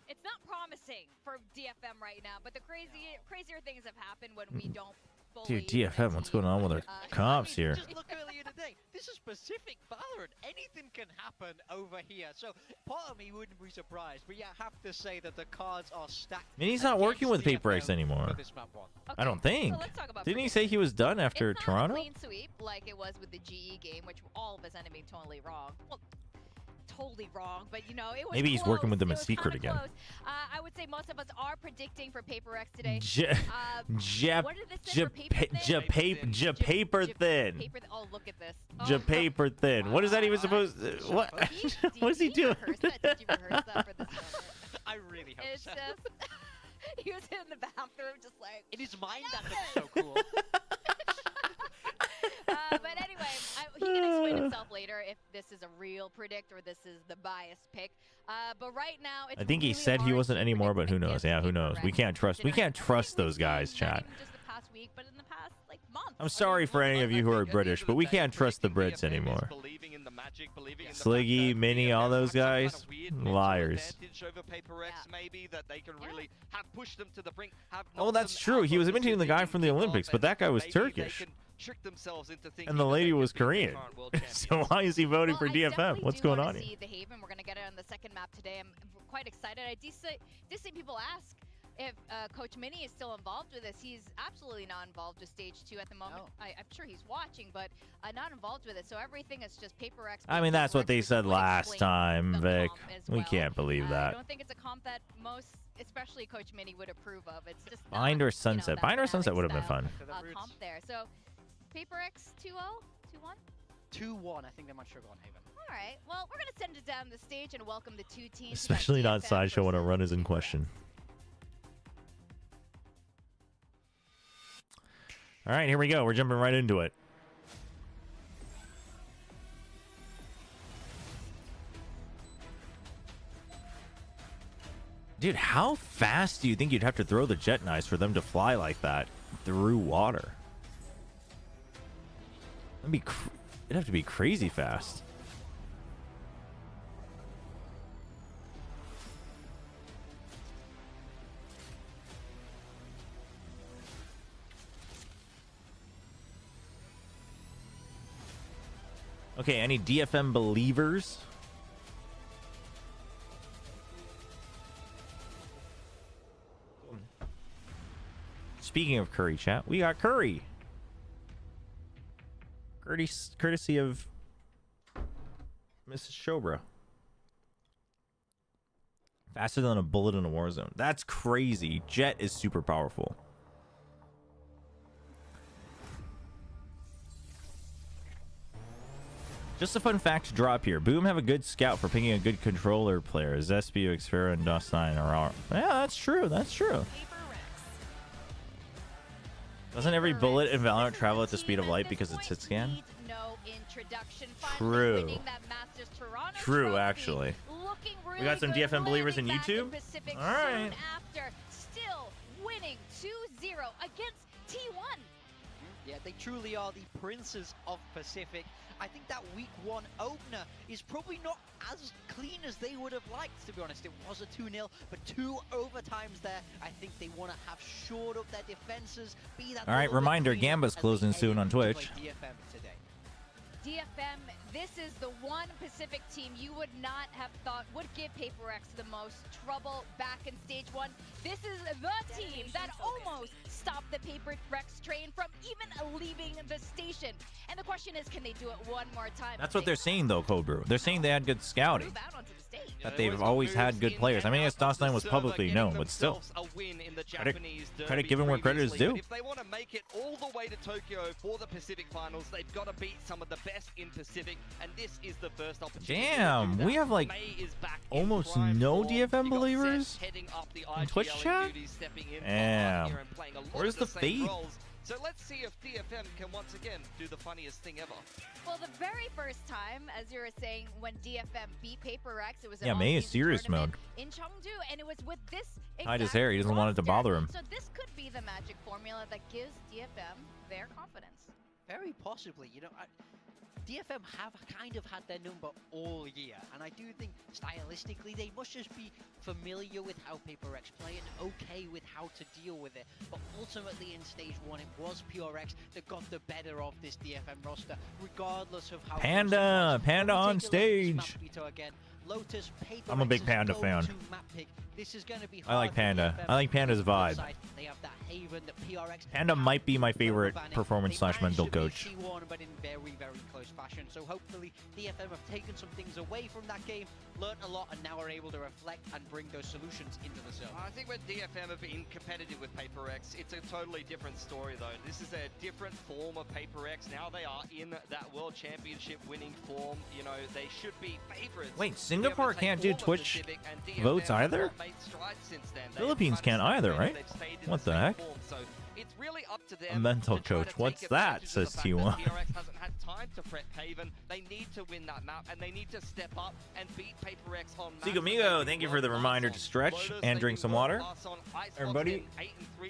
It's not promising for DFM right now, but the crazier things have happened when we don't. Dude, DFM, what's going on with our comps here? Just look earlier today. This is Pacific Valorant. Anything can happen over here. So part of me wouldn't be surprised, but yeah, I have to say that the cards are stacked. I mean, he's not working with against PaperX DFM anymore. for this map one. I don't think. So let's talk about Didn't he say he was done after it's not Toronto? a clean sweep like it was with the GE game, which all of us ended up being totally wrong. Well, totally wrong, but you know, it was Maybe he's working with them It in was secret kinda again. close. I would say most of us are predicting for PaperX today. What did this say for Paper thin. Oh, look at this. Paper thin. What is that even supposed to? What? What's he doing? Did you rehearse that for this moment? I really hope It's so. just he was in the bathroom just like In his mind, that looks so cool. but anyway, he can explain himself later if this is a real predict or this is the biased pick. But right now, it's I think he really said he hard wasn't to anymore, predict but who knows? against Yeah, who knows? We can't trust. We can't trust those guys, Not chat. even just the past week, but in the past like months. I'm sorry for any of you who are British, but we can't trust the Brits anymore. Sliggy, Minnie, all those guys, liars. Maybe that they can really have pushed them to the brink. Oh, that's true. He was imitating the guy from the Olympics, but that guy was Turkish. And the lady was Korean. So why is he voting for DFM? What's going on here? See the Haven. We're gonna get it on the second map today. I'm quite excited. I did see people ask if Coach Minnie is still involved with this. He's absolutely not involved with stage 2 at the moment. No. I'm sure he's watching, but not involved with it. So everything is just PaperX. I mean, that's what they said last explain time, the Vic. comp as We well. can't believe I that. don't think it's a comp that most, especially Coach Minnie, would approve of. It's just Bind not, or Sunset? You know, Bind or that Sunset would have been style, fun. comp there. So PaperX 2-0, 2-1. 2-1. I think they might struggle on Haven. All right. Well, we're gonna send it down the stage and welcome the two teams. Especially not Sideshow when a run is in question. All right, here we go. We're jumping right into it. Dude, how fast do you think you'd have to throw the jet knives for them to fly like that through water? It'd have to be crazy fast. Okay, any DFM believers? Speaking of Curry, chat, we got Curry. Courtesy of Mrs. Chobra. Faster than a bullet in a war zone. That's crazy. Jet is super powerful. Just a fun fact to drop here. Boom have a good scout for picking a good controller player. Zespio, Xfera, and DOS9 are all... Yeah, that's true. That's true. Doesn't every bullet in Valorant travel at the speed of light because it's hit scan? True. True, actually. We got some DFM believers in YouTube? All right. After still winning 2-0 against T1. Yeah, they truly are the princes of Pacific. I think that week 1 opener is probably not as clean as they would have liked, to be honest. It was a 2-0, but 2 overtimes there. I think they want to have shored up their defenses. All right, reminder, Gamba's closing soon on Twitch. DFM, this is the one Pacific team you would not have thought would give PRX the most trouble back in stage 1. This is the team that almost stopped the PRX train from even leaving the station. And the question is, can they do it one more time? That's what they're saying, though, Code Brew. They're saying they had good scouting. That they've always had good players. I mean, yes, DOS9 was publicly known, but still. Credit given where credit is due. If they want to make it all the way to Tokyo for the Pacific Finals, they've got to beat some of the best in Pacific, and this is the first opportunity. Damn, we have like almost no DFM believers in Twitch chat? Damn. Where's the faith? So let's see if DFM can once again do the funniest thing ever. Well, the very first time, as you were saying, when DFM beat PRX, it was May is serious mode. In Chengdu, and it was with this hide his hair. He doesn't want it to bother him. So this could be the magic formula that gives DFM their confidence. Very possibly. You know, DFM have kind of had their number all year, and I do think stylistically they must just be familiar with how PRX play and okay with how to deal with it. But ultimately in stage 1, it was PRX that got the better of this DFM roster, regardless of how Panda on stage. Lotus, I'm a big Panda fan. This is going to be I like Panda. I like Panda's vibe. They have that haven, the PRX. Panda might be my favorite performance/mental coach. But in very, very close fashion. So hopefully DFM have taken some things away from that game, learned a lot, and now are able to reflect and bring those solutions into the zone. I think when DFM have been competitive with PRX, it's a totally different story though. This is a different form of PRX. Now they are in that World Championship winning form. You know, they should be favorites. Wait, Singapore can't do Twitch votes either? Philippines can't either, right? What the heck? So it's really up to them. A mental coach. What's that? Says T1. PRX hasn't had time to prep Haven. They need to win that map, and they need to step up and beat PRX on map. Sigomigo, thank you for the reminder to stretch and drink some water. Everybody,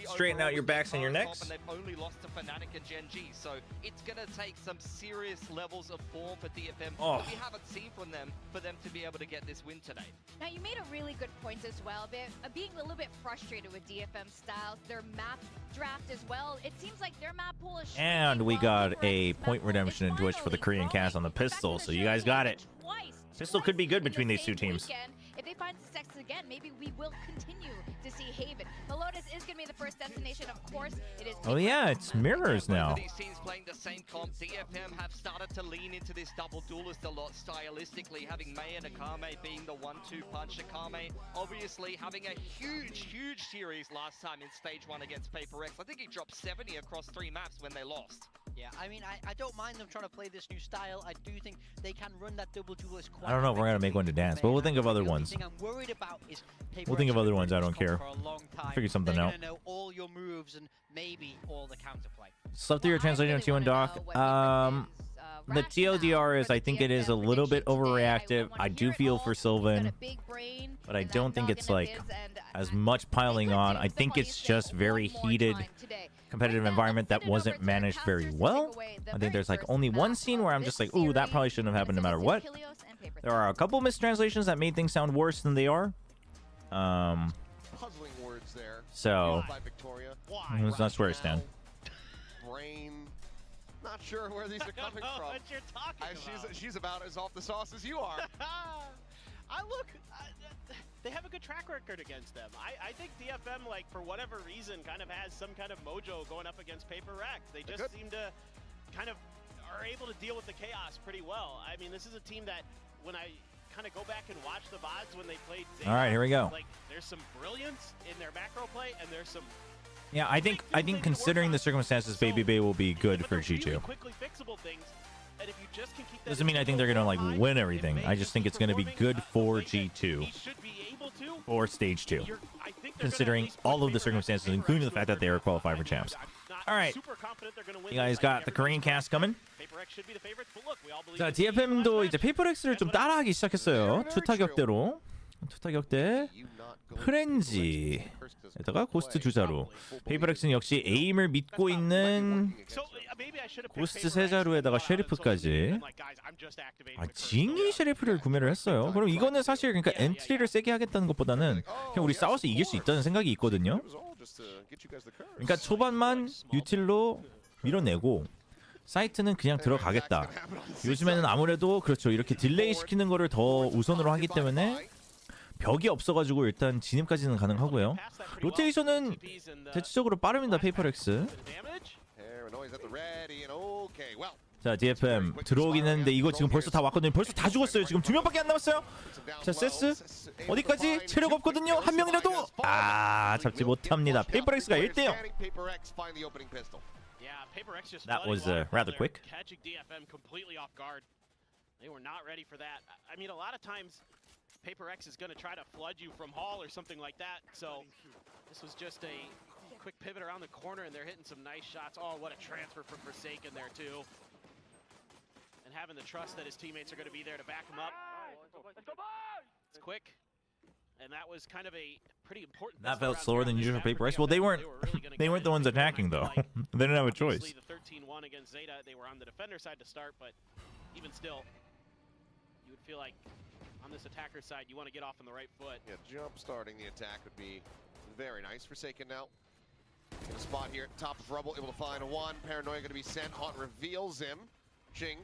straighten out your backs and your necks. And they've only lost to Fnatic and Gen G, so it's going to take some serious levels of form for DFM that we haven't seen from them for them to be able to get this win today. Now, you made a really good point as well, being a little bit frustrated with DFM styles, their map draft as well. It seems like their map pool is and we got a point redemption in Twitch for the Korean cast on the pistol, so you guys got it. Pistol could be good between these two teams. If they find success again, maybe we will continue to see Haven. The Lotus is going to be the first destination, of course. It is. Oh yeah, it's mirrors now. These teams playing the same comp. DFM have started to lean into this double duelist a lot stylistically, having Mei and Akame being the 1-2 punch. Akame obviously having a huge series last time in stage 1 against PRX. I think he dropped 70 across 3 maps when they lost. Yeah, I mean, I don't mind them trying to play this new style. I do think they can run that double duelist quite. I don't know if we're gonna make one to dance, but we'll think of other ones. We'll think of other ones. I don't care. Figure something out. They're gonna know all your moves and maybe all the counterplay. Slept through your translation on T1 Doc. The TLDR is, I think it is a little bit overreactive. I do feel for Sylvan, but I don't think it's like as much piling on. I think it's just very heated competitive environment that wasn't managed very well. I think there's like only one scene where I'm just like, ooh, that probably shouldn't have happened no matter what. There are a couple mistranslations that made things sound worse than they are. Puzzling words there. So that's where I stand. Brain. Not sure where these are coming from. What you're talking about. She's about as off the sauce as you are. They have a good track record against them. I think DFM, like, for whatever reason, kind of has some kind of mojo going up against PRX. They just seem to kind of are able to deal with the chaos pretty well. I mean, this is a team that, when I kind of go back and watch the VODs when they played Zeta, all right, here we go. Like, there's some brilliance in their macro play, and there's some... Yeah, I think considering the circumstances, Baby Bay will be good for G2. Really quickly fixable things. And if you just can keep that doesn't mean I think they're gonna like win everything. I just think it's gonna be good for G2 or stage 2, considering all of the circumstances, including the fact that they are qualified for champs. All right, you guys got the Korean cast coming. 자, DFM도 이제 PRX를 좀 따라하기 시작했어요. 주 타격대로. 투타격 대 프렌지에다가 고스트 주자루. 페이퍼렉스는 역시 에임을 믿고 있는 고스트 세자루에다가 쉐리프까지. 징이 쉐리프를 구매를 했어요. 그럼 이거는 사실 그러니까 엔트리를 세게 하겠다는 것보다는 그냥 우리 싸워서 이길 수 있다는 생각이 있거든요. 그러니까 초반만 유틸로 밀어내고 사이트는 그냥 들어가겠다. 요즘에는 아무래도 그렇죠. 이렇게 딜레이 시키는 거를 더 우선으로 하기 때문에 벽이 없어가지고 일단 진입까지는 가능하고요. 로테이션은 대체적으로 빠릅니다. 페이퍼렉스. 자, DFM 들어오긴 했는데 이거 지금 벌써 다 왔거든요. 벌써 다 죽었어요. 지금 2명밖에 안 남았어요. 자, 세스 어디까지? 체력 없거든요. 한 명이라도 잡지 못합니다. 페이퍼렉스가 1대0. That was rather quick. Catching DFM completely off guard. They were not ready for that. I mean, a lot of times PRX is going to try to flood you from Hall or something like that. So this was just a quick pivot around the corner, and they're hitting some nice shots. Oh, what a transfer from Forsaken there too. And having the trust that his teammates are going to be there to back him up. It's quick. And that was kind of a pretty important. That felt slower than usual for PRX. Well, they weren't the ones attacking though. They didn't have a choice. The 13-1 against Zeta, they were on the defender side to start, but even still, you would feel like on this attacker side, you want to get off on the right foot. Yeah, jump starting the attack would be very nice. Forsaken now in a spot here, top of rubble, able to find one. Paranoia going to be sent. Haunt reveals him. Jing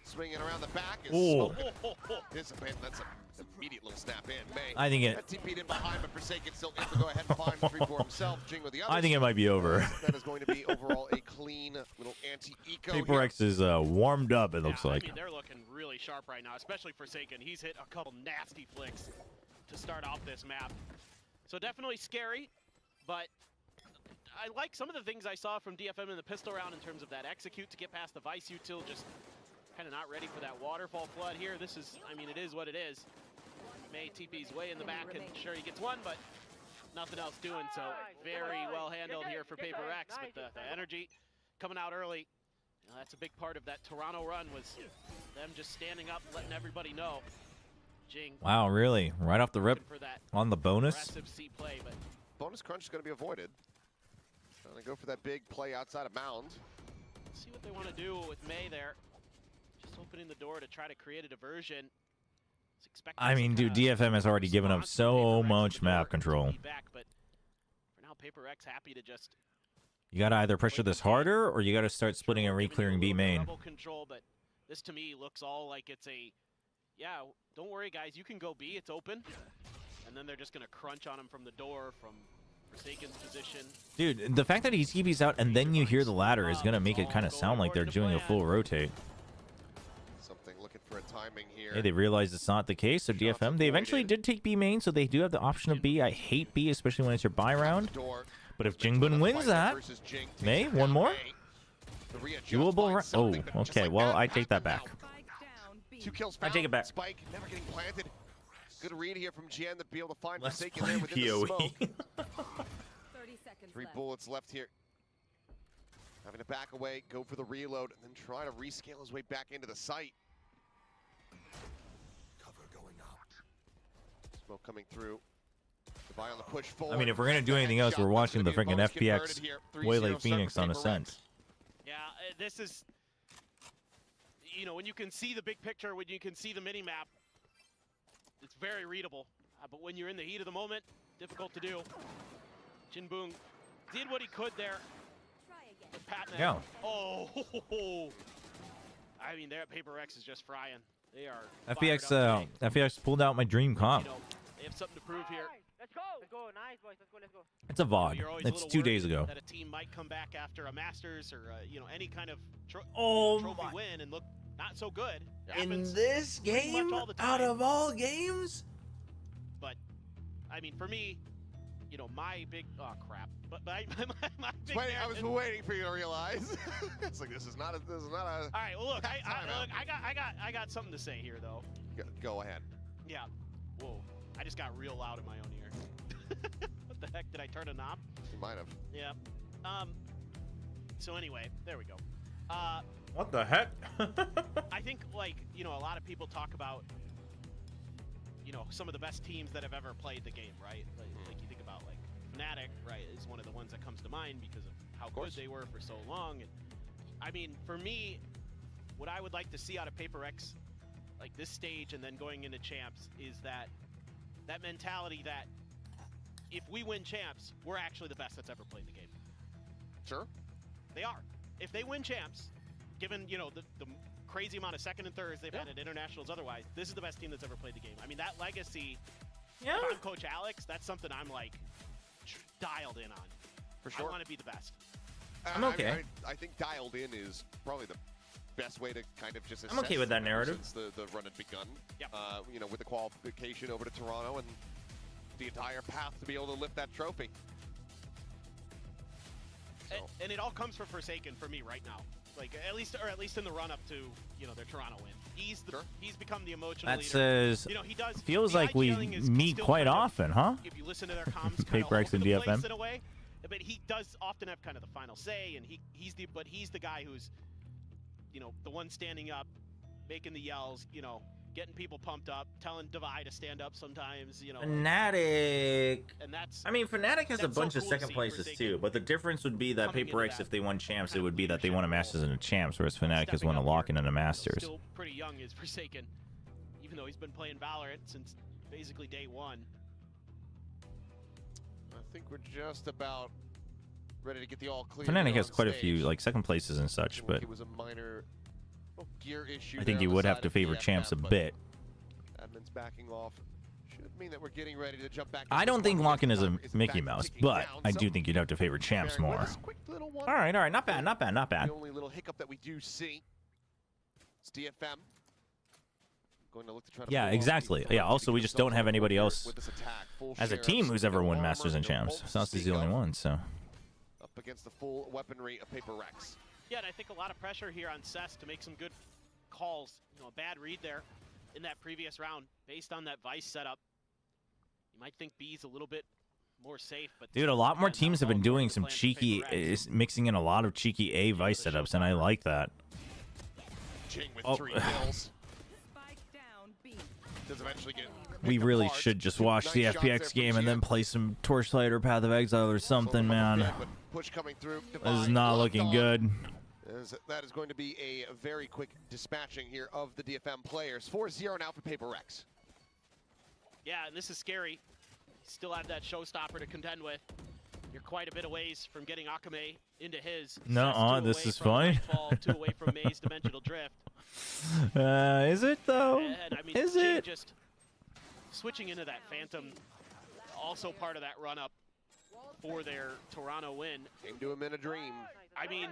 swinging around the back is dissipate. That's an immediate little snap in. May. I think it. TP'd in behind, but Forsaken still able to go ahead and find three for himself. Jing with the other. I think it might be over. That is going to be overall a clean little anti-eco. PRX is warmed up. It looks like. I mean, they're looking really sharp right now, especially Forsaken. He's hit a couple nasty flicks to start off this map. So definitely scary, but I like some of the things I saw from DFM in the pistol round in terms of that execute to get past the Vice util, just kind of not ready for that waterfall flood here. This is, I mean, it is what it is. May TP's way in the back, and sure he gets one, but nothing else doing. So very well handled here for PRX, but the energy coming out early. You know, that's a big part of that Toronto run, was them just standing up, letting everybody know. Jing. Wow, really? Right off the rip on the bonus? C play, but bonus crunch is going to be avoided. Trying to go for that big play outside of bounds. Let's see what they want to do with May there. Just opening the door to try to create a diversion. I mean, dude, DFM has already given up so much map control. Back, but for now, PRX happy to just. You gotta either pressure this harder, or you gotta start splitting and re-clearing B main. Control, but this to me looks all like it's a, yeah, don't worry guys, you can go B, it's open. And then they're just gonna crunch on him from the door, from Forsaken's position. Dude, the fact that he's TP's out and then you hear the ladder is gonna make it kind of sound like they're doing a full rotate. Something looking for a timing here. Hey, they realize it's not the case, so DFM, they eventually did take B main, so they do have the option of B. I hate B, especially when it's your buy round. But if Jingbun wins that, May, one more? Doable. Oh, okay, well, I take that back. 2 kills I take it back. Spike never getting planted. Good read here from Jen to be able to find Let's Forsaken there within POE. the smoke. 30 seconds 3 left. bullets left here. Having to back away, go for the reload, and then try to rescale his way back into the site. Cover going up. Smoke coming through. On the push forward. I mean, if we're gonna do anything else, we're watching the freaking FPX Waylay Phoenix on Ascent. Yeah, this is, you know, when you can see the big picture, when you can see the mini map, it's very readable. But when you're in the heat of the moment, difficult to do. Jinbun did what he could there. With Patman. Yeah. Oh, I mean, their PRX is just frying. They are. FPX pulled out my dream comp. You know, they have something to prove here. Let's go. Let's go. Nice, boys. Let's go. Let's go. It's a VOD. It's 2 days ago. That a team might come back after a Masters or you know, any kind of trophy win and look not so good. In this game, out of all games. But I mean, for me, you know, my big crap. But my big. I was waiting for you to realize. It's like this is not a. All right. Well, look, I got something to say here though. Go ahead. Yeah. Whoa. I just got real loud in my own ear. What the heck? Did I turn a knob? You might have. Yeah. So anyway, there we go. What the heck? I think, like, you know, a lot of people talk about, you know, some of the best teams that have ever played the game, right? Like you think about like Fnatic, right, is one of the ones that comes to mind because of how good they were for so long. And I mean, for me, what I would like to see out of PRX, like this stage and then going into champs, is that mentality that if we win champs, we're actually the best that's ever played the game. Sure. They are. If they win champs, given, you know, the crazy amount of second and thirds they've had at internationals otherwise, this is the best team that's ever played the game. I mean, that legacy, if I'm Coach Alex, that's something I'm like dialed in on. For sure. I want to be the best. I'm okay. I think dialed in is probably the best way to kind of just assess. I'm okay with that narrative. Since the run had begun. Yep. You know, with the qualification over to Toronto and the entire path to be able to lift that trophy. So. And it all comes from Forsaken for me right now. Like at least in the run up to, you know, their Toronto win. He's become the emotional leader. Says, you know, he does. Feels like we meet quite often, huh? If you listen to their comms, PRX and DFM in a way, but he does often have kind of the final say, and he's the guy who's, you know, the one standing up, making the yells, you know, getting people pumped up, telling Divide to stand up sometimes, you know. Fnatic. And that's. I mean, Fnatic has a bunch of second places too, but the difference would be that PRX, if they won champs, it would be that they won a Masters and a champs, whereas Fnatic has won a Lock-in and a Masters. Still pretty young is Forsaken, even though he's been playing Valorant since basically day one. I think we're just about ready to get the all clear. Fnatic has quite a few like second places and such, but it was a minor gear issue. I think you would have to favor champs a bit. Admin's backing off. Should mean that we're getting ready to jump back. I don't think Lock-in is a Mickey Mouse, but I do think you'd have to favor champs more. All right, not bad, not bad, not bad. The only little hiccup that we do see is DFM. Going to look to try to exactly. Yeah, also we just don't have anybody else as a team who's ever won Masters and champs. Saucy's the only one, so. Up against the full weaponry of PRX. Yeah, and I think a lot of pressure here on Cess to make some good calls. You know, a bad read there in that previous round based on that Vice setup. You might think B's a little bit more safe, but dude, a lot more teams have been doing some cheeky, mixing in a lot of cheeky A Vice setups, and I like that. Jing with 3 kills. Does eventually get we really should just watch the FPX game and then play some Torchlight or Path of Exile or something, man. Push coming through. This is not looking good. That is going to be a very quick dispatching here of the DFM players. 4-0 now for PRX. Yeah, and this is scary. Still have that showstopper to contend with. You're quite a bit of ways from getting Akame into his. No, this is fine. 2 away from Maze Dimensional Drift. Is it though? And, I mean, is it? Just switching into that Phantom, also part of that run-up for their Toronto win. Came to him in a dream. I mean,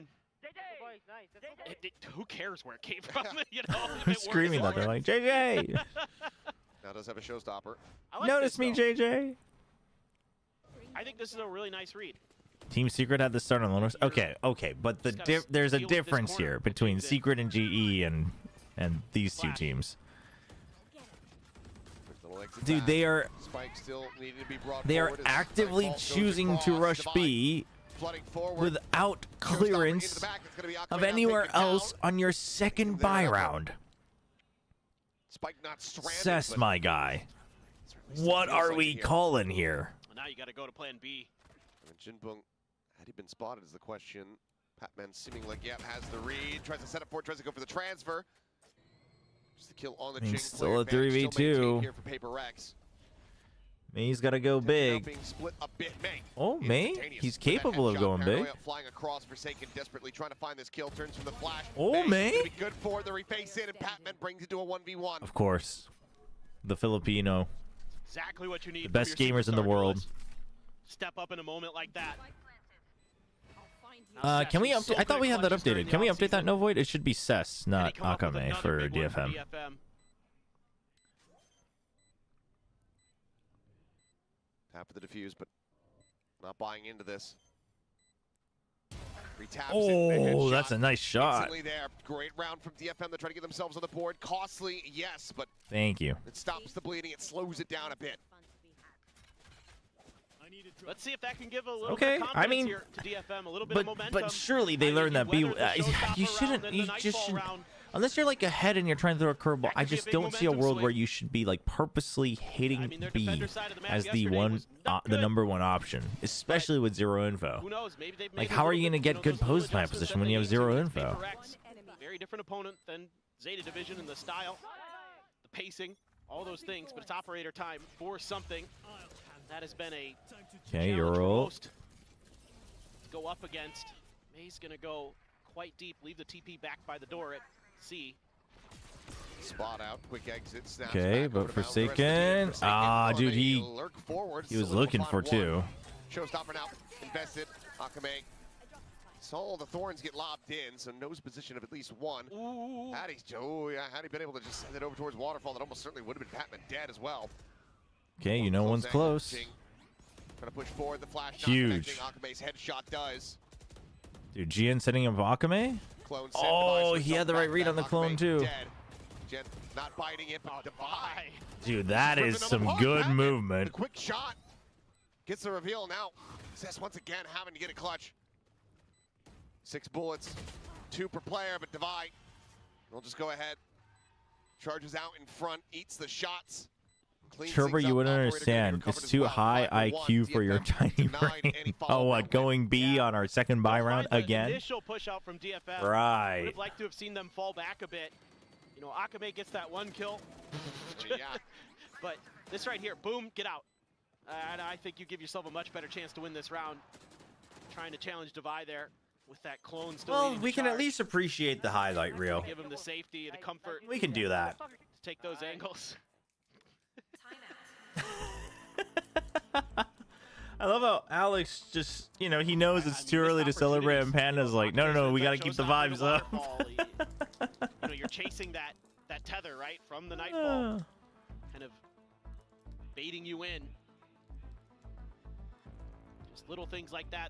who cares where it came from? You know, screaming that they're like, JJ. Now does have a showstopper. Notice me, JJ. I think this is a really nice read. Team Secret had the start on Loners. Okay, but there's a difference here between Secret and GE and these two teams. Dude, they are actively choosing to rush B without clearance of anywhere else on your second buy round. Cess, my guy. What are we calling here? Now you got to go to plan B. Jinbung, had he been spotted is the question. Patman seeming like, has the read. Tries to set up for it, tries to go for the transfer. Just the kill on the Jing. Still a 3v2. Here for PRX. May's got to go big. Being split a bit, May. Oh, May? He's capable of going big. Flying across, Forsaken desperately trying to find this kill. Turns from the flash. Oh, May? Be good for the reface in, and Patman brings it to a 1v1. Of course. The Filipino. Exactly what you need. The best gamers in the world. Step up in a moment like that. Can we update? I thought we had that updated. Can we update that, No Void? It should be Cess, not Akame for DFM. Tap for the defuse, but not buying into this. Oh, that's a nice shot. There. Great round from DFM. They're trying to get themselves on the board. Costly, yes, but thank you. It stops the bleeding. It slows it down a bit. Let's see if that can give a little bit of confidence here to DFM, a little bit of momentum. But surely they learned that B. You shouldn't. You just should. Unless you're like ahead and you're trying to throw a curveball, I just don't see a world where you should be like purposely hitting B as the number one option, especially with zero info. Who knows? Maybe they've Like, made how are a you little gonna bit, get good those little post plant adjustments position that when you they have need to zero make info? PRX, very different opponent than Zeta Division in the style, the pacing, all those things, but it's operator time for something. That has been a Okay, challenge your for roll. most to go up against. May's gonna go quite deep, leave the TP back by the door at C. Spot out, quick exit, snaps Okay, back but over to Mound. The rest of the Forsaken. team Forsaken Ah, on dude, a he lurk forward, was solidify looking for one. two. Showstopper now, invested. Akame saw the thorns get lobbed in, so nose position of at least one. Ooh. Had he been able to just send it over towards Waterfall, that almost certainly would have been Patman dead as well. Okay, you know one's close. Trying to push forward, the flash Huge. not connecting. Akame's headshot does. Dude, GN setting up Akame? Clone Oh, he had the right read on the clone too. Dead. Jen not biting it, but Divide. Dude, that is some good The movement. quick shot gets the reveal now. Zest once again having to get a clutch. 6 bullets, 2 per player, but Divide will just go ahead. Charges out in front, eats the shots. Chobra, you wouldn't understand. It's too high IQ for your tiny brain. Oh, what? Going B on our second buy round again? Initial push out from DFM. Right. Would have liked to have seen them fall back a bit. You know, Akame gets that 1 kill. Yeah. But this right here, boom, get out. And I think you give yourself a much better chance to win this round. Trying to challenge Divide there with that clone still. Well, we can at least appreciate the highlight reel. Give him the safety, the comfort. We can do that. To take those angles. I love how Alex just, you know, he knows it's too early to celebrate, and Panda's like, no, we got to keep the vibes up. You know, you're chasing that tether, right, from the Nightfall. Kind of baiting you in. Just little things like that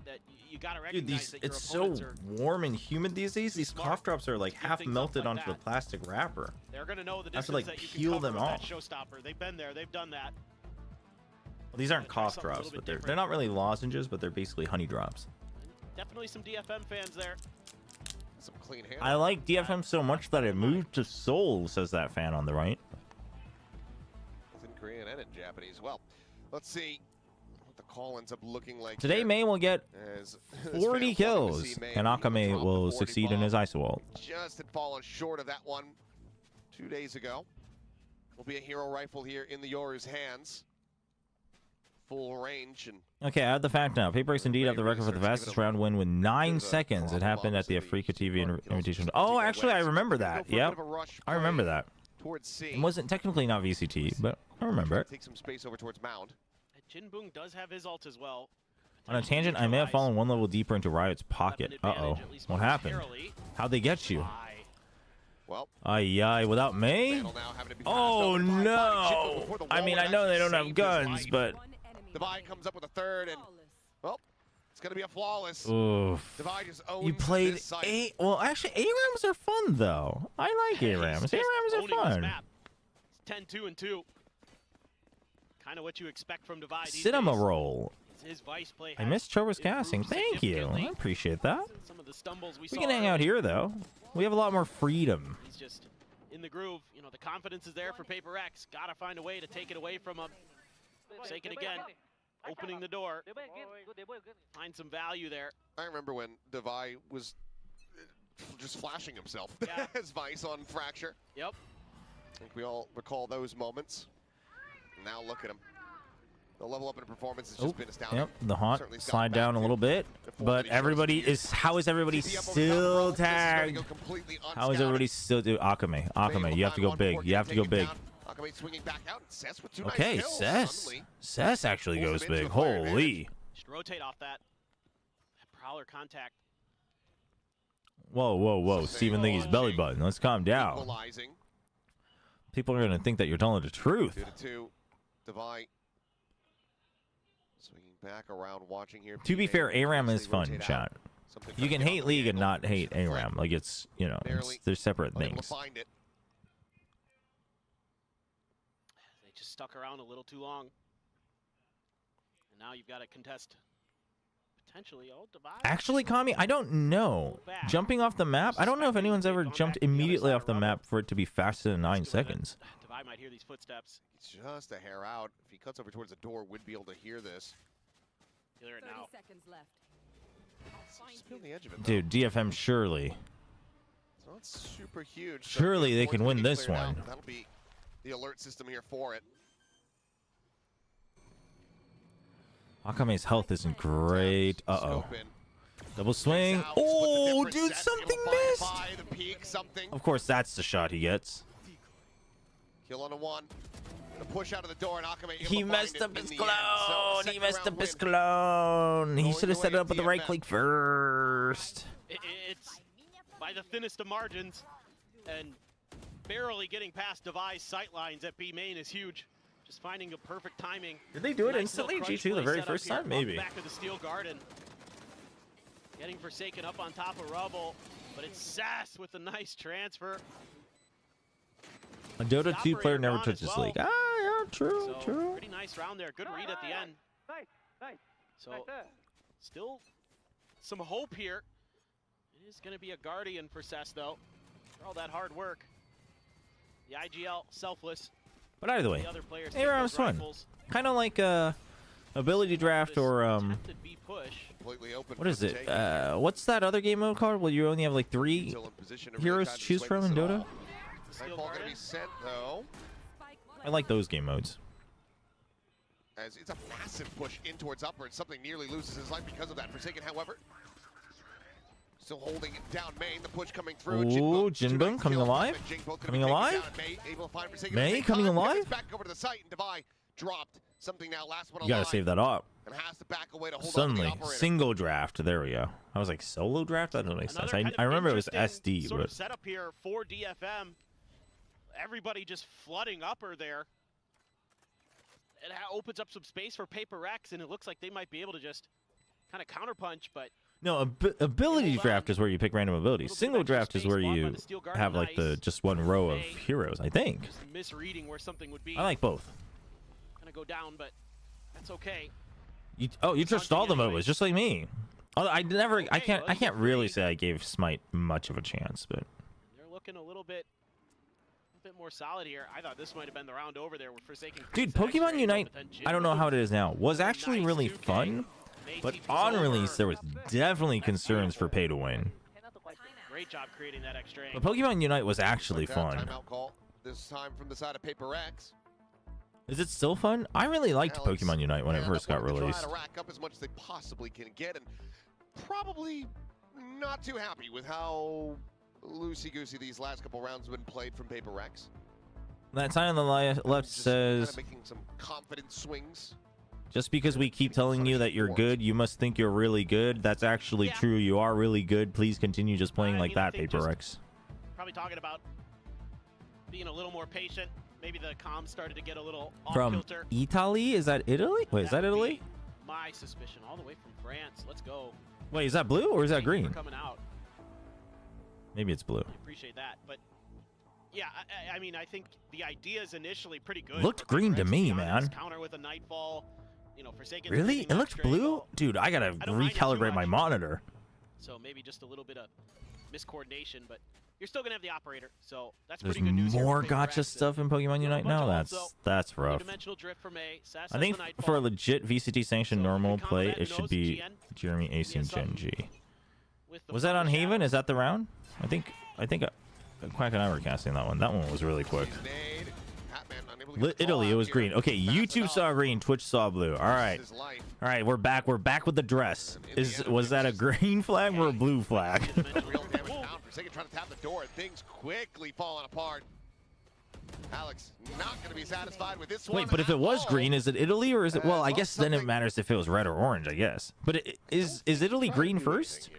you got to recognize. Dude, that your it's so opponents are warm and humid these days. These cough drops are like half melted like onto the that. plastic wrapper. They're going to know the I have distance to like that you peel can cover them with off. that showstopper. They've been there. They've done that. Well, these aren't Try cough something a drops, little but bit they're not really lozenges, but they're basically honey drops. Definitely some DFM fans there. Some clean hand. I like DFM so much that it moved to Seoul, says that fan on the right. It's in Korean and in Japanese. Well, let's see what the call ends up looking like. Today, here. May will get As 40 kills, and Akame will succeed in his ISO ult. Just had fallen short of that one 2 days ago. Will be a hero rifle here in the Yoru's hands. Full range and Okay, I have the fact now. PRX indeed have the record for the fastest round win with 9 seconds. It happened at the Africa TV invitation. Oh, actually, I remember that. Yep, I remember that. towards C. It wasn't technically not VCT, but I remember it. Take some space over towards Mound. Jinbung does have his ult as well. On a tangent, I may have fallen one level deeper into Riot's pocket. Uh-oh. What happened? How'd they get you? Well, Ay, without May? Oh, no. I mean, I know they don't have guns, but... Divide comes up with a third, and, well, it's going to be a flawless. Oof. Divide just owns You played this site. Well, actually, ARAMs are fun, though. I like ARAMs. ARAMs are fun. It's 10-2 and 2. Kind of what you expect from Divide. Cinema roll. His vice play I missed Chobra's casting. Thank you. I appreciate that. Some of the stumbles we We can hang out here, though. We have a lot more freedom. He's just in the groove. You know, the confidence is there for PRX. Gotta find a way to take it away from him. Take it again. Opening the door. Find some value there. I remember when Divide was just flashing himself as Vice on Fracture. Yep. I think we all recall those moments. Now look at him. The level up in performance has just been astounding. Yep, the haunt slide down a little bit, but everybody is. How is everybody still tagged? How is everybody still do Akame? You have to go big. You have to go big. Okay, Cess actually goes big. Holy! Just rotate off that prowler contact. Whoa! Steven Leahy's belly button. Let's calm down. People are gonna think that you're telling the truth. 2-2. Divide. Swinging back around, watching here. To be fair, ARAM is fun, chat. You can hate League and not hate ARAM. Like, it's, you know, they're separate things. They just stuck around a little too long. And now you've got to contest potentially. Oh, Devi. Actually, Kami, I don't know. Jumping off the map, I don't know if anyone's ever jumped immediately off the map for it to be faster than 9 seconds. Devi might hear these footsteps. It's just a hair out. If he cuts over towards the door, would be able to hear this. Hear it now. 30 seconds left. Just be on the edge of it, Dude, DFM surely. It's not super huge. so Surely they boards can win getting this cleared out. one. That'll be the alert system here for it. Akame's health isn't great. Uh-oh. Scope in. Double swing. Out, split the Oh, difference, dude, Zest something able to find missed. by the peak, something. Of course, that's the shot he gets. Kill on a 1. The push out of the door, and Akame able He to messed find up it his in the end. So, clone. He second messed round up his win. clone. He Going should have the set it way up with the of right DFM. click first. It's by the thinnest of margins, and barely getting past Devi's sight lines at B main is huge. Just finding a perfect timing. Did they do it Nice little instantly, crunch G2, the play very set up first here time? off Maybe. the back of the steel garden. Getting Forsaken up on top of rubble, but it's Sass with a nice transfer. A Dota 2 player Operator never gone touches as league. well. Ah, yeah, true, So true. pretty nice round there. Good read at the end. Nice, nice. So Nice there. still some hope here. It is going to be a guardian for Sess though. For all that hard work. The IGL selfless. But either way, The other players hey, take round those was fun. rifles. Kind of like ability draft This or attempted B push. Completely open what for is the it? taking. What's that other game mode called? Well, you only have like 3 Still in position to really heroes try to to choose sway from this in at Dota. all. Steel Nightfall gonna garden. be sent though, I like those game modes. as it's a massive push in towards upper, and something nearly loses his life because of that. Forsaken, however, still holding it down main. The push coming through. Ooh, two Jinbum nice coming kills. alive? Jing both gonna Coming be taken alive? down, and May able to find Forsaken at May the same coming time. alive? Gets back over to the site, and Devi dropped something now. Last one You gotta alive, save that up. and has to back away to hold on to Suddenly, the operator. single draft. There we go. I was like, solo draft? That doesn't make sense. Another kind I of remember it was interesting SD, sort of but setup here for DFM. Everybody just flooding upper there. It opens up some space for PRX, and it looks like they might be able to just kind of counterpunch, but no, ability Hold on. draft is where you pick random abilities. Little bit Single of extra draft is space where bought by you the Steel Garden. have like the Nice. just one row of May heroes, I think. just misreading where something would be. I like both. Gonna go down, but that's okay. You trust all the MOBAs, just like me. Although I can't really say I gave Smite much of a chance, but They're looking a little bit more solid here. I thought this might have been the round over there with Forsaken. dude, creates that Pokemon extra Unite, angle, but then I don't know how it Jinboo is now, was with a actually nice really 2K. fun, May but keep this on over. release there was definitely concerns for pay to win. Great job creating that extra But angle. Pokemon Unite was actually Right down, fun. Timeout call. This time from the side of PRX. Is it still fun? I really liked Alex, Pokemon Unite when it yeah, first got wanted to released. Try to rack up as much as they possibly can get, and probably not too happy with how loosey-goosey these last couple rounds have been played from PRX. That sign on the left Just says, kind of making some confident swings. just because we keep telling you that you're good, you must think you're really good. That's actually Yeah. true. You are really good. Please continue just playing I like mean, I that, think PaperX. Probably talking about being a little more patient. Maybe the comms started to get a little off From kilter. Italy? Is that Italy? Wait, is that would Italy? be My suspicion, all the way from France. Let's go. Wait, is that blue or is that Thank you for green? coming out. Maybe it's blue. I appreciate that, but yeah, I mean, I think the idea is initially pretty good. Looked for green to PRX me, be honest. man. Counter with a Nightfall, you know, Forsaken. Really? using It that looked extra blue? angle. Dude, I gotta I don't mind it too recalibrate my much. monitor. So maybe just a little bit of miscoordination, but you're still gonna have the operator. So that's There's pretty good news here more for gotcha PRX. stuff in Pokemon Unite now. That's rough. Dimensional drift from A. Sass I has think the for a Nightfall. legit VCT sanctioned So normal if you play, combo that, it who should knows, be GN? Jeremy, Ace, and something Gen G. With the Was that on Fire Haven? Shadow. Is that the round? I think Quack and I were casting that one. That one was really quick. He's nade. Hatman unable to get the Italy, call it out was here. green. Okay, Fast YouTube enough. saw green, Twitch saw blue. All right. This is life. All right, we're back. We're back with the dress. And in the end, Was that a green flag or a blue flag? Real damage down. Forsaken trying to tap the door, and things quickly falling apart. Alex not going to be satisfied with this one. Wait, but if it at was all. green, is it Italy or is it? Well, I well, guess then it something- matters if it was red or orange, I guess. But is Italy green first?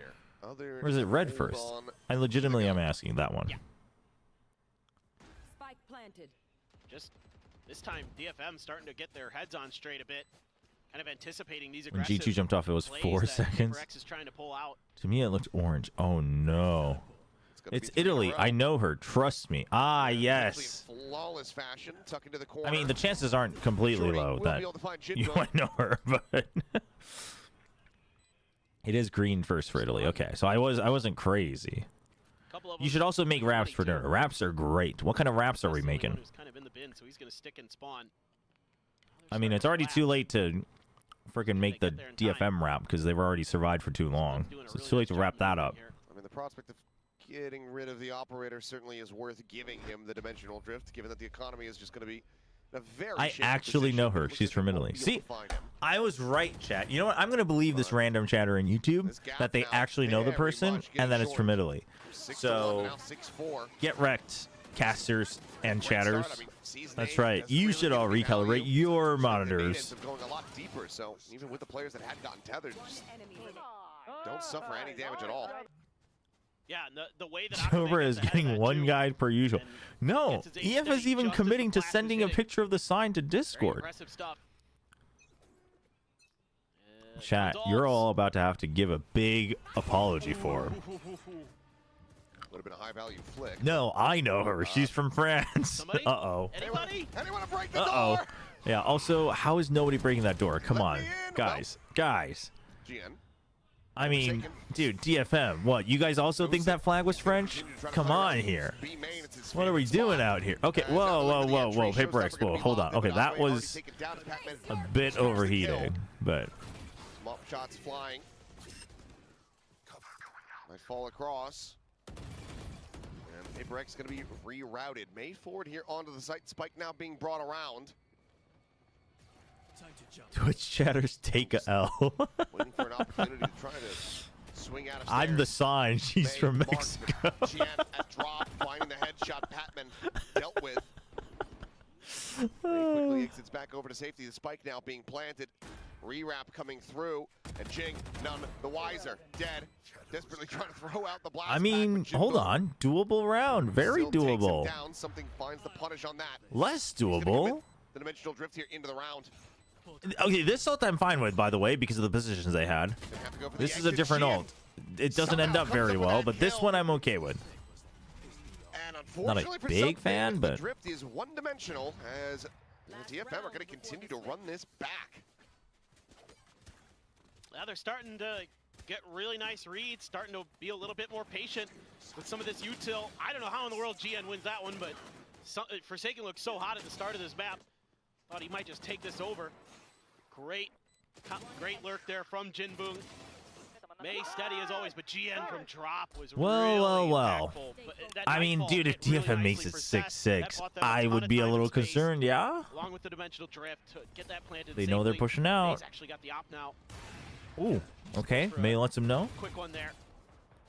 Other Or is it red hold first? on. I legitimately am asking that one. Yeah. Spike planted. Just this time, DFM starting to get their heads on straight a bit, kind of anticipating these When aggressive G2 jumped off, it was plays 4 that seconds. PRX is trying to pull out. To me, it looked orange. Oh no. Gonna It's be 3 in a Italy. row. I know her. Trust me. Ah, Actually yes. in flawless fashion, tuck into the corner. I mean, the chances aren't completely Shorty low will that be able to find you Jinbum. might know her, but It is green first for Italy. Okay, so I wasn't crazy. You should also make wraps for dinner. Wraps are great. What kind of wraps are we making? Kind of in the bin, so he's going to stick and spawn. I mean, it's already too late to freaking make the DFM wrap because they've already survived for too long. So it's too late to wrap that up. I mean, the prospect of getting rid of the operator certainly is worth giving him the dimensional drift, given that the economy is just going to be in a very I actually know her. She's from Italy. See, I was right, chat. You know what? I'm going to believe this random chatter in YouTube that they actually know the person and that it's from Italy. So get wrecked, casters and chatters. That's right. You should all recalibrate your monitors. Going a lot deeper, so even with the players that had gotten tethered, just don't suffer any damage at all. Yeah, the way that Chobra is getting one guide per usual. No, EF is even committing to sending a picture of the sign to Discord. Chat, you're all about to have to give a big apology for him. Would have been a high-value flick. No, I know her. She's from France. Uh-oh. Anybody? Anyone to break the Uh-oh. door? Yeah, also, how is nobody breaking that door? Come on. Guys. Guys. GN. I mean, dude, DFM. What, you guys also think that flag was French? Come on here. What are we doing out here? Okay, whoa. PRX, whoa, hold on. Okay, that was a bit overheated, but... Mop shots flying. Might fall across. And PRX is going to be rerouted. Made forward here onto the site. Spike now being brought around. Twitch chatters take a L. Waiting for an opportunity to try to swing out of I'm the sign. She's from Mexico. Gian at drop, finding the headshot. Patman dealt with. Very quickly exits back over to safety. The spike now being planted. Rewrap coming through. And Jing, none the wiser. Dead. Desperately trying to throw out the blast. I mean, hold on. Doable round. Very Still takes him doable. down. Something finds the punish on that. Less doable. The dimensional drift here into the round. Okay, this ult I'm fine with, by the way, because of the positions they had. This is a different ult. It doesn't end up very well, but this one I'm okay with. Not a big fan, but... The drift is one-dimensional as the DFM are going to continue to run this back. Now they're starting to get really nice reads, starting to be a little bit more patient with some of this util. I don't know how in the world GN wins that one, but Forsaken looked so hot at the start of this map. Thought he might just take this over. Great lurk there from Jinbung. May steady as always, but GN from drop was really well. I mean, dude, if DFM makes it 6-6, I would be a little concerned, yeah? Along with the dimensional drift to get that planted They know they're pushing out. May's actually got the op now. Ooh, okay. May lets him know. Quick one there.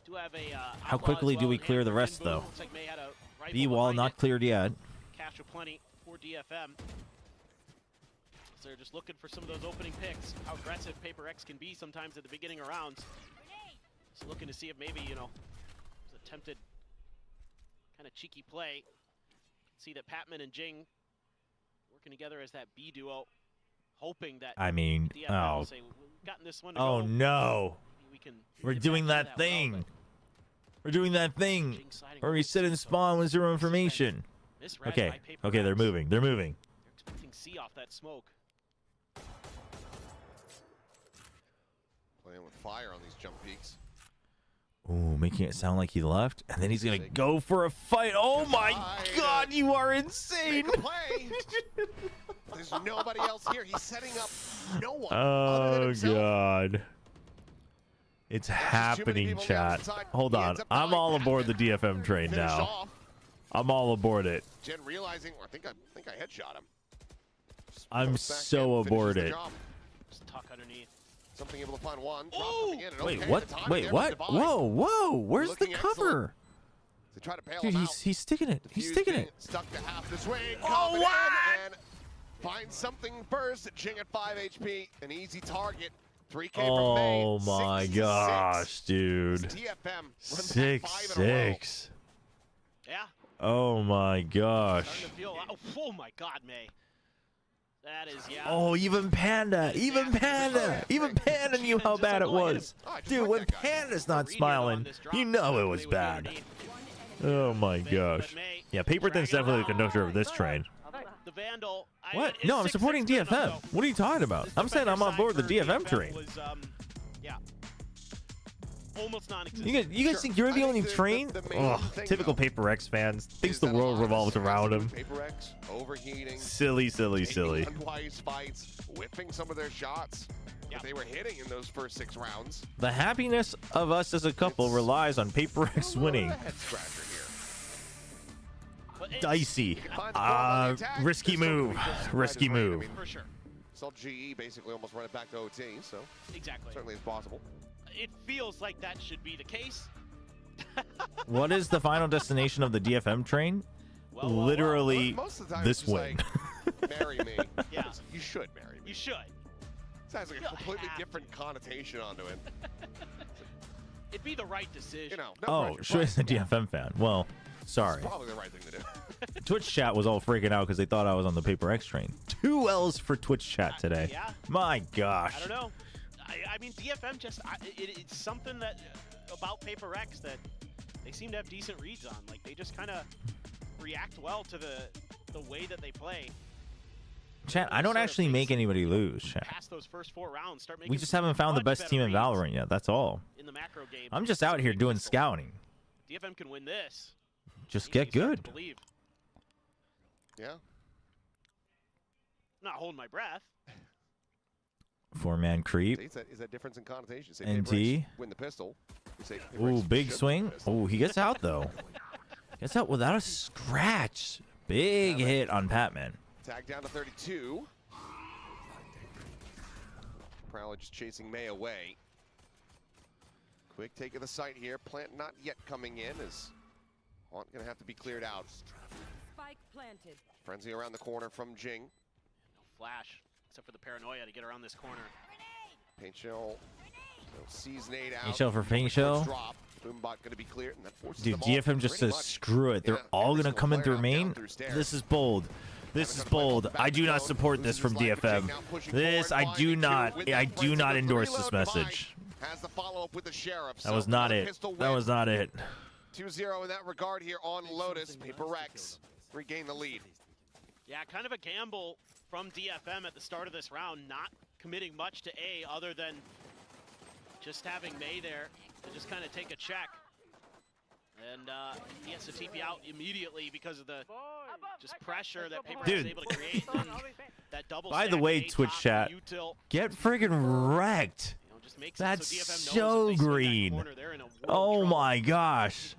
Do have a, how quickly do we clear the rest, though? B wall not cleared yet. Cash plenty for DFM. So they're just looking for some of those opening picks. How aggressive PRX can be sometimes at the beginning of rounds. Just looking to see if maybe, you know, there's attempted kind of cheeky play. See that Patman and Jing working together as that B duo, hoping that I mean, DFM will say, we've gotten this one to oh go. No. We're doing that thing. We're doing that thing where we sit and spawn with zero information. Okay, okay, they're moving. They're moving. They're expecting C off that smoke. Playing with fire on these jump peaks. Ooh, making it sound like he left, and then he's gonna go for a fight. Oh my God, you are insane! Make a play. There's nobody else here. He's setting up no one. Oh God, it's happening, chat. Hold on, I'm all aboard the DFM train now. I'm all aboard it. Jen realizing, I think I headshot him. I'm so aboard it. Just tuck underneath. Something able to find one. Wait, what? Wait, what? Whoa! Where's the cover? To try to bail Dude, him he's sticking it. He's sticking it. Stuck to half the swing. Oh, what? And find something first. Jing at 5 HP. An easy target. 3K oh from May. My gosh, dude. DFM 6-6. Yeah. Oh my gosh. Oh my God, May. That is, yeah. Oh, even Panda knew how bad it was. Dude, when Panda's not smiling, you know it was bad. Oh my gosh. Yeah, Paperton's definitely the conductor of this train. The Vandal. What? No, I'm supporting DFM. What are you talking about? I'm saying I'm on board the DFM train. Yeah. almost non-existent. You guys think you're the only train? Oh, typical PRX fans. Thinks the world revolves around him. PRX overheating. Silly, silly, silly. Unwise fights, whipping some of their shots that they were hitting in those first 6 rounds. The happiness of us as a couple relies on PRX winning. Dicey. Risky move. Risky move. For sure. Saw GE basically almost run it back to OT, so exactly. Certainly it's possible. It feels like that should be the case. What is the final destination of the DFM train? Literally Most of the time this it's win. Like, marry me. Yeah. You should marry me. You should. This has like a completely different connotation onto it. It'd be the right decision. You know, Oh, sure, he's a DFM fan. Well, sorry. It's probably the right thing to do. Twitch chat was all freaking out because they thought I was on the PRX train. 2 L's for Twitch chat today. Yeah. My gosh. I don't know. I mean, DFM just it's something that about PRX that they seem to have decent reads on. Like they just kind of react well to the way that they play. Chat, I don't actually make anybody lose, chat. Past those first 4 rounds, start making We just haven't found the best team in Valorant yet. That's all. in the macro game. I'm just out here doing scouting. DFM can win this. Just get good. Believe. Yeah. Not holding my breath. 4-man creep. Is that difference in connotation? Say NT. PRX win the pistol. You say Ooh, PRX big should swing. win the pistol. Oh, he gets out though. Gets out without a scratch. Big hit on Patman. Tag down to 32. Prowler just chasing May away. Quick take of the site here. Plant not yet coming in as Haunt gonna have to be cleared out. Spike planted. Frenzy around the corner from Jing. No flash, except for the paranoia to get around this corner. Paint shell. Sees nade out. Paint shell for paint shell. Drop. Boombot gonna be cleared, and that forces Dude, them all DFM just pretty says much. screw it. They're Yeah, all every gonna single come in player through knocked down main. through stairs. This is bold. This is bold. I do not support this from DFM. This I do not endorse this message. Has the follow-up with the Sheriff. That was not it. That was not it. 2-0 in that regard here on Lotus. PRX regain the lead. Yeah, kind of a gamble from DFM at the start of this round, not committing much to A other than just having May there to just kind of take a check. And he has to TP out immediately because of the just pressure that PRX is able to create. And that double By the way, Twitch chat, get friggin' wrecked. That's so green. Oh my gosh.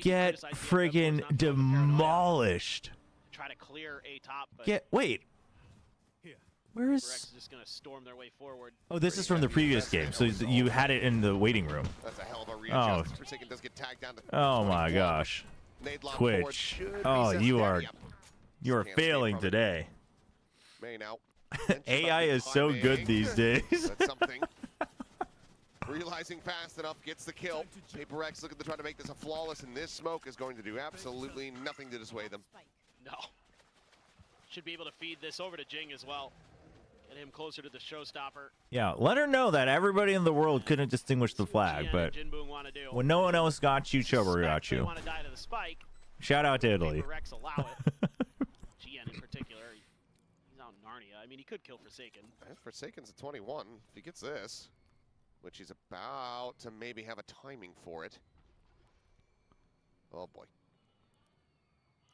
Get friggin' demolished. Try to clear A top. Wait. Where is? Just gonna storm their way forward. Oh, this is from the previous game. So you had it in the waiting room. That's a hell of a readjust. Forsaken does get tagged down to Oh my gosh. Twitch. Oh, you are failing today. May now. AI is so good these days. That's something. Realizing fast enough, gets the kill. PRX looking to try to make this a flawless, and this smoke is going to do absolutely nothing to dissuade them. No. Should be able to feed this over to Jing as well. Get him closer to the showstopper. Yeah, let her know that everybody in the world couldn't distinguish the flag, but when no one else got you, Chobra got you. Shout out to Italy. PRX allow it. GN in particular. He's out in Narnia. I mean, he could kill Forsaken. Forsaken's at 21. If he gets this, which he's about to maybe have a timing for it. Oh boy.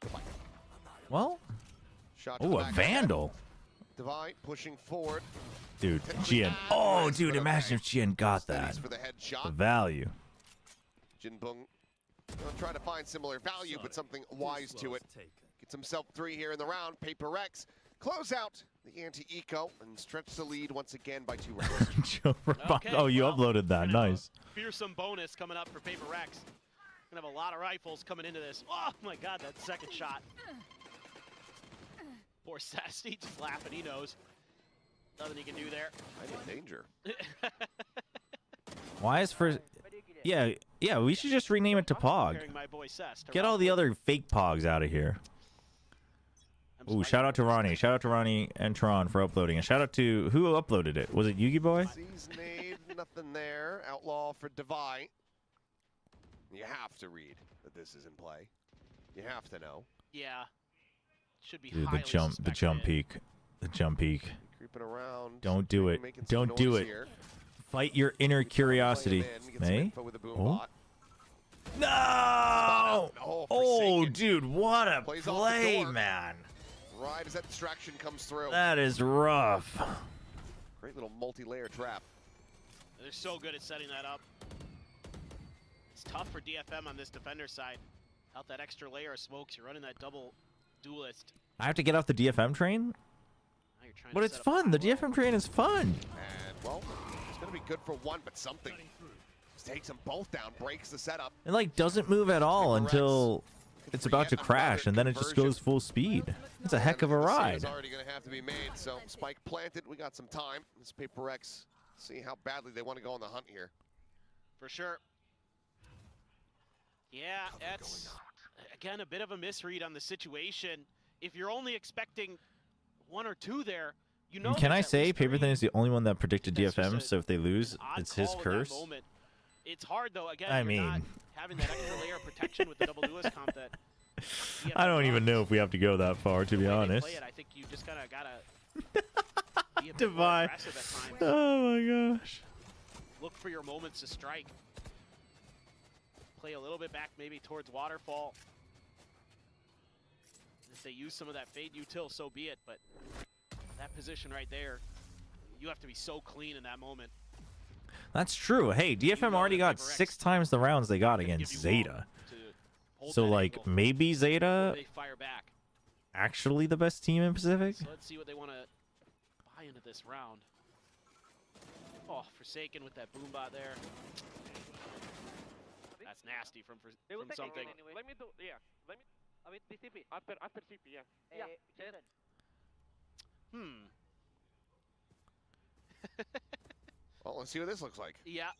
Goodbye. Well, Shot oh, a Vandal. Divide pushing forward. Dude, GN. Oh, dude, imagine if GN got that. For the headshot. The value. Jinbung trying to find similar value, but something wise to it. Gets himself 3 here in the round. PRX close out the anti-eco and stretch the lead once again by 2 rounds. Okay, oh, you uploaded that. Nice. Fearsome bonus coming up for PRX. Gonna have a lot of rifles coming into this. Oh my god, that second shot. Poor Sassy just laughing, he knows. Nothing he can do there. I'm in danger. Why is for? Yeah, we should just rename it to Pog. Get all the other fake Pogs out of here. Ooh, shout out to Ronnie. Shout out to Ronnie and Tron for uploading. And shout out to who uploaded it. Was it Yugi Boy? Nade, nothing there. Outlaw for Devi. You have to read that this is in play. You have to know. Yeah. Should be Dude, the jump peak. The jump peak. Creeping around. Don't do it. Don't do it. Here. Fight your inner curiosity. May? Oh. No! Oh, dude, what a play, man. Right as that distraction comes through. That is rough. Great little multi-layer trap. They're so good at setting that up. It's tough for DFM on this defender side. Out that extra layer of smokes, you're running that double duelist. I have to get off the DFM train? But it's fun. The DFM train is fun. And, well, it's going to be good for one, but something just takes them both down, breaks the setup. It, like, doesn't move at all until it's about to crash, and then it just goes full speed. It's a heck of a ride. It's already going to have to be made, so spike planted. We got some time. This PRX, see how badly they want to go on the hunt here. For sure. Yeah, that's, again, a bit of a misread on the situation. If you're only expecting 1 or 2 there, you know. Can I say Paper Thin is the only one that predicted DFM, so if they lose, it's his curse? It's hard, though. Again, I mean, not having that extra layer of protection with the double duelist comp that I don't even know if we have to go that far, to be honest. I think you just gotta be a bit more Divide. aggressive at times. Oh my gosh. Look for your moments to strike. Play a little bit back, maybe towards waterfall. If they use some of that fade util, so be it. But that position right there, you have to be so clean in that moment. That's true. Hey, DFM already got 6 times the rounds they got against Zeta. So, like, maybe Zeta actually the best team in Pacific? So let's see what they want to buy into this round. Oh, Forsaken with that boombot there. That's nasty from something. Anyway. Let me do, yeah. Let me, I mean, TCP, after CP, yeah. Jason. Well, let's see what this looks like. Yeah.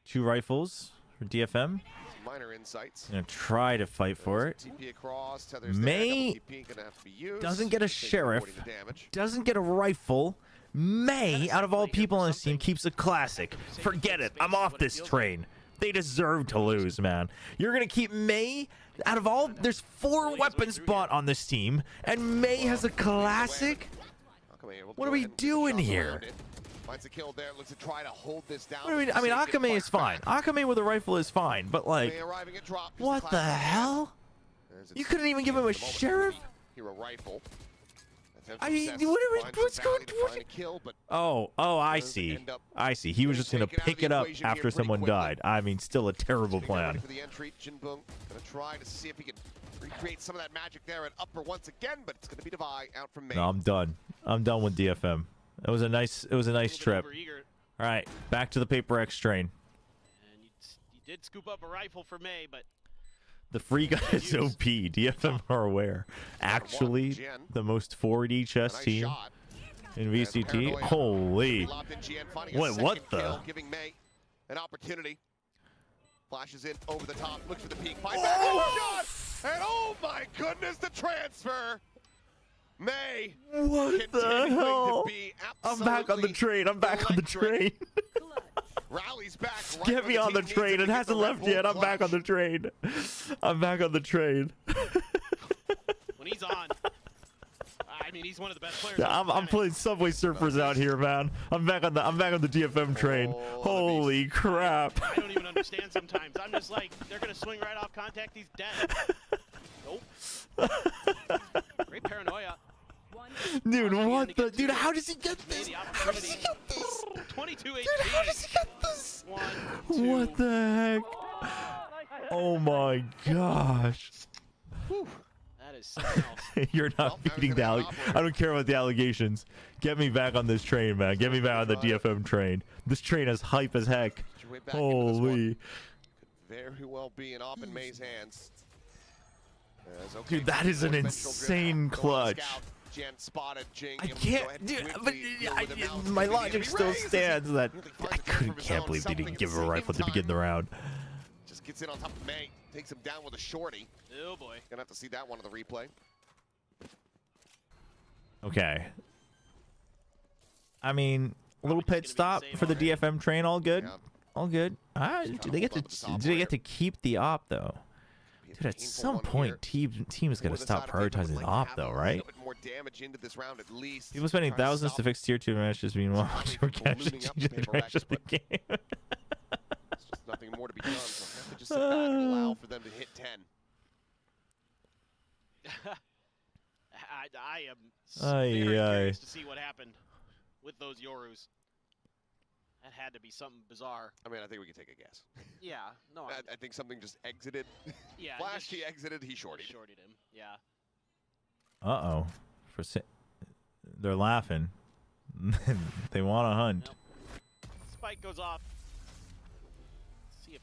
2 rifles for DFM. Minor insights. Gonna try to fight for it. TP across, tethers May there, gonna have to be used. doesn't get a sheriff, doesn't get a rifle. May, out of all people on this team, keeps a classic. Forget it. I'm off this train. They deserve to lose, man. You're going to keep May out of all... There's 4 weapons bought on this team, and May has a classic? What are we doing here? Finds a kill there. Looks to try to hold this down. I mean, Akame is fine. Akame with a rifle is fine, but, like... What the hell? You couldn't even give him a sheriff? Hero rifle. I mean, what's going on? Oh, I see. I see. He was just going to pick it up after someone died. I mean, still a terrible plan. For the entry, Jinbung going to try to see if he can recreate some of that magic there at upper once again, but it's going to be Devi out from May. No, I'm done. I'm done with DFM. It was a nice trip. All right, back to the PRX train. And you did scoop up a rifle for May, but the free guy is OP. DFM are aware. Actually, the most forward chess team in VCT. Holy. Wait, what the? Giving May an opportunity. Flashes in over the top. Looks for the peak. Shot. And oh my goodness, the transfer. May. What the hell? I'm back on the train. I'm back on the train. Rallies back. Right Get me on the train. It hasn't left yet. I'm back on the train. I'm back on the train. When he's on, I mean, he's one of the best players. I'm playing Subway Surfers out here, man. I'm back on the DFM train. Holy crap! I don't even understand sometimes. I'm just like, they're gonna swing right off contact. He's dead. Nope. Great paranoia. Dude, what the? Dude, how does he get this? How does he get this? 22 HP. Dude, how does he get this? What the heck? Oh my gosh. That is something else. You're not beating the I don't care about the allegations. Get me back on this train, man. Get me back on the DFM train. This train is hype as heck. Holy. Could very well be in Op and May's hands. Dude, that is an insane clutch. I can't, dude, but my logic still stands that I can't believe they didn't give him a rifle to begin the round. Just gets in on top of May, takes him down with a shorty. Oh boy. Gonna have to see that one on the replay. Okay. I mean, a little pit stop for the DFM train, all good. All good. Do they get to keep the op though? Dude, at some point, team's got to stop prioritizing the op, though, right? More damage into this round at least. People spending thousands to fix tier 2 matches, meanwhile, we're cashing the game. There's just nothing more to be done, so I have to just sit back and allow for them to hit 10. I am very curious to see what happened with those Yorus. That had to be something bizarre. I mean, I think we can take a guess. Yeah, no. I think something just exited. Yeah. Flash, he exited, he shorted. Shorted him, yeah. Uh-oh. They're laughing. They want to hunt. Nope. Spike goes off. Let's see if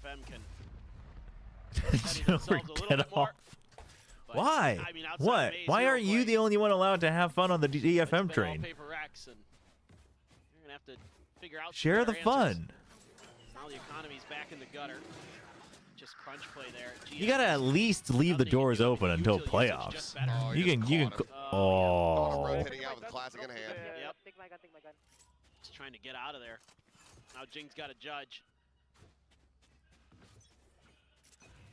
DFM can steady themselves a little bit more. Why? I mean, what? Why aren't you the only one allowed to have fun on the DFM train? PRX, and you're gonna have to figure out share the fun. Now the economy's back in the gutter. Just crunch play there. You gotta at least leave the doors open until playoffs. You can. Oh. Rotating out with the classic in hand. Yep. Take my gun. Just trying to get out of there. Now Jing's got a judge.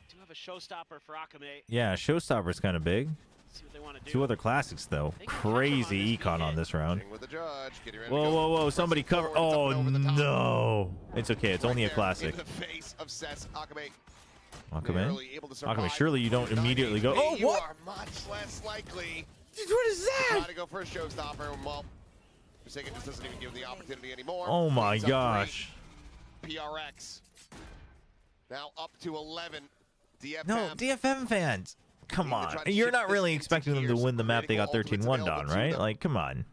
Do have a showstopper for Akame. Yeah, showstopper's kind of big. See what they want to do. 2 other classics though. Crazy econ on this round. With the judge. Whoa! Somebody cover. Oh no! It's okay. It's only a classic. In the face of Sess, Akame. Akame, surely you don't immediately go. Oh, you what? are much less likely. What is that? Try to go for a showstopper. Well, Forsaken just doesn't even give the opportunity anymore. Oh my gosh. PRX. Now up to 11. DFM. No, DFM fans. Come on. You're not really expecting them to win the map they got 13-1 on, right? Like, come on.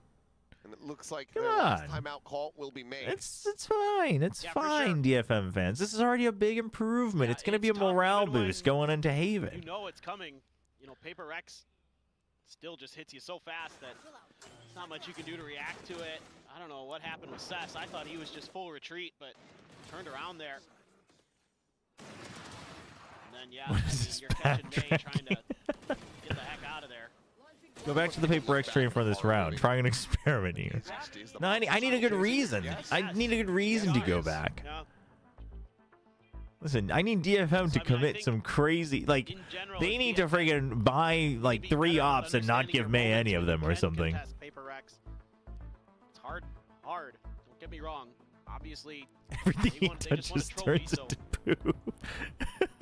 And it looks like their last timeout call will be made. It's fine. It's fine, DFM fans. This is already a big improvement. It's going to be a morale boost going into Haven. You know it's coming. You know, PRX still just hits you so fast that there's not much you can do to react to it. I don't know what happened with Sess. I thought he was just full retreat, but turned around there. And then, yeah, I mean, you're catching May trying to get the heck out of there. Go back to the PRX train for this round. Try an experiment here. No, I need a good reason. I need a good reason to go back. Listen, I need DFM to commit some crazy, like, they need to friggin' buy, like, 3 ops and not give May any of them or something. It's hard. Don't get me wrong. Obviously, everything he touches turns into poo.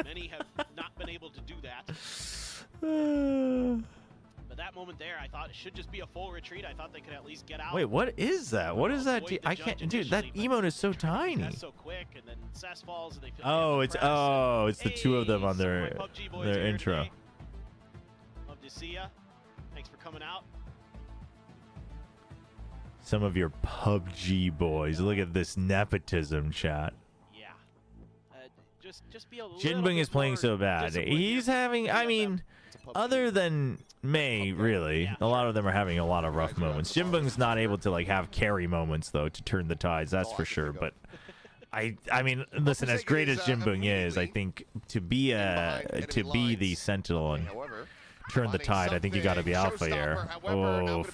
Many have not been able to do that. But that moment there, I thought it should just be a full retreat. I thought they could at least get out. Wait, what is that? What is that? I can't, dude. That emote is so tiny. That's so quick, and then Sess falls, and they feel it's the 2 of them on their intro. Love to see ya. Thanks for coming out. Some of your PUBG boys. Look at this nepotism, chat. Yeah. Just be a little Jinbing is playing so bad. He's having, I mean, other than May, really, a lot of them are having a lot of rough moments. Jinbing's not able to, like, have carry moments, though, to turn the tides, that's for sure. But I mean, listen, as great as Jinbing is, I think to be the Sentinel and turn the tide, I think you got to be alpha here. Oh.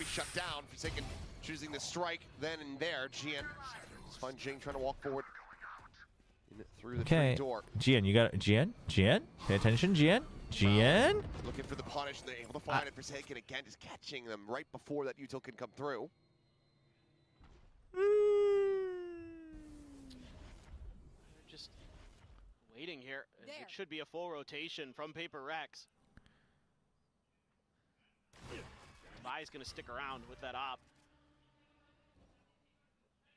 Choosing the strike then and there. Jian. It's fun. Jing trying to walk forward through the free door. Jian, you got it. Jian? Pay attention, Jian. Looking for the punish. They're able to find it. Forsaken again, just catching them right before that util can come through. They're just waiting here. It should be a full rotation from PRX. Vi's going to stick around with that op.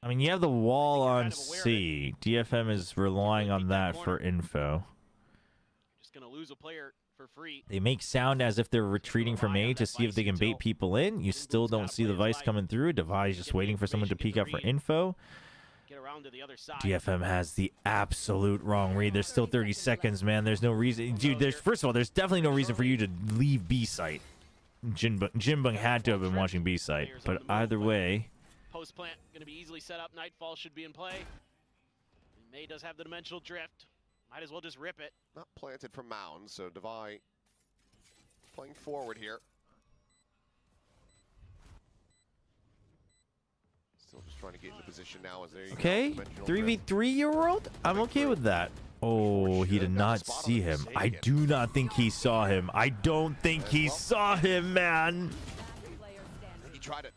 I mean, you have the wall on C. DFM is relying on that for info. Just gonna lose a player for free. They make sound as if they're retreating from A to see if they can bait people in. You still don't see the Vice coming through. Devi's just waiting for someone to peek up for info. Get around to the other side. DFM has the absolute wrong read. There's still 30 seconds, man. There's no reason. Dude, first of all, there's definitely no reason for you to leave B site. Jinbing had to have been watching B site. But either way... Post plant going to be easily set up. Nightfall should be in play. May does have the dimensional drift. Might as well just rip it. Not planted from mound, so Devi playing forward here. Still just trying to get into position now as there you go. 3v3 your world? I'm okay with that. Oh, he did not see him. I do not think he saw him. I don't think he saw him, man. He tried to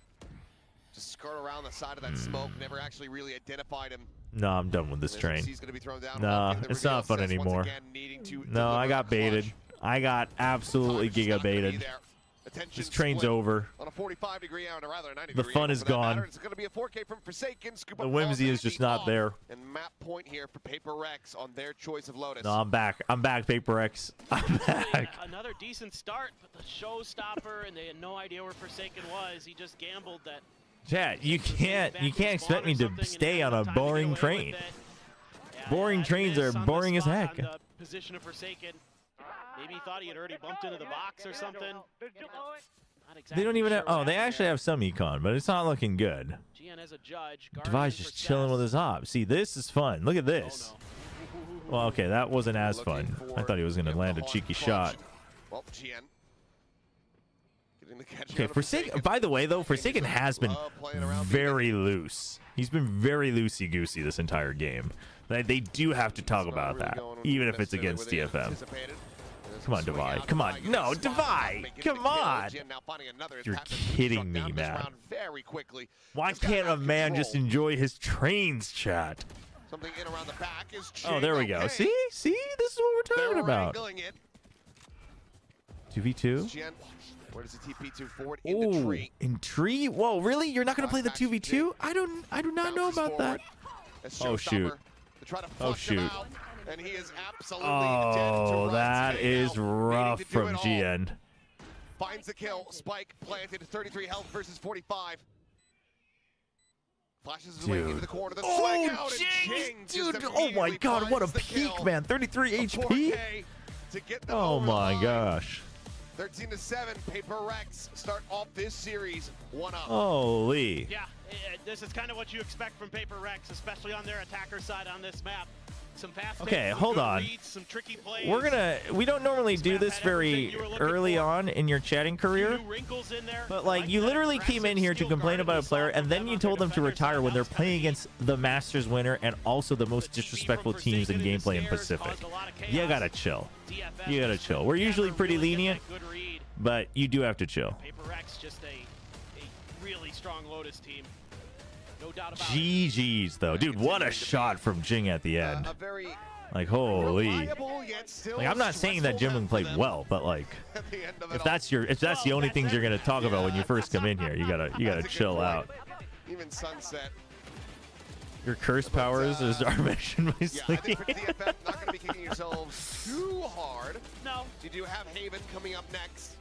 just skirt around the side of that smoke. Never actually really identified him. No, I'm done with this train. He's gonna be thrown down. No, it's not fun anymore. No, I got baited. I got absolutely giga baited. This train's over. On a 45-degree or rather a 90 The fun is gone. It's going to be a 4K from Forsaken. The whimsy is just not there. And map point here for PRX on their choice of Lotus. No, I'm back. I'm back, PRX. I'm back. Another decent start, but the showstopper, and they had no idea where Forsaken was. He just gambled that. Chat, you can't expect me to stay on a boring train. Boring trains are boring as heck. The position of Forsaken. Maybe he thought he had already bumped into the box or something. They don't even have. Oh, they actually have some econ, but it's not looking good. GN as a judge. Devi's just chilling with his op. See, this is fun. Look at this. Well, okay, that wasn't as fun. I thought he was going to land a cheeky shot. Well, GN. Okay, Forsaken. By the way, though, Forsaken has been very loose. He's been very loosey-goosey this entire game. They do have to talk about that, even if it's against DFM. Come on, Devi. Come on. No, Devi. Come on. You're kidding me, man. Why can't a man just enjoy his trains, chat? Oh, there we go. See? See? This is what we're talking about. 2v2? Where does the TP2 forward in the tree? In tree? Whoa, really? You're not going to play the 2v2? I do not know about that. Oh, shoot. Oh, shoot. And he is absolutely oh, that is rough from GN. Finds the kill. Spike planted. 33 health versus 45. Flashes his way into the corner. The swing out, and dude! Oh my God! What a peak, man! 33 HP. Oh my gosh. 13-7. PRX start off this series 1-up. Holy. Yeah, this is kind of what you expect from PRX, especially on their attacker side on this map. Some fast okay, hold on. Reads, some tricky plays. We don't normally do this very early on in your chatting career, but like you literally came in here to complain about a player and then you told them to retire when they're playing against the Masters winner and also the most disrespectful teams in gameplay in Pacific. You gotta chill. You gotta chill. We're usually pretty lenient, but you do have to chill. PRX just a really strong Lotus team. No doubt about GG's though, dude. What a shot from Jing at the end. Like holy. Like I'm not saying that Jimling played well, but like if that's the only things you're gonna talk about when you first come in here, you gotta chill out. Even Sunset. Your curse powers is our mission by slinging. Yeah, I think for DFM, not gonna be kicking yourselves too hard. No. You do have Haven coming up next.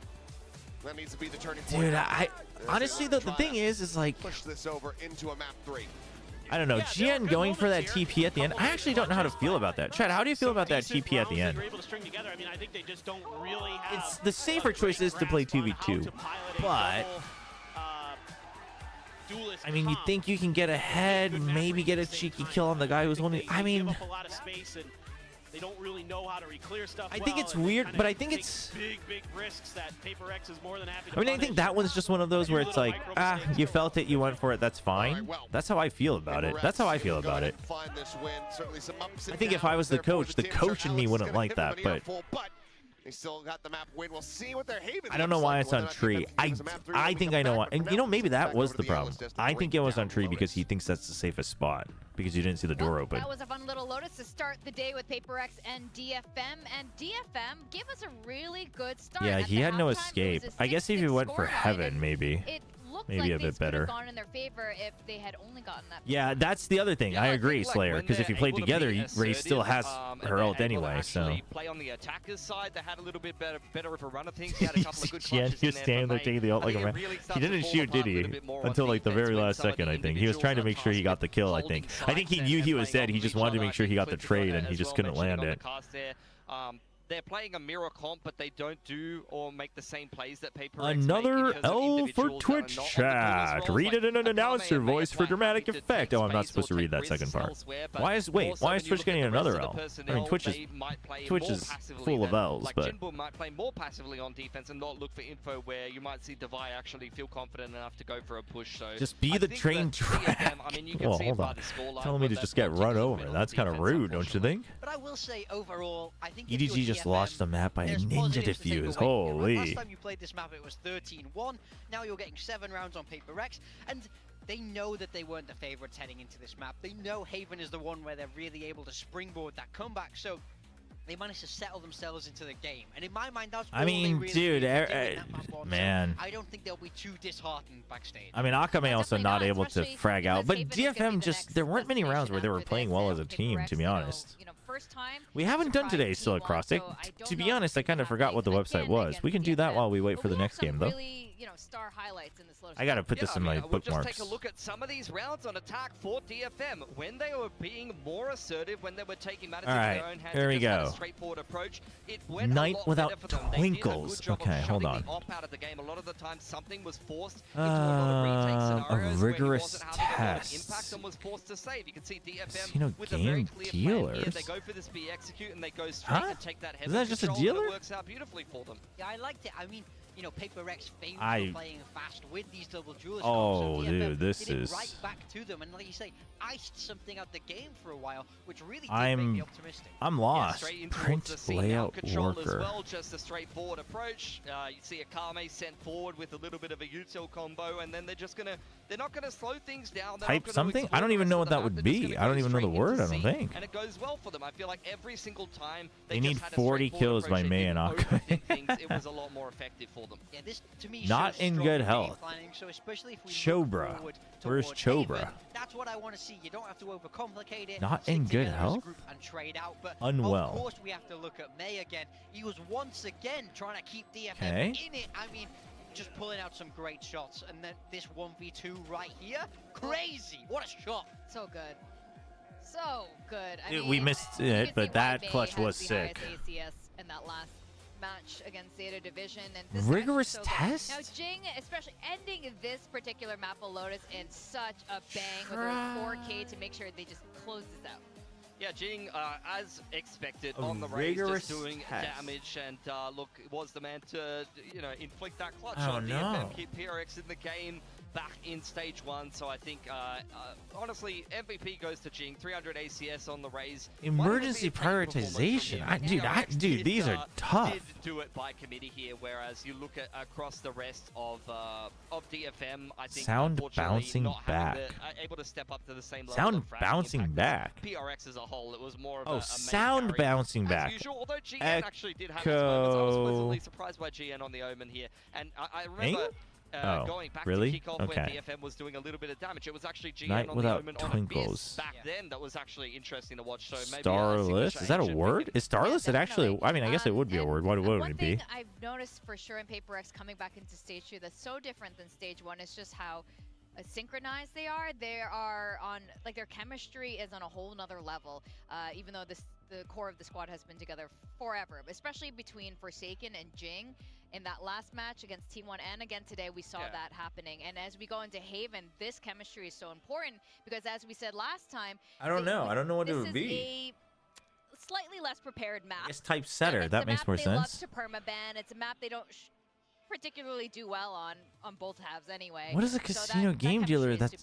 That needs to be the turning point. Dude, I honestly though the thing is like push this over into a map 3. I don't know. GN going for that TP at the end. I actually don't know how to feel about that. Chad, how do you feel about that TP at the end? It's the safer choice is to play 2v2, but I mean, you think you can get ahead, maybe get a cheeky kill on the guy who's only. I mean. They don't really know how to re-clear stuff. I think it's weird, but I think it's big risks that PRX is more than happy to I mean, I think that one's just one of those where it's like, you felt it, you went for it, that's fine. That's how I feel about it. That's how I feel about it. I think if I was the coach in me wouldn't like that, but they still got the map win. We'll see what their Haven. I don't know why it's on tree. I think I know why. And you know, maybe that was the problem. I think it was on tree because he thinks that's the safest spot because you didn't see the door open. That was a fun little Lotus to start the day with PRX and DFM. And DFM gave us a really good start. Yeah, he had no escape. I guess if he went for Heaven, maybe. Maybe like a bit better. Gone in their favor if they had only gotten that. Yeah, that's the other thing. I agree, Slayer, because if you played together, Ray still has her ult anyway. So. Play on the attacker's side. They had a little bit better of a run of things. He had a couple of good clutches in there. Standing there taking the ult like a man. He didn't shoot, did he? Until like the very last second, I think. He was trying to make sure he got the kill. I think he knew he was dead. He just wanted to make sure he got the trade, and he just couldn't land it. they're playing a mirror comp, but they don't do or make the same plays that PRX Another make L for Twitch chat. Read it in an announcer voice for dramatic effect. Oh, I'm not supposed to read that second part. Why is Twitch getting another L? I mean, Twitch is full of L's, but Jinbu might play more passively on defense and not look for info where you might see Devi actually feel confident enough to go for a push. So just be the train track. Well, hold on. Telling me to just get run over. That's kind of rude, don't you think? But I will say, overall, I think EDG just lost the map by a ninja diffuse. Holy. Last time you played this map, it was 13-1. Now you're getting 7 rounds on PRX, and they know that they weren't the favorites heading into this map. They know Haven is the one where they're really able to springboard that comeback. So they managed to settle themselves into the game, and in my mind, that's all they really dude, man. So I don't think they'll be too disheartened backstage. I mean, Akame also not able to frag out, but DFM just there weren't many rounds where they were playing well as a team, to be honest. We haven't done today's still across. To be honest, I kind of forgot what the website was. We can do that while we wait for the next game, though. Star highlights in this I gotta put this in my bookmarks. We'll just take a look at some of these rounds on attack for DFM when they were being more assertive, when they were taking matters into their own hands. There we go. Straightforward approach. It went Night a lot without better for them. twinkles. Okay, hold on. Out of the game. A lot of the time, something was forced into a lot of retake scenarios a rigorous where he wasn't having a lot of test. impact and was forced to save. You can see DFM Casino with a game very clear dealers. plan here. They go for this B execute and they go straight and take that heavy Is that just a control, dealer? and it works out beautifully for them. Yeah, I liked it. I mean, you know, PRX famous for playing fast with these double duelists. Oh, so dude, this is right back to them, and like you say, iced something out the game for a while, which really did make me optimistic. I'm lost. Yeah, Print layout worker. As well, just a straightforward approach. You see Akame sent forward with a little bit of a util combo, and then they're not gonna slow things down. Type something? I don't even know what that would be. I don't even know the word. I don't think. And it goes well for them. I feel like every single time they need 40 kills by May and Akame. It was a lot more effective for them. Yeah, this to me not in good health. Planning, so especially if we Chobra. Where's Chobra? Haven, that's what I want to see. You don't have to overcomplicate it. Not in good health. And trade out, but unwell. Of course, we have to look at May again. He was once again trying to keep DFM in it. I mean, just pulling out some great shots, and then this 1v2 right here, crazy! What a shot! So good. So good. I Dude, mean, we missed it, but that clutch was sick. ACS in that last match against Zeta Division, and this rigorous test. Now Jing, especially ending this particular map of Lotus in such a bang with her 4K to make sure they just close this out. Yeah, Jing, as expected, on the race, just doing damage, and look, was the man to, inflict that clutch on DFM, keep PRX in the game, back in stage 1. So I think, honestly, MVP goes to Jing. 300 ACS on the raise. Emergency prioritization. Dude, these are tough. Did do it by committee here, whereas you look at across the rest of DFM, I think sound bouncing back. Able to step up to the same level. Sound bouncing back. PRX as a whole, it was more of a sound bouncing back. As usual, although GN actually did have its moments. I was pleasantly surprised by GN on the Omen here, and I remember. Going back to kickoff when DFM was doing a little bit of damage. It was actually GN on the Omen on Abyss back then. That was actually interesting to watch. So maybe Starless? Is that a word? Is Starless? It actually, I mean, I guess it would be a word. What would it be? One thing I've noticed for sure in PRX coming back into stage 2 that's so different than stage 1 is just how synchronized they are. They are on, like, their chemistry is on a whole nother level, even though the core of the squad has been together forever, especially between Forsaken and Jing. In that last match against T1 and again today, we saw that happening. And as we go into Haven, this chemistry is so important because, as we said last time, I don't know what it would be. This is a slightly less prepared map. It's type setter. That makes more sense. They love to permaban. It's a map they don't particularly do well on both halves anyway. What is a casino game dealer that's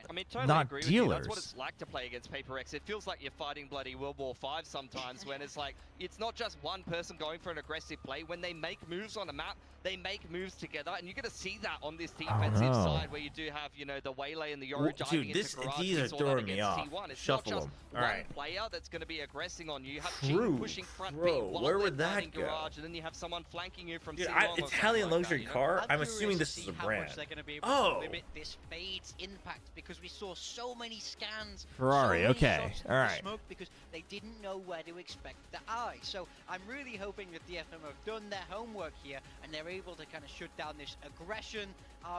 I mean, totally not agree dealers? With you. That's what it's like to play against PRX. It feels like you're fighting bloody World War V sometimes when it's like, it's not just one person going for an aggressive play. When they make moves on a map, they make moves together, and you're going to see that on this defensive side where you do have, the Waylay and the Euro diving into Garage. These are throwing me off. T1. It's Shuffle not just them. one player that's going to be aggressing on you. You have Jing pushing front B while where would that go? Garage, and then you have someone flanking you from Italian luxury car. I'm assuming this is a brand. To limit this fade's impact, because we saw so many scans. Ferrari, so many okay, shots all right. Smoke because they didn't know where to expect the eye. So I'm really hoping that DFM have done their homework here and they're able to kind of shut down this aggression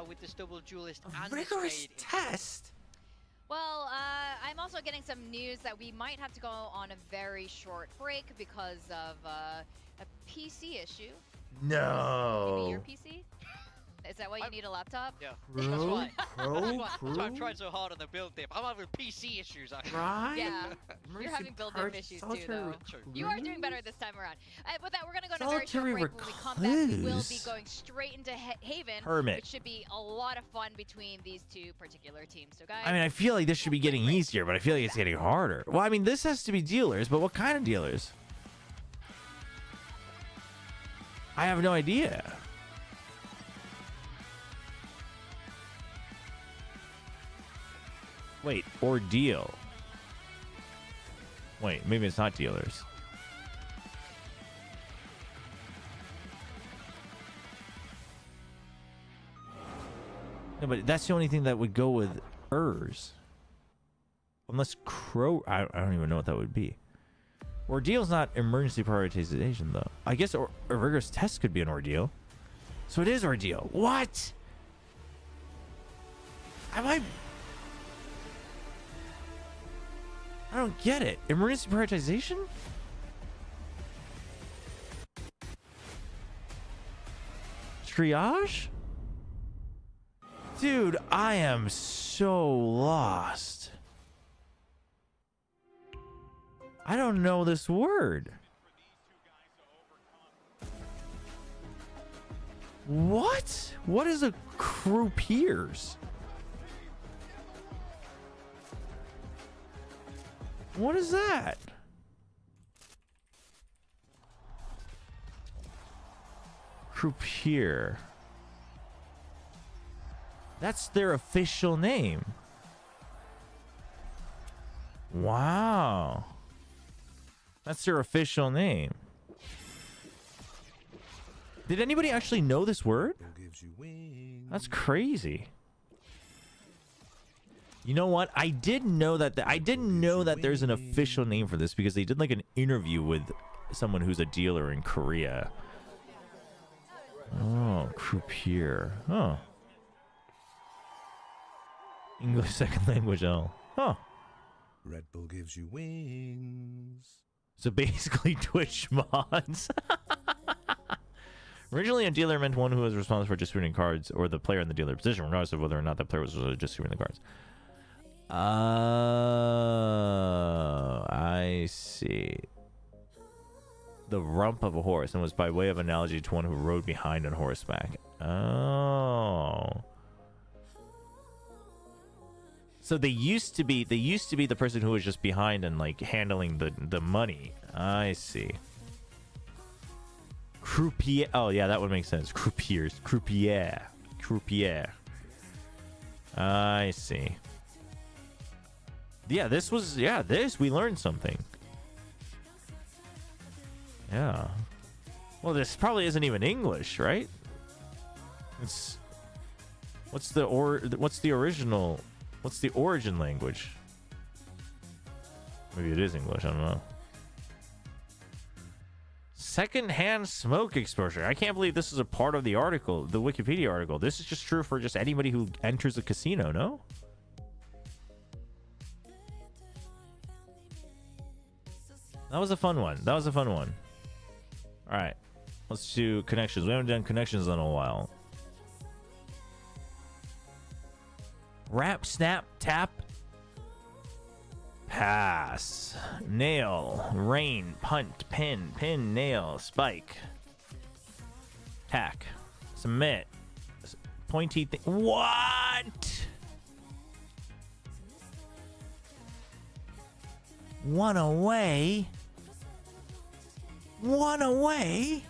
with this double duelist and rigorous this fade. test. Well, I'm also getting some news that we might have to go on a very short break because of a PC issue. No. Maybe your PC? Is that why you need a laptop? Yeah. Bro, That's why. bro, That's why I'm trying so hard on the build dip. I'm having PC issues, actually. Right? Yeah. You're having build dip issues too, though. You are doing better this time around. With that, we're going to go on a very short break. When we come back, we will be going straight into Haven, which should be a lot of fun between these two particular teams. So, guys. I mean, I feel like this should be getting easier, but I feel like it's getting harder. Well, I mean, this has to be dealers, but what kind of dealers? I have no idea. Wait, ordeal. Wait, maybe it's not dealers. No, but that's the only thing that would go with ERS. Unless Crow... I don't even know what that would be. Ordeal's not emergency prioritization, though. I guess a rigorous test could be an ordeal. So it is ordeal. What? I don't get it. Emergency prioritization? Triage? Dude, I am so lost. I don't know this word. What? What is a croupiers? What is that? Croupier. That's their official name. Wow. That's their official name. Did anybody actually know this word? That's crazy. You know what? I didn't know that. I didn't know that there's an official name for this because they did like an interview with someone who's a dealer in Korea. Oh, croupier. Oh. English second language. Oh. Huh. Red Bull gives you wings. So basically Twitch mods. Originally, a dealer meant one who was responsible for distributing cards or the player in the dealer position, regardless of whether or not that player was distributing the cards. I see. The rump of a horse, and was by way of analogy to one who rode behind on horseback. Oh. So they used to be the person who was just behind and like handling the money. I see. Croupier. Oh yeah, that would make sense. Croupiers. Croupier. Croupier. I see. Yeah, this we learned something. Yeah. Well, this probably isn't even English, right? It's what's the origin language? Maybe it is English, I don't know. Second-hand smoke exposure. I can't believe this is a part of the article, the Wikipedia article. This is just true for just anybody who enters a casino, no? That was a fun one. All right. Let's do connections. We haven't done connections in a while. Wrap, snap, tap, pass, nail, rain, punt, pin, nail, spike, tack, submit, pointy thing. What? One away? One away?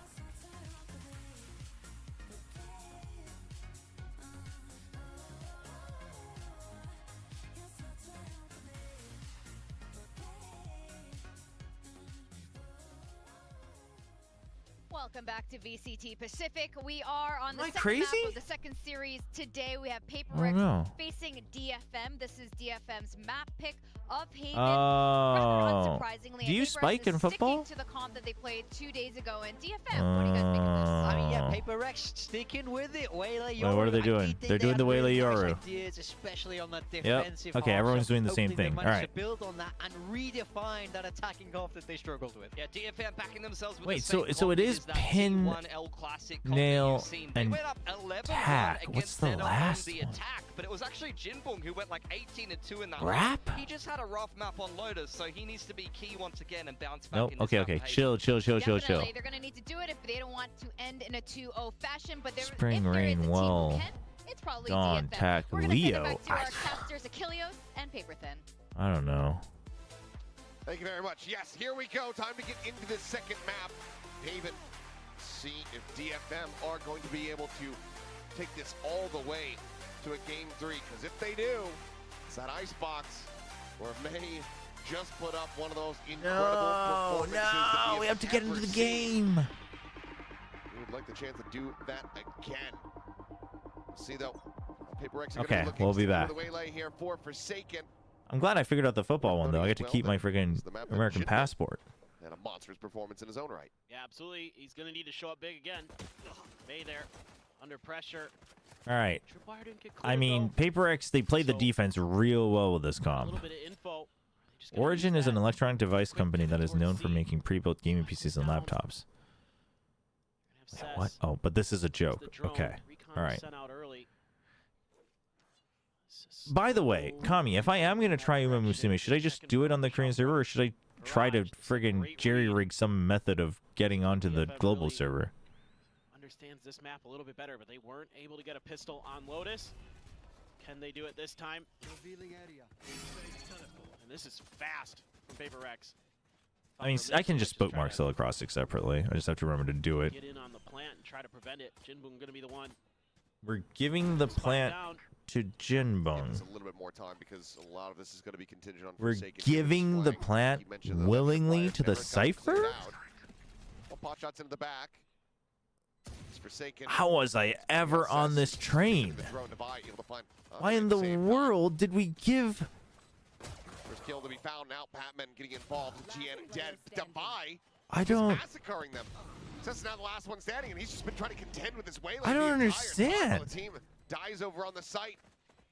Welcome back to VCT Pacific. We are on the Am I second crazy? half of the second series. Today we have PRX facing DFM. This is DFM's map pick of Haven. Oh. Unsurprisingly, Do you and spike PRX in is football? sticking to the comp that they played 2 days ago in DFM. What do you guys make of this? I mean, yeah, Oh. PRX sticking with it. Waylay Wait, what are they Yoru, I doing? did think They're they doing had the really Waylay nice Yoru. ideas, especially on that Yep. defensive Okay, half, everyone's so doing the same hopefully thing. they All managed right. to build on that and redefine that attacking half that they struggled with. Yeah, DFM backing themselves with Wait, the same so it comp is as that pin, T1L Classic comp that nail, you've seen. They and went up 11-1 tack. What's against the Zeno last on the one? attack, but it was actually Jinbong who went like 18-2 in that Rap? round. He just had a rough map on Lotus, so he needs to be key once again and bounce back Nope. in this Okay, map okay. behavior. Chill. Definitely, they're going to need to do it if they don't want to end in a 2-0 fashion. But Spring if there Rain is a team who Well. can, it's probably Dawn, DFM. Tack, We're gonna send Leo. it back to our casters, Achilleos and Paperthin. I don't know. Thank you very much. Yes, here we go. Time to get into this second map. Haven, see if DFM are going to be able to take this all the way to a game 3. Because if they do, it's that icebox where May just put up one of those incredible performances that we have to get into ever the seen. game. We would like the chance to do that again. See though, PRX are Okay, gonna be looking we'll be to back. the waylay here for Forsaken. I'm glad I figured out the football one though. I get to keep my friggin' It's the map that American should be. passport. And a monstrous performance in his own right. Yeah, absolutely. He's going to need to show up big again. May there, under pressure. All right. Tripwire didn't get I cleared, mean, though. PaperX, they played the defense real well with this A comp. little bit of info. Just gonna Origin use is an that. electronic device Quick company that pivot is towards known for C. making pre-built gaming PCs and Down. laptops. Gonna have What? Cess. Oh, but this is a It's joke. the drone. Okay. Recon All right. sent out early. By the way, Kami, if I am going to try Uma Musume, should I just do it on the Korean server, or should I try to friggin' jerry-rig some method of getting onto the global really server? Understands this map a little bit better, but they weren't able to get a pistol on Lotus. Can they do it this time? And this is fast from PaperX. I mean, I can just spoke mark Cell Acrostic separately. I just have to remember to do it. Get in on the plant and try to prevent it. Jinbong gonna be the one. We're giving the Spike plant down. to Give Jinbong. us a little bit more time because a lot of this is going to be contingent on We're Forsaken giving the flying. plant He mentioned that willingly Flyers to the never got cleared Cypher? out. Well, pot shots into the back. It's Forsaken. How was I ever on this train? The drone to buy, able to find, Why in the save time. world did we give... First kill to be found now. Patman getting involved. GN dead. Defy. I don't... Massacring them. Cess now the last one standing, and he's just been trying to contend with this waylay. I don't the entire time while understand. The team dies over on the site.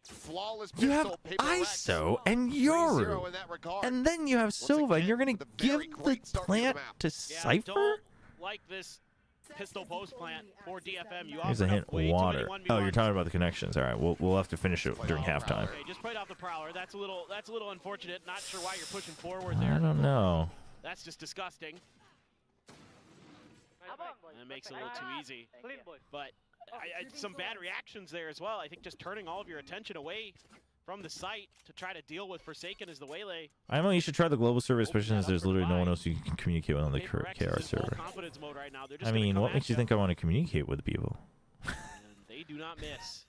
Flawless You have pistol, PaperX. ISO and 3-0 Yoru. in that regard. And then you have Silva, and you're going to with a very give the great start to the plant map. to Yeah, Cypher? don't like this pistol post plant for DFM. You Here's a offered hint, up way too many water. 1v1s. Oh, you're talking about the connections. All right, we'll have to finish it during halftime. Okay, just played off the Prowler. That's a little unfortunate. Not sure why you're pushing forward I there. don't know. That's just disgusting. And it makes it a little too easy. But some bad reactions there as well. I think just turning all of your attention away from the site to try to deal with Forsaken as the waylay. I don't know, you should try the global server, especially since there's literally no one else you can communicate with on the PaperX KR is in full server. confidence mode right now. They're just I gonna mean, come what at makes you think I want to communicate with people? And they do not miss.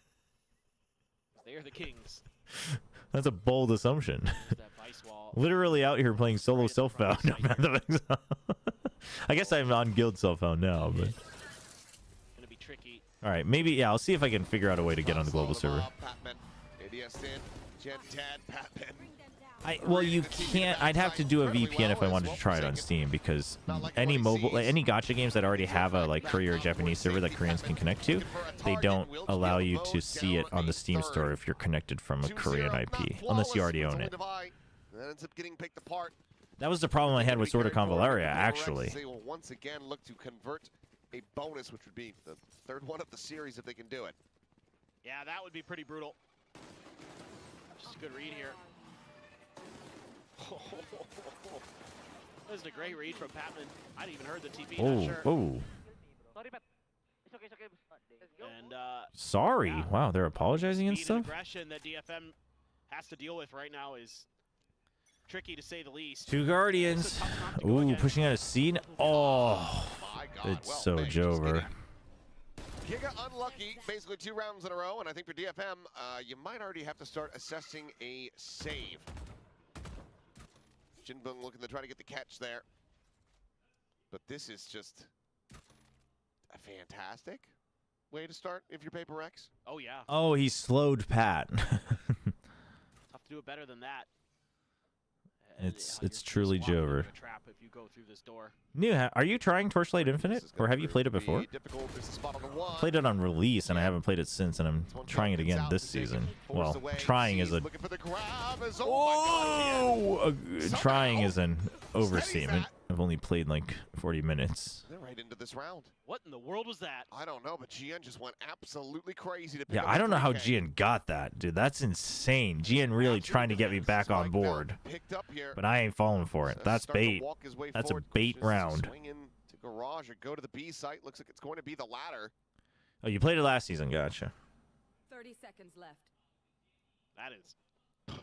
They are the kings. That's a bold assumption. There's that vice wall. Literally out here playing solo self-found. I guess I'm on guild self-found now, but... Gonna be tricky. All right, maybe, yeah, I'll see if I can figure out a way to get on the global server. Patman. ADS in. Gen 10. Patman. Well, you can't. I'd have to do a VPN if I wanted to try it on Steam, because any mobile, any gacha games that already have a Korea or Japanese server that Koreans can connect to, they don't allow you to see it on the Steam store if you're connected from a Korean IP, unless you already own it. That ends up getting picked apart. That was the problem I had with Sword of Convaleria, actually. They will once again look to convert a bonus, which would be the third one of the series if they can do it. Yeah, that would be pretty brutal. Just a good read here. This is a great read from Patman. I didn't even heard the TP. Oh, not sure. oh. Sorry, Pat. It's okay, it's okay. And Sorry. yeah. Wow, they're apologizing and speed and stuff? aggression that DFM has to deal with right now is tricky to say the least. Two Guardians. It's a tough comp to go Ooh, against. pushing out a scene. Oh, My God. it's Well, so May just Jobber. Giga unlucky, basically 2 rounds in a row, and I think for DFM, you might already have to start assessing a save. Jinbong looking to try to get the catch there. But this is just a fantastic way to start if you're PaperX. Oh, yeah. Oh, he slowed Pat. Tough to do it better than that. It's truly Chobra. Trap if you go through this door. Are you trying Torchlight Infinite, or have you played it before? I played it on release, and I haven't played it since, and I'm trying it again this season. Well, trying is a... Oh! Trying is an overstatement. I've only played like 40 minutes. They're right into this round. What in the world was that? I don't know, but GN just went absolutely crazy to pick Yeah, up I don't know how 3K. GN got that, dude. That's insane. GN really trying to get me back on board, but I ain't falling for it. That's bait. That's a bait round. Swing into garage or go to the B site. Looks like it's going to be the latter. Oh, you played it last season. Gotcha. 30 seconds left. That is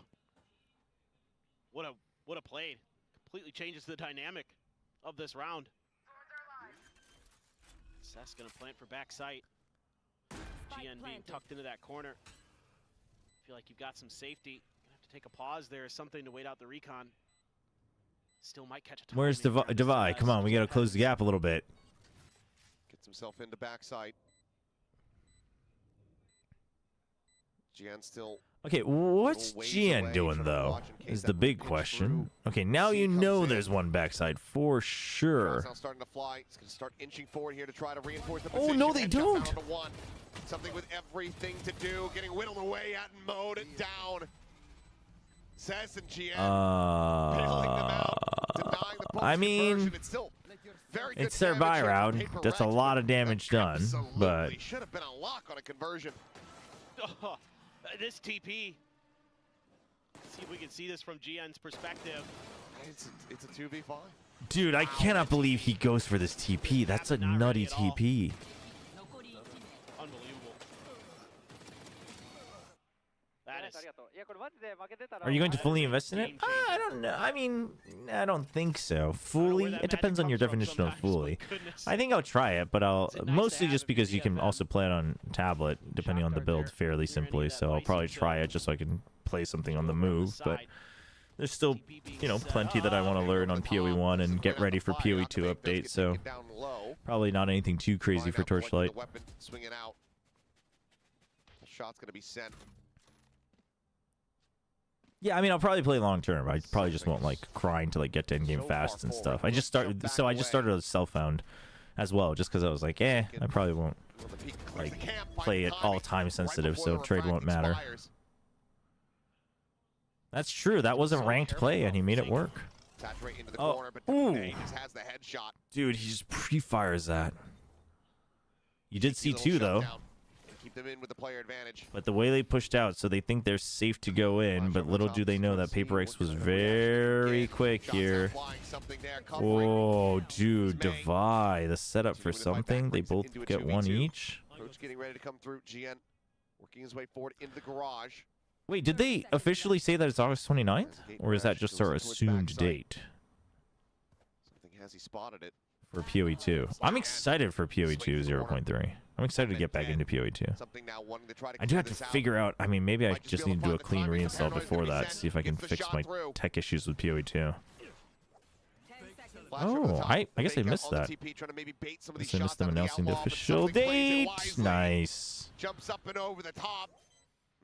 what a play. Completely changes the dynamic of this round. Seth's gonna plant for back sight. GN being tucked into that corner. Feel like you've got some safety. Gonna have to take a pause there. Something to wait out the recon. Still might catch a time. Where's Devi? Come on, we gotta close the gap a little bit. Gets himself into backside. GN still... Okay, what's GN doing, though, is the big question. Okay, now you know there's one backside for sure. Now starting to fly. He's going to start inching forward here to try to reinforce the Oh, position. no, they don't. Something with everything to do. Getting whittled away at and mowed it down. Cess and GN bailing them out, denying the I mean, it's still very good. It's their buy round. That's a lot of damage done, but should have been a lock on a conversion. Oh, this TP. See if we can see this from GN's perspective. It's a 2v5. dude, I cannot believe he goes for this TP. That's a nutty TP. Unbelievable. That is. Are you going to fully invest in it? I don't know. I mean, I don't think so. Fully? It depends on your definition of fully. I think I'll try it, but I'll mostly just because you can also play it on tablet, depending on the build, fairly simply. So I'll probably try it just so I can play something on the move. But there's still, you know, plenty that I want to learn on PoE 1 and get ready for PoE 2 update. So probably not anything too crazy for Torchlight. Swinging out. Shot's gonna be sent. Yeah, I mean, I'll probably play long term. I probably just won't like crying to like get to end game fast and stuff. I just started a self-found as well, just because I was like, I probably won't like play it all time sensitive, so trade won't matter. That's true. That wasn't ranked play, and he made it work. Oh, ooh. Dude, he just pre-fires that. You did see two though. Keep them in with the player advantage. But the way they pushed out, so they think they're safe to go in, but little do they know that PRX was very quick here. Oh, dude, Devi, the setup for something. They both get one each. Roach getting ready to come through. GN working his way forward into the garage. Wait, did they officially say that it's August 29th? Or is that just our assumed date? Something has he spotted it. For PoE 2. I'm excited for PoE 2 0.3. I'm excited to get back into PoE 2. I do have to figure out, I mean, maybe I just need to do a clean reinstall before that, see if I can fix my tech issues with PoE 2. Oh, I guess I missed that. I guess I missed them announcing the official date. Nice. Jumps up and over the top.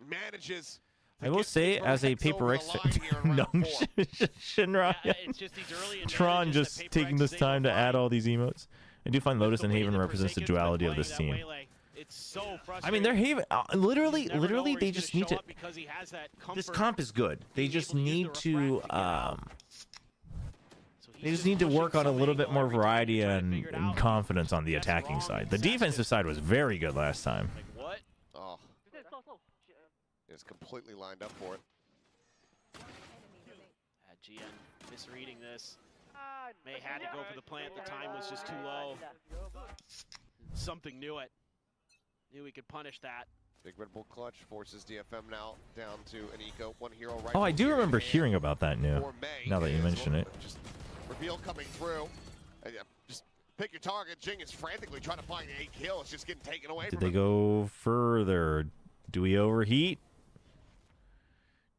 Manages. I will say, as a PRX fan, no, Shinra, Tron just taking this time to add all these emotes. I do find Lotus and Haven represents the duality of this team. I mean, they're Haven. Literally, they just need to. This comp is good. They just need to. They just need to work on a little bit more variety and confidence on the attacking side. The defensive side was very good last time. Oh. It's completely lined up for it. GN misreading this. May had to go for the plant. The time was just too low. Something knew it. Knew he could punish that. Big Red Bull clutch forces DFM now down to an eco. One hero right. Oh, I do remember hearing about that new. Now that you mention it. Just reveal coming through. Just pick your target. Jing is frantically trying to find 8 kills. Just getting taken away from him. Did they go further? Do we overheat?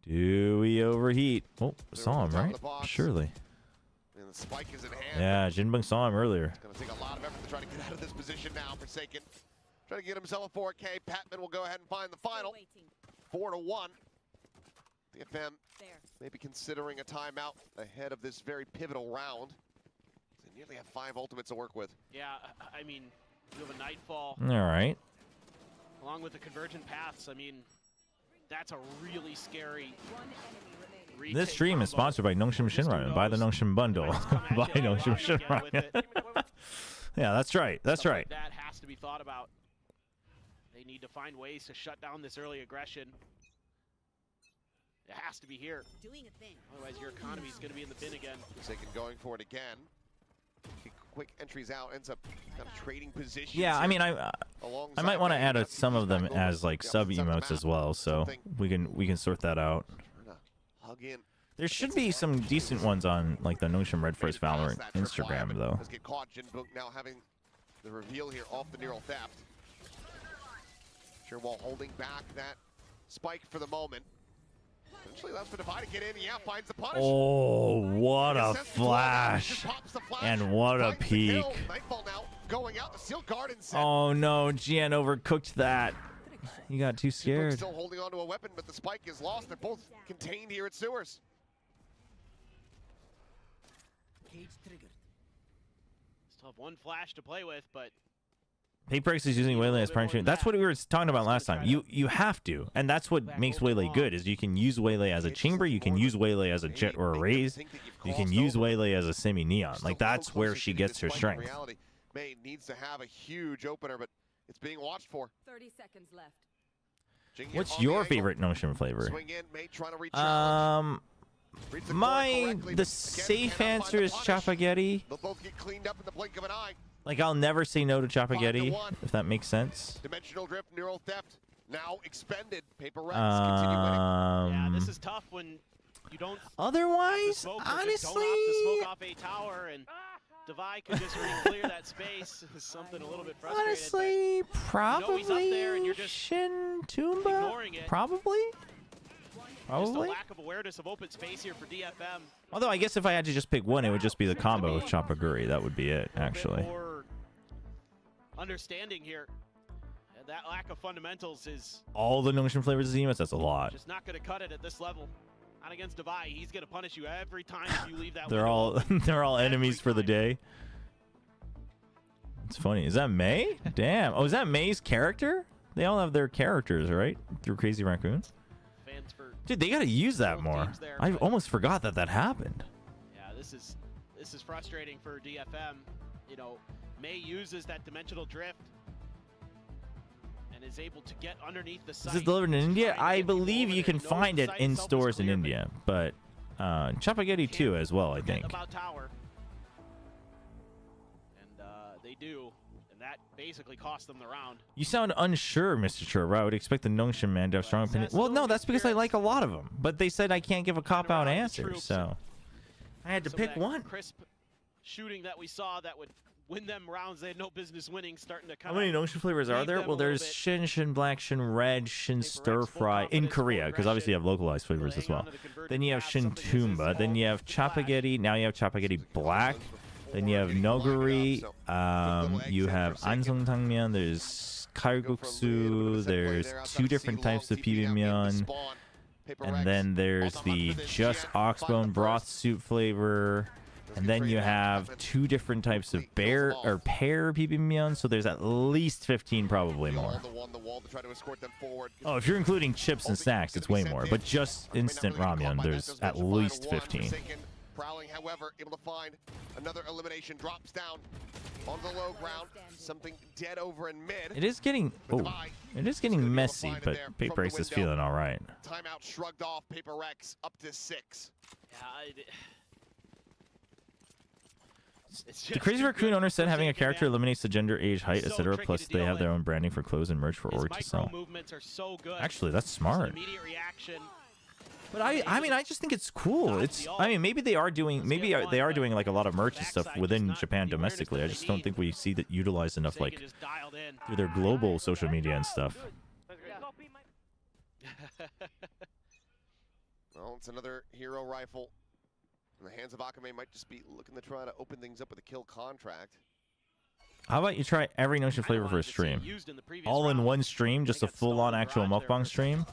Do we overheat? Oh, saw him, right? Surely. And the spike is in hand. Yeah, Jinbeng saw him earlier. It's going to take a lot of effort to try to get out of this position now. Forsaken. Trying to get himself a 4K. Patman will go ahead and find the final. 4-1. DFM maybe considering a timeout ahead of this very pivotal round. They nearly have 5 ultimates to work with. Yeah, I mean, you have a Nightfall. All right. Along with the Convergent Paths, I mean, that's a really scary. This stream is sponsored by Nongshim Shinramen. Buy the Nongshim bundle. Buy Nongshim Shinramen. Yeah, that's right. That's right. That has to be thought about. They need to find ways to shut down this early aggression. It has to be here. Otherwise, your economy is going to be in the bin again. Forsaken going for it again. Quick entries out, ends up kind of trading positions. Yeah, I mean, I might want to add some of them as like sub emotes as well, so we can sort that out. Hug in. There should be some decent ones on like the Nongshim Red First Valorant Instagram though. Get caught. Jinbook now having the reveal here off the neural theft. Sure, while holding back that spike for the moment. Eventually allows for Divide to get in. Yeah, finds the punish. Oh, what a flash. And what a peek. Nightfall now going out. The Sealed Garden set. Oh no, GN overcooked that. He got too scared. Still holding onto a weapon, but the spike is lost. They're both contained here at Sewers. Still have one flash to play with, but PRX is using Waylay as prime stream. That's what we were talking about last time. You have to, and that's what makes Waylay good. Is you can use Waylay as a chamber, you can use Waylay as a jet or a raise, you can use Waylay as a semi neon. Like that's where she gets her strength. May needs to have a huge opener, but it's being watched for. 30 seconds left. What's your favorite Nongshim flavor? Swing in, May trying to reach the safe answer is Chapaghetti. They'll both get cleaned up in the blink of an eye. Like I'll never say no to Chapaghetti, if that makes sense. Dimensional drift, neural theft, now expended. PRX continue winning. Yeah, this is tough when you don't. Otherwise, honestly, don't smoke off a tower and Divide could just clear that space. Something a little bit frustrating. Honestly, probably he's up there and you're just Shin Tumba. Probably. Just a lack of awareness of open space here for DFM. Although I guess if I had to just pick one, it would just be the combo with Chapaguri. That would be it, actually. More understanding here. And that lack of fundamentals is all the Nongshim flavors of emotes. That's a lot. Just not going to cut it at this level. Not against Divide. He's going to punish you every time if you leave that. They're all enemies for the day. It's funny. Is that May? Damn. Oh, is that May's character? They all have their characters, right? Through Crazy Raccoons. Dude, they gotta use that more. I almost forgot that happened. Yeah, this is frustrating for DFM. You know, May uses that dimensional drift and is able to get underneath the site. Is this delivered in India? I believe you can find it in stores in India, but Chapaghetti too as well, I think. About tower. And they do. That basically cost them the round. You sound unsure, Mr. Chobra. I would expect the Nongshim man to have strong opinion. Well, no, that's because I like a lot of them. But they said I can't give a cop-out answer, so I had to pick one. Crisp shooting that we saw that would win them rounds they had no business winning, starting to How many Nongshim flavors are there? Well, there's Shin, Shin Black, Shin Red, Shin Stir Fry in Korea, because obviously you have localized flavors as well. Then you have Shin Tumba. Then you have Chapaghetti. Now you have Chapaghetti Black. Then you have Noguri, you have Ansong Tangmyeon, there's Kalguksu, there's 2 different types of bibimbap, and then there's the just oxbone broth soup flavor, and then you have 2 different types of pear bibimbap, so there's at least 15, probably more. Oh, if you're including chips and snacks, it's way more, but just instant ramyun, there's at least 15. Prowling, however, able to find another elimination, drops down on the low ground. Something dead over in mid. It is getting messy, but PRX is feeling all right. Timeout shrugged off. PRX up to 6. The Crazy Raccoon owner said having a character eliminates the gender, age, height, etc. Plus, they have their own branding for clothes and merch for Org to sell. Actually, that's smart. But I mean, I just think it's cool. I mean, maybe they are doing like a lot of merch and stuff within Japan domestically. I just don't think we see that utilized enough, like through their global social media and stuff. Well, it's another hero rifle in the hands of Akame. Might just be looking to try to open things up with a kill contract. How about you try every Nongshim flavor for a stream? All in one stream, just a full-on actual mukbang stream.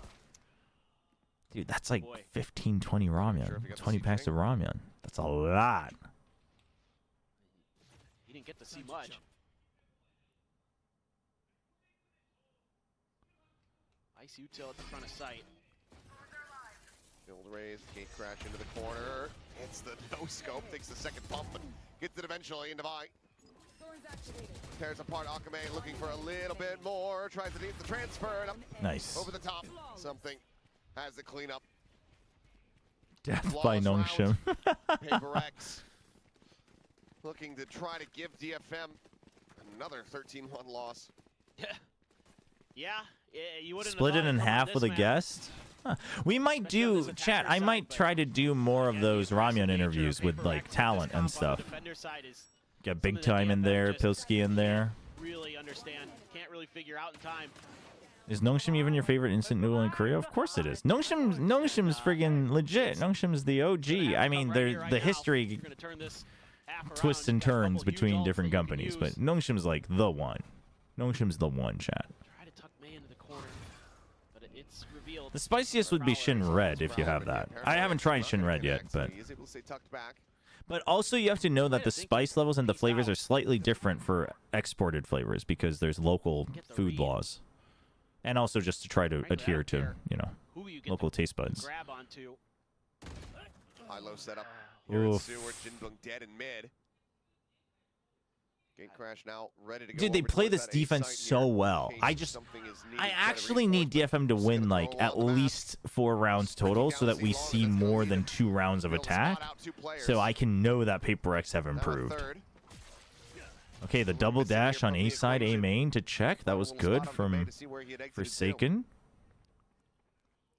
Dude, that's like Boy. 15, 20 ramen. 20 packs of ramen. That's a lot. He didn't get to see much. Ice util at the front of sight. Build raise, gate crash into the corner. Hits the no scope, takes the second pump, but gets it eventually into Vi. Tears apart Akame, looking for a little bit more. Tries to get the transfer. Nice. Over the top. Something has the cleanup. Death by Nongshim. PRX looking to try to give DFM another 13-1 loss. Yeah, you wouldn't Split it in half with a map. guest. Huh. We might do, chat, I might try to do more of those Ramyun interviews with like talent and stuff. Defender side is Get Big Time in there, Pilski in there. really understand, can't really figure out in time. Is Nongshim even your favorite instant noodle in Korea? Of course it is. Nongshim's friggin' legit. Nongshim's the OG. I mean, the history twists and turns between different companies, but Nongshim's like the one. Nongshim's the one, chat. Try to tuck May into the corner, but it's revealed. The spiciest would be Shin Red if you have that. I haven't tried Shin Red yet, but also you have to know that the spice levels and the flavors are slightly different for exported flavors because there's local food laws. And also just to try to adhere to, you know, local taste buds. Grab onto. High-low setup here in Oof. Seward. Jinbung dead in mid. Gate crash now, ready to go. Dude, they over play towards this that A defense site so here. well. In case something is needed, I gotta actually need DFM to win like at least 4 rounds total so that we see more than 2 rounds of attack. So I can know that PRX have improved. Okay, the double dash on A side, A main to check. That was good from Forsaken.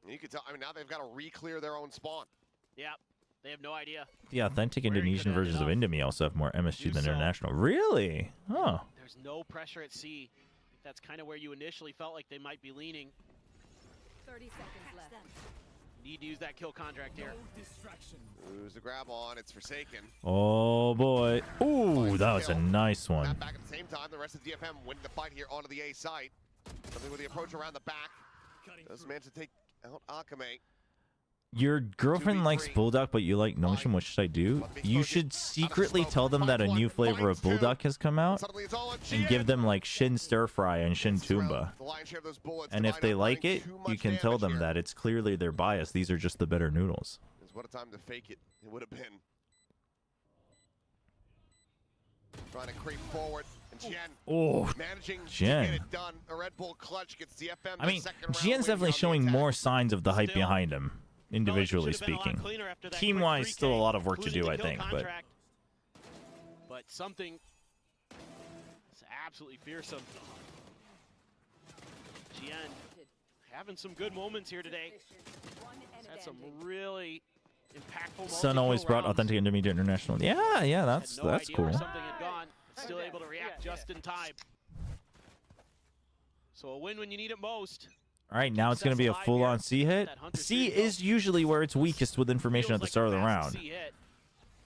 You can tell. I mean, now they've got to re-clear their own spawn. Yeah, they have no idea. The authentic Indonesian versions of Indomie also have more MSG than international. Really? Oh. There's no pressure at C. That's kind of where you initially felt like they might be leaning. 30 seconds left. Need to use that kill contract here. Who's the grab on? It's Forsaken. Oh boy. Ooh, that was a nice one. Back at the same time, the rest of DFM winning the fight here onto the A site. Something with the approach around the back. Does manage to take out Akame. Your girlfriend likes Bulldog, but you like Nongshim. What should I do? You should secretly tell them that a new flavor of Bulldog has come out and give them like Shin Stir Fry and Shin Tumba. And if they like it, you can tell them that it's clearly their bias. These are just the better noodles. What a time to fake it. It would have been. Trying to creep forward. And Oh, managing Jen. to get it done. A Red Bull clutch gets DFM. I mean, Jian's definitely showing more signs of the hype behind him, individually speaking. Team-wise, still a lot of work to do, I think. But something is absolutely fearsome. Jian having some good moments here today. He's had some really impactful Sun always brought rounds. authentic Intermediate International. Yeah, that's Had no idea where cool. something had gone. Still able to react just in time. So a win when you need it most. All right, now it's going to be a full-on C hit. C is usually where it's weakest with information at the start of the round.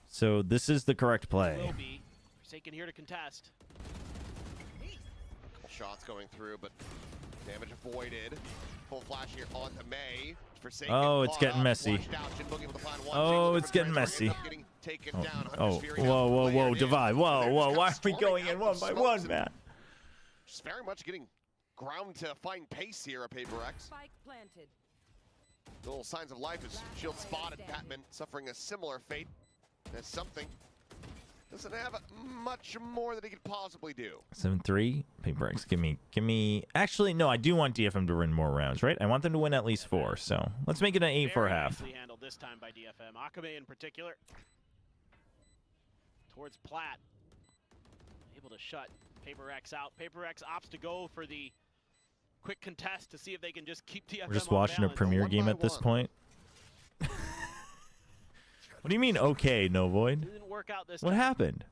So this is the correct play. Will be Forsaken here to contest. Couple shots going through, but damage avoided. Full flash here on to May. Forsaken, Oh, it's getting messy. Oh, it's getting messy. Oh, whoa, Divide. Whoa, why are we going in one by one, man? Just very much getting ground to find pace here at PRX. Spike planted. Little signs of life as Shield spotted. Batman suffering a similar fate. There's something. Doesn't have much more that he could possibly do. 7-3. PRX, give me. Actually, no, I do want DFM to win more rounds, right? I want them to win at least 4. So let's make it an 8 for a half. Nicely handled this time by DFM. Akame in particular. Towards Platt. Able to shut PRX out. PRX opts to go for the quick contest to see if they can just keep DFM. We're just on watching a balance. premiere game at this point. What do you mean, okay, no void? Didn't work out this What time. happened?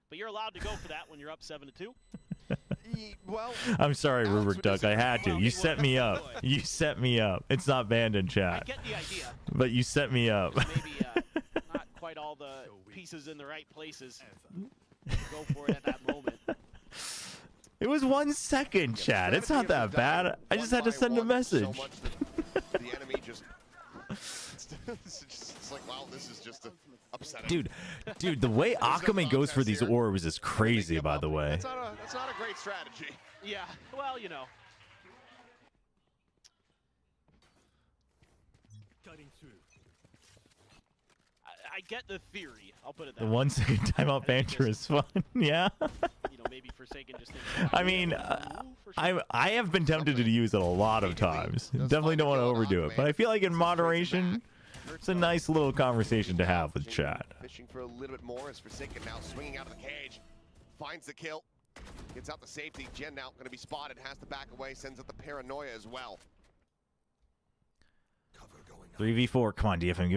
But you're allowed to go for that when you're up 7-2. Well, I'm sorry, Rubric Duck. I had to. You set me up. You set me up. It's not banned in I chat. get the idea. But you set me up. Maybe not quite all the pieces in the right places. Go for it at that moment. It was 1 second, chat. It's not that bad. I just had to send a message. The enemy just... it's like, wow, this is just upsetting. Dude, the way Akame goes for these here. orbs is crazy, by the way. That's not a great strategy. Yeah, well, you know. I get the theory. I'll put it that The way. 1 second timeout banter is fun. Yeah. You know, maybe Forsaken just thinks, I mean, I have been tempted to use it a lot of times. Definitely don't want to overdo it, but I feel like in moderation, it's a nice little conversation to have with chat. Fishing for a little bit more as Forsaken now swinging out of the cage. Finds the kill. Gets out the safety. Jen now going to be spotted. Has to back away. Sends out the paranoia as well. 3v4. Come on, DFM.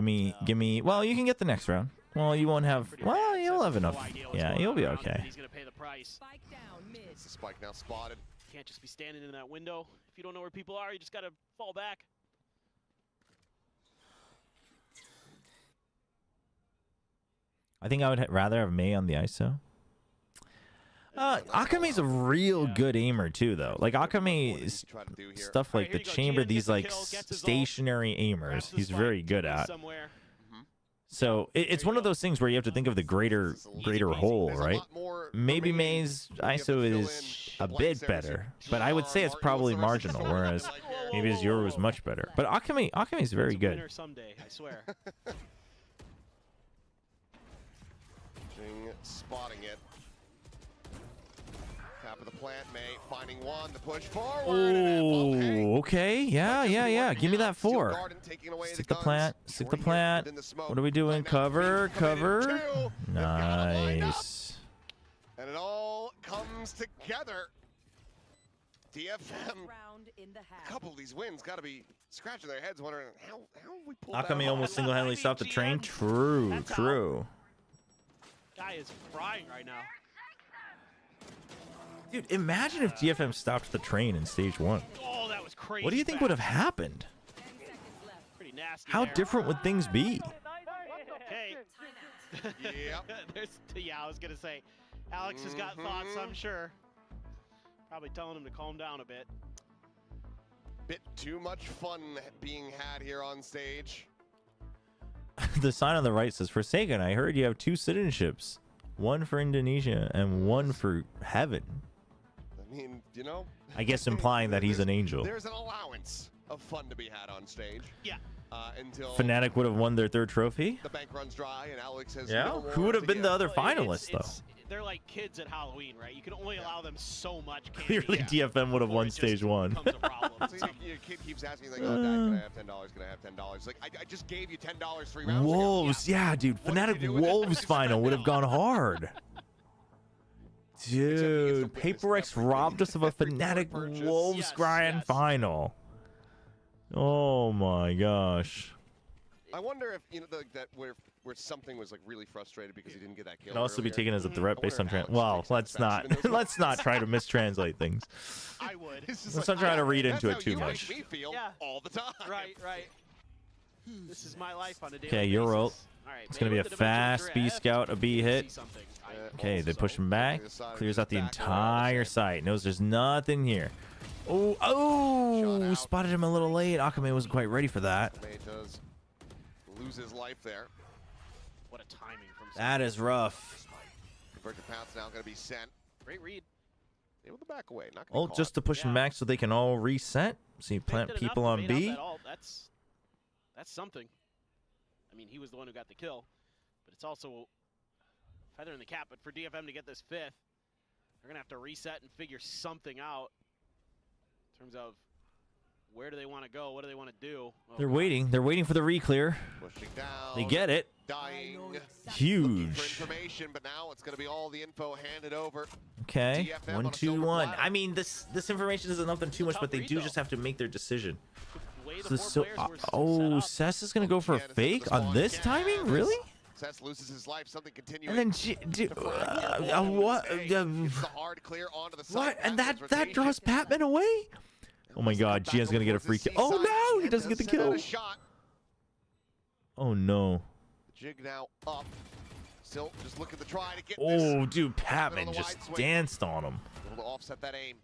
Give me. Well, you can get the next round. Well, you won't have. Well, you'll have enough. Yeah, you'll be okay. He's going to pay the price. It's the spike now spotted. Can't just be standing in that window. If you don't know where people are, you just got to fall back. I think I would rather have Mei on the ISO. Akame's a real good aimer too, though. Like Akame's stuff like the chamber, these like stationary aimers, he's very good at. So it's one of those things where you have to think of the greater whole, right? Maybe Mei's ISO is a bit better, but I would say it's probably marginal, whereas maybe his Euro is much better. But Akame is very good. Someday, I swear. Spotting it. Top of the plant, May finding one. The push forward. Oh, okay. Yeah. Give me that 4. Stick the plant. Stick the plant. What are we doing? Cover. Nice. And it all comes together. DFM. A couple of these wins got to be scratching their heads, wondering how we pulled that Akame off. almost single-handedly stopped the train. True. Guy is frying right now. Dude, imagine if DFM stopped the train in stage 1. Oh, that was crazy. What do you think would have happened? Pretty nasty. How there. different would things be? Okay. Yep. I was gonna say, Alex has got thoughts, I'm sure. Probably telling him to calm down a bit. Bit too much fun being had here on stage. The sign on the right says, Forsaken, I heard you have 2 citizenships. One for Indonesia and one for heaven. I mean, you know. I guess implying that he's an angel. There's an allowance of fun to be had on stage. Yeah. Until Fnatic would have won their 3rd trophy. the bank runs dry and Alex has Yeah. no more Who would have to been give. the other finalists, though? They're like kids at Halloween, right? You can only allow them so much candy. Clearly, DFM would have won stage 1. Becomes a problem. So your kid keeps asking, like, oh, Dad, can I have $10? Can I have $10? Like, I just gave you $10 3 rounds ago. Wolves, yeah, dude. Fnatic Wolves final would have gone hard. Dude, PRX robbed us of a Fnatic Wolves Grand final. Oh my gosh. I wonder if, you know, that where something was like really frustrated because he didn't get that kill. Can also be earlier. taken as a threat based on Alex well, takes that let's not specimen as well. let's not try to mistranslate things. I would. Let's not try to read into it too That's much. how you make me feel Yeah. all the time. Right. This is my life on a daily Okay, you're ult. All right, It's gonna be a fast B scout, a B hit. Okay, they push him back. Clears out the entire site. Knows there's nothing here. Oh, spotted him a little late. Akame wasn't quite ready for that. May does lose his life there. What a timing from That is rough. Conversion path's now going to be sent. Great read. Able to back away. Not gonna Oh, be just to push him back so they can all reset. See, plant people on B. That's something. I mean, he was the one who got the kill, but it's also feather in the cap. But for DFM to get this 5th, they're gonna have to reset and figure something out in terms of where do they want to go, what do they want to do. Oh, They're waiting. They're waiting for the re-clear. Pushing down. They get it. Dying. Huge. For information, but now it's going to be all the info handed over. Okay. DFM 1, on a 2, silver 1. platter. I mean, this information isn't nothing too much, but they do just have to make their decision. Oh, Cess is gonna go for a fake on this timing, really? Cess loses his life. Something continuing. And then what? What? And that draws Patman away? Oh my God, Gian's gonna get a free kill. Oh no, he doesn't get the kill. Oh no. Jig now up. Still just looking to try to get Oh, dude, Patman just danced on him. Able to offset that aim.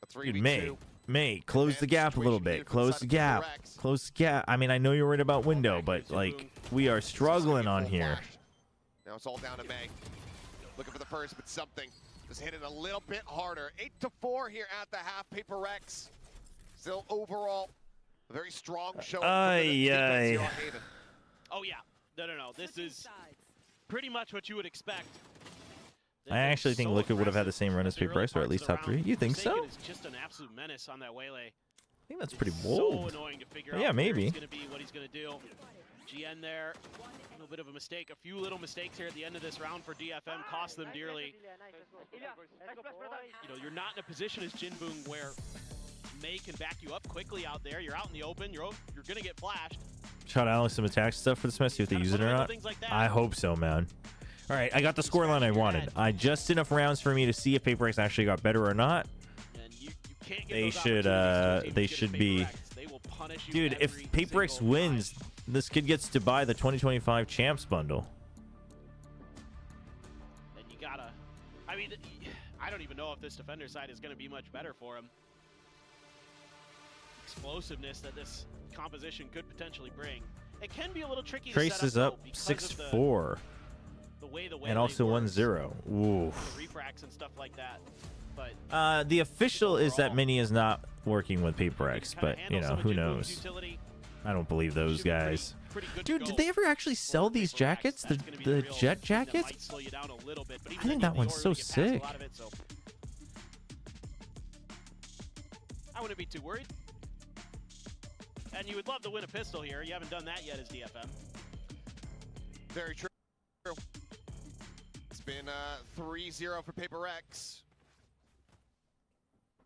A Dude, 3v2. May, close the gap a little bit. Close the gap. Close the gap. I mean, I know you're worried about window, but like we are struggling on here. Now it's all down to May. Looking for the first, but something just hit it a little bit harder. 8-4 here at the half. PRX still overall a very strong showing. Oh yeah, no. This is pretty much what you would expect. I actually think Liquid would have had the same run as PRX, or at least top 3. You think so? It's just an absolute menace on that waylay. I think that's pretty bold. So annoying to figure out yeah, maybe. Where he's gonna be, what he's gonna do. GN there, a little bit of a mistake. A few little mistakes here at the end of this round for DFM cost them dearly. You know, you're not in a position as Jinbung where May can back you up quickly out there. You're out in the open. You're gonna get flashed. Shot Alex some attack stuff for this mess. See if they use it or not. I hope so, man. All right, I got the scoreline I wanted. Just enough rounds for me to see if PRX actually got better or not. They should be. Dude, if PRX wins, this kid gets to buy the 2025 Champs bundle. And you gotta. I mean, I don't even know if this defender side is going to be much better for him. Explosiveness that this composition could potentially bring. It can be a little tricky. Trace is up 6-4. And also 1-0. Oof. The refracts and stuff like that. But the official is that Mini is not working with PRX, but you know, who knows? I don't believe those guys. Dude, did they ever actually sell these jackets? The jet jackets? I think that one's so sick. I wouldn't be too worried. And you would love to win a pistol here. You haven't done that yet as DFM. Very true. It's been 3-0 for PRX.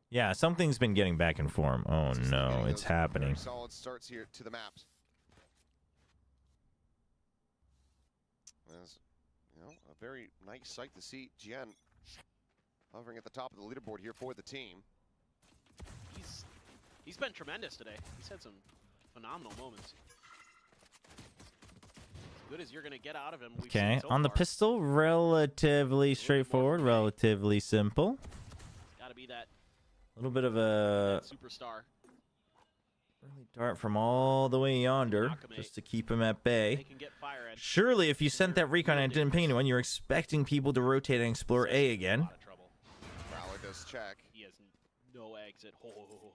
Yeah, something's been getting back in form. Oh no, it's happening. Solid starts here to the maps. As you know, a very nice sight to see Jian hovering at the top of the leaderboard here for the team. He's been tremendous today. He's had some phenomenal moments. As good as you're going to get out of him. Okay, on the pistol, relatively straightforward, relatively simple. Got to be that. A little bit of a superstar. Early dart from all the way yonder, just to keep him at bay. Surely, if you sent that recon and it didn't ping anyone, you're expecting people to rotate and explore A again. Prowler does check. He has no exit. Oh,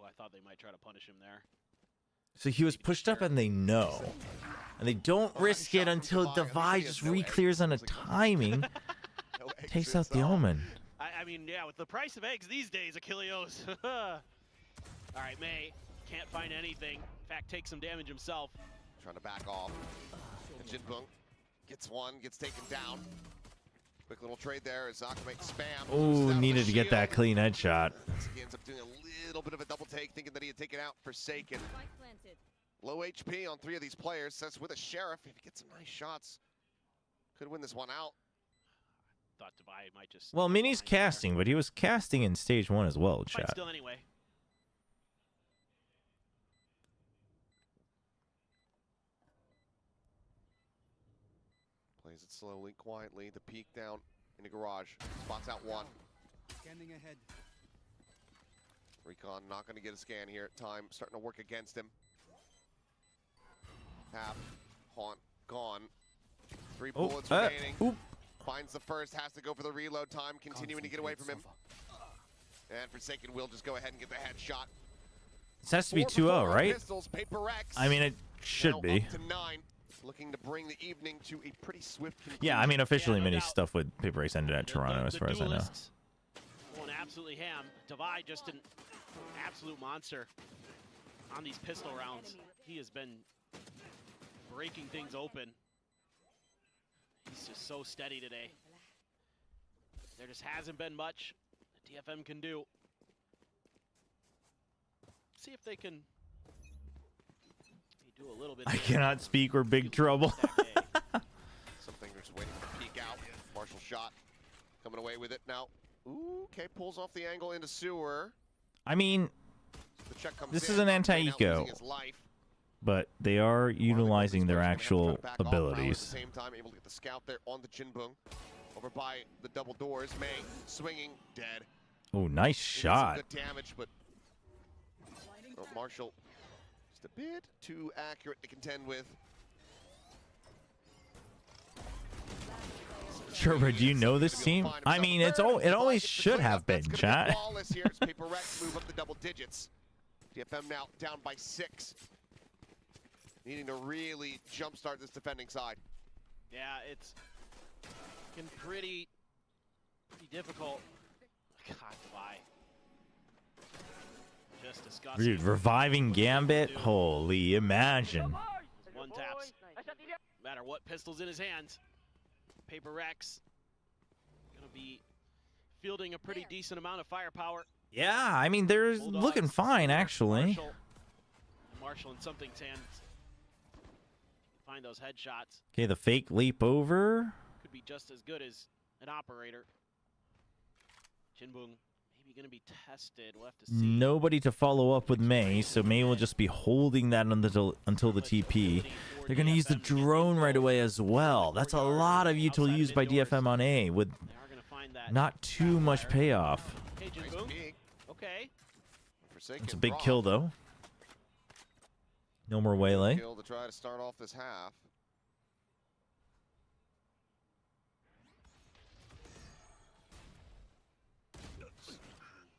I thought they might try to punish him there. So he was pushed up and they know. And they don't risk it until Divide just re-clears on a timing. Takes out the Omen. I mean, yeah, with the price of eggs these days, Achilleos. All right, May can't find anything. In fact, takes some damage himself. Trying to back off. And Jinbung gets one, gets taken down. Quick little trade there as Akame spam. Oh, needed to get that clean headshot. He ends up doing a little bit of a double take, thinking that he had taken out Forsaken. Low HP on 3 of these players. Says with a Sheriff, if he gets some nice shots, could win this one out. Thought Divide might just. Well, Mini's casting, but he was casting in stage 1 as well, chat. Still anyway. Plays it slowly, quietly. The peek down in the garage. Spots out one. Scanning ahead. Recon not going to get a scan here. Time starting to work against him. Half. Haunt. Gone. 3 bullets remaining. Finds the first. Has to go for the reload time. Continuing to get away from him. And Forsaken will just go ahead and get the headshot. This has to be 2-0, right? Pistols, PRX. I mean, it should be. Up to 9. Looking to bring the evening to a pretty swift conclusion. Yeah, I mean, officially, Mini's stuff with PRX ended at Toronto, as far as I know. Going absolutely ham. Divide just an absolute monster on these pistol rounds. He has been breaking things open. He's just so steady today. There just hasn't been much that DFM can do. See if they can do a little bit. I cannot speak. We're big trouble. Something just waiting to peek out. Marshall shot. Coming away with it now. Ooh, okay, pulls off the angle into sewer. I mean, this is an anti-eco, but they are utilizing their actual abilities. At the same time, able to get the scout there on the Jinbung. Over by the double doors. May swinging, dead. Oh, nice shot. Good damage, but Marshall just a bit too accurate to contend with. Chobra, do you know this team? I mean, it always should have been, chat. Here as PRX move up the double digits. DFM now down by 6. Needing to really jumpstart this defending side. Yeah, it's been pretty difficult. God, why? Just disgusting. Dude, reviving Gambit? Holy, imagine. One taps. No matter what pistol's in his hands, PRX gonna be fielding a pretty decent amount of firepower. Yeah, I mean, they're looking fine, actually. Marshall in something's hands. Find those headshots. Okay, the fake leap over. Could be just as good as an operator. Jinbung maybe going to be tested. We'll have to see. Nobody to follow up with May, so May will just be holding that until the TP. They're going to use the drone right away as well. That's a lot of util used by DFM on A with not too much payoff. Okay, Jinbung. Okay. It's a big kill, though. No more waylay. Kill to try to start off this half.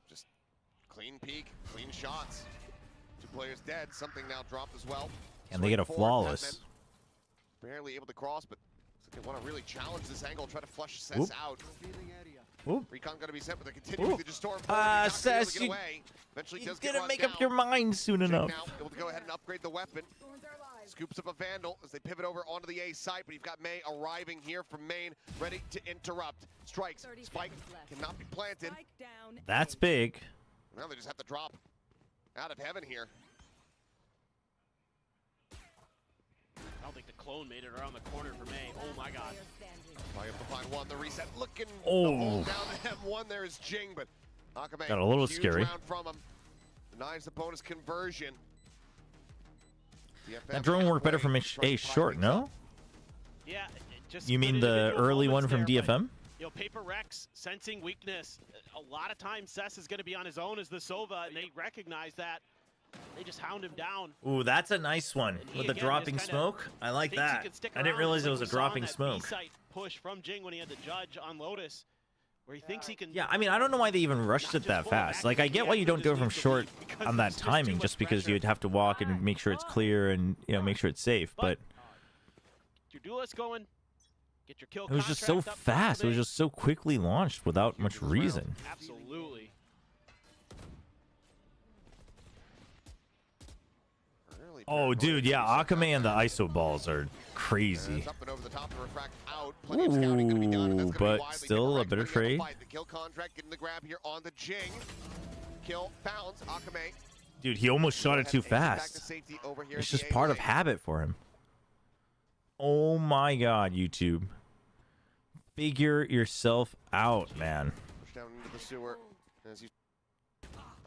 Just clean peek, clean shots. 2 players dead. Something now dropped as well. And they get a flawless. Barely able to cross, but they want to really challenge this angle, try to flush Cess out. Oop. Recon going to be sent, but they're continuing to just storm forward. Cess, you didn't make up your mind soon enough. Now able to go ahead and upgrade the weapon. Scoops up a Vandal as they pivot over onto the A site, but you've got May arriving here from main, ready to interrupt. Strikes, spike cannot be planted. That's big. Now they just have to drop out of heaven here. I don't think the clone made it around the corner for May. Oh my god. Probably have to find one. The reset looking to Oh. hold down the M1. There is Jing, but Akame, Got a little huge scary. round from him. Denies the bonus conversion. DFM That drone worked better from A short, no? Yeah, just You mean good the individual early one moments from there, but, DFM? You know, PRX sensing weakness. A lot of times Cess is going to be on his own as the Sova, and they recognize that. They just hound him down. Ooh, that's a nice one with the dropping smoke. I like that. I didn't realize it was a dropping smoke. Push from Jing when he had the judge on Lotus, where he thinks he can. Yeah, I mean, I don't know why they even rushed it that fast. Like, I get why you don't go from short on that timing, just because you'd have to walk and make sure it's clear and, you know, make sure it's safe. But your duelist going. Get your kill. It was just so fast. It was just so quickly launched without much reason. Absolutely. Oh, dude, yeah, Akame and the ISO balls are crazy. Ooh, but still a better trade. The kill contract getting the grab here on the Jing. Kill founds Akame. Dude, he almost shot it too fast. It's just part of habit for him. Oh my god, YouTube. Figure yourself out, man. Push down into the sewer. As you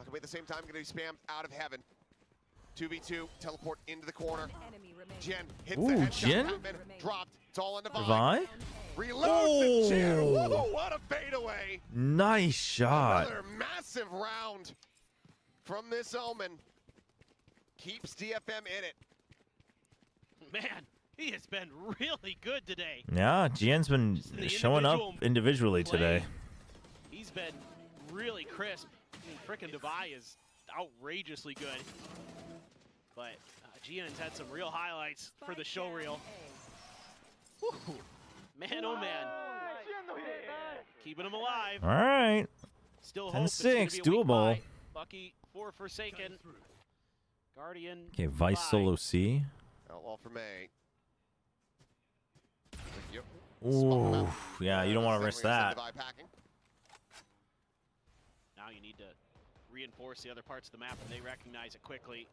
Akame at the same time going to be spammed out of heaven. 2v2, teleport into the corner. Jen hits the headshot. Jen? Dropped. It's all on the Revive? Reloads the Jen. Whoa, what a fadeaway. Nice shot. Another massive round from this Omen. Keeps DFM in it. Man, he has been really good today. Yeah, Jian's been showing up individually today. He's been really crisp. I mean, frickin' Dubai is outrageously good. But Jian's had some real highlights for the show reel. Whew. Man, oh man. Keeping him alive. All right. Still 10-6, dual ball. Lucky for Forsaken. Guardian. Okay, Vice solo C. Outlaw for May. Ooh, yeah, you don't want to risk that. Now you need to reinforce the other parts of the map, and they recognize it quickly.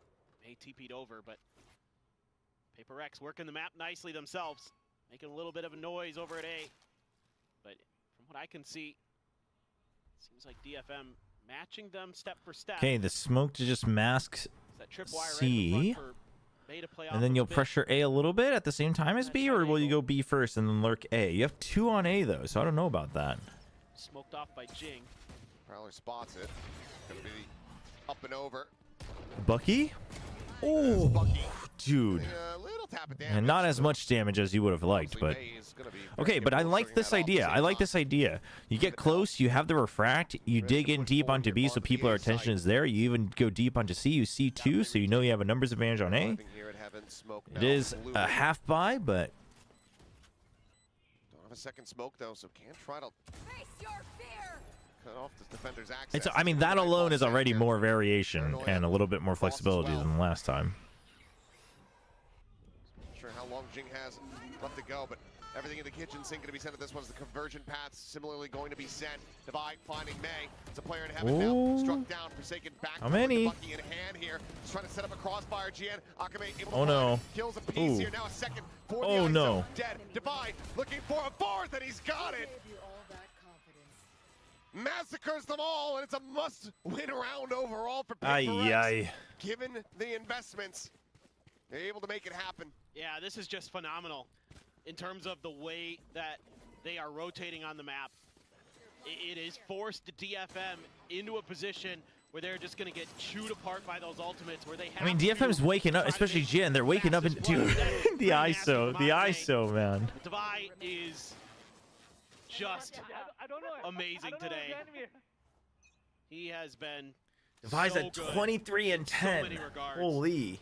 May TP'd over, but PRX working the map nicely themselves, making a little bit of a noise over at A. But from what I can see, seems like DFM matching them step for step. Okay, the smoke to just mask C. And then you'll pressure A a little bit at the same time as B, or will you go B first and then lurk A? You have 2 on A, though, so I don't know about that. Smoked off by Jing. Prowler spots it. Gonna be up and over. Bucky? Oh, dude. And not as much damage as you would have liked, but okay. But I like this idea. I like this idea. You get close, you have the refract, you dig in deep onto B, so people's attention is there. You even go deep onto C. You see two, so you know you have a numbers advantage on A. It is a half buy, but don't have a second smoke though, so can't try to cut off the defender's access. it's. I mean, that alone is already more variation and a little bit more flexibility than last time. Not sure how long Jing has left to go, but everything in the kitchen sink going to be sent to this one. The conversion paths similarly going to be sent. Divide finding May. It's a player in heaven now. Struck down, Forsaken back. How many? Bucky in hand here. He's trying to set up a crossfire. GN Akame able to Oh no. kills a piece here. Now a second. Oh no. Dead. Divide looking for a fourth, and he's got it. Massacres them all, and it's a must-win round overall for PRX. Given the investments, they're able to make it happen. Yeah, this is just phenomenal in terms of the way that they are rotating on the map. It is forced the DFM into a position where they're just going to get chewed apart by those ultimates. Where they have I mean, DFM's waking up, especially Jin. They're waking up into the ISO, man. Divide is just amazing today. He has been Divide's so at good 23 and 10. so many regards. Holy.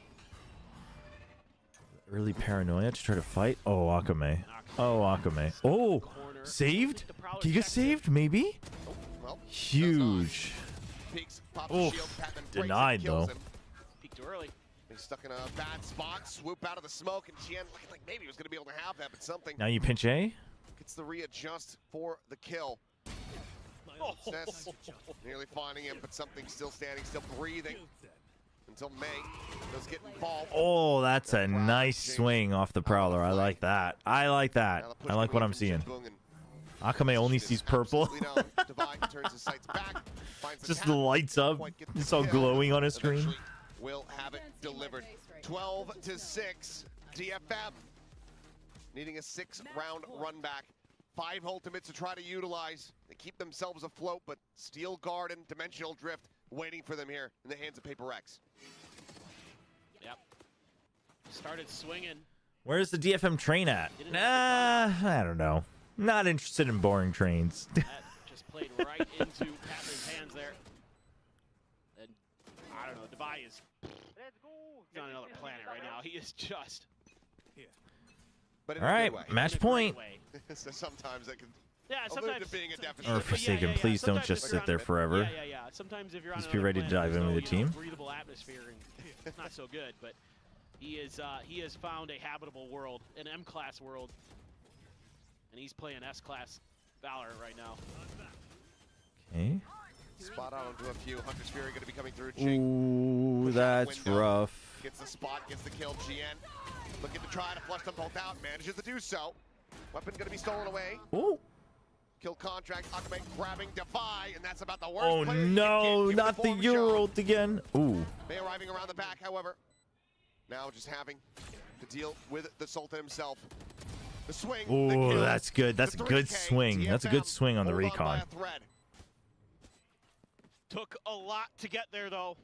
Early paranoia to try to fight. Oh, Akame. Oh, Akame. Oh, saved? Giga saved, maybe? Huge. Oh, denied though. Peeked early. He's stuck in a bad spot. Swoop out of the smoke, and Tien looking like maybe he was going to be able to have that, but something. Now you pinch A? Gets the readjust for the kill. Cess nearly finding him, but something still standing, still breathing. Until May does get involved. Oh, that's a nice swing off the Prowler. I like that. I like that. I like what I'm seeing. Akame only sees purple. Just lights up. It's all glowing on his screen. Will have it delivered. 12-6. DFM needing a 6-round run back. 5 ultimates to try to utilize. They keep themselves afloat, but Steel Guard and Dimensional Drift waiting for them here in the hands of PRX. Yep. Started swinging. Where's the DFM train at? Nah, I don't know. Not interested in boring trains. That just played right into Patman's hands there. And I don't know, Divide is he's on another planet right now. He is just. But all right, match point. So sometimes that can. Yeah, sometimes. Being a deficit. Or Forsaken, please don't just sit there forever. Yeah. Sometimes if you're on Just be ready to dive into the team. Breathable atmosphere, and it's not so good. But he has found a habitable world, an M-class world, and he's playing S-class Valor right now. Okay. Spot out onto a few. Hunter's Fury going to be coming through. Ooh, that's rough. Gets the spot, gets the kill. GN looking to try to flush them both out. Manages to do so. Weapon going to be stolen away. Ooh. Kill contract. Akame grabbing Defy, and that's about the worst. Oh no, not the Euro again. Ooh. May arriving around the back, however. Now just having to deal with the Sultan himself. The swing. Ooh, that's good. That's a good swing. That's a good swing on the recon. Took a lot to get there, though.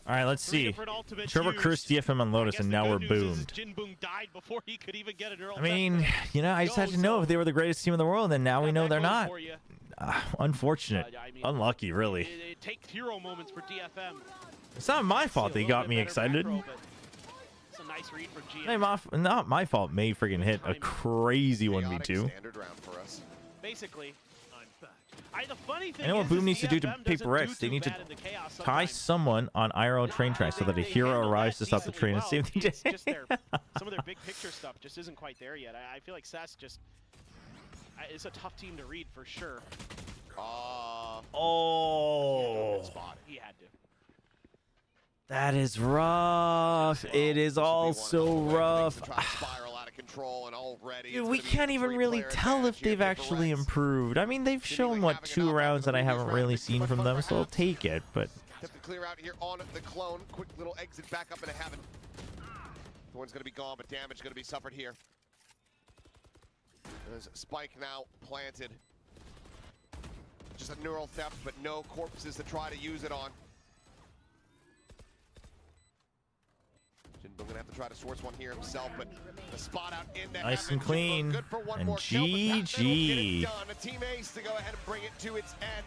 All right, let's see. Chobra cursed DFM on Lotus, and now we're boomed. Jinboom died before he could even get an earl. I mean, you know, I just had to know if they were the greatest team in the world, and now we know they're not. Unfortunate. Unlucky, really. It takes hero moments for DFM. It's not my fault they got me excited. It's a nice read from GM. Not my fault. May friggin' hit a crazy 1v2. Basically. The funny thing I know what Boom needs to do to PRX. They need to tie someone on IRL train tracks so that a hero arrives to stop the train and save the day. Some of their big picture stuff just isn't quite there yet. I feel like Cess just it's a tough team to read for sure. Oh, He had to. That is rough. It is all so rough. Dude, we can't even really tell if they've actually improved. I mean, they've shown, what, 2 rounds that I haven't really seen from them, so I'll take it, but... Have to clear out here on the clone. Quick little exit back up into heaven. Thorn's going to be gone, but damage going to be suffered here. There's a spike now planted. Just a neural theft, but no corpses to try to use it on. We're gonna have to try to source one here himself, but the spot out in the Nice and clean. Good for one And more kill, but Pat Fiddle will get it GG. done. A team ace to go ahead and bring it to its end.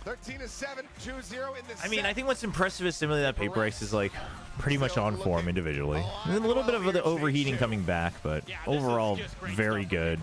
13-7, 2-0 in the I mean, set. I think what's impressive is simply that PRX is like pretty much on form individually. A little bit of the overheating coming back, but overall very good.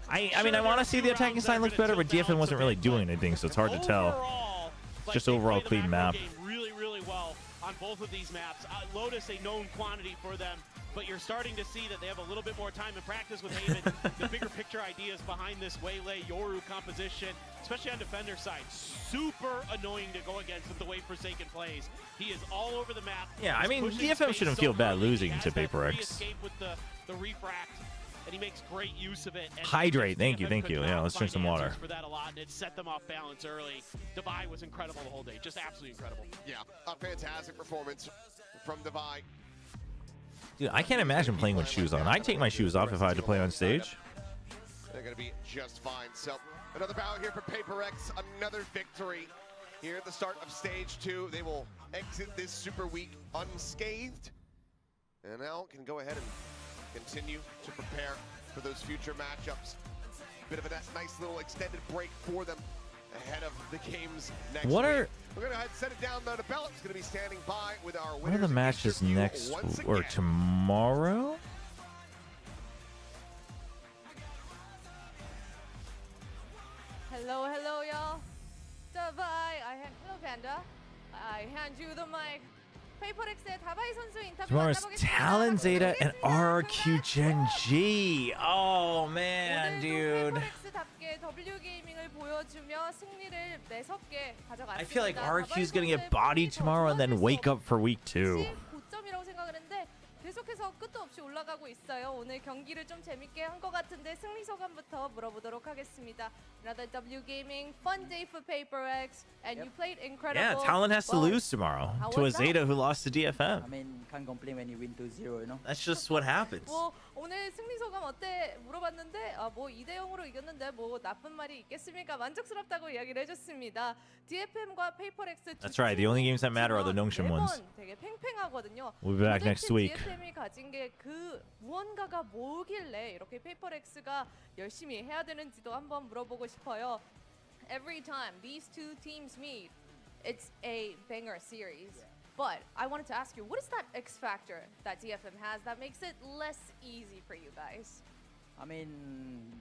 I mean, I want to see the attacking side look better, but DFM wasn't really doing anything, so it's hard to tell. It's just overall clean map. Really well on both of these maps. Lotus, a known quantity for them, but you're starting to see that they have a little bit more time in practice with Haven. The bigger picture ideas behind this Waylay Yoru composition, especially on defender side, super annoying to go against with the way Forsaken plays. He is all over the map. Yeah, I He's mean, pushing DFM space shouldn't so feel bad early. He losing has to that free PRX. escape with the refract, and he makes great use of it. And Hydrate, thank you, DFM thank could you. not Yeah, let's drink find some water. answers for that a lot, and it set them off balance early. Devi was incredible the whole day, just absolutely incredible. Yeah, a fantastic performance from Devi. Dude, I can't imagine playing with shoes on. I'd take my shoes off if I had to play on stage. They're going to be just fine. So another battle here for PRX, another victory here at the start of stage 2. They will exit this Super Week unscathed, and now can go ahead and continue to prepare for those future matchups. Bit of a nice little extended break for them ahead of the games next week. We're going to set it down though to Bell. It's going to be standing by with our winners. What are the matches next or tomorrow? Hello, y'all. Hello, Panda. I hand you the mic. PRX의 다바이 선수 인터뷰 Tomorrow's 만나보겠습니다. Talon Zeta and RQ Gen G. Oh man, dude. PRX답게 W 게이밍을 보여주며 승리를 매섭게 가져갔습니다. I feel like RQ's gonna get bodied tomorrow and then wake up for week 2. 고점이라고 생각을 했는데 계속해서 끝도 없이 올라가고 있어요. 오늘 경기를 좀 재밌게 한 것 같은데 승리 소감부터 물어보도록 하겠습니다. Another W Gaming fun day for PRX, and you played incredible. Yeah, Talon has to lose tomorrow to a Zeta who lost to DFM. I mean, can't complain when you win 2-0, you know. That's just what happens. 뭐 오늘 승리 소감 어때 물어봤는데 뭐 2대0으로 이겼는데 뭐 나쁜 말이 있겠습니까? 만족스럽다고 이야기를 해줬습니다. DFM과 PRX That's right. The only games that matter are the Nongshim ones. 되게 팽팽하거든요. We'll be back next week. DFM이 가진 게 그 무언가가 뭐길래 이렇게 PRX가 열심히 해야 되는지도 한번 물어보고 싶어요. Every time these two teams meet, it's a banger series. But I wanted to ask you, what is that X factor that DFM has that makes it less easy for you guys? I mean,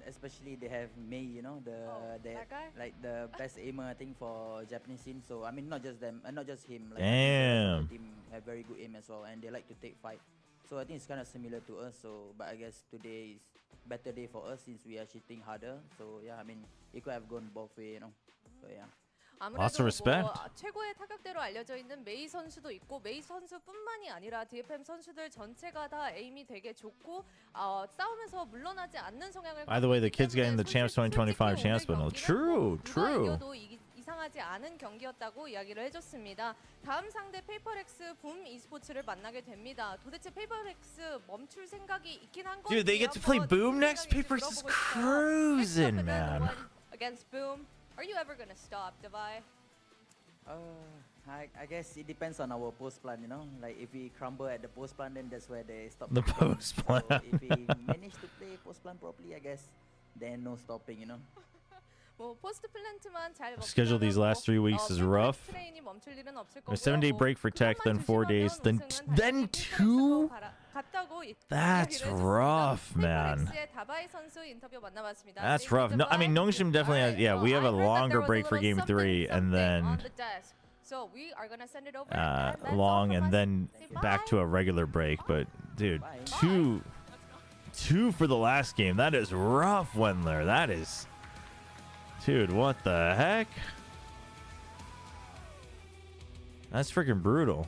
especially they have Mei, you know, that guy? like the best aimer I think for Japanese scene. So I mean, not just them, not just him. Like, Damn. The team have very good aim as well, and they like to take fight. So I think it's kind of similar to us. So, but I guess today is better day for us since we are shooting harder. So yeah, I mean, it could have gone both way, you know. So yeah. Lots of respect. 뭐 최고의 타격대로 알려져 있는 메이 선수도 있고 메이 선수뿐만이 아니라 DFM 선수들 전체가 다 에임이 되게 좋고 싸우면서 물러나지 않는 성향을 By the way, the kid's getting the Champs 2025 Champs bundle. True, true. 이상하지 않은 경기였다고 이야기를 해줬습니다. 다음 상대 PRX 붐 e스포츠를 만나게 됩니다. 도대체 PRX 멈출 생각이 있긴 한 건지. Dude, they get to play Boom next? PRX is cruising, man. Against Boom. Are you ever gonna stop, Devi? I guess it depends on our post plan, you know. Like if we crumble at the post plan, then that's where they stop. The post plan. So if we manage to play post plan properly, I guess then no stopping, you know. 뭐 포스트 플랜트만 잘 Schedule these last 3 weeks is rough. 트레인이 멈출 일은 없을 A 거고요. 7-day break for tech, then 4 days, then 2? That's rough, man. That's rough. No, I mean, Nongshim definitely has, yeah, we have a longer break for game 3, and then So we are gonna send it over long, and then back to a regular break. But dude, two for the last game. That is rough, Wendler. That is, dude, what the heck? That's freaking brutal.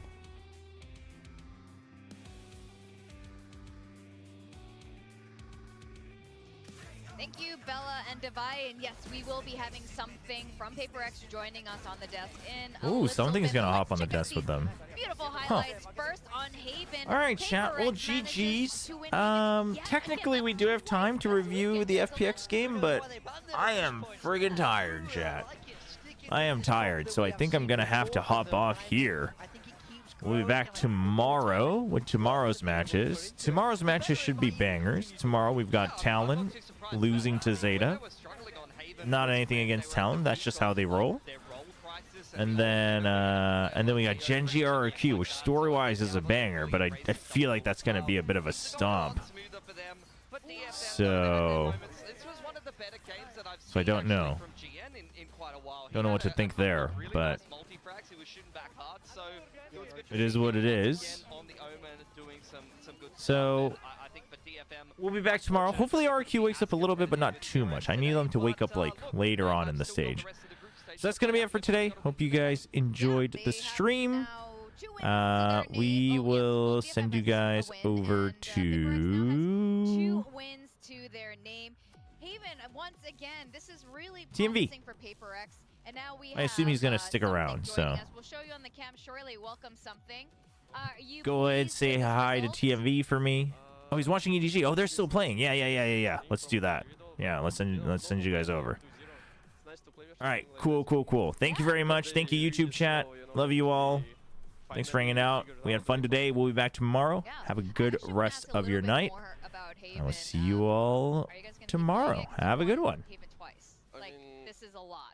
Thank you, Bella and Devi. And yes, we will be having something from PRX joining us on the desk in a Ooh, little something's bit. gonna Let's hop on the check out desk with these them. Beautiful highlights. First on Haven. All right, chat. Well, GG's. Technically, we do have time to review the FPX game, but I am friggin' tired, chat. I am tired, so I think I'm gonna have to hop off here. We'll be back tomorrow with tomorrow's matches. Tomorrow's matches should be bangers. Tomorrow we've got Talon losing to Zeta. Not anything against Talon. That's just how they roll. And then we got Genji RRQ, which story-wise is a banger, but I feel like that's going to be a bit of a stomp. So I don't know. Don't know what to think there, but it is what it is. So we'll be back tomorrow. Hopefully RQ wakes up a little bit, but not too much. I need them to wake up like later on in the stage. So that's going to be it for today. Hope you guys enjoyed the stream. We will send you guys over to 2 wins to their name. Haven, once again, this is really promising for PRX. And now we I assume he's going to stick around, so we'll show you on the cam shortly. Welcome something. Go ahead, say hi to TMV for me. Oh, he's watching EDG. Oh, they're still playing. Yeah. Let's do that. Yeah, let's send you guys over. All right, cool. Thank you very much. Thank you, YouTube chat. Love you all. Thanks for hanging out. We had fun today. We'll be back tomorrow. Have a good rest of your night. I will see you all tomorrow. Have a good one. Like, this is a lot.